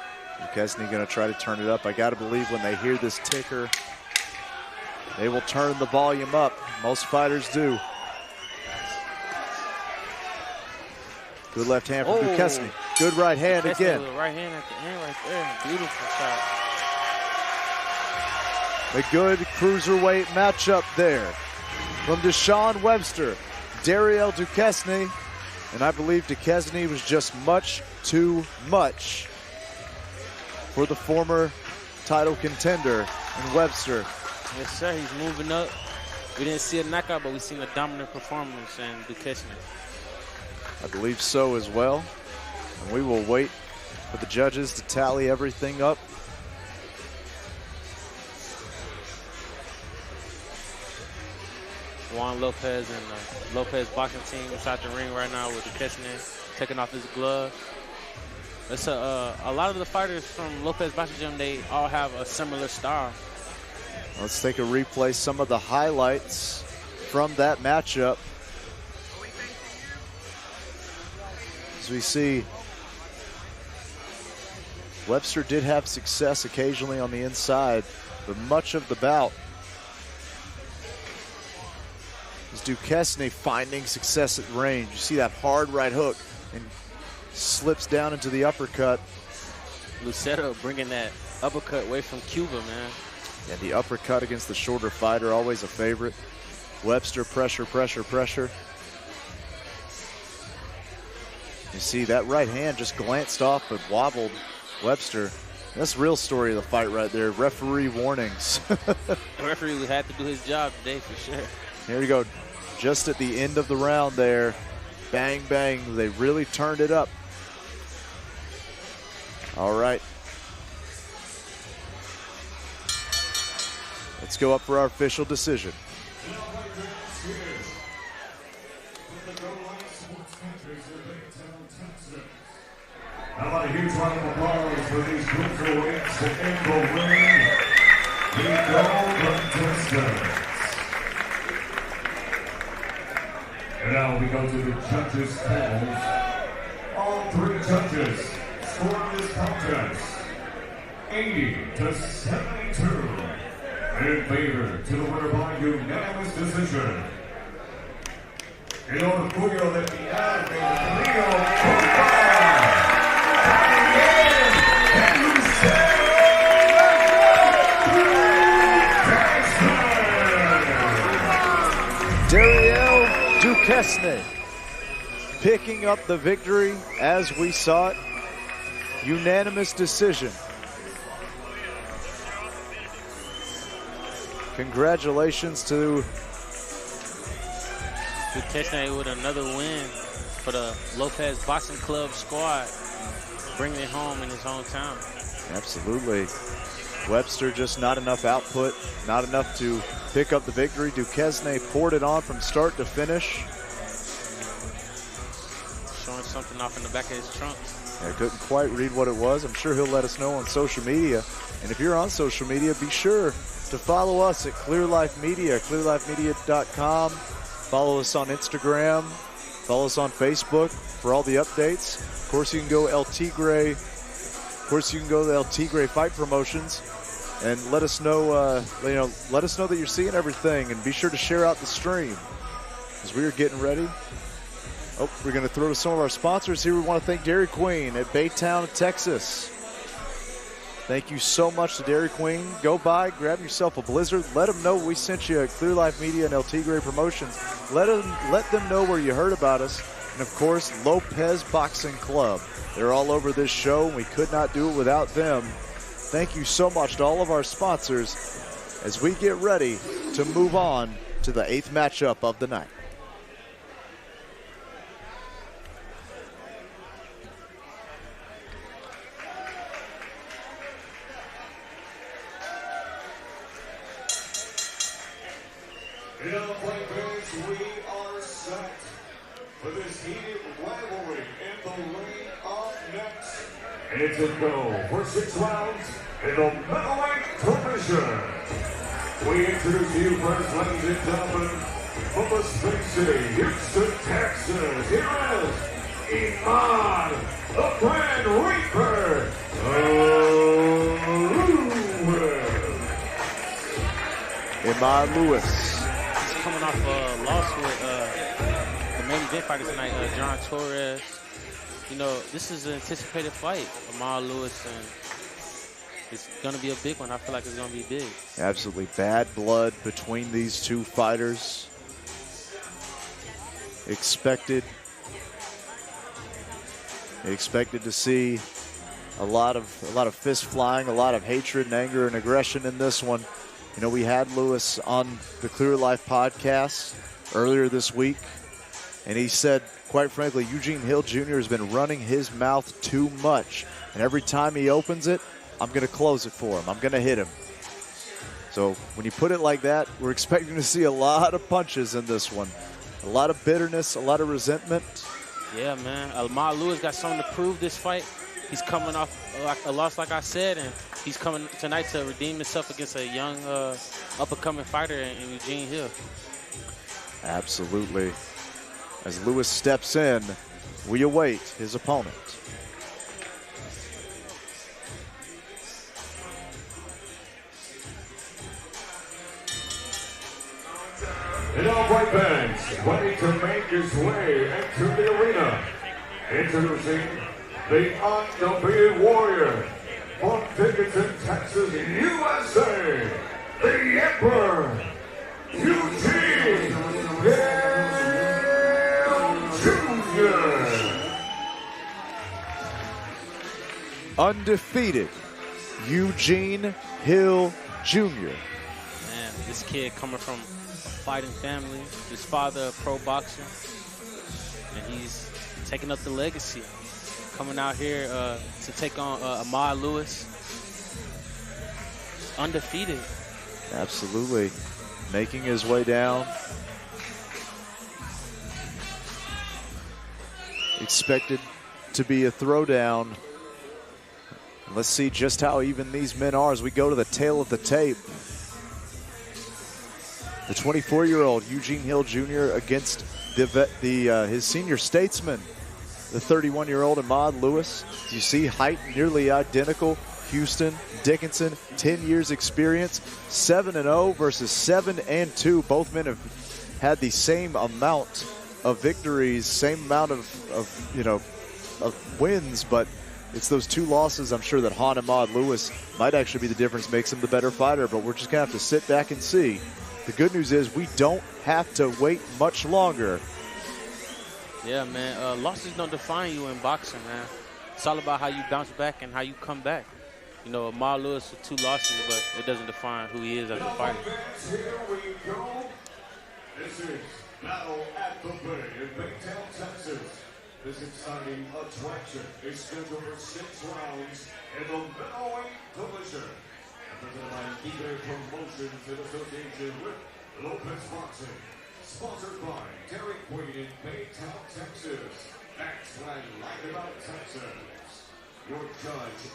[SPEAKER 1] Duesne going to try to turn it up. I got to believe when they hear this ticker, they will turn the volume up. Most fighters do. Good left hand from Duesne. Good right hand again.
[SPEAKER 2] Right hand at the end right there. Beautiful shot.
[SPEAKER 1] A good cruiserweight matchup there from Deshawn Webster, Dariel Duesne, and I believe Duesne was just much too much for the former title contender in Webster.
[SPEAKER 2] Yes, sir. He's moving up. We didn't see a knockout, but we seen a dominant performance in Duesne.
[SPEAKER 1] I believe so as well. And we will wait for the judges to tally everything up.
[SPEAKER 2] Juan Lopez and the Lopez boxing team inside the ring right now with Duesne taking off his glove. It's a lot of the fighters from Lopez boxing gym, they all have a similar style.
[SPEAKER 1] Let's take a replay, some of the highlights from that matchup. As we see, Webster did have success occasionally on the inside, but much of the bout is Duesne finding success at range. You see that hard right hook and slips down into the uppercut.
[SPEAKER 2] Lucero bringing that uppercut away from Cuba, man.
[SPEAKER 1] Yeah, the uppercut against the shorter fighter, always a favorite. Webster, pressure, pressure, pressure. You see that right hand just glanced off but wobbled Webster. That's the real story of the fight right there. Referee warnings.
[SPEAKER 2] The referee had to do his job today for sure.
[SPEAKER 1] Here we go. Just at the end of the round there. Bang, bang. They really turned it up. All right. Let's go up for our official decision.
[SPEAKER 8] How about a huge round of applause for these cruiserweights to end the ring? The gold contestants. And now we go to the judges' panels. All three judges scored this contest 80-72 in favor to the winner by unanimous decision. El orgullo de Pinar del Río.
[SPEAKER 1] Dariel Duesne picking up the victory as we saw it. Unanimous decision. Congratulations to
[SPEAKER 2] Duesne with another win for the Lopez Boxing Club squad, bringing it home in his hometown.
[SPEAKER 1] Absolutely. Webster just not enough output, not enough to pick up the victory. Duesne poured it on from start to finish.
[SPEAKER 2] Showing something off in the back of his trunks.
[SPEAKER 1] I couldn't quite read what it was. I'm sure he'll let us know on social media. And if you're on social media, be sure to follow us at Clear Life Media, clearlifemedia.com. Follow us on Instagram. Follow us on Facebook for all the updates. Of course, you can go El Tigre. Of course, you can go to El Tigre Fight Promotions and let us know. Let us know that you're seeing everything, and be sure to share out the stream as we are getting ready
[SPEAKER 9] Oh, we're going to throw to some of our sponsors here. We want to thank Dairy Queen at Baytown, Texas. Thank you so much to Dairy Queen. Go by, grab yourself a Blizzard. Let them know we sent you at Clear Life Media and El Tigre Promotions. Let them know where you heard about us. And, of course, Lopez Boxing Club. They're all over this show, and we could not do it without them. Thank you so much to all of our sponsors as we get ready to move on to the 8th matchup of the night.
[SPEAKER 8] In our fighters, we are set for this heated rivalry in the ring of next. And it's a go for 6 rounds in the middleweight division. We introduce you first, ladies and gentlemen, from the Spring City, Houston, Texas. Here is Imad, the Grand Reaper.
[SPEAKER 9] Imad Lewis.
[SPEAKER 2] Coming off a loss with the main event fighter tonight, John Torres. You know, this is an anticipated fight, Imad Lewis, and it's going to be a big one. I feel like it's going to be big.
[SPEAKER 9] Absolutely bad blood between these two fighters. Expected to see a lot of fist flying, a lot of hatred and anger and aggression in this one. You know, we had Lewis on the Clear Life podcast earlier this week, and he said, quite frankly, Eugene Hill Jr. has been running his mouth too much, and every time he opens it, I'm going to close it for him. I'm going to hit him. So when you put it like that, we're expecting to see a lot of punches in this one. A lot of bitterness, a lot of resentment.
[SPEAKER 2] Yeah, man. Imad Lewis got something to prove this fight. He's coming off a loss, like I said, and he's coming tonight to redeem himself against a young, up-and-coming fighter in Eugene Hill.
[SPEAKER 9] Absolutely. As Lewis steps in, we await his opponent.
[SPEAKER 8] In all white bands, ready to make his way into the arena. Introducing the Undefeated Warrior from Dickinson, Texas, USA, the Emperor, Eugene Hill Jr.
[SPEAKER 9] Undefeated Eugene Hill Jr.
[SPEAKER 2] Man, this kid coming from fighting family, his father a pro boxer, and he's taking up the legacy. Coming out here to take on Imad Lewis, undefeated.
[SPEAKER 9] Absolutely. Making his way down. Expected to be a throwdown. Let's see just how even these men are as we go to the tail of the tape. The 24-year-old Eugene Hill Jr. against his senior statesman, the 31-year-old Imad Lewis. You see height nearly identical. Houston, Dickinson, 10 years experience, 7-0 versus 7-2. Both men have had the same amount of victories, same amount of wins, but it's those 2 losses I'm sure that haunt Imad Lewis might actually be the difference, makes him the better fighter, but we're just going to have to sit back and see. The good news is we don't have to wait much longer.
[SPEAKER 2] Yeah, man. Losses don't define you in boxing, man. It's all about how you bounce back and how you come back. You know, Imad Lewis with 2 losses, but it doesn't define who he is as a fighter.
[SPEAKER 8] Here we go. This is Battle at the Bay in Baytown, Texas. This exciting attraction is scheduled for 6 rounds in the middleweight division. Presented by Tigre Promotions in association with Lopez Boxing. Sponsored by Dairy Queen in Baytown, Texas. That's what I like about Texas. Your judge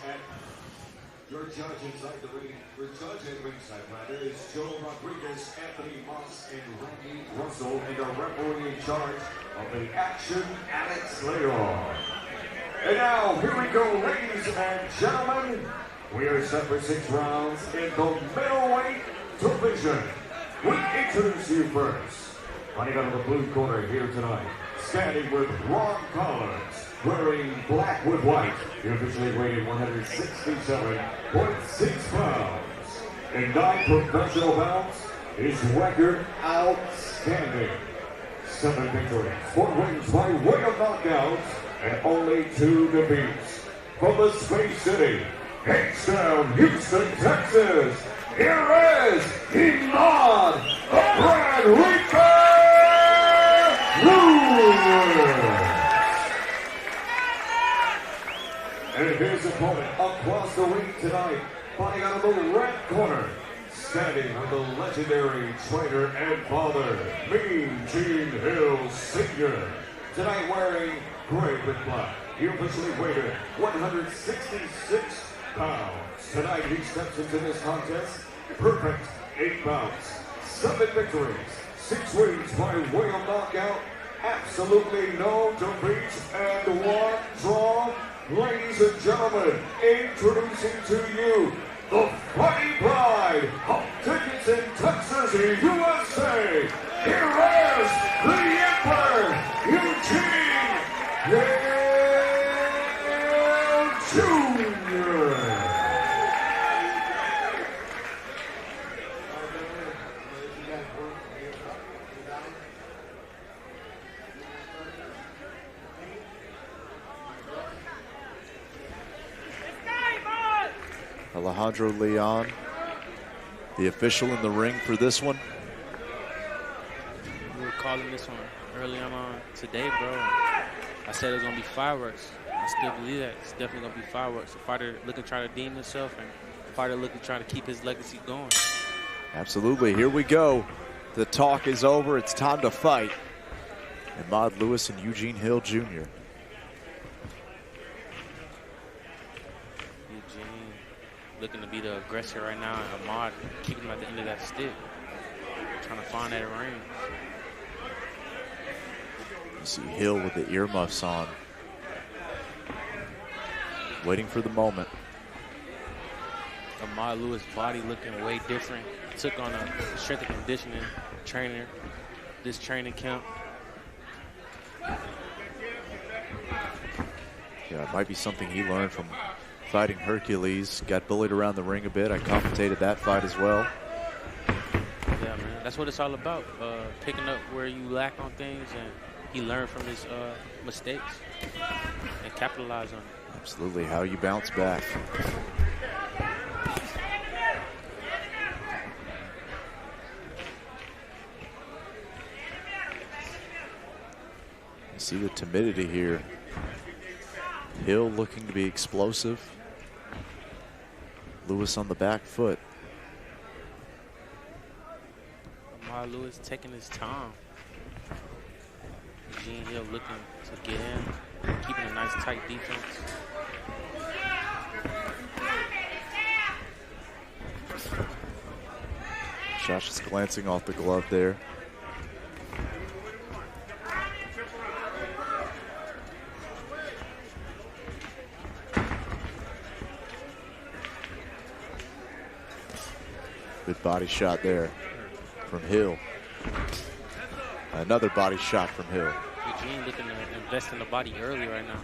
[SPEAKER 8] inside the ring, your judge at ringside, rather, is Joe Rodriguez, Anthony Moss, and Randy Russell, and our referee in charge of the action, Alex Leon. And now, here we go, ladies and gentlemen. We are set for 6 rounds in the middleweight division. We introduce you first. Running out of the blue corner here tonight, standing with Ron Collins, wearing black with white. He officially weighed 167.6 pounds. In 9 professional bouts, his record outstanding. 7 victories, 4 wins by way of knockouts, and only 2 defeats. From the Space City, H-Town, Houston, Texas, here is Imad, the Brand Reaper Lewis. And his opponent across the ring tonight, fighting out of the red corner, standing on the legendary trainer and father, Eugene Hill Sr. Tonight wearing gray with black. He officially weighed 166 pounds. Tonight he steps into this contest, perfect 8 bouts, 7 victories, 6 wins by way of knockout, absolutely no defeats, and 1 draw. Ladies and gentlemen, introducing to you the Fighting Pride of Dickinson, Texas, USA. Here is the Emperor, Eugene Hill Jr.
[SPEAKER 1] Alejandro Leon, the official in the ring for this one.
[SPEAKER 2] We were calling this one early on today, bro. I said it was going to be fireworks. I still believe that. It's definitely going to be fireworks. A fighter looking to try to redeem himself, and a fighter looking to try to keep his legacy going.
[SPEAKER 1] Absolutely. Here we go. The talk is over. It's time to fight. Imad Lewis and Eugene Hill Jr.
[SPEAKER 2] Looking to be the aggressor right now, and Imad keeping him at the end of that stick, trying to find that range.
[SPEAKER 1] You see Hill with the earmuffs on, waiting for the moment.
[SPEAKER 2] Imad Lewis' body looking way different. Took on a strength and conditioning trainer this training camp.
[SPEAKER 1] Yeah, it might be something he learned from fighting Hercules. Got bullied around the ring a bit. I commentated that fight as well.
[SPEAKER 2] Yeah, man. That's what it's all about. Picking up where you lack on things, and he learned from his mistakes and capitalize on it.
[SPEAKER 1] Absolutely. How you bounce back. You see the timidity here. Hill looking to be explosive. Lewis on the back foot.
[SPEAKER 2] Imad Lewis taking his time. Eugene Hill looking to get in, keeping a nice tight defense.
[SPEAKER 1] Josh is glancing off the glove there. Good body shot there from Hill. Another body shot from Hill.
[SPEAKER 2] Eugene looking to invest in the body early right now.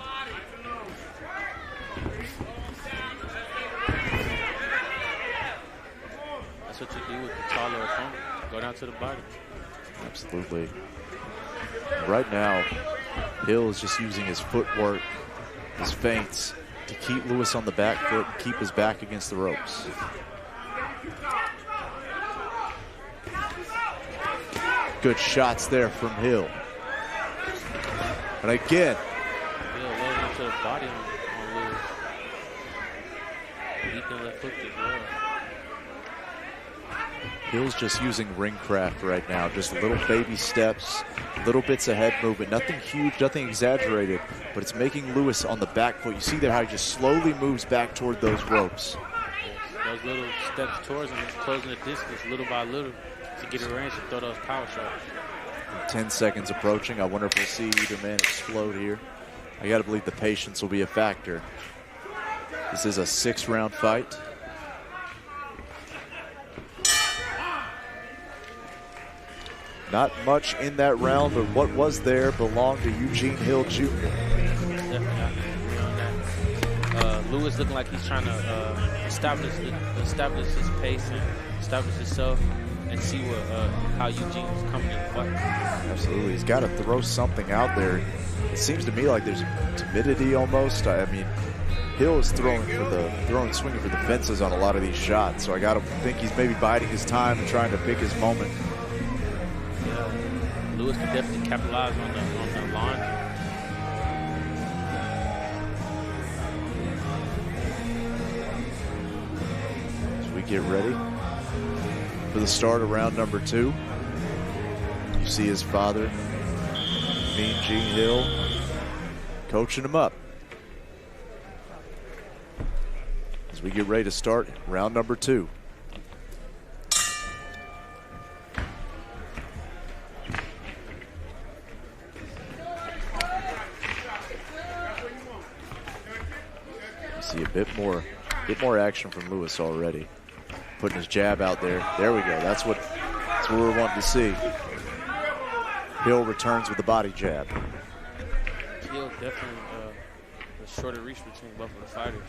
[SPEAKER 2] That's what you do with the taller opponent. Go down to the body.
[SPEAKER 1] Absolutely. Right now, Hill is just using his footwork, his feints, to keep Lewis on the back foot, keep his back against the ropes. Good shots there from Hill. And again,
[SPEAKER 2] Hill loading into the body on Lewis. Deep in left hook as well.
[SPEAKER 1] Hill's just using ring craft right now. Just little baby steps, little bits of head movement. Nothing huge, nothing exaggerated, but it's making Lewis on the back foot. You see there how he just slowly moves back toward those ropes.
[SPEAKER 2] Those little steps towards him, closing the distance little by little to get a range and throw those power shots.
[SPEAKER 1] 10 seconds approaching. I wonder if we'll see either man explode here. I got to believe the patience will be a factor. This is a 6-round fight. Not much in that round, but what was there belonged to Eugene Hill Jr.
[SPEAKER 2] Definitely, I can agree on that. Lewis looking like he's trying to establish his pace and establish himself and see how Eugene's coming in the fight.
[SPEAKER 1] Absolutely, he's got to throw something out there. It seems to me like there's timidity almost. I mean, Hill is swinging for the fences on a lot of these shots, so I got to think he's maybe biding his time and trying to pick his moment.
[SPEAKER 2] Yeah, Lewis can definitely capitalize on the launch.
[SPEAKER 1] As we get ready for the start of round number 2, you see his father, Mean Gene Hill, coaching him up. As we get ready to start round number 2. You see a bit more action from Lewis already. Putting his jab out there. There we go. That's what we're wanting to see. Hill returns with the body jab.
[SPEAKER 2] Hill definitely a shorter reach between both of the fighters.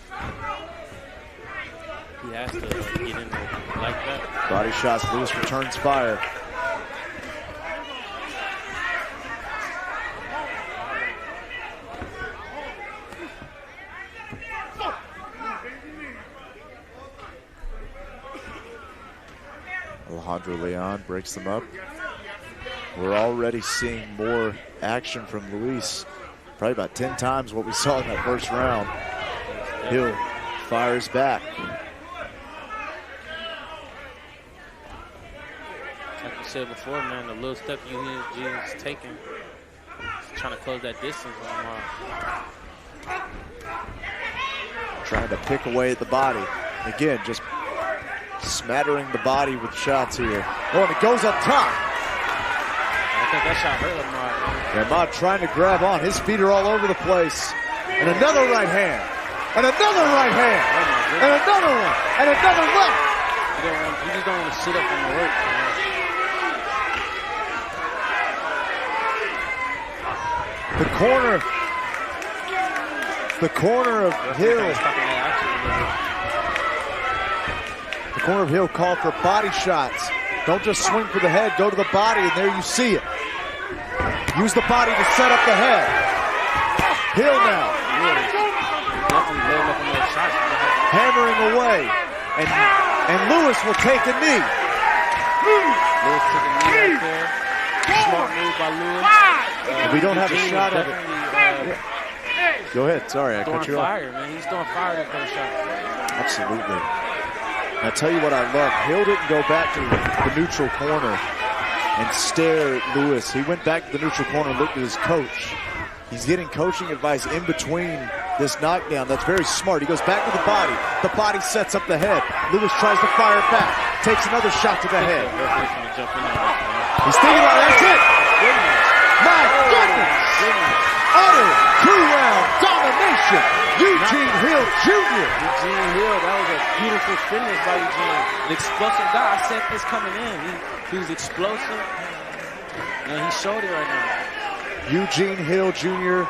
[SPEAKER 2] He has to get in there like that.
[SPEAKER 1] Body shots. Lewis returns fire. Alejandro Leon breaks them up. We're already seeing more action from Luis. Probably about 10 times what we saw in that first round. Hill fires back.
[SPEAKER 2] Like you said before, man, the little step Eugene's taking, he's trying to close that distance on him.
[SPEAKER 1] Trying to pick away at the body. Again, just smattering the body with shots here. Oh, and it goes up top.
[SPEAKER 2] I think that shot hurt Imad.
[SPEAKER 1] Imad trying to grab on. His feet are all over the place. And another right hand. And another right hand. And another one. And another left.
[SPEAKER 2] You just don't want to sit up on the ropes, man. The corner of Hill. The corner of Hill called for body shots. Don't just swing for the head, go to the body, and there you see it. Use the body to set up the head. Hill now. Hammering away. And Lewis will take a knee. Lewis took a knee right there. Smart move by Lewis.
[SPEAKER 1] We don't have a shot of it. Go ahead. Sorry, I cut you off.
[SPEAKER 2] Fire, man. He's throwing fire that first shot.
[SPEAKER 1] Absolutely. I tell you what I love. Hill didn't go back to the neutral corner and stare at Lewis. He went back to the neutral corner and looked at his coach. He's getting coaching advice in between this knockdown. That's very smart. He goes back to the body. The body sets up the head. Lewis tries to fire back. Takes another shot to the head. He's thinking about that's it. My goodness. Utter two-round domination. Eugene Hill Jr.
[SPEAKER 2] Eugene Hill, that was a beautiful finish by Eugene. An explosive guy. I said this coming in. He was explosive. And he showed it right now.
[SPEAKER 1] Eugene Hill Jr.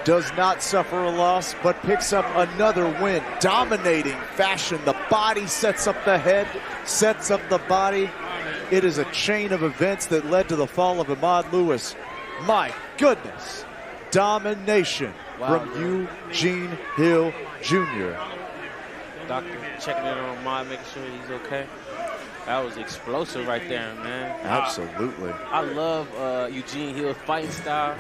[SPEAKER 1] does not suffer a loss, but picks up another win. Dominating fashion. The body sets up the head, sets up the body. It is a chain of events that led to the fall of Imad Lewis. My goodness. Domination from Eugene Hill Jr.
[SPEAKER 2] Doctor checking in on Imad, making sure he's okay. That was explosive right there, man.
[SPEAKER 1] Absolutely.
[SPEAKER 2] I love Eugene Hill's fighting style.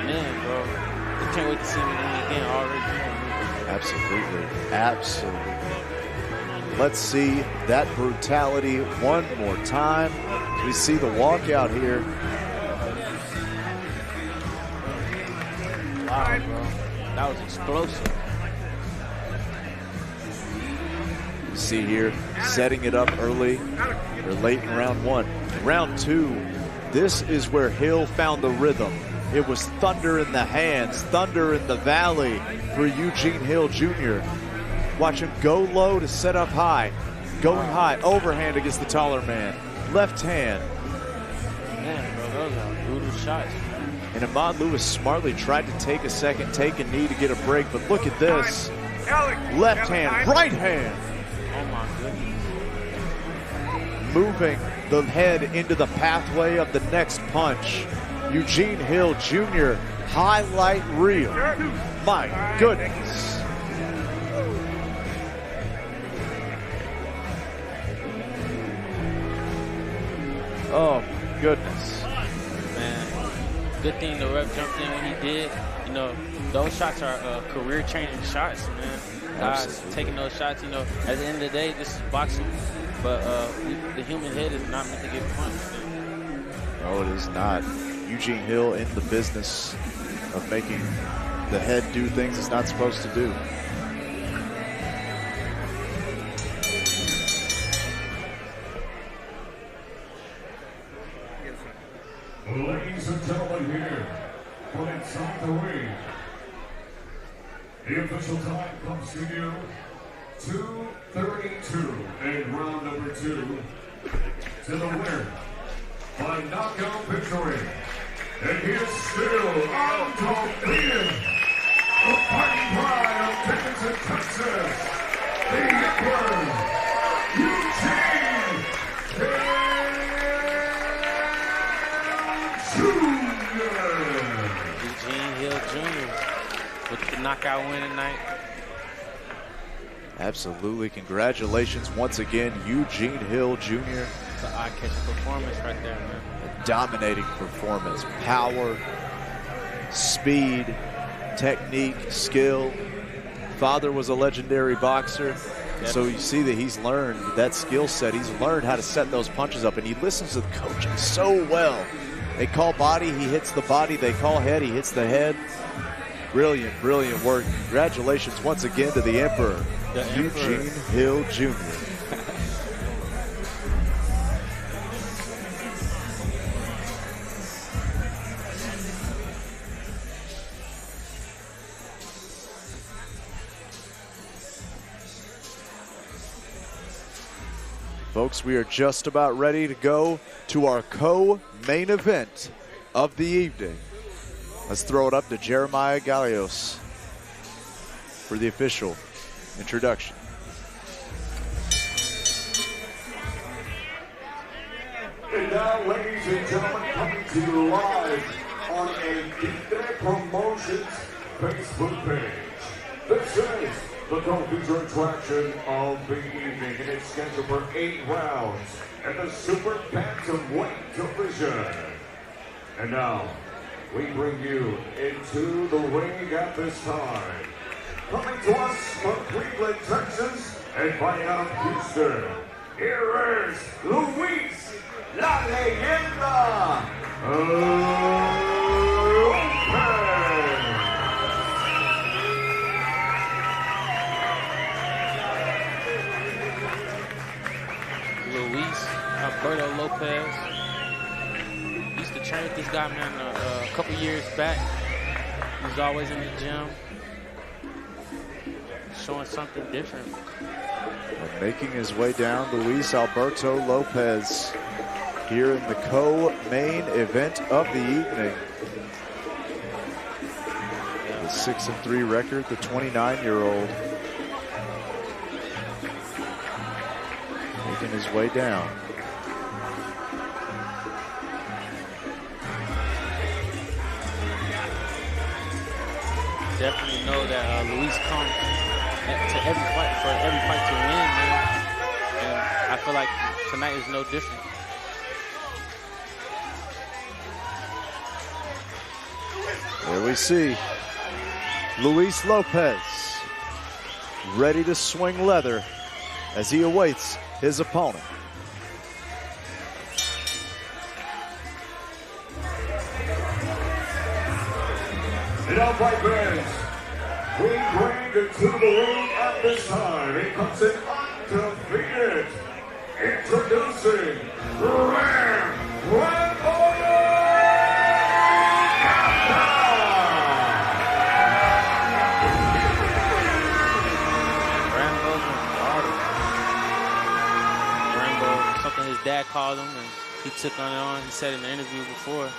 [SPEAKER 2] Man, bro. I can't wait to see him again already.
[SPEAKER 1] Absolutely. Absolutely. Let's see that brutality one more time. We see the walkout here.
[SPEAKER 2] Wow, bro. That was explosive.
[SPEAKER 1] You see here, setting it up early or late in round one. Round two, this is where Hill found the rhythm. It was thunder in the hands, thunder in the valley for Eugene Hill Jr. Watch him go low to set up high. Going high, overhand against the taller man. left hand.
[SPEAKER 2] Man, bro, those are brutal shots.
[SPEAKER 1] And Imad Lewis smartly tried to take a second, take a knee to get a break, but look at this. Left hand, right hand.
[SPEAKER 2] Oh my goodness.
[SPEAKER 1] Moving the head into the pathway of the next punch. Eugene Hill Jr. highlight reel. My goodness. Oh my goodness.
[SPEAKER 2] Man, good thing the ref jumped in when he did. You know, those shots are career-changing shots, man. Guys taking those shots, you know, at the end of the day, this is boxing. But the human head is not meant to get punched.
[SPEAKER 1] No, it is not. Eugene Hill in the business of making the head do things it's not supposed to do.
[SPEAKER 8] Ladies and gentlemen, here from inside the ring, the official time comes to you, 2:32 in round number 2. To the winner by knockout victory, and he is still undefeated. The fighting pride of Dickinson, Texas, the Emperor, Eugene
[SPEAKER 2] Hill Jr. with the knockout win tonight.
[SPEAKER 1] Absolutely. Congratulations once again, Eugene Hill Jr.
[SPEAKER 2] It's an eye-catching performance right there, man.
[SPEAKER 1] A dominating performance. Power, speed, technique, skill. Father was a legendary boxer. So you see that he's learned that skill set. He's learned how to set those punches up, and he listens to the coaching so well. They call body, he hits the body. They call head, he hits the head. Brilliant, brilliant work. Congratulations once again to the Emperor, Eugene Hill Jr. Folks, we are just about ready to go to our co-main event of the evening. Let's throw it up to Jeremiah Gallios for the official introduction.
[SPEAKER 8] And now, ladies and gentlemen, coming to you live on a Tigre Promotions Facebook page. This is the co-feature attraction of the evening, and it's scheduled for 8 rounds in the super bantamweight division. And now, we bring you into the ring at this time. Coming to us from Cleveland, Texas, and Baytown, Houston, here is Luis La Leyenda Lopez.
[SPEAKER 2] Luis Alberto Lopez. Used to train with this guy, man, a couple years back. He was always in the gym, showing something different.
[SPEAKER 1] And making his way down, Luis Alberto Lopez here in the co-main event of the evening. The 6-3 record, the 29-year-old. Making his way down.
[SPEAKER 2] Definitely know that Luis comes to every fight for every fight to win, man. And I feel like tonight is no different.
[SPEAKER 1] There we see Luis Lopez ready to swing leather as he awaits his opponent.
[SPEAKER 8] And now, fight fans, we bring into the ring at this time. It comes in undefeated. Introducing
[SPEAKER 2] dad called him, and he took on. He said in the interview before,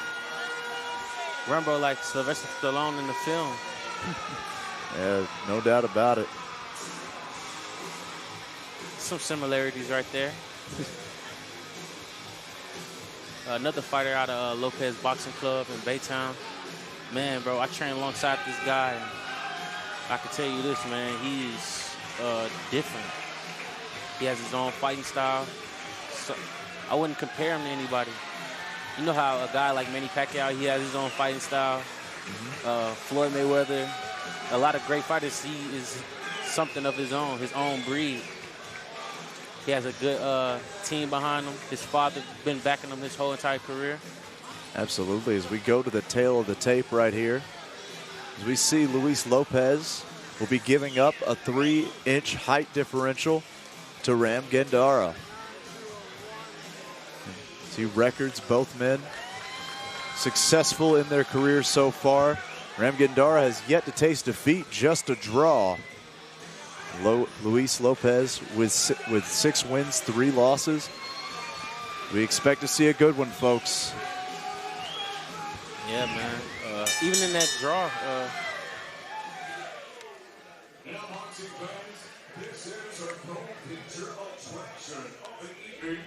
[SPEAKER 2] Rambo like Sylvester Stallone in the film.
[SPEAKER 1] Yeah, no doubt about it.
[SPEAKER 2] Some similarities right there. Another fighter out of Lopez Boxing Club in Baytown. Man, bro, I trained alongside this guy. And I can tell you this, man, he's different. He has his own fighting style. So I wouldn't compare him to anybody. You know how a guy like Manny Pacquiao, he has his own fighting style. Floyd Mayweather, a lot of great fighters, he is something of his own breed. He has a good team behind him. His father been backing him his whole entire career.
[SPEAKER 1] Absolutely. As we go to the tail of the tape right here, as we see Luis Lopez will be giving up a 3-inch height differential to Ram Gandara. See records, both men successful in their careers so far. Ram Gandara has yet to taste defeat, just a draw. Luis Lopez with 6 wins, 3 losses. We expect to see a good one, folks.
[SPEAKER 2] Yeah, man. Even in that draw.
[SPEAKER 8] This is our pro-picture attraction of the evening.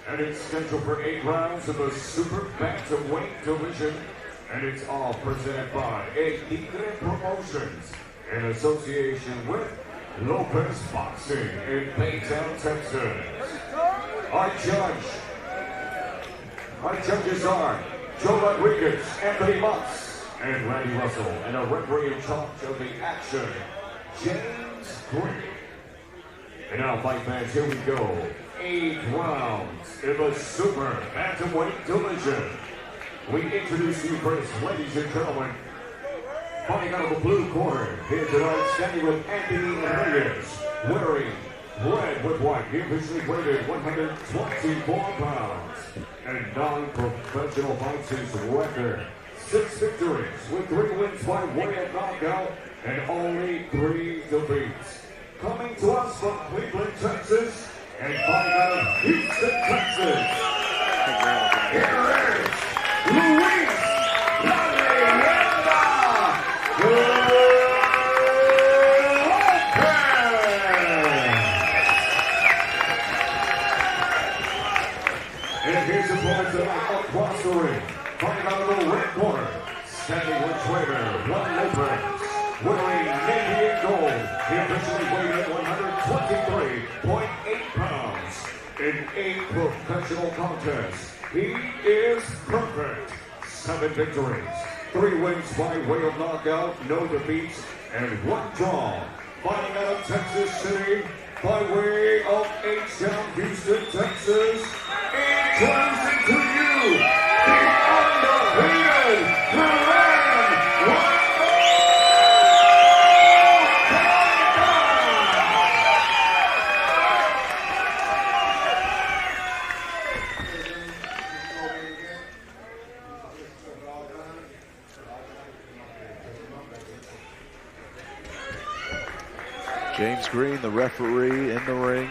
[SPEAKER 8] And it's scheduled for 8 rounds of the super bantamweight division. And it's all presented by Tigre Promotions in association with Lopez Boxing in Baytown, Texas. Our judges are Joe Rodriguez, Anthony Mutz, and Randy Russell, and a referee in charge of the action, James Green. And now, fight fans, here we go. 8 rounds in the super bantamweight division. We introduce you first, ladies and gentlemen. Fighting out of the blue corner, here tonight, standing with Anthony Reyes, wearing red with white. He officially weighted 124 pounds. And non-professional fights his record. 6 victories with 3 wins by way of knockout and only 3 defeats. Coming to us from Cleveland, Texas, and fighting out of Houston, Texas. Here is Luis across the ring, fighting out of the red corner, standing with trainer Juan Lopez, wearing navy and gold. He officially weighed at 123.8 pounds in 8 professional contests. He is perfect. 7 victories, 3 wins by way of knockout, no defeats, and 1 draw. Fighting out of Texas City by way of H-Town, Houston, Texas. Introducing to you, the undefeated
[SPEAKER 1] James Green, the referee, in the ring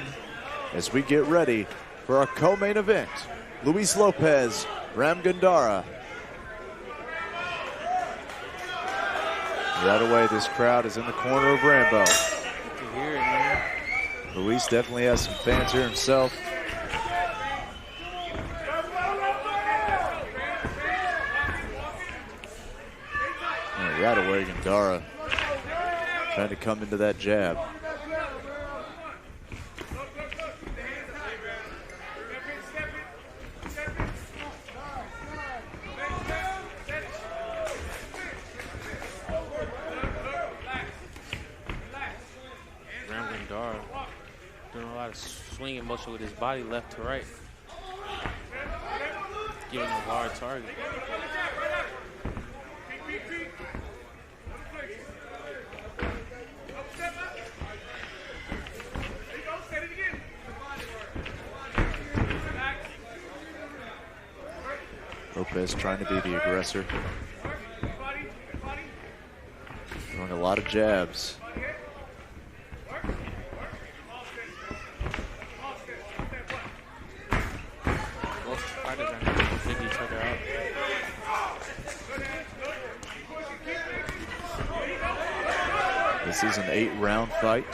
[SPEAKER 1] as we get ready for our co-main event. Luis Lopez, Ram Gandara. Right away, this crowd is in the corner of Rambo. Luis definitely has some fans here himself. And right away, Gandara trying to come into that jab.
[SPEAKER 2] Swinging motion with his body left to right, giving him a hard target.
[SPEAKER 1] Lopez trying to be the aggressor, throwing a lot of jabs. 8-round fight.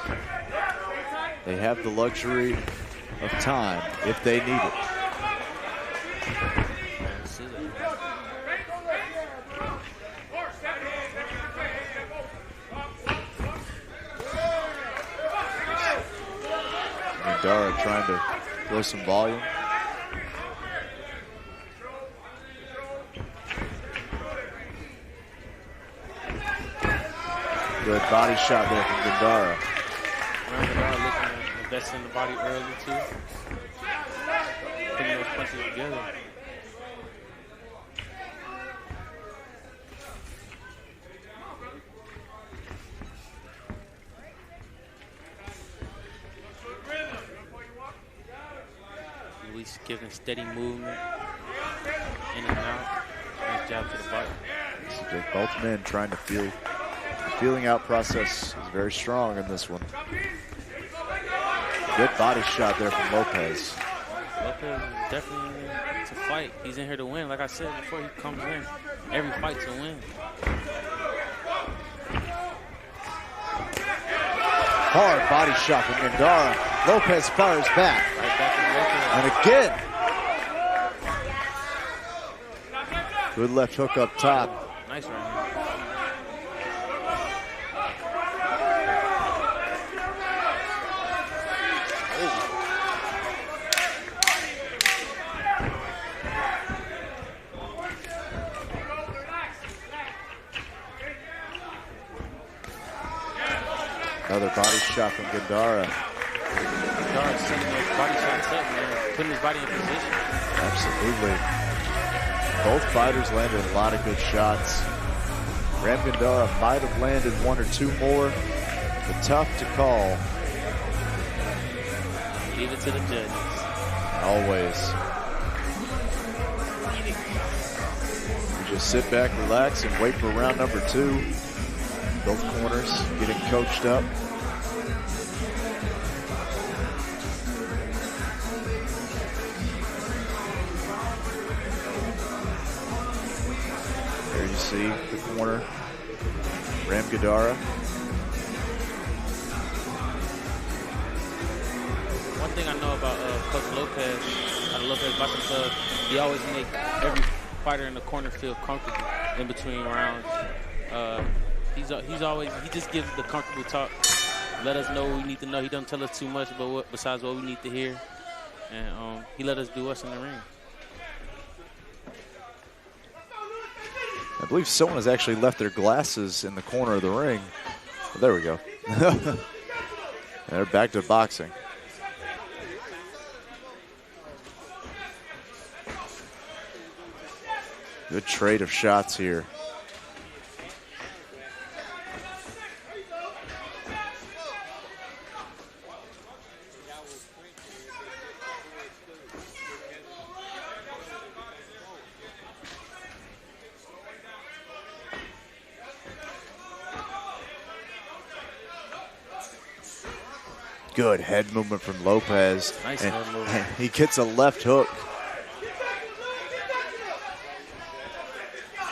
[SPEAKER 1] They have the luxury of time if they need it. Gandara trying to throw some volume. Good body shot there from Gandara.
[SPEAKER 2] Gandara looking at investing in the body early too. Putting those punches together. Luis giving steady movement in and out. Nice job to the body.
[SPEAKER 1] Both men trying to feel. The feeling out process is very strong in this one. Good body shot there from Lopez.
[SPEAKER 2] Lopez is definitely in here to fight. He's in here to win. Like I said before he comes in, every fight to win.
[SPEAKER 1] Hard body shot from Gandara. Lopez fires back.
[SPEAKER 2] Right back to
[SPEAKER 1] And again. Good left hook up top.
[SPEAKER 2] Nice right.
[SPEAKER 1] Another body shot from Gandara.
[SPEAKER 2] Gandara setting those body shots up, man. Putting his body in position.
[SPEAKER 1] Absolutely. Both fighters landed a lot of good shots. Ram Gandara might have landed one or two more, but tough to call.
[SPEAKER 2] Leave it to the judges.
[SPEAKER 1] Always. You just sit back, relax, and wait for round number 2. Both corners getting coached up. There you see the corner. Ram Gandara.
[SPEAKER 2] One thing I know about Coach Lopez, Lopez Boxing Club, he always make every fighter in the corner feel comfortable in between rounds. He just gives the comfortable talk. Let us know what we need to know. He don't tell us too much about besides what we need to hear. And he let us do us in the ring.
[SPEAKER 1] I believe someone has actually left their glasses in the corner of the ring. Oh, there we go. They're back to boxing. Good trade of shots here. Good head movement from Lopez.
[SPEAKER 2] Nice head movement.
[SPEAKER 1] He gets a left hook.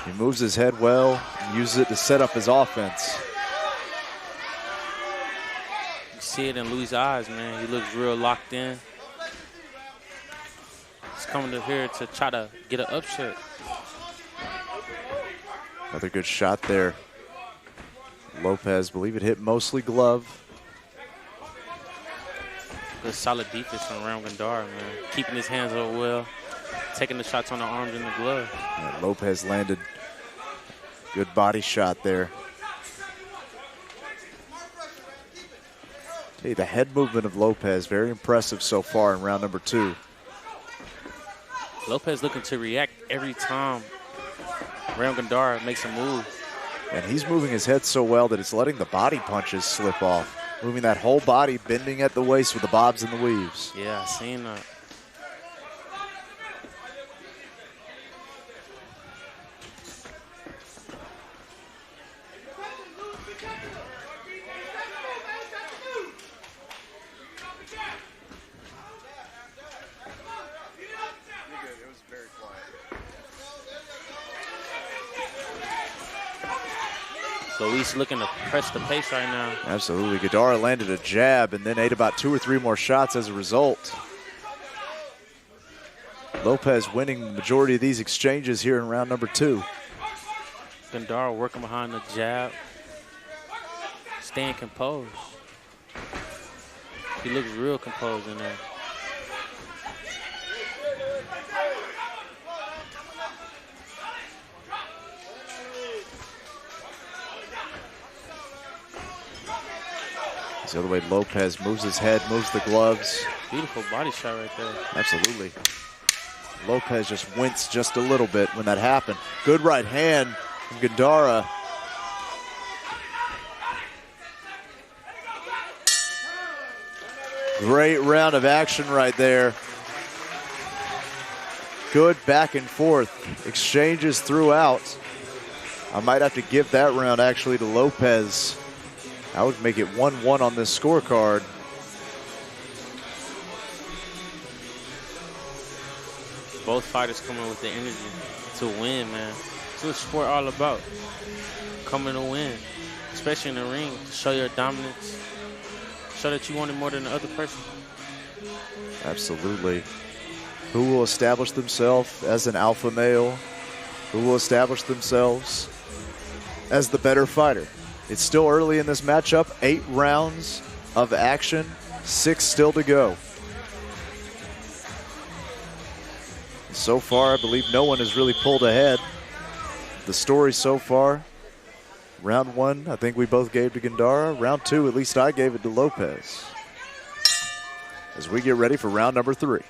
[SPEAKER 1] He moves his head well and uses it to set up his offense.
[SPEAKER 2] You see it in Luis' eyes, man. He looks real locked in. He's coming to here to try to get an upset.
[SPEAKER 1] Another good shot there. Lopez, believe it hit mostly glove.
[SPEAKER 2] Good solid defense from Ram Gandara, man. Keeping his hands up well, taking the shots on the arms and the glove.
[SPEAKER 1] Yeah, Lopez landed good body shot there. Hey, the head movement of Lopez, very impressive so far in round number 2.
[SPEAKER 2] Lopez looking to react every time Ram Gandara makes a move.
[SPEAKER 1] And he's moving his head so well that it's letting the body punches slip off. Moving that whole body, bending at the waist with the bobs and the weaves.
[SPEAKER 2] Yeah, I seen that. Luis looking to press the pace right now.
[SPEAKER 1] Absolutely. Gandara landed a jab and then ate about 2 or 3 more shots as a result. Lopez winning the majority of these exchanges here in round number 2.
[SPEAKER 2] Gandara working behind the jab, staying composed. He looks real composed in there.
[SPEAKER 1] The other way, Lopez moves his head, moves the gloves.
[SPEAKER 2] Beautiful body shot right there.
[SPEAKER 1] Absolutely. Lopez just winced just a little bit when that happened. Good right hand from Gandara. Great round of action right there. Good back and forth exchanges throughout. I might have to give that round actually to Lopez. I would make it 1-1 on this scorecard.
[SPEAKER 2] Both fighters coming with the energy to win, man. That's what sport all about. Coming to win, especially in the ring, to show your dominance, show that you want it more than the other person.
[SPEAKER 1] Absolutely. Who will establish themselves as an alpha male? Who will establish themselves as the better fighter? It's still early in this matchup. 8 rounds of action, 6 still to go. So far, I believe no one has really pulled ahead. The story so far, round 1, I think we both gave to Gandara. Round 2, at least I gave it to Lopez. As we get ready for round number 3.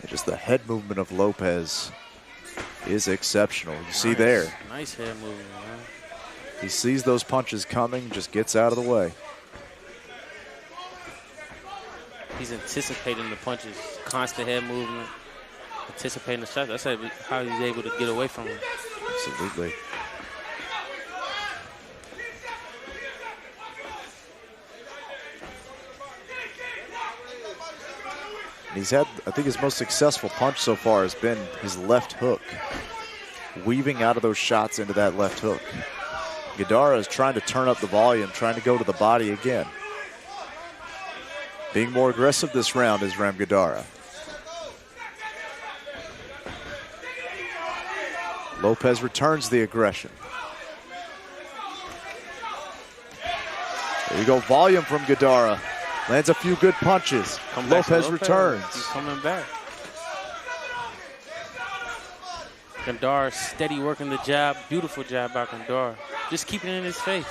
[SPEAKER 1] And just the head movement of Lopez is exceptional. You see there.
[SPEAKER 2] Nice head movement, man.
[SPEAKER 1] He sees those punches coming, just gets out of the way.
[SPEAKER 2] He's anticipating the punches, constant head movement, anticipating the shots. That's how he's able to get away from them.
[SPEAKER 1] Absolutely. He's had, I think his most successful punch so far has been his left hook. Weaving out of those shots into that left hook. Gandara is trying to turn up the volume, trying to go to the body again. Being more aggressive this round is Ram Gandara. Lopez returns the aggression. There you go, volume from Gandara. Lands a few good punches. Lopez returns.
[SPEAKER 2] He's coming back. Gandara steady working the jab. Beautiful jab by Gandara. Just keeping it in his face.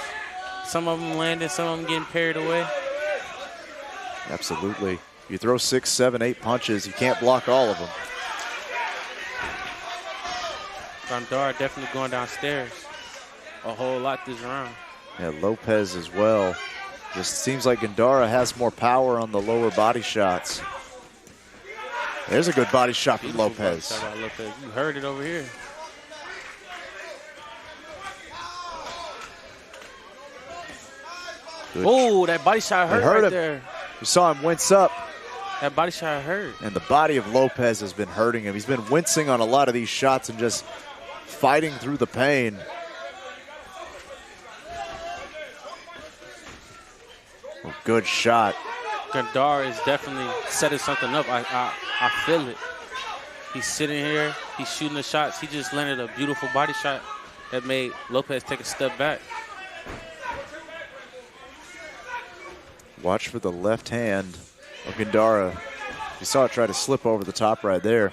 [SPEAKER 2] Some of them landing, some of them getting parried away.
[SPEAKER 1] Absolutely. You throw 6, 7, 8 punches, you can't block all of them.
[SPEAKER 2] Gandara definitely going downstairs a whole lot this round.
[SPEAKER 1] Yeah, Lopez as well. Just seems like Gandara has more power on the lower body shots. There's a good body shot from Lopez.
[SPEAKER 2] Body shot by Lopez. You heard it over here. Oh, that body shot hurt right there.
[SPEAKER 1] You saw him wince up.
[SPEAKER 2] That body shot hurt.
[SPEAKER 1] And the body of Lopez has been hurting him. He's been wincing on a lot of these shots and just fighting through the pain. Oh, good shot.
[SPEAKER 2] Gandara is definitely setting something up. I feel it. He's sitting here. He's shooting the shots. He just landed a beautiful body shot that made Lopez take a step back.
[SPEAKER 1] Watch for the left hand of Gandara. You saw it try to slip over the top right there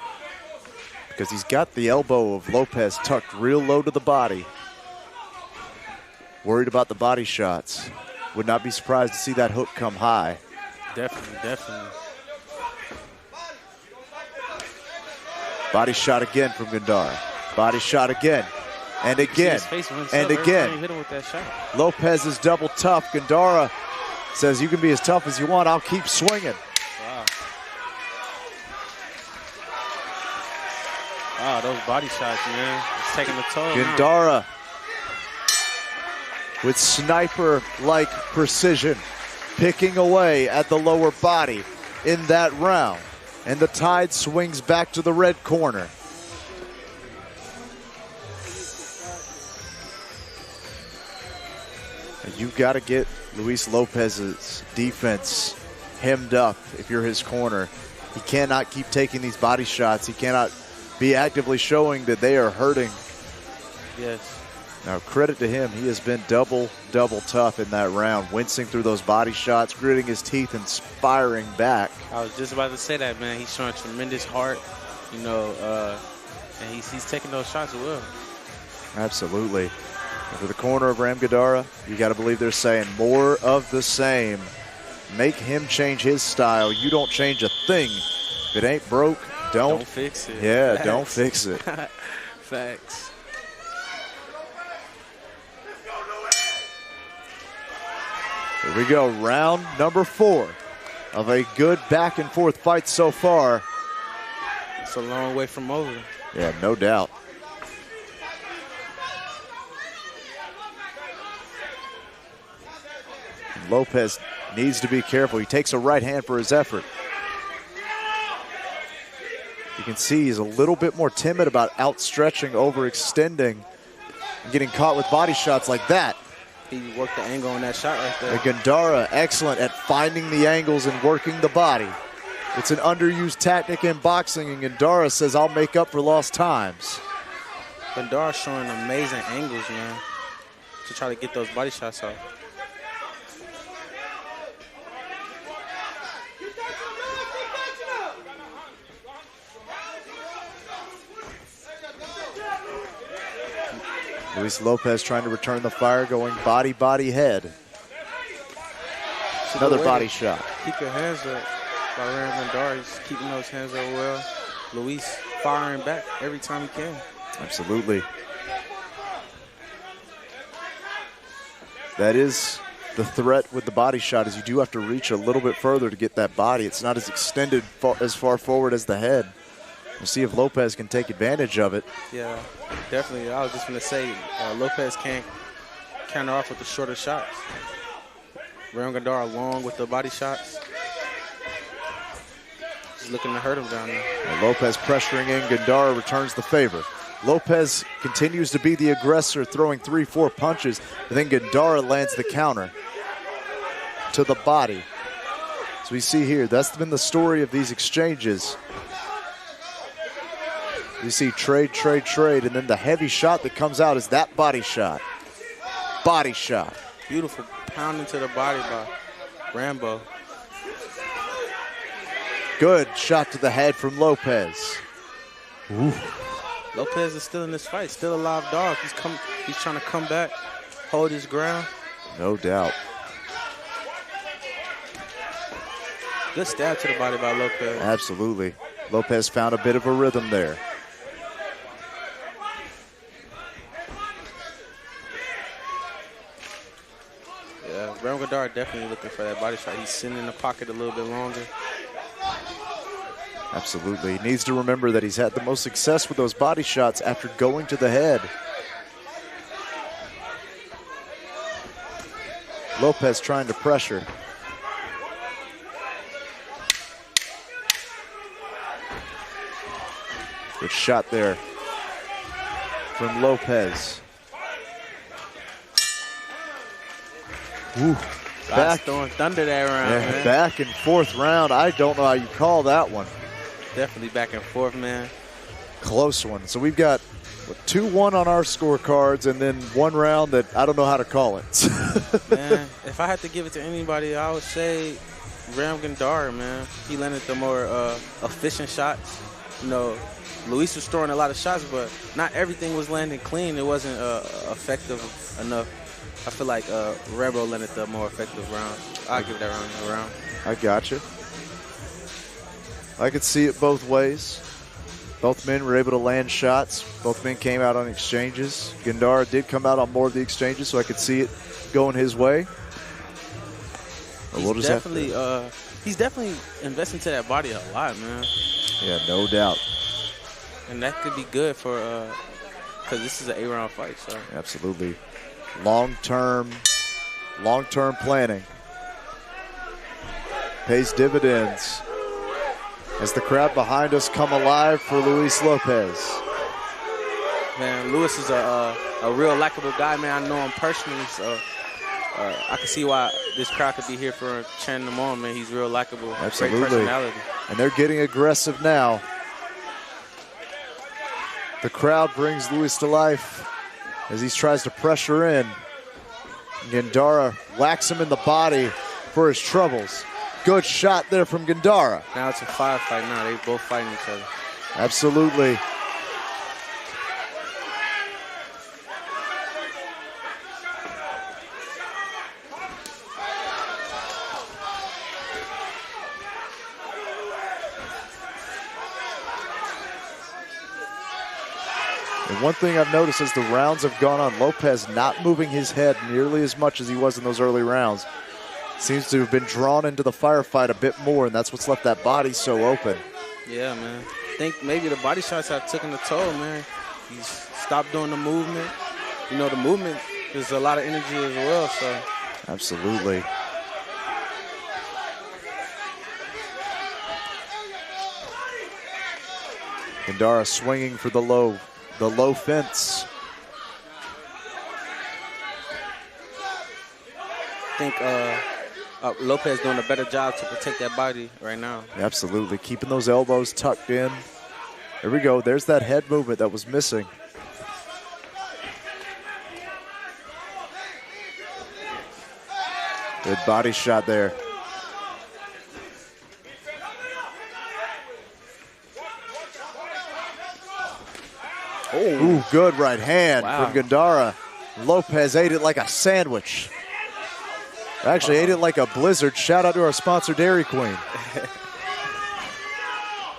[SPEAKER 1] because he's got the elbow of Lopez tucked real low to the body. Worried about the body shots. Would not be surprised to see that hook come high.
[SPEAKER 2] Definitely, definitely.
[SPEAKER 1] Body shot again from Gandara. Body shot again. And again. And again.
[SPEAKER 2] Hit him with that shot.
[SPEAKER 1] Lopez is double tough. Gandara says, you can be as tough as you want. I'll keep swinging.
[SPEAKER 2] Wow. Wow, those body shots, man. It's taking a toll.
[SPEAKER 1] Gandara with sniper-like precision, picking away at the lower body in that round. And the tide swings back to the red corner. You've got to get Luis Lopez's defense hemmed up if you're his corner. He cannot keep taking these body shots. He cannot be actively showing that they are hurting.
[SPEAKER 2] Yes.
[SPEAKER 1] Now, credit to him. He has been double tough in that round, wincing through those body shots, gritting his teeth, and firing back.
[SPEAKER 2] I was just about to say that, man. He's showing tremendous heart, you know, and he's taking those shots well.
[SPEAKER 1] Absolutely. Over the corner of Ram Gandara, you got to believe they're saying more of the same. Make him change his style. You don't change a thing. If it ain't broke, don't
[SPEAKER 2] fix it.
[SPEAKER 1] Yeah,
[SPEAKER 2] Facts.
[SPEAKER 1] Don't fix it.
[SPEAKER 2] Facts.
[SPEAKER 1] Here we go, round number 4 of a good back and forth fight so far.
[SPEAKER 2] It's a long way from over.
[SPEAKER 1] Yeah, no doubt. Lopez needs to be careful. He takes a right hand for his effort. You can see he's a little bit more timid about outstretching, overextending, and getting caught with body shots like that.
[SPEAKER 2] He worked the angle on that shot right there.
[SPEAKER 1] Gandara, excellent at finding the angles and working the body. It's an underused tactic in boxing, and Gandara says, I'll make up for lost times.
[SPEAKER 2] Gandara showing amazing angles, man, to try to get those body shots off.
[SPEAKER 1] Luis Lopez trying to return the fire, going body, head. Another body shot.
[SPEAKER 2] Keep your hands up by Ram Gandara. He's keeping those hands up well. Luis firing back every time he can.
[SPEAKER 1] Absolutely. That is the threat with the body shot, is you do have to reach a little bit further to get that body. It's not as extended as far forward as the head. We'll see if Lopez can take advantage of it.
[SPEAKER 2] Yeah, definitely. I was just going to say, Lopez can't counter off with the shorter shots. Ram Gandara long with the body shots. Just looking to hurt him down there.
[SPEAKER 1] And Lopez pressuring in. Gandara returns the favor. Lopez continues to be the aggressor, throwing 3-4 punches, but then Gandara lands the counter to the body. As we see here, that's been the story of these exchanges. You see trade, and then the heavy shot that comes out is that body shot. Body shot.
[SPEAKER 2] Beautiful pounding to the body by Rambo.
[SPEAKER 1] Good shot to the head from Lopez. Ooh.
[SPEAKER 2] Lopez is still in this fight, still a live dog. He's trying to come back, hold his ground.
[SPEAKER 1] No doubt.
[SPEAKER 2] Good stab to the body by Lopez.
[SPEAKER 1] Absolutely. Lopez found a bit of a rhythm there.
[SPEAKER 2] Ram Gandara definitely looking for that body shot. He's sitting in the pocket a little bit longer.
[SPEAKER 1] Absolutely. He needs to remember that he's had the most success with those body shots after going to the head. Lopez trying to pressure. Good shot there from Lopez. Ooh,
[SPEAKER 2] back throwing thunder that round, man.
[SPEAKER 1] Back and forth round. I don't know how you call that one.
[SPEAKER 2] Definitely back and forth, man.
[SPEAKER 1] Close one. So we've got 2-1 on our scorecards, and then one round that I don't know how to call it.
[SPEAKER 2] Man, if I had to give it to anybody, I would say Ram Gandara, man. He landed the more efficient shots. You know, Luis was throwing a lot of shots, but not everything was landing clean. It wasn't effective enough. I feel like Rambo landed the more effective round. I'll give that round a round.
[SPEAKER 1] I got you. I could see it both ways. Both men were able to land shots. Both men came out on exchanges. Gandara did come out on more of the exchanges, so I could see it going his way.
[SPEAKER 2] He's definitely investing to that body a lot, man.
[SPEAKER 1] Yeah, no doubt.
[SPEAKER 2] And that could be good for, because this is an 8-round fight. So
[SPEAKER 1] absolutely. Long-term planning pays dividends as the crowd behind us come alive for Luis Lopez.
[SPEAKER 2] Man, Luis is a real likable guy, man. I know him personally, so I can see why this crowd could be here for cheering him on, man. He's real likable.
[SPEAKER 9] Absolutely.
[SPEAKER 2] Great personality.
[SPEAKER 9] And they're getting aggressive now. The crowd brings Luis to life as he tries to pressure in. Gandara whacks him in the body for his troubles. Good shot there from Gandara.
[SPEAKER 2] Now it's a firefight now. They both fighting each other.
[SPEAKER 9] Absolutely. And one thing I've noticed as the rounds have gone on, Lopez not moving his head nearly as much as he was in those early rounds. Seems to have been drawn into the firefight a bit more, and that's what's left that body so open.
[SPEAKER 2] Yeah, man. I think maybe the body shots have taken a toll, man. He's stopped doing the movement. You know, the movement is a lot of energy as well, so.
[SPEAKER 9] Absolutely. Gandara swinging for the low fence.
[SPEAKER 2] I think Lopez doing a better job to protect that body right now.
[SPEAKER 9] Absolutely, keeping those elbows tucked in. There we go, there's that head movement that was missing. Good body shot there. Oh, ooh, good right hand from Gandara. Lopez ate it like a sandwich. Actually, ate it like a blizzard. Shout out to our sponsor, Dairy Queen.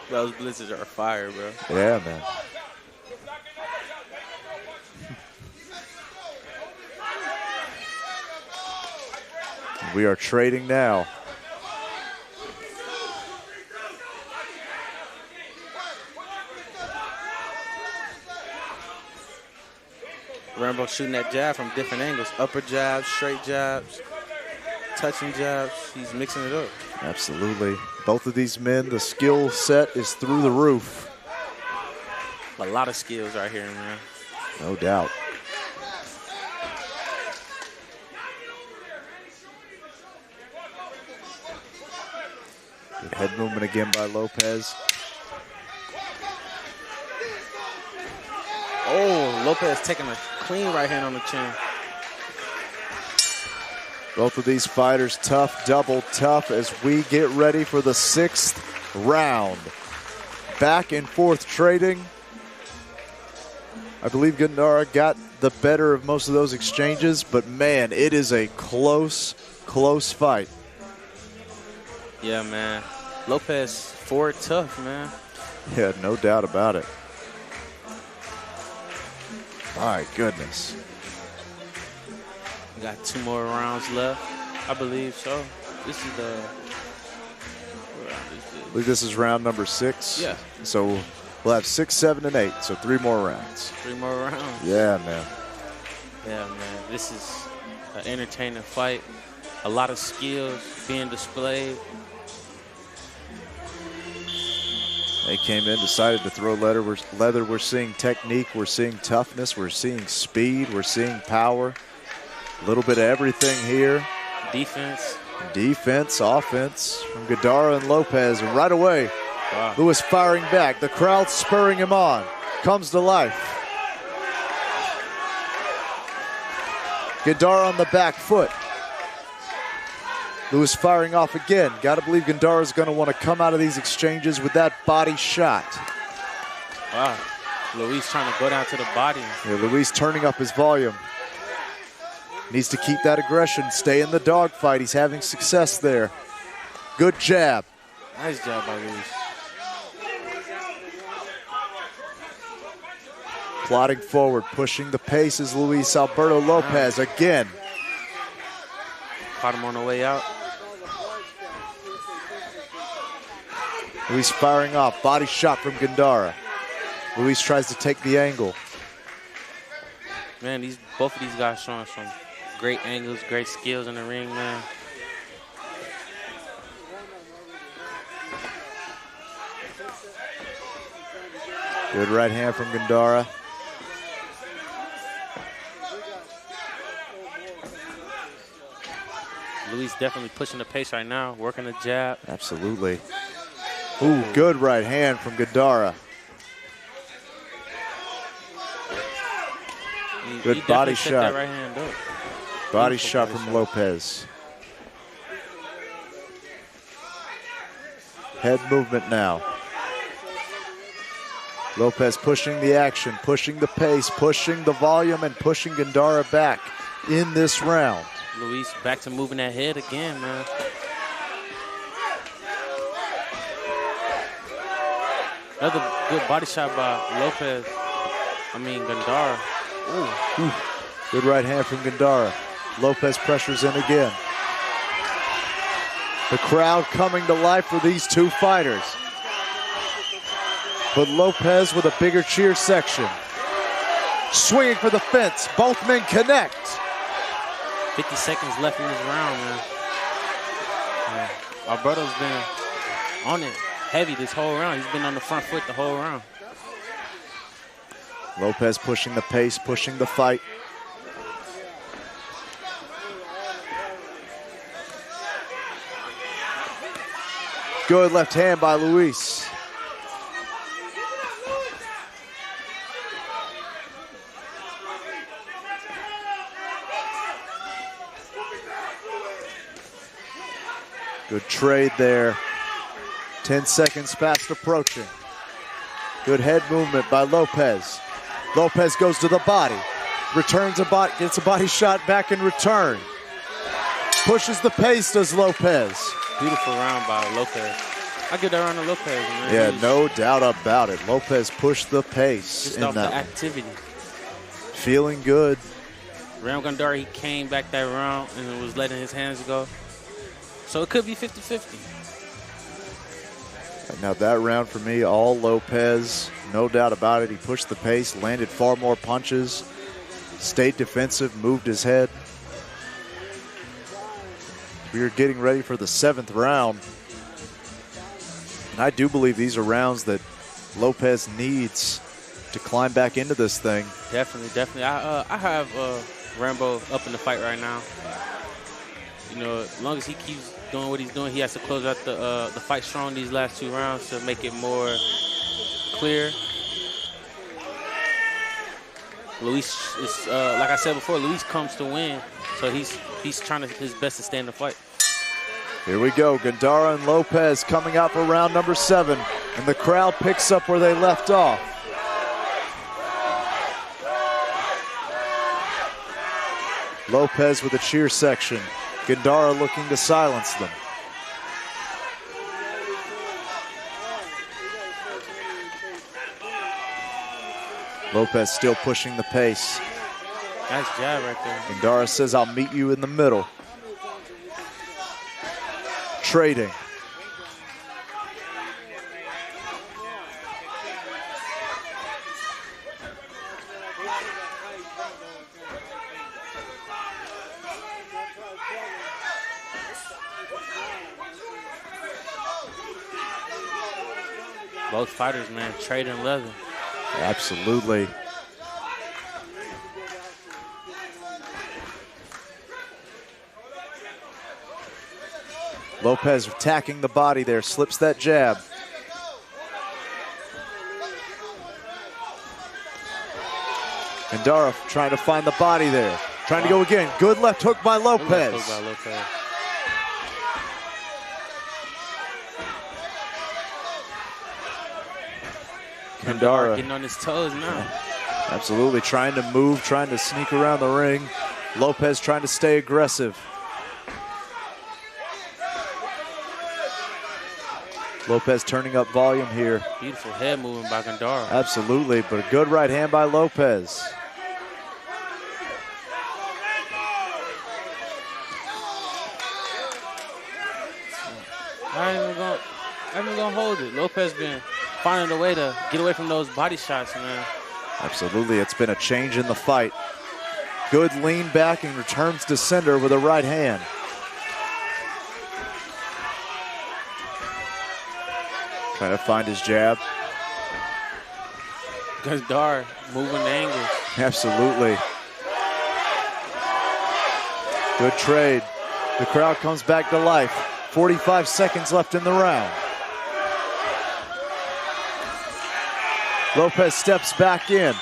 [SPEAKER 2] Those blizzards are fire, bro.
[SPEAKER 9] Yeah, man. We are trading now.
[SPEAKER 2] Rambo shooting that jab from different angles. Upper jabs, straight jabs, touching jabs. He's mixing it up.
[SPEAKER 9] Absolutely. Both of these men, the skill set is through the roof.
[SPEAKER 2] A lot of skills right here, man.
[SPEAKER 9] No doubt. Good head movement again by Lopez.
[SPEAKER 2] Oh, Lopez taking a clean right hand on the chin.
[SPEAKER 9] Both of these fighters tough, double tough as we get ready for the 6th round. Back and forth trading. I believe Gandara got the better of most of those exchanges, but man, it is a close fight.
[SPEAKER 2] Yeah, man. Lopez forward tough, man.
[SPEAKER 9] Yeah, no doubt about it. My goodness.
[SPEAKER 2] We got 2 more rounds left. I believe so. This is the...
[SPEAKER 9] I believe this is round number 6.
[SPEAKER 2] Yeah.
[SPEAKER 9] So we'll have 6, 7, and 8. So 3 more rounds.
[SPEAKER 2] 3 more rounds.
[SPEAKER 9] Yeah, man.
[SPEAKER 2] Yeah, man. This is an entertaining fight. A lot of skills being displayed.
[SPEAKER 9] They came in, decided to throw leather. We're seeing technique. We're seeing toughness. We're seeing speed. We're seeing power. A little bit of everything here.
[SPEAKER 2] Defense.
[SPEAKER 9] Defense, offense from Gandara and Lopez. And right away, Luis firing back. The crowd spurring him on. Comes to life. Gandara on the back foot. Luis firing off again. Got to believe Gandara is going to want to come out of these exchanges with that body shot.
[SPEAKER 2] Wow. Luis trying to go down to the body.
[SPEAKER 9] Yeah, Luis turning up his volume. Needs to keep that aggression, stay in the dogfight. He's having success there. Good jab.
[SPEAKER 2] Nice job by Luis.
[SPEAKER 9] Plodding forward, pushing the pace is Luis Alberto Lopez again.
[SPEAKER 2] Caught him on the way out.
[SPEAKER 9] Luis firing off, body shot from Gandara. Luis tries to take the angle.
[SPEAKER 2] Man, both of these guys showing some great angles, great skills in the ring, man.
[SPEAKER 9] Good right hand from Gandara.
[SPEAKER 2] Luis definitely pushing the pace right now, working the jab.
[SPEAKER 9] Absolutely. Ooh, good right hand from Gandara. Good body shot.
[SPEAKER 2] Right hand up.
[SPEAKER 9] Body shot from Lopez. Head movement now. Lopez pushing the action, pushing the pace, pushing the volume, and pushing Gandara back in this round.
[SPEAKER 2] Luis back to moving that head again, man. Another good body shot by Gandara. Ooh.
[SPEAKER 9] Good right hand from Gandara. Lopez pressures in again. The crowd coming to life for these two fighters. But Lopez with a bigger cheer section. Swinging for the fence. Both men connect.
[SPEAKER 2] 50 seconds left in this round, man. Alberto's been on it heavy this whole round. He's been on the front foot the whole round.
[SPEAKER 9] Lopez pushing the pace, pushing the fight. Good left hand by Luis. Good trade there. 10 seconds fast approaching. Good head movement by Lopez. Lopez goes to the body. Returns a body, gets a body shot back in return. Pushes the pace, does Lopez.
[SPEAKER 2] Beautiful round by Lopez. I give that round to Lopez, man.
[SPEAKER 9] Yeah, no doubt about it. Lopez pushed the pace
[SPEAKER 2] just
[SPEAKER 9] in
[SPEAKER 2] off
[SPEAKER 9] that
[SPEAKER 2] the
[SPEAKER 9] one.
[SPEAKER 2] activity.
[SPEAKER 9] Feeling good.
[SPEAKER 2] Ram Gandara, he came back that round and was letting his hands go. So it could be 50-50.
[SPEAKER 9] Now that round for me, all Lopez, no doubt about it. He pushed the pace, landed far more punches, stayed defensive, moved his head. We are getting ready for the 7th round. And I do believe these are rounds that Lopez needs to climb back into this thing.
[SPEAKER 2] Definitely, definitely. I have Rambo up in the fight right now. You know, as long as he keeps doing what he's doing, he has to close out the fight strong these last 2 rounds to make it more clear. Luis is, like I said before, Luis comes to win, so he's trying his best to stay in the fight.
[SPEAKER 9] Here we go, Gandara and Lopez coming out for round number 7, and the crowd picks up where they left off. Lopez with a cheer section. Gandara looking to silence them. Lopez still pushing the pace.
[SPEAKER 2] Nice jab right there.
[SPEAKER 9] Gandara says, I'll meet you in the middle. Trading.
[SPEAKER 2] Both fighters, man, trading leather.
[SPEAKER 9] Absolutely. Lopez attacking the body there, slips that jab. Gandara trying to find the body there. Trying to go again. Good left hook by Lopez.
[SPEAKER 2] Good left hook by Lopez.
[SPEAKER 9] Gandara
[SPEAKER 2] getting on his toes now.
[SPEAKER 9] Absolutely trying to move, trying to sneak around the ring. Lopez trying to stay aggressive. Lopez turning up volume here.
[SPEAKER 2] Beautiful head movement by Gandara.
[SPEAKER 9] Absolutely, but a good right hand by Lopez.
[SPEAKER 2] I ain't even gonna hold it. Lopez been finding a way to get away from those body shots, man.
[SPEAKER 9] Absolutely, it's been a change in the fight. Good lean back and returns to center with a right hand. Trying to find his jab.
[SPEAKER 2] Gandara moving the angles.
[SPEAKER 9] Absolutely. Good trade. The crowd comes back to life. 45 seconds left in the round. Lopez steps back in.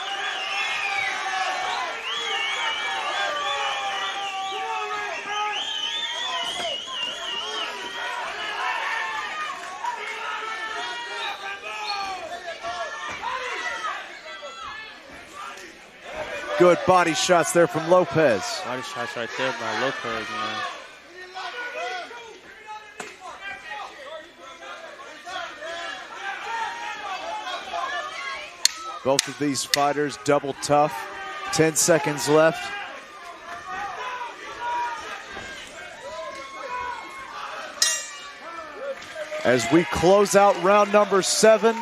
[SPEAKER 9] Good body shots there from Lopez.
[SPEAKER 2] Body shots right there by Lopez, man.
[SPEAKER 9] Both of these fighters double tough. 10 seconds left. As we close out round number 7,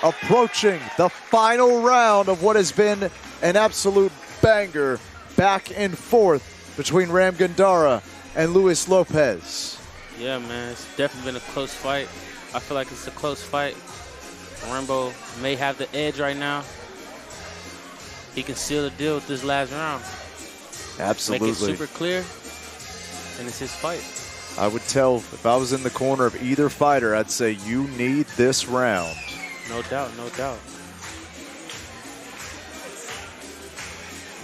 [SPEAKER 9] approaching the final round of what has been an absolute banger, back and forth between Ram Gandara and Luis Lopez.
[SPEAKER 2] Yeah, man, it's definitely been a close fight. I feel like it's a close fight. Rambo may have the edge right now. He can seal the deal with this last round.
[SPEAKER 9] Absolutely.
[SPEAKER 2] Make it super clear, and it's his fight.
[SPEAKER 9] I would tell, if I was in the corner of either fighter, I'd say you need this round.
[SPEAKER 2] No doubt, no doubt.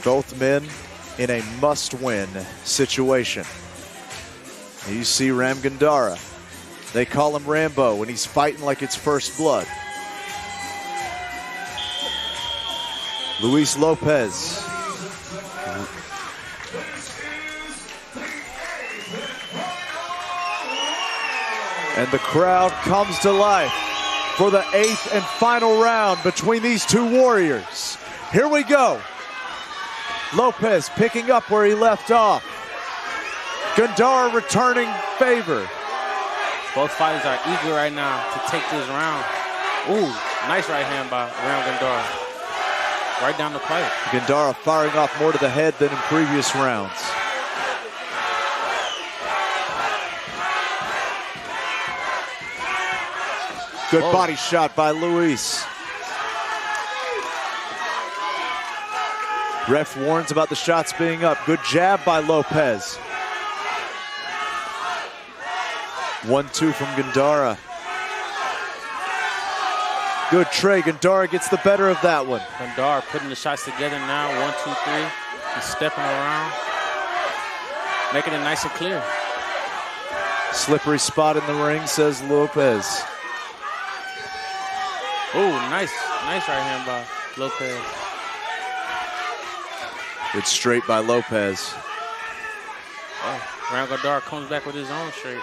[SPEAKER 9] Both men in a must-win situation. You see Ram Gandara. They call him Rambo, and he's fighting like it's first blood. Luis Lopez. And the crowd comes to life for the 8th and final round between these two warriors. Here we go. Lopez picking up where he left off. Gandara returning favor.
[SPEAKER 2] Both fighters are eager right now to take this round. Ooh, nice right hand by Ram Gandara. Right down the pipe.
[SPEAKER 9] Gandara firing off more to the head than in previous rounds. Good body shot by Luis. Ref warns about the shots being up. Good jab by Lopez. 1-2 from Gandara. Good tray. Gandara gets the better of that one.
[SPEAKER 2] Gandara putting the shots together now. 1, 2, 3. He's stepping around. Making it nice and clear.
[SPEAKER 9] Slippery spot in the ring, says Lopez.
[SPEAKER 2] Oh, nice. Nice right hand by Lopez.
[SPEAKER 9] Good straight by Lopez.
[SPEAKER 2] Oh, Ram Gandara comes back with his own straight.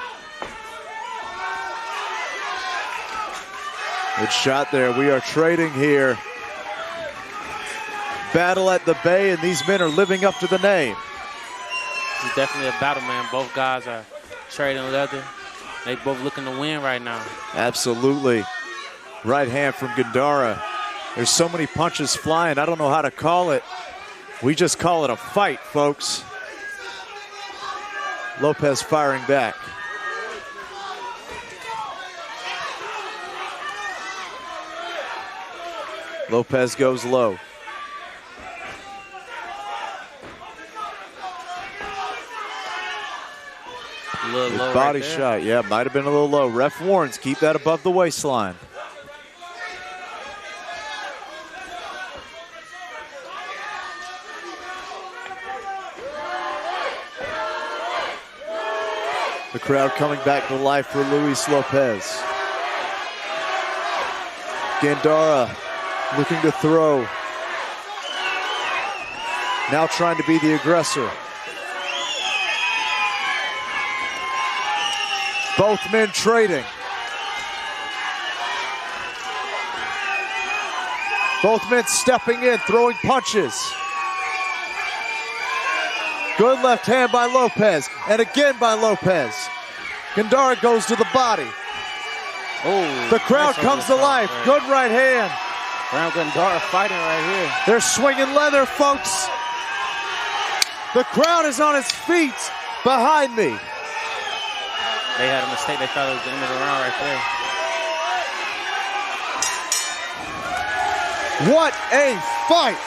[SPEAKER 9] Good shot there. We are trading here. Battle at the Bay, and these men are living up to the name.
[SPEAKER 2] This is definitely a battle, man. Both guys are trading leather. They both looking to win right now.
[SPEAKER 9] Absolutely. Right hand from Gandara. There's so many punches flying. I don't know how to call it. We just call it a fight, folks. Lopez firing back. Lopez goes low.
[SPEAKER 2] A little low
[SPEAKER 9] body
[SPEAKER 2] right there.
[SPEAKER 9] shot, yeah, might have been a little low. Ref warns, keep that above the waistline. The crowd coming back to life for Luis Lopez. Gandara looking to throw. Now trying to be the aggressor. Both men trading. Both men stepping in, throwing punches. Good left hand by Lopez, and again by Lopez. Gandara goes to the body.
[SPEAKER 2] Oh,
[SPEAKER 9] the crowd comes to life.
[SPEAKER 2] Man.
[SPEAKER 9] Good right hand.
[SPEAKER 2] Ram Gandara fighting right here.
[SPEAKER 9] They're swinging leather, folks. The crowd is on its feet behind me.
[SPEAKER 2] They had a mistake. They thought it was the end of the round right there.
[SPEAKER 9] What a fight.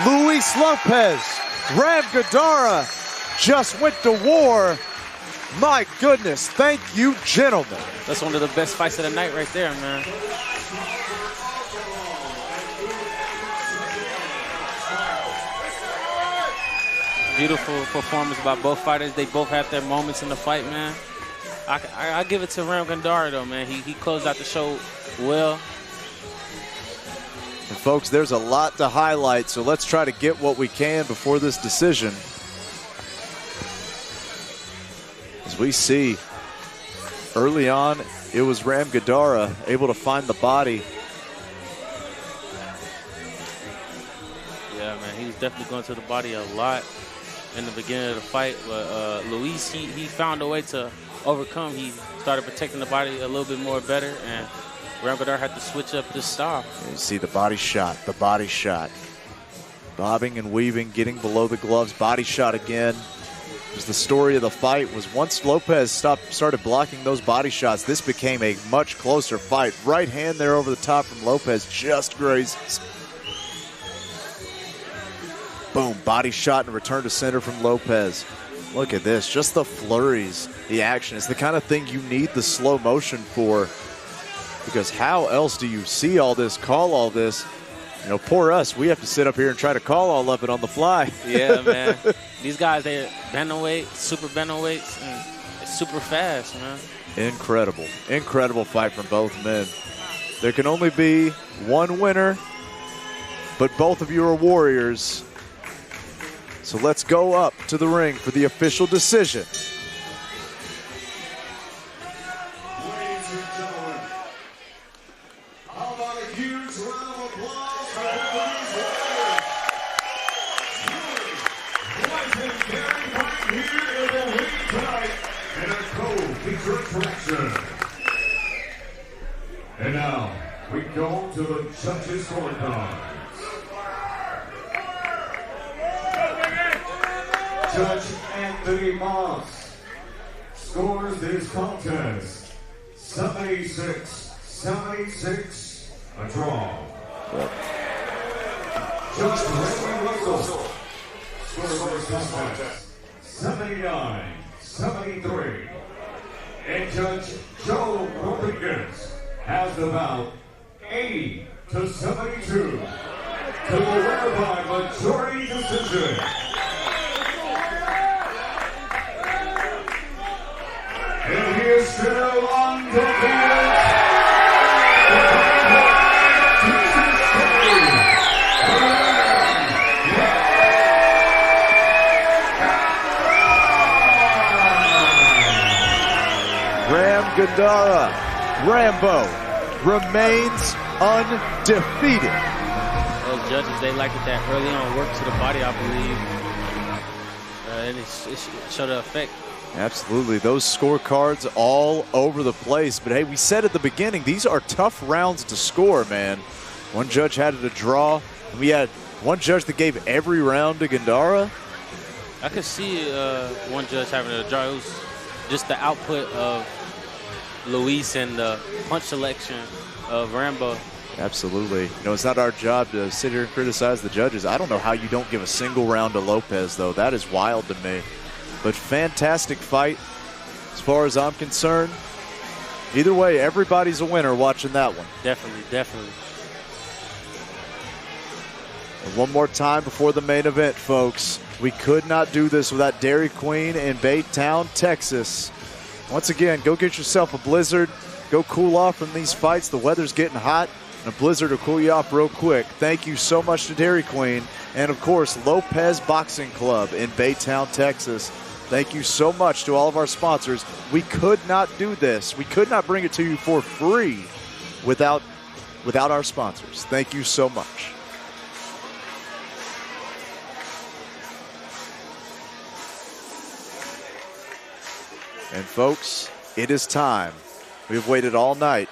[SPEAKER 9] Luis Lopez, Ram Gandara just went to war
[SPEAKER 1] My goodness, thank you, gentlemen.
[SPEAKER 2] That's one of the best fights of the night right there, man. Beautiful performance by both fighters. They both had their moments in the fight, man. I give it to Gandara, though, man. He closed out the show well.
[SPEAKER 1] And folks, there's a lot to highlight, so let's try to get what we can before this decision. As we see, early on, it was Gandara able to find the body.
[SPEAKER 2] Yeah, man, he was definitely going to the body a lot in the beginning of the fight, but Luis, he found a way to overcome. He started protecting the body a little bit more better, and Gandara had to switch up this style.
[SPEAKER 1] You see the body shot, bobbing and weaving, getting below the gloves, body shot again. The story of the fight was once Lopez started blocking those body shots, this became a much closer fight. Right hand there over the top from Lopez just grazes. Boom, body shot and return to center from Lopez. Look at this, just the flurries, the action. It's the kind of thing you need the slow motion for, because how else do you see all this, call all this? You know, poor us, we have to sit up here and try to call all of it on the fly.
[SPEAKER 2] Yeah, man. These guys, they're bantamweight, super bantamweights, and it's super fast, man.
[SPEAKER 1] Incredible, incredible fight from both men. There can only be one winner, but both of you are warriors. So let's go up to the ring for the official decision.
[SPEAKER 8] Ladies and gentlemen, how about a huge round of applause for these warriors? Boys and Gary right here in the ring tonight in a co-feature attraction. And now we go to the judges' scorecard. Judge Anthony Moss scores this contest 76-76, a draw. Judge Randy Russell scores this contest 79-73. And Judge Joe Rodriguez has the bout 80-72 to the winner by majority decision. And here's still undefeated.
[SPEAKER 1] Gandara, Rambo, remains undefeated.
[SPEAKER 2] Those judges, they liked it that early on work to the body, I believe. And it showed the effect.
[SPEAKER 1] Absolutely. Those scorecards all over the place. But, hey, we said at the beginning, these are tough rounds to score, man. One judge had it a draw. And we had one judge that gave every round to Gandara.
[SPEAKER 2] I could see one judge having a draw. It was just the output of Luis and the punch selection of Rambo.
[SPEAKER 1] Absolutely. You know, it's not our job to sit here and criticize the judges. I don't know how you don't give a single round to Lopez, though. That is wild to me. But fantastic fight as far as I'm concerned. Either way, everybody's a winner watching that one.
[SPEAKER 2] Definitely, definitely.
[SPEAKER 1] And one more time before the main event, folks. We could not do this without Dairy Queen in Baytown, Texas. Once again, go get yourself a blizzard. Go cool off from these fights. The weather's getting hot, and a blizzard will cool you off real quick. Thank you so much to Dairy Queen. And, of course, Lopez Boxing Club in Baytown, Texas. Thank you so much to all of our sponsors. We could not do this. We could not bring it to you for free without our sponsors. Thank you so much. And folks, it is time. We have waited all night.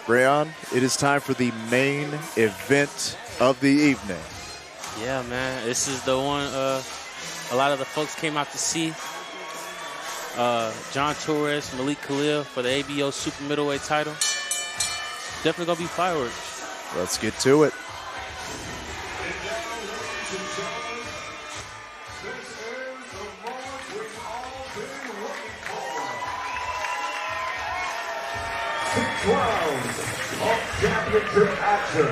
[SPEAKER 1] Rayon, it is time for the main event of the evening.
[SPEAKER 2] Yeah, man. This is the one a lot of the folks came out to see. John Torres, Malik Calhoun for the ABO super middleweight title. Definitely going to be fireworks.
[SPEAKER 1] Let's get to it.
[SPEAKER 8] This is the moment we all been rounds of championship action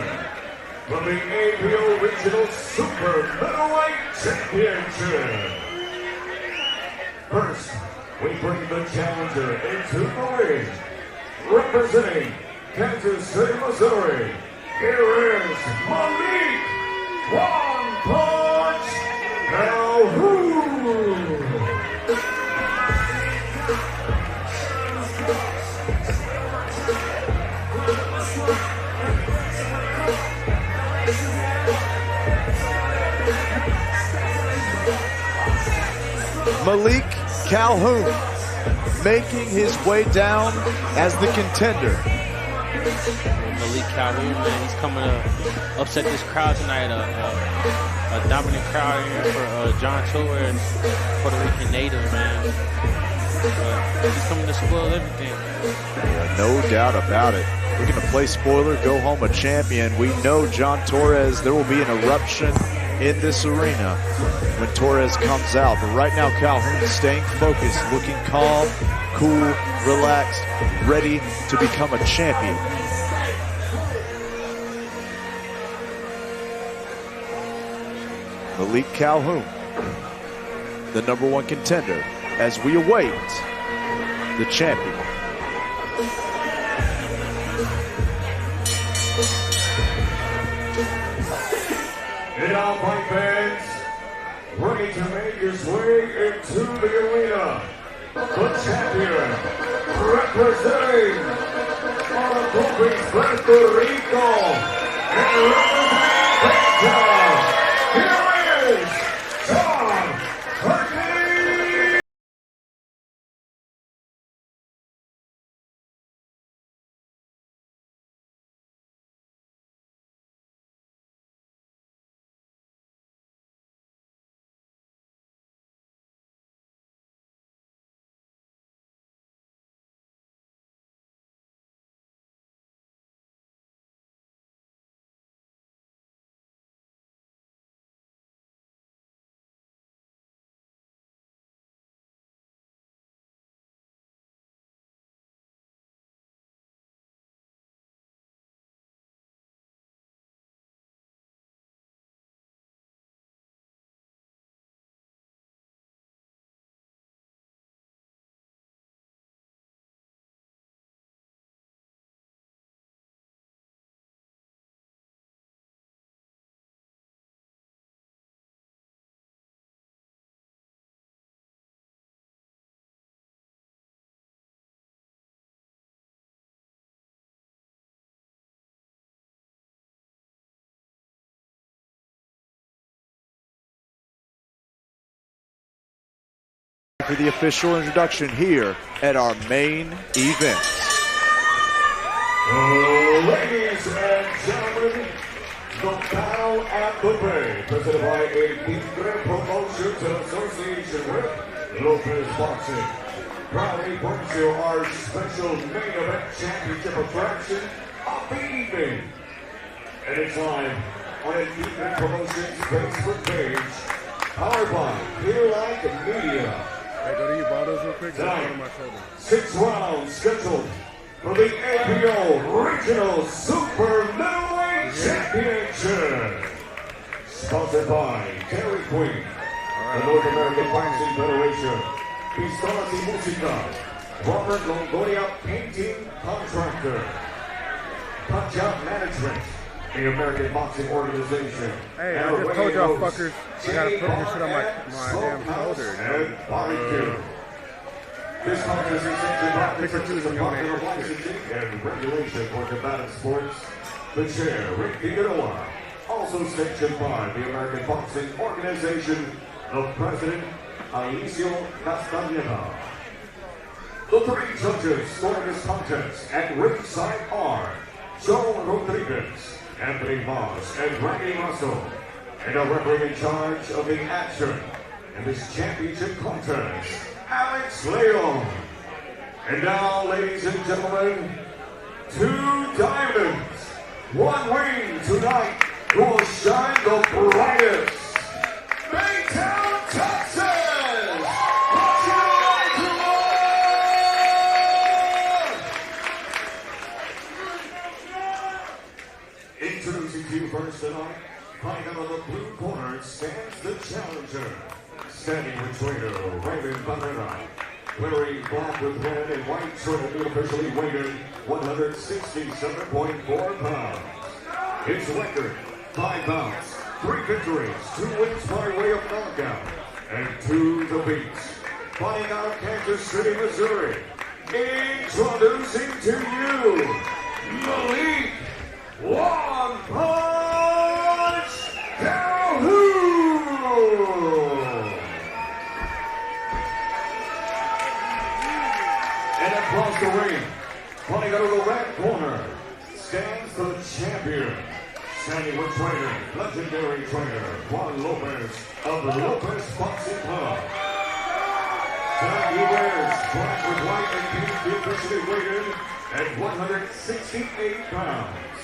[SPEAKER 8] from the APO Regional Super Middleweight Championship. First, we bring the challenger into the ring. Representing Kansas City, Missouri, here is Malik One Punch Calhoun.
[SPEAKER 9] Malik Calhoun making his way down as the contender.
[SPEAKER 2] Malik Calhoun, man, he's coming to upset this crowd tonight. A dominant crowd here for John Torres, Puerto Rican native, man. He's coming to spoil everything.
[SPEAKER 9] Yeah, no doubt about it. We're going to play spoiler, go home a champion. We know John Torres, there will be an eruption in this arena when Torres comes out. But right now, Calhoun staying focused, looking calm, cool, relaxed, ready to become a champion. Malik Calhoun, the #1 contender, as we await the champion.
[SPEAKER 8] And now, fight fans, ready to make his way into the arena. The champion, representing Puerto Rico, and representing Baytown, here is John Torres.
[SPEAKER 9] For the official introduction here at our main event.
[SPEAKER 8] Ladies and gentlemen, the Battle at the Bay, presented by a Tigre Promotions in association with Lopez Boxing, proudly brings you our special main event championship attraction of the evening. Anytime on a Tigre Promotions Facebook page, powered by Clearlight Media.
[SPEAKER 6] Hey, go to your bottles real quick.
[SPEAKER 8] Tonight,
[SPEAKER 6] on my shoulder.
[SPEAKER 8] 6 rounds scheduled for the APO Regional Super Middleweight Championship. Sponsored by Dairy Queen, the North American Boxing Federation, Pistolas y Música, Robert Longoria Painting Contractor, Punch Out Management, the American Boxing Organization.
[SPEAKER 6] Hey, I just told y'all fuckers I gotta put this shit on my damn shoulder.
[SPEAKER 8] And barbecue. This contest is sanctioned by the Texas Department of Licensing and Regulation for Combative Sports. The chair, Rick Figueroa. Also sanctioned by the American Boxing Organization, the president, Alicio Castañeda. The 3 judges scoring this contest at ringside are Joe Rodriguez, Anthony Moss, and Randy Russell. And a referee in charge of the action in this championship contest, Alex Leon. And now, ladies and gentlemen, 2 diamonds, 1 ring tonight who will shine the brightest. Baytown, Texas! What's your life, Standing with trainer Raymond Barrera. Wearing black with red and white, trainer officially weighted 167.4 pounds. His record, 5 bouts, 3 victories, 2 wins by way of knockout, and 2 defeats. Fighting out of Kansas City, Missouri, introducing to you, Malik One Punch Calhoun! And across the ring, fighting out of the red corner, stands the champion. Standing with trainer, legendary trainer, Juan Lopez of the Lopez Boxing Club. Tonight he wears black with white and pink, officially weighted at 168 pounds.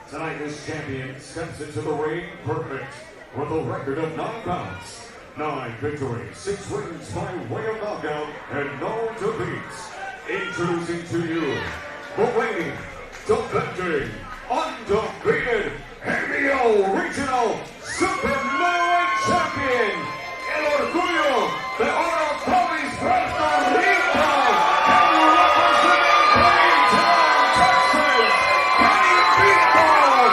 [SPEAKER 8] Tonight this champion steps into the ring perfect with a record of 9 bouts, 9 victories, 6 wins by way of knockout, and no defeats. Introducing to you, the reigning, defending, undefeated ABO Regional Super Middleweight Champion, El Orgullo de Oro Comis Puerto Rico, and representing Baytown, Texas, John Torres.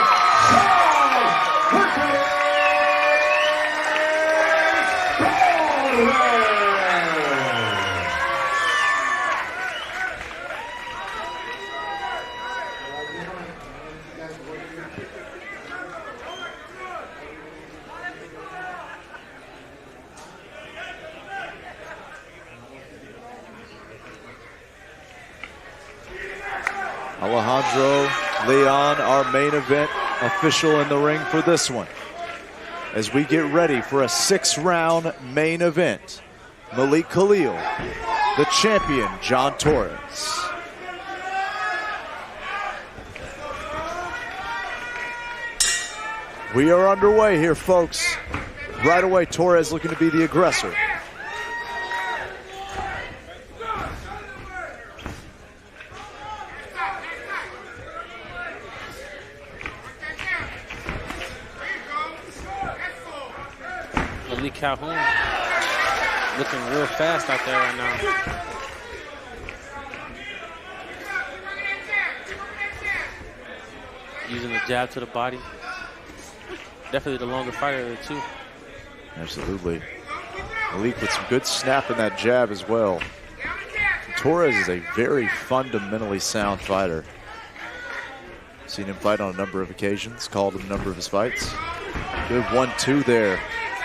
[SPEAKER 1] Alejandro Leon, our main event official in the ring for this one. As we get ready for a 6-round main event, Malik Calhoun, the champion, John Torres. We are underway here, folks. Right away, Torres looking to be the aggressor.
[SPEAKER 2] Malik Calhoun looking real fast out there right now. Using the jab to the body. Definitely the longer fighter of the two.
[SPEAKER 1] Absolutely. Malik with some good snap in that jab as well. Torres is a very fundamentally sound fighter. Seen him fight on a number of occasions, called a number of his fights. Good 1-2 there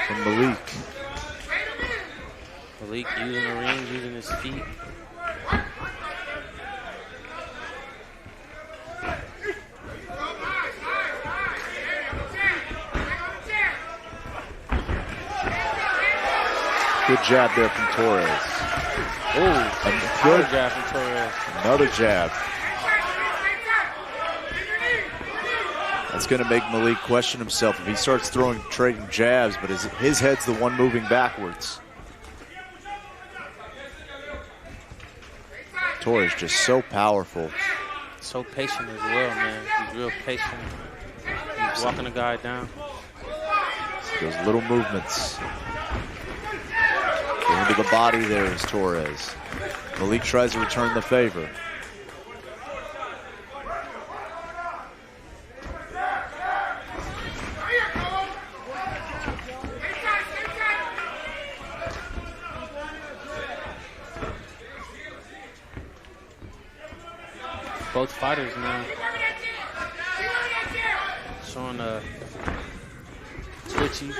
[SPEAKER 1] from Malik.
[SPEAKER 2] Malik using the ring, using his feet.
[SPEAKER 1] Good jab there from Torres.
[SPEAKER 2] Oh, good jab from Torres.
[SPEAKER 1] Another jab. That's going to make Malik question himself if he starts trading jabs, but his head's the one moving backwards. Torres just so powerful.
[SPEAKER 2] So patient as well, man. He's real patient. He's walking the guy down.
[SPEAKER 1] Those little movements. Going to the body there is Torres. Malik tries to return the favor.
[SPEAKER 2] Both fighters now showing a twitchy,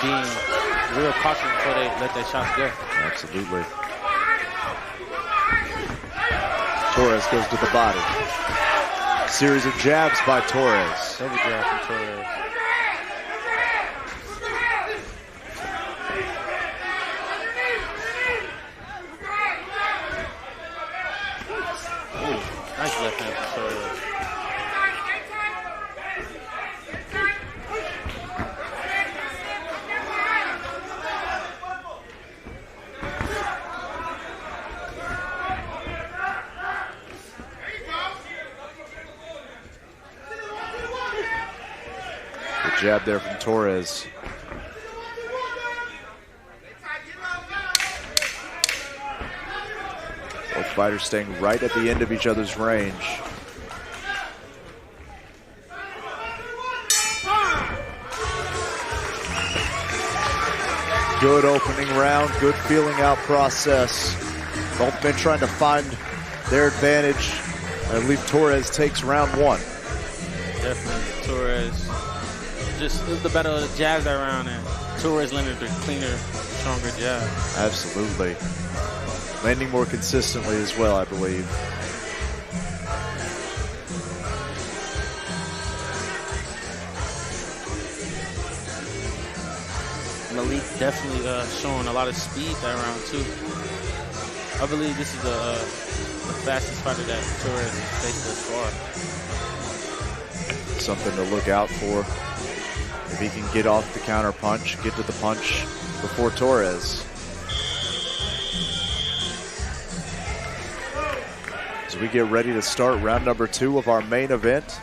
[SPEAKER 2] being real cautious before they let their shots go.
[SPEAKER 1] Absolutely. Torres goes to the body. Series of jabs by Torres.
[SPEAKER 2] Double jab from Torres. Nice left hand from Torres.
[SPEAKER 1] Good jab there from Torres. fighters staying right at the end of each other's range. Good opening round, good feeling out process. Both men trying to find their advantage. I believe Torres takes round one.
[SPEAKER 2] Definitely, Torres. Just it was the battle of the jabs that round, and Torres landed the cleaner, stronger jab.
[SPEAKER 1] Absolutely. Landing more consistently as well, I believe.
[SPEAKER 2] Malik definitely showing a lot of speed that round too. I believe this is the fastest fighter that Torres has faced thus far.
[SPEAKER 1] Something to look out for. If he can get off the counter punch, get to the punch before Torres. As we get ready to start round number 2 of our main event.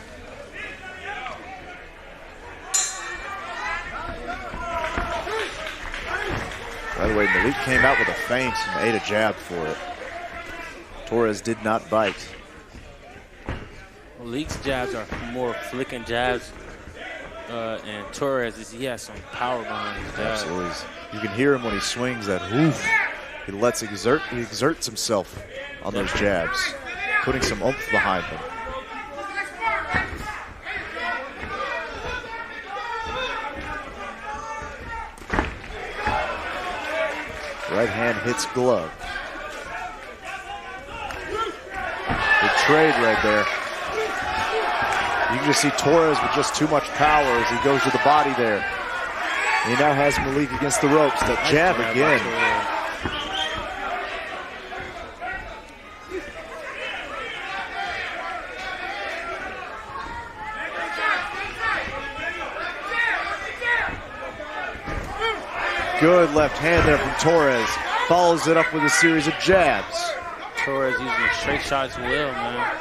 [SPEAKER 1] By the way, Malik came out with a feint and ate a jab for it. Torres did not bite.
[SPEAKER 2] Malik's jabs are more flicking jabs, and Torres, he has some power behind his jabs.
[SPEAKER 1] Absolutely. You can hear him when he swings that oof. He exerts himself on those jabs, putting some oomph behind them. Right hand hits glove. Good trade right there. You can just see Torres with just too much power as he goes to the body there. He now has Malik against the ropes. That jab again. Good left hand there from Torres. Follows it up with a series of jabs.
[SPEAKER 2] Torres using straight shots well, man.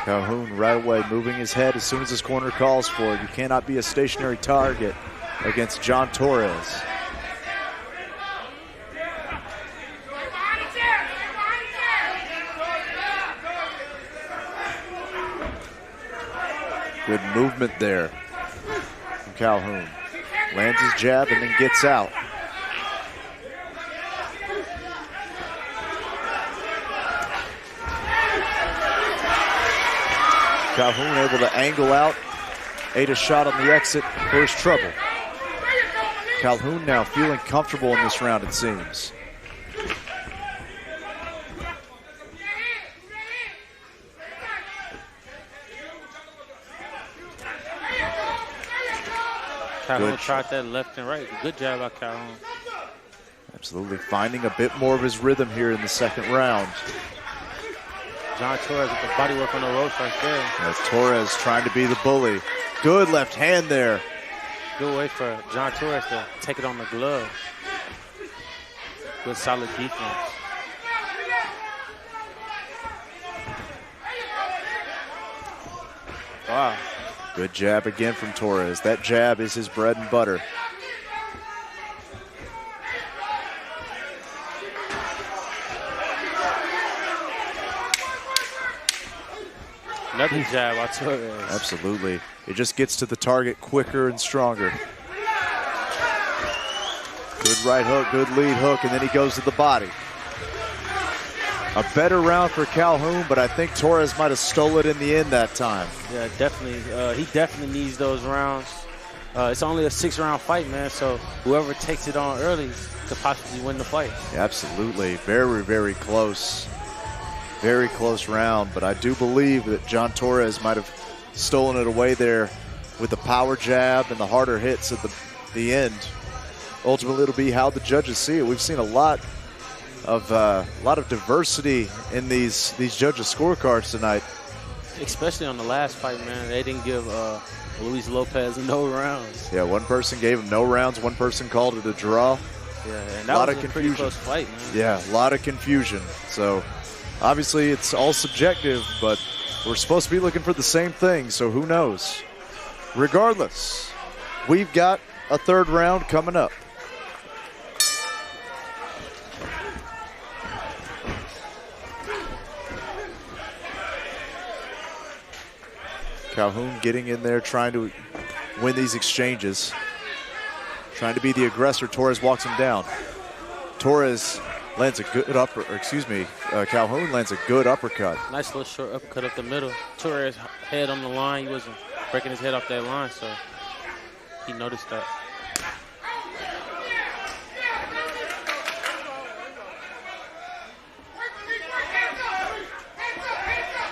[SPEAKER 1] Calhoun right away moving his head as soon as his corner calls for it. You cannot be a stationary target against John Torres. Good movement there from Calhoun. Lands his jab and then gets out. Calhoun able to angle out, ate a shot on the exit. There's trouble. Calhoun now feeling comfortable in this round, it seems.
[SPEAKER 2] Calhoun tried that left and right. Good job by Calhoun.
[SPEAKER 1] Absolutely finding a bit more of his rhythm here in the second round.
[SPEAKER 2] John Torres with the body work on the ropes right there.
[SPEAKER 1] As Torres trying to be the bully. Good left hand there.
[SPEAKER 2] Good way for John Torres to take it on the glove. Good solid defense. Wow.
[SPEAKER 1] Good jab again from Torres. That jab is his bread and butter.
[SPEAKER 2] Another jab by Torres.
[SPEAKER 1] Absolutely. It just gets to the target quicker and stronger. Good right hook, good lead hook, and then he goes to the body. A better round for Calhoun, but I think Torres might have stole it in the end that time.
[SPEAKER 2] Yeah, definitely. He definitely needs those rounds. It's only a 6-round fight, man, so whoever takes it on early could possibly win the fight.
[SPEAKER 1] Yeah, absolutely. Very, very close. Very close round, but I do believe that John Torres might have stolen it away there with the power jab and the harder hits at the end. Ultimately, it'll be how the judges see it. We've seen a lot of diversity in these judges' scorecards tonight.
[SPEAKER 2] Especially on the last fight, man. They didn't give Luis Lopez no rounds.
[SPEAKER 1] Yeah, one person gave him no rounds. One person called it a draw.
[SPEAKER 2] Yeah, and that was a pretty close fight, man.
[SPEAKER 1] Yeah, a lot of confusion. So, obviously, it's all subjective, but We're supposed to be looking for the same thing, so who knows? Regardless, we've got a third round coming up. Calhoun getting in there, trying to win these exchanges. Trying to be the aggressor. Torres walks him down. Torres lands a good Calhoun lands a good uppercut.
[SPEAKER 2] Nice little short uppercut up the middle. Torres head on the line. He wasn't breaking his head off that line, so he noticed that.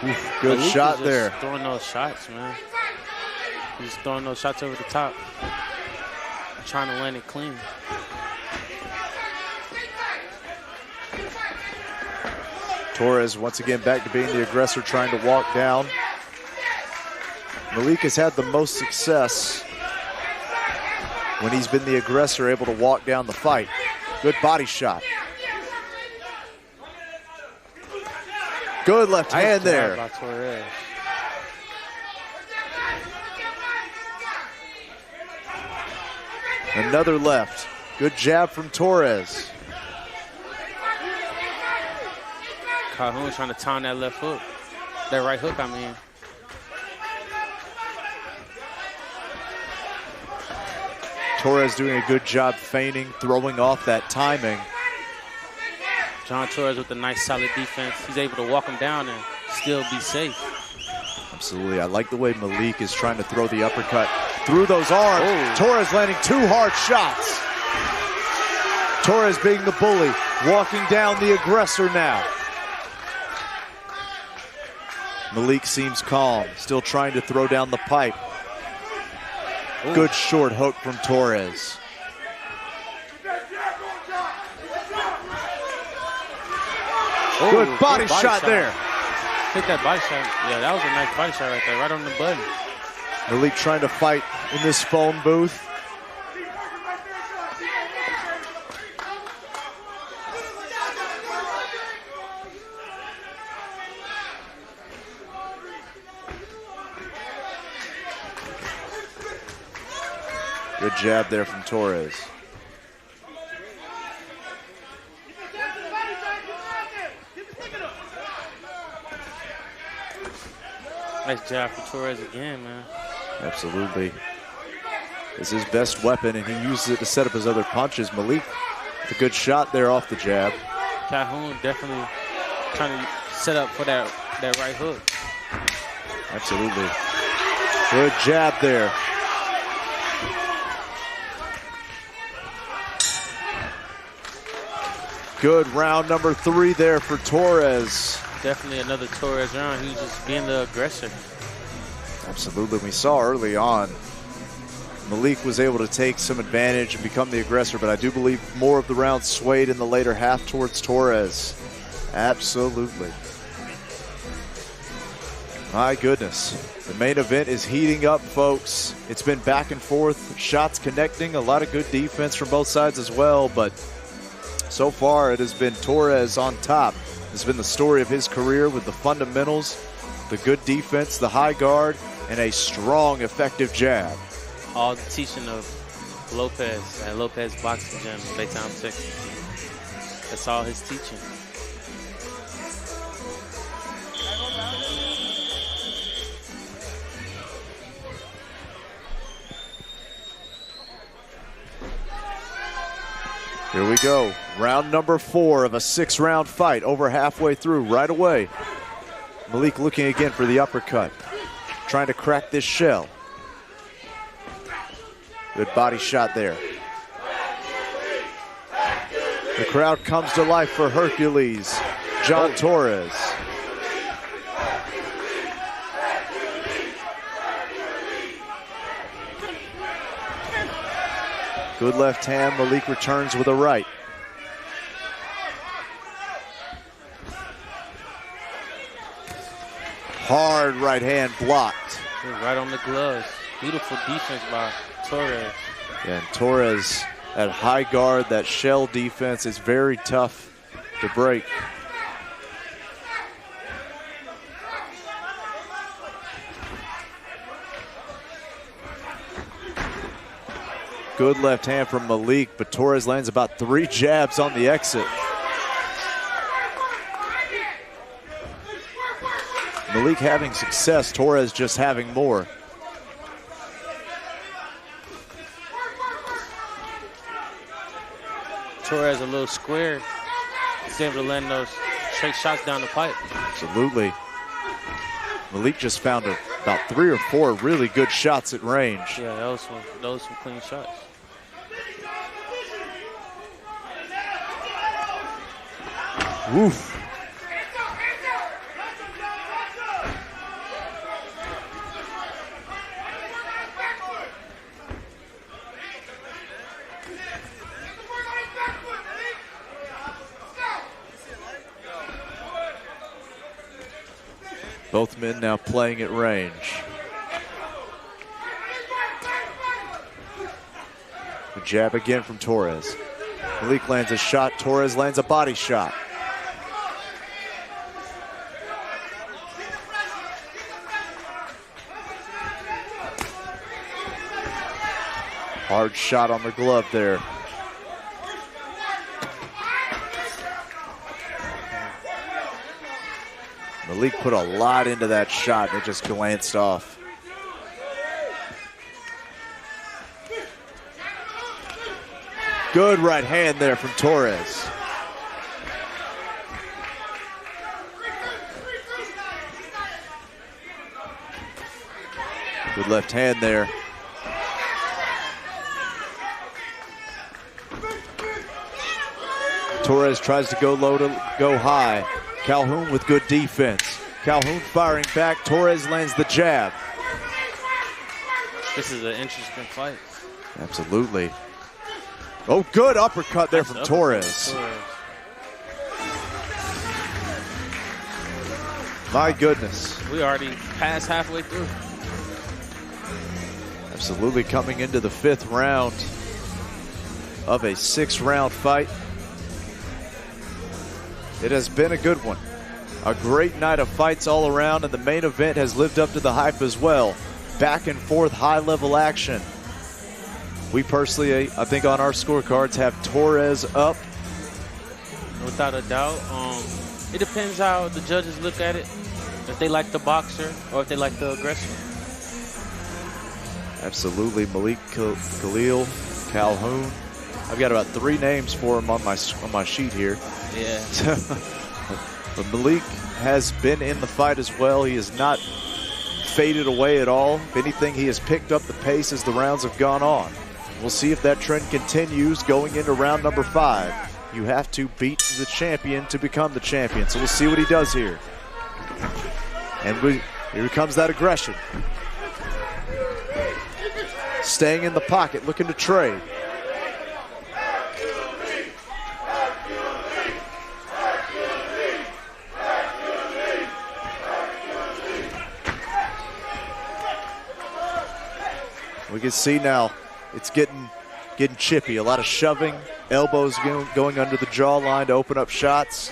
[SPEAKER 1] Oof, good shot there.
[SPEAKER 2] Throwing those shots, man. He's throwing those shots over the top. Trying to land it clean.
[SPEAKER 1] Torres once again back to being the aggressor, trying to walk down. Malik has had the most success when he's been the aggressor, able to walk down the fight. Good body shot. Good left hand there.
[SPEAKER 2] By Torres.
[SPEAKER 1] Another left. Good jab from Torres.
[SPEAKER 2] Calhoun trying to time that left hook. That right hook, I mean.
[SPEAKER 1] Torres doing a good job feigning, throwing off that timing.
[SPEAKER 2] John Torres with a nice solid defense. He's able to walk him down and still be safe.
[SPEAKER 1] Absolutely. I like the way Malik is trying to throw the uppercut through those arms.
[SPEAKER 2] Oh.
[SPEAKER 1] Torres landing 2 hard shots. Torres being the bully, walking down the aggressor now. Malik seems calm, still trying to throw down the pipe. Ooh. Good short hook from Torres.
[SPEAKER 2] Oh,
[SPEAKER 1] good body shot there.
[SPEAKER 2] Hit that body shot. Yeah, that was a nice body shot right there, right on the button.
[SPEAKER 1] Malik trying to fight in this phone booth. Good jab there from Torres.
[SPEAKER 2] Nice jab for Torres again, man.
[SPEAKER 1] Absolutely. It's his best weapon, and he uses it to set up his other punches. Malik with a good shot there off the jab.
[SPEAKER 2] Calhoun definitely trying to set up for that right hook.
[SPEAKER 1] Absolutely. Good jab there. Good round number 3 there for Torres.
[SPEAKER 2] Definitely another Torres round. He was just being the aggressor.
[SPEAKER 1] Absolutely. We saw early on Malik was able to take some advantage and become the aggressor, but I do believe more of the round swayed in the later half towards Torres. Absolutely. My goodness. The main event is heating up, folks. It's been back and forth, shots connecting, a lot of good defense from both sides as well, but so far it has been Torres on top. It's been the story of his career with the fundamentals, the good defense, the high guard, and a strong, effective jab.
[SPEAKER 2] All the teaching of Lopez at Lopez Boxing Gym in Baytown, Texas. That's all his teaching.
[SPEAKER 1] Here we go. Round number 4 of a 6-round fight, over halfway through right away. Malik looking again for the uppercut, trying to crack this shell. Good body shot there. The crowd comes to life for Hercules, John Torres. Good left hand, Malik returns with a right. Hard right hand blocked.
[SPEAKER 2] Right on the gloves. Beautiful defense by Torres.
[SPEAKER 1] Yeah, and Torres at high guard, that shell defense is very tough to break. Good left hand from Malik, but Torres lands about 3 jabs on the exit. Malik having success, Torres just having more.
[SPEAKER 2] Torres a little square. He's able to land those straight shots down the pipe.
[SPEAKER 1] Absolutely. Malik just found about 3 or 4 really good shots at range.
[SPEAKER 2] Yeah, those some clean shots.
[SPEAKER 1] Woof. Both men now playing at range. The jab again from Torres. Malik lands a shot, Torres lands a body shot. Hard shot on the glove there. Malik put a lot into that shot and it just glanced off. Good right hand there from Torres. Good left hand there. Torres tries to go low to go high. Calhoun with good defense. Calhoun firing back. Torres lands the jab.
[SPEAKER 2] This is an interesting fight.
[SPEAKER 1] Absolutely. Oh, good uppercut there from Torres. My goodness.
[SPEAKER 2] We already passed halfway through.
[SPEAKER 1] Absolutely coming into the 5th round of a 6-round fight. It has been a good one. A great night of fights all around, and the main event has lived up to the hype as well. Back and forth, high-level action. We personally, I think on our scorecards, have Torres up.
[SPEAKER 2] Without a doubt. It depends how the judges look at it. If they like the boxer or if they like the aggressor.
[SPEAKER 1] Absolutely. Malik Calhoun. I've got about 3 names for him on my sheet here.
[SPEAKER 2] Yeah.
[SPEAKER 1] But Malik has been in the fight as well. He has not faded away at all. If anything, he has picked up the pace as the rounds have gone on. We'll see if that trend continues going into round number 5. You have to beat the champion to become the champion. So we'll see what he does here. And here comes that aggression. Staying in the pocket, looking to trade. We can see now it's getting chippy. A lot of shoving, elbows going under the jawline to open up shots.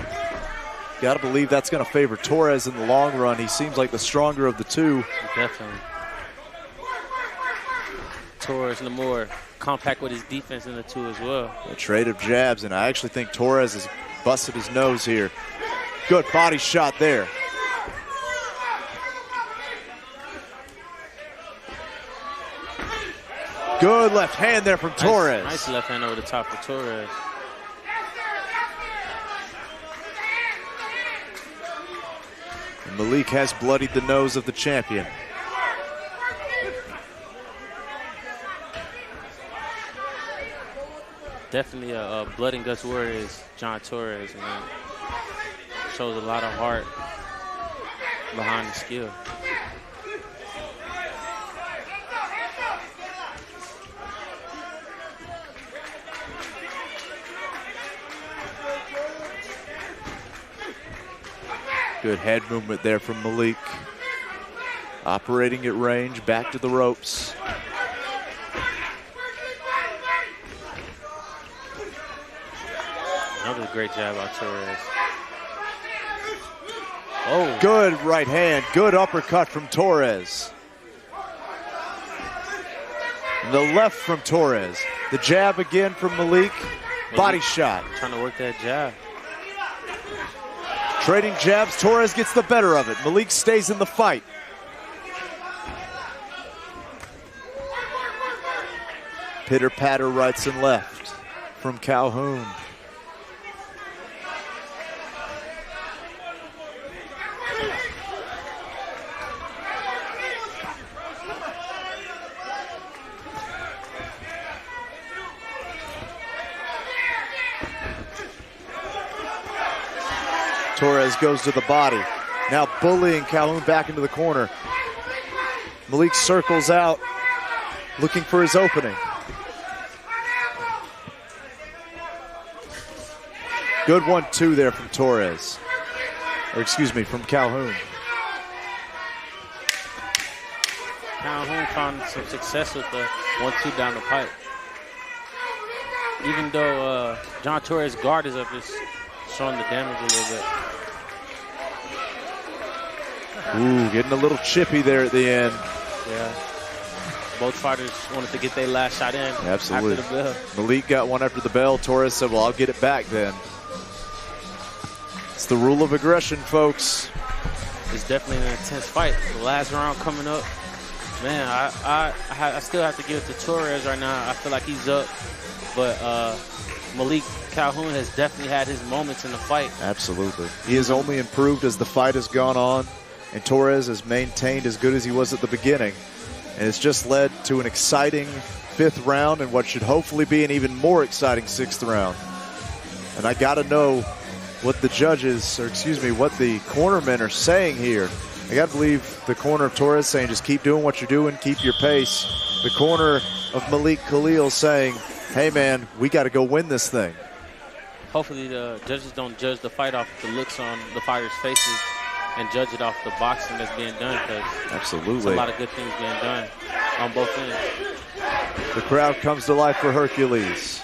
[SPEAKER 1] Got to believe that's going to favor Torres in the long run. He seems like the stronger of the two.
[SPEAKER 2] Definitely. Torres the more compact with his defense in the two as well.
[SPEAKER 1] A trade of jabs, and I actually think Torres has busted his nose here. Good body shot there. Good left hand there from Torres.
[SPEAKER 2] Nice left hand over the top of Torres.
[SPEAKER 1] And Malik has bloodied the nose of the champion.
[SPEAKER 2] Definitely a blood and guts warrior is John Torres, man. Shows a lot of heart behind the skill.
[SPEAKER 1] Good head movement there from Malik. Operating at range, back to the ropes.
[SPEAKER 2] Another great jab by Torres. Oh.
[SPEAKER 1] Good right hand, good uppercut from Torres.
[SPEAKER 9] The left from Torres. The jab again from Malik. Body shot.
[SPEAKER 2] Trying to work that jab.
[SPEAKER 9] Trading jabs. Torres gets the better of it. Malik stays in the fight. Pitter-patter rights and left from Calhoun. Torres goes to the body. Now bullying Calhoun back into the corner. Malik circles out, looking for his opening. Good 1-2 there from Torres. Or excuse me, from Calhoun.
[SPEAKER 2] Calhoun found some success with the 1-2 down the pipe. Even though John Torres' guard is up, it's showing the damage a little bit.
[SPEAKER 9] Ooh, getting a little chippy there at the end.
[SPEAKER 2] Yeah. Both fighters wanted to get their last shot in.
[SPEAKER 9] Absolutely.
[SPEAKER 2] After the bell.
[SPEAKER 9] Malik got one after the bell. Torres said, well, I'll get it back then. It's the rule of aggression, folks.
[SPEAKER 2] It's definitely an intense fight. The last round coming up. Man, I still have to give it to Torres right now. I feel like he's up. But Malik Calhoun has definitely had his moments in the fight.
[SPEAKER 9] Absolutely. He has only improved as the fight has gone on. And Torres has maintained as good as he was at the beginning. And it's just led to an exciting 5th round and what should hopefully be an even more exciting 6th round. And I got to know what the judges, or excuse me, what the cornermen are saying here. I got to believe the corner of Torres saying just keep doing what you're doing, keep your pace. The corner of Malik Khalil saying, hey man, we got to go win this thing.
[SPEAKER 2] Hopefully the judges don't judge the fight off the looks on the fighters' faces and judge it off the boxing that's being done, because
[SPEAKER 9] absolutely
[SPEAKER 2] there's a lot of good things being done on both ends.
[SPEAKER 9] The crowd comes to life for Hercules.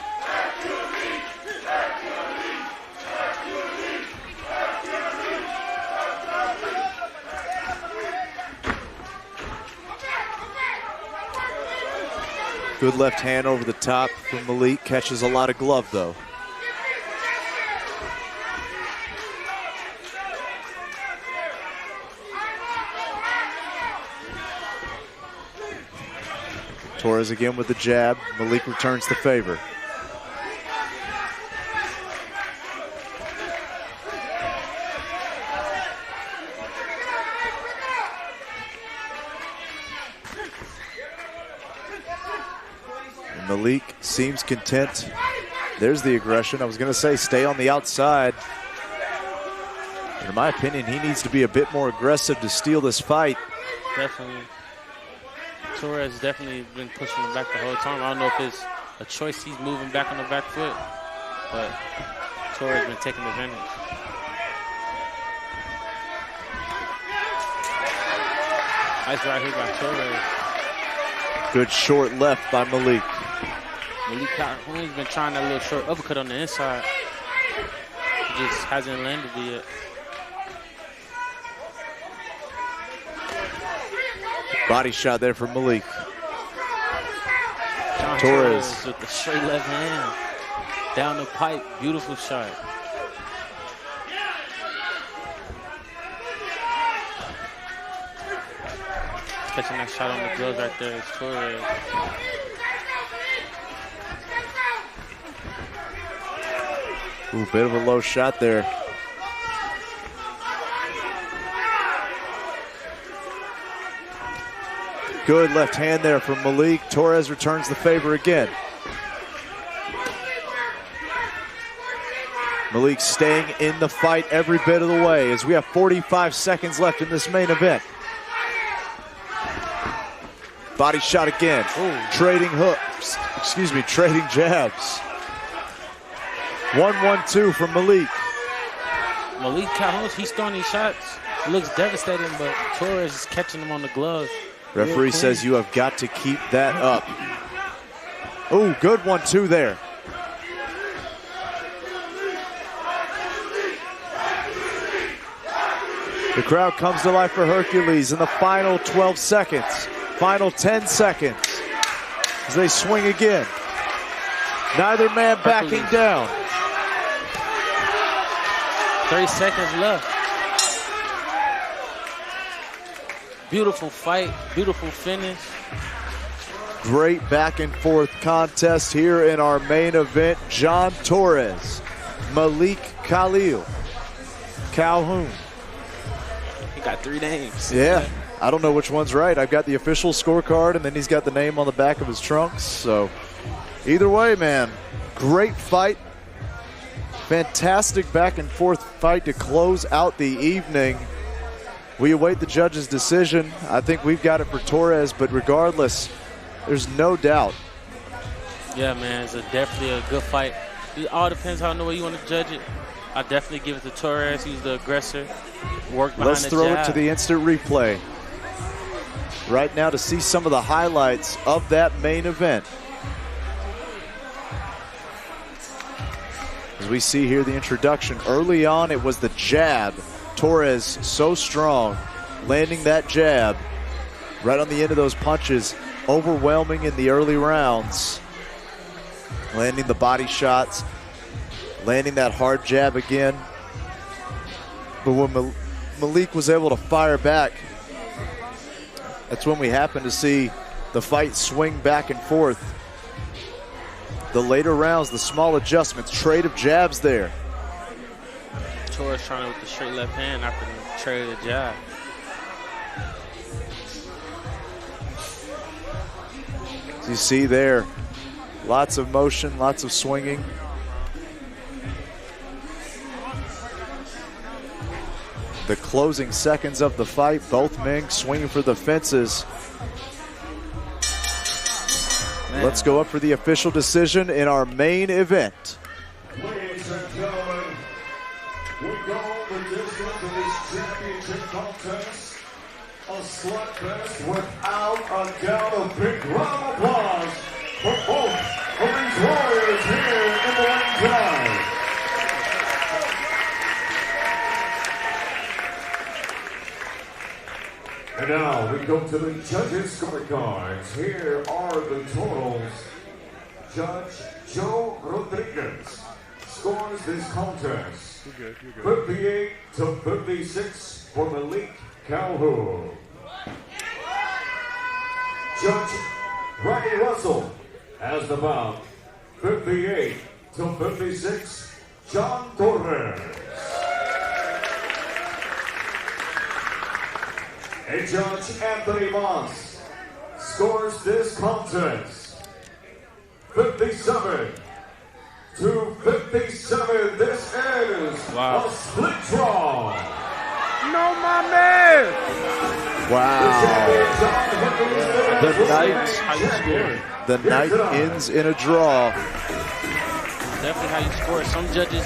[SPEAKER 9] Good left hand over the top from Malik. Catches a lot of glove, though. Torres again with the jab. Malik returns the favor. And Malik seems content. There's the aggression. I was going to say stay on the outside. And in my opinion, he needs to be a bit more aggressive to steal this fight.
[SPEAKER 2] Definitely. Torres definitely been pushing him back the whole time. I don't know if it's a choice he's moving back on the back foot, but Torres been taking advantage. Nice right here by Torres.
[SPEAKER 9] Good short left by Malik.
[SPEAKER 2] Malik Calhoun's been trying that little short uppercut on the inside. He just hasn't landed it yet.
[SPEAKER 9] Body shot there from Malik.
[SPEAKER 2] John Torres with the straight left hand. Down the pipe, beautiful shot. Catching that shot on the gloves right there is Torres.
[SPEAKER 9] Ooh, bit of a low shot there. Good left hand there from Malik. Torres returns the favor again. Malik staying in the fight every bit of the way as we have 45 seconds left in this main event. Body shot again. Ooh. Trading hooks, excuse me, trading jabs. 1-1-2 from Malik.
[SPEAKER 2] Malik Calhoun, he's throwing these shots. It looks devastating, but Torres is catching them on the gloves.
[SPEAKER 9] Referee says you have got to keep that up. Oh, good 1-2 there. The crowd comes to life for Hercules in the final 12 seconds. Final 10 seconds.
[SPEAKER 1] as they swing again. Neither man backing down.
[SPEAKER 2] 30 seconds left. Beautiful fight, beautiful finish.
[SPEAKER 1] Great back and forth contest here in our main event. John Torres, Malik Calhoun.
[SPEAKER 2] He got 3 names.
[SPEAKER 1] Yeah, I don't know which one's right. I've got the official scorecard, and then he's got the name on the back of his trunks. So either way, man, great fight. Fantastic back and forth fight to close out the evening. We await the judge's decision. I think we've got it for Torres, but regardless, there's no doubt.
[SPEAKER 2] Yeah, man, it's definitely a good fight. It all depends how the way you want to judge it. I definitely give it to Torres. He's the aggressor. Work behind
[SPEAKER 1] Let's
[SPEAKER 2] the
[SPEAKER 1] throw
[SPEAKER 2] jab.
[SPEAKER 1] it to the instant replay right now to see some of the highlights of that main event. As we see here the introduction, early on it was the jab. Torres so strong, landing that jab right on the end of those punches, overwhelming in the early rounds. Landing the body shots, landing that hard jab again. But when Malik was able to fire back, that's when we happened to see the fight swing back and forth. The later rounds, the small adjustments, trade of jabs there.
[SPEAKER 2] Torres trying to with the straight left hand after the trade of the jab.
[SPEAKER 1] As you see there, lots of motion, lots of swinging. The closing seconds of the fight, both men swinging for the fences. Man. Let's go up for the official decision in our main event.
[SPEAKER 8] Ladies and gentlemen, we go the distance in this championship contest. A slugfest without a doubt. A big round of applause for both of these warriors here in the ringside. And now we go to the judges' scorecards. Here are the totals. Judge Joe Rodriguez scores this contest 58 to 56 for Malik Calhoun. Judge Ronnie Russell has the bout 58 to 56, John Torres. And Judge Anthony Moss scores this contest 57 to 57. This is a split draw.
[SPEAKER 10] No, my man!
[SPEAKER 1] Wow. The night ends in a draw.
[SPEAKER 2] Definitely how you score. Some judges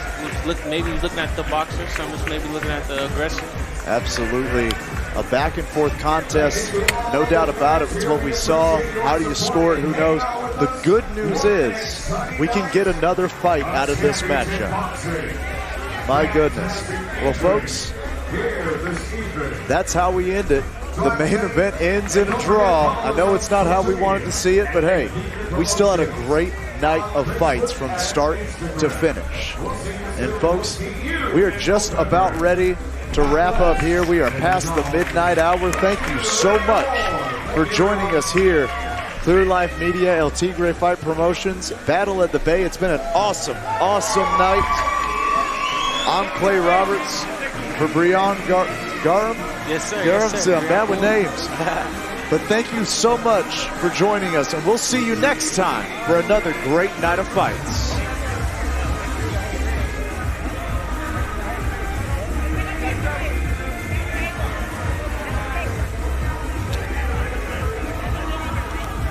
[SPEAKER 2] maybe looking at the boxer, some is maybe looking at the aggressor.
[SPEAKER 1] Absolutely. A back and forth contest, no doubt about it. It's what we saw. How do you score it? Who knows? The good news is we can get another fight out of this matchup. My goodness. Well, folks, that's how we end it. The main event ends in a draw. I know it's not how we wanted to see it, but hey, we still had a great night of fights from start to finish. And folks, we are just about ready to wrap up here. We are past the midnight hour. Thank you so much for joining us here. Clear Life Media, El Tigre Fight Promotions, Battle at the Bay. It's been an awesome, awesome night. I'm Clay Roberts for Brian Garum.
[SPEAKER 2] Yes, sir.
[SPEAKER 1] Garum,
[SPEAKER 2] yes, sir.
[SPEAKER 1] I'm bad with names. But thank you so much for joining us, and we'll see you next time for another great night of fights.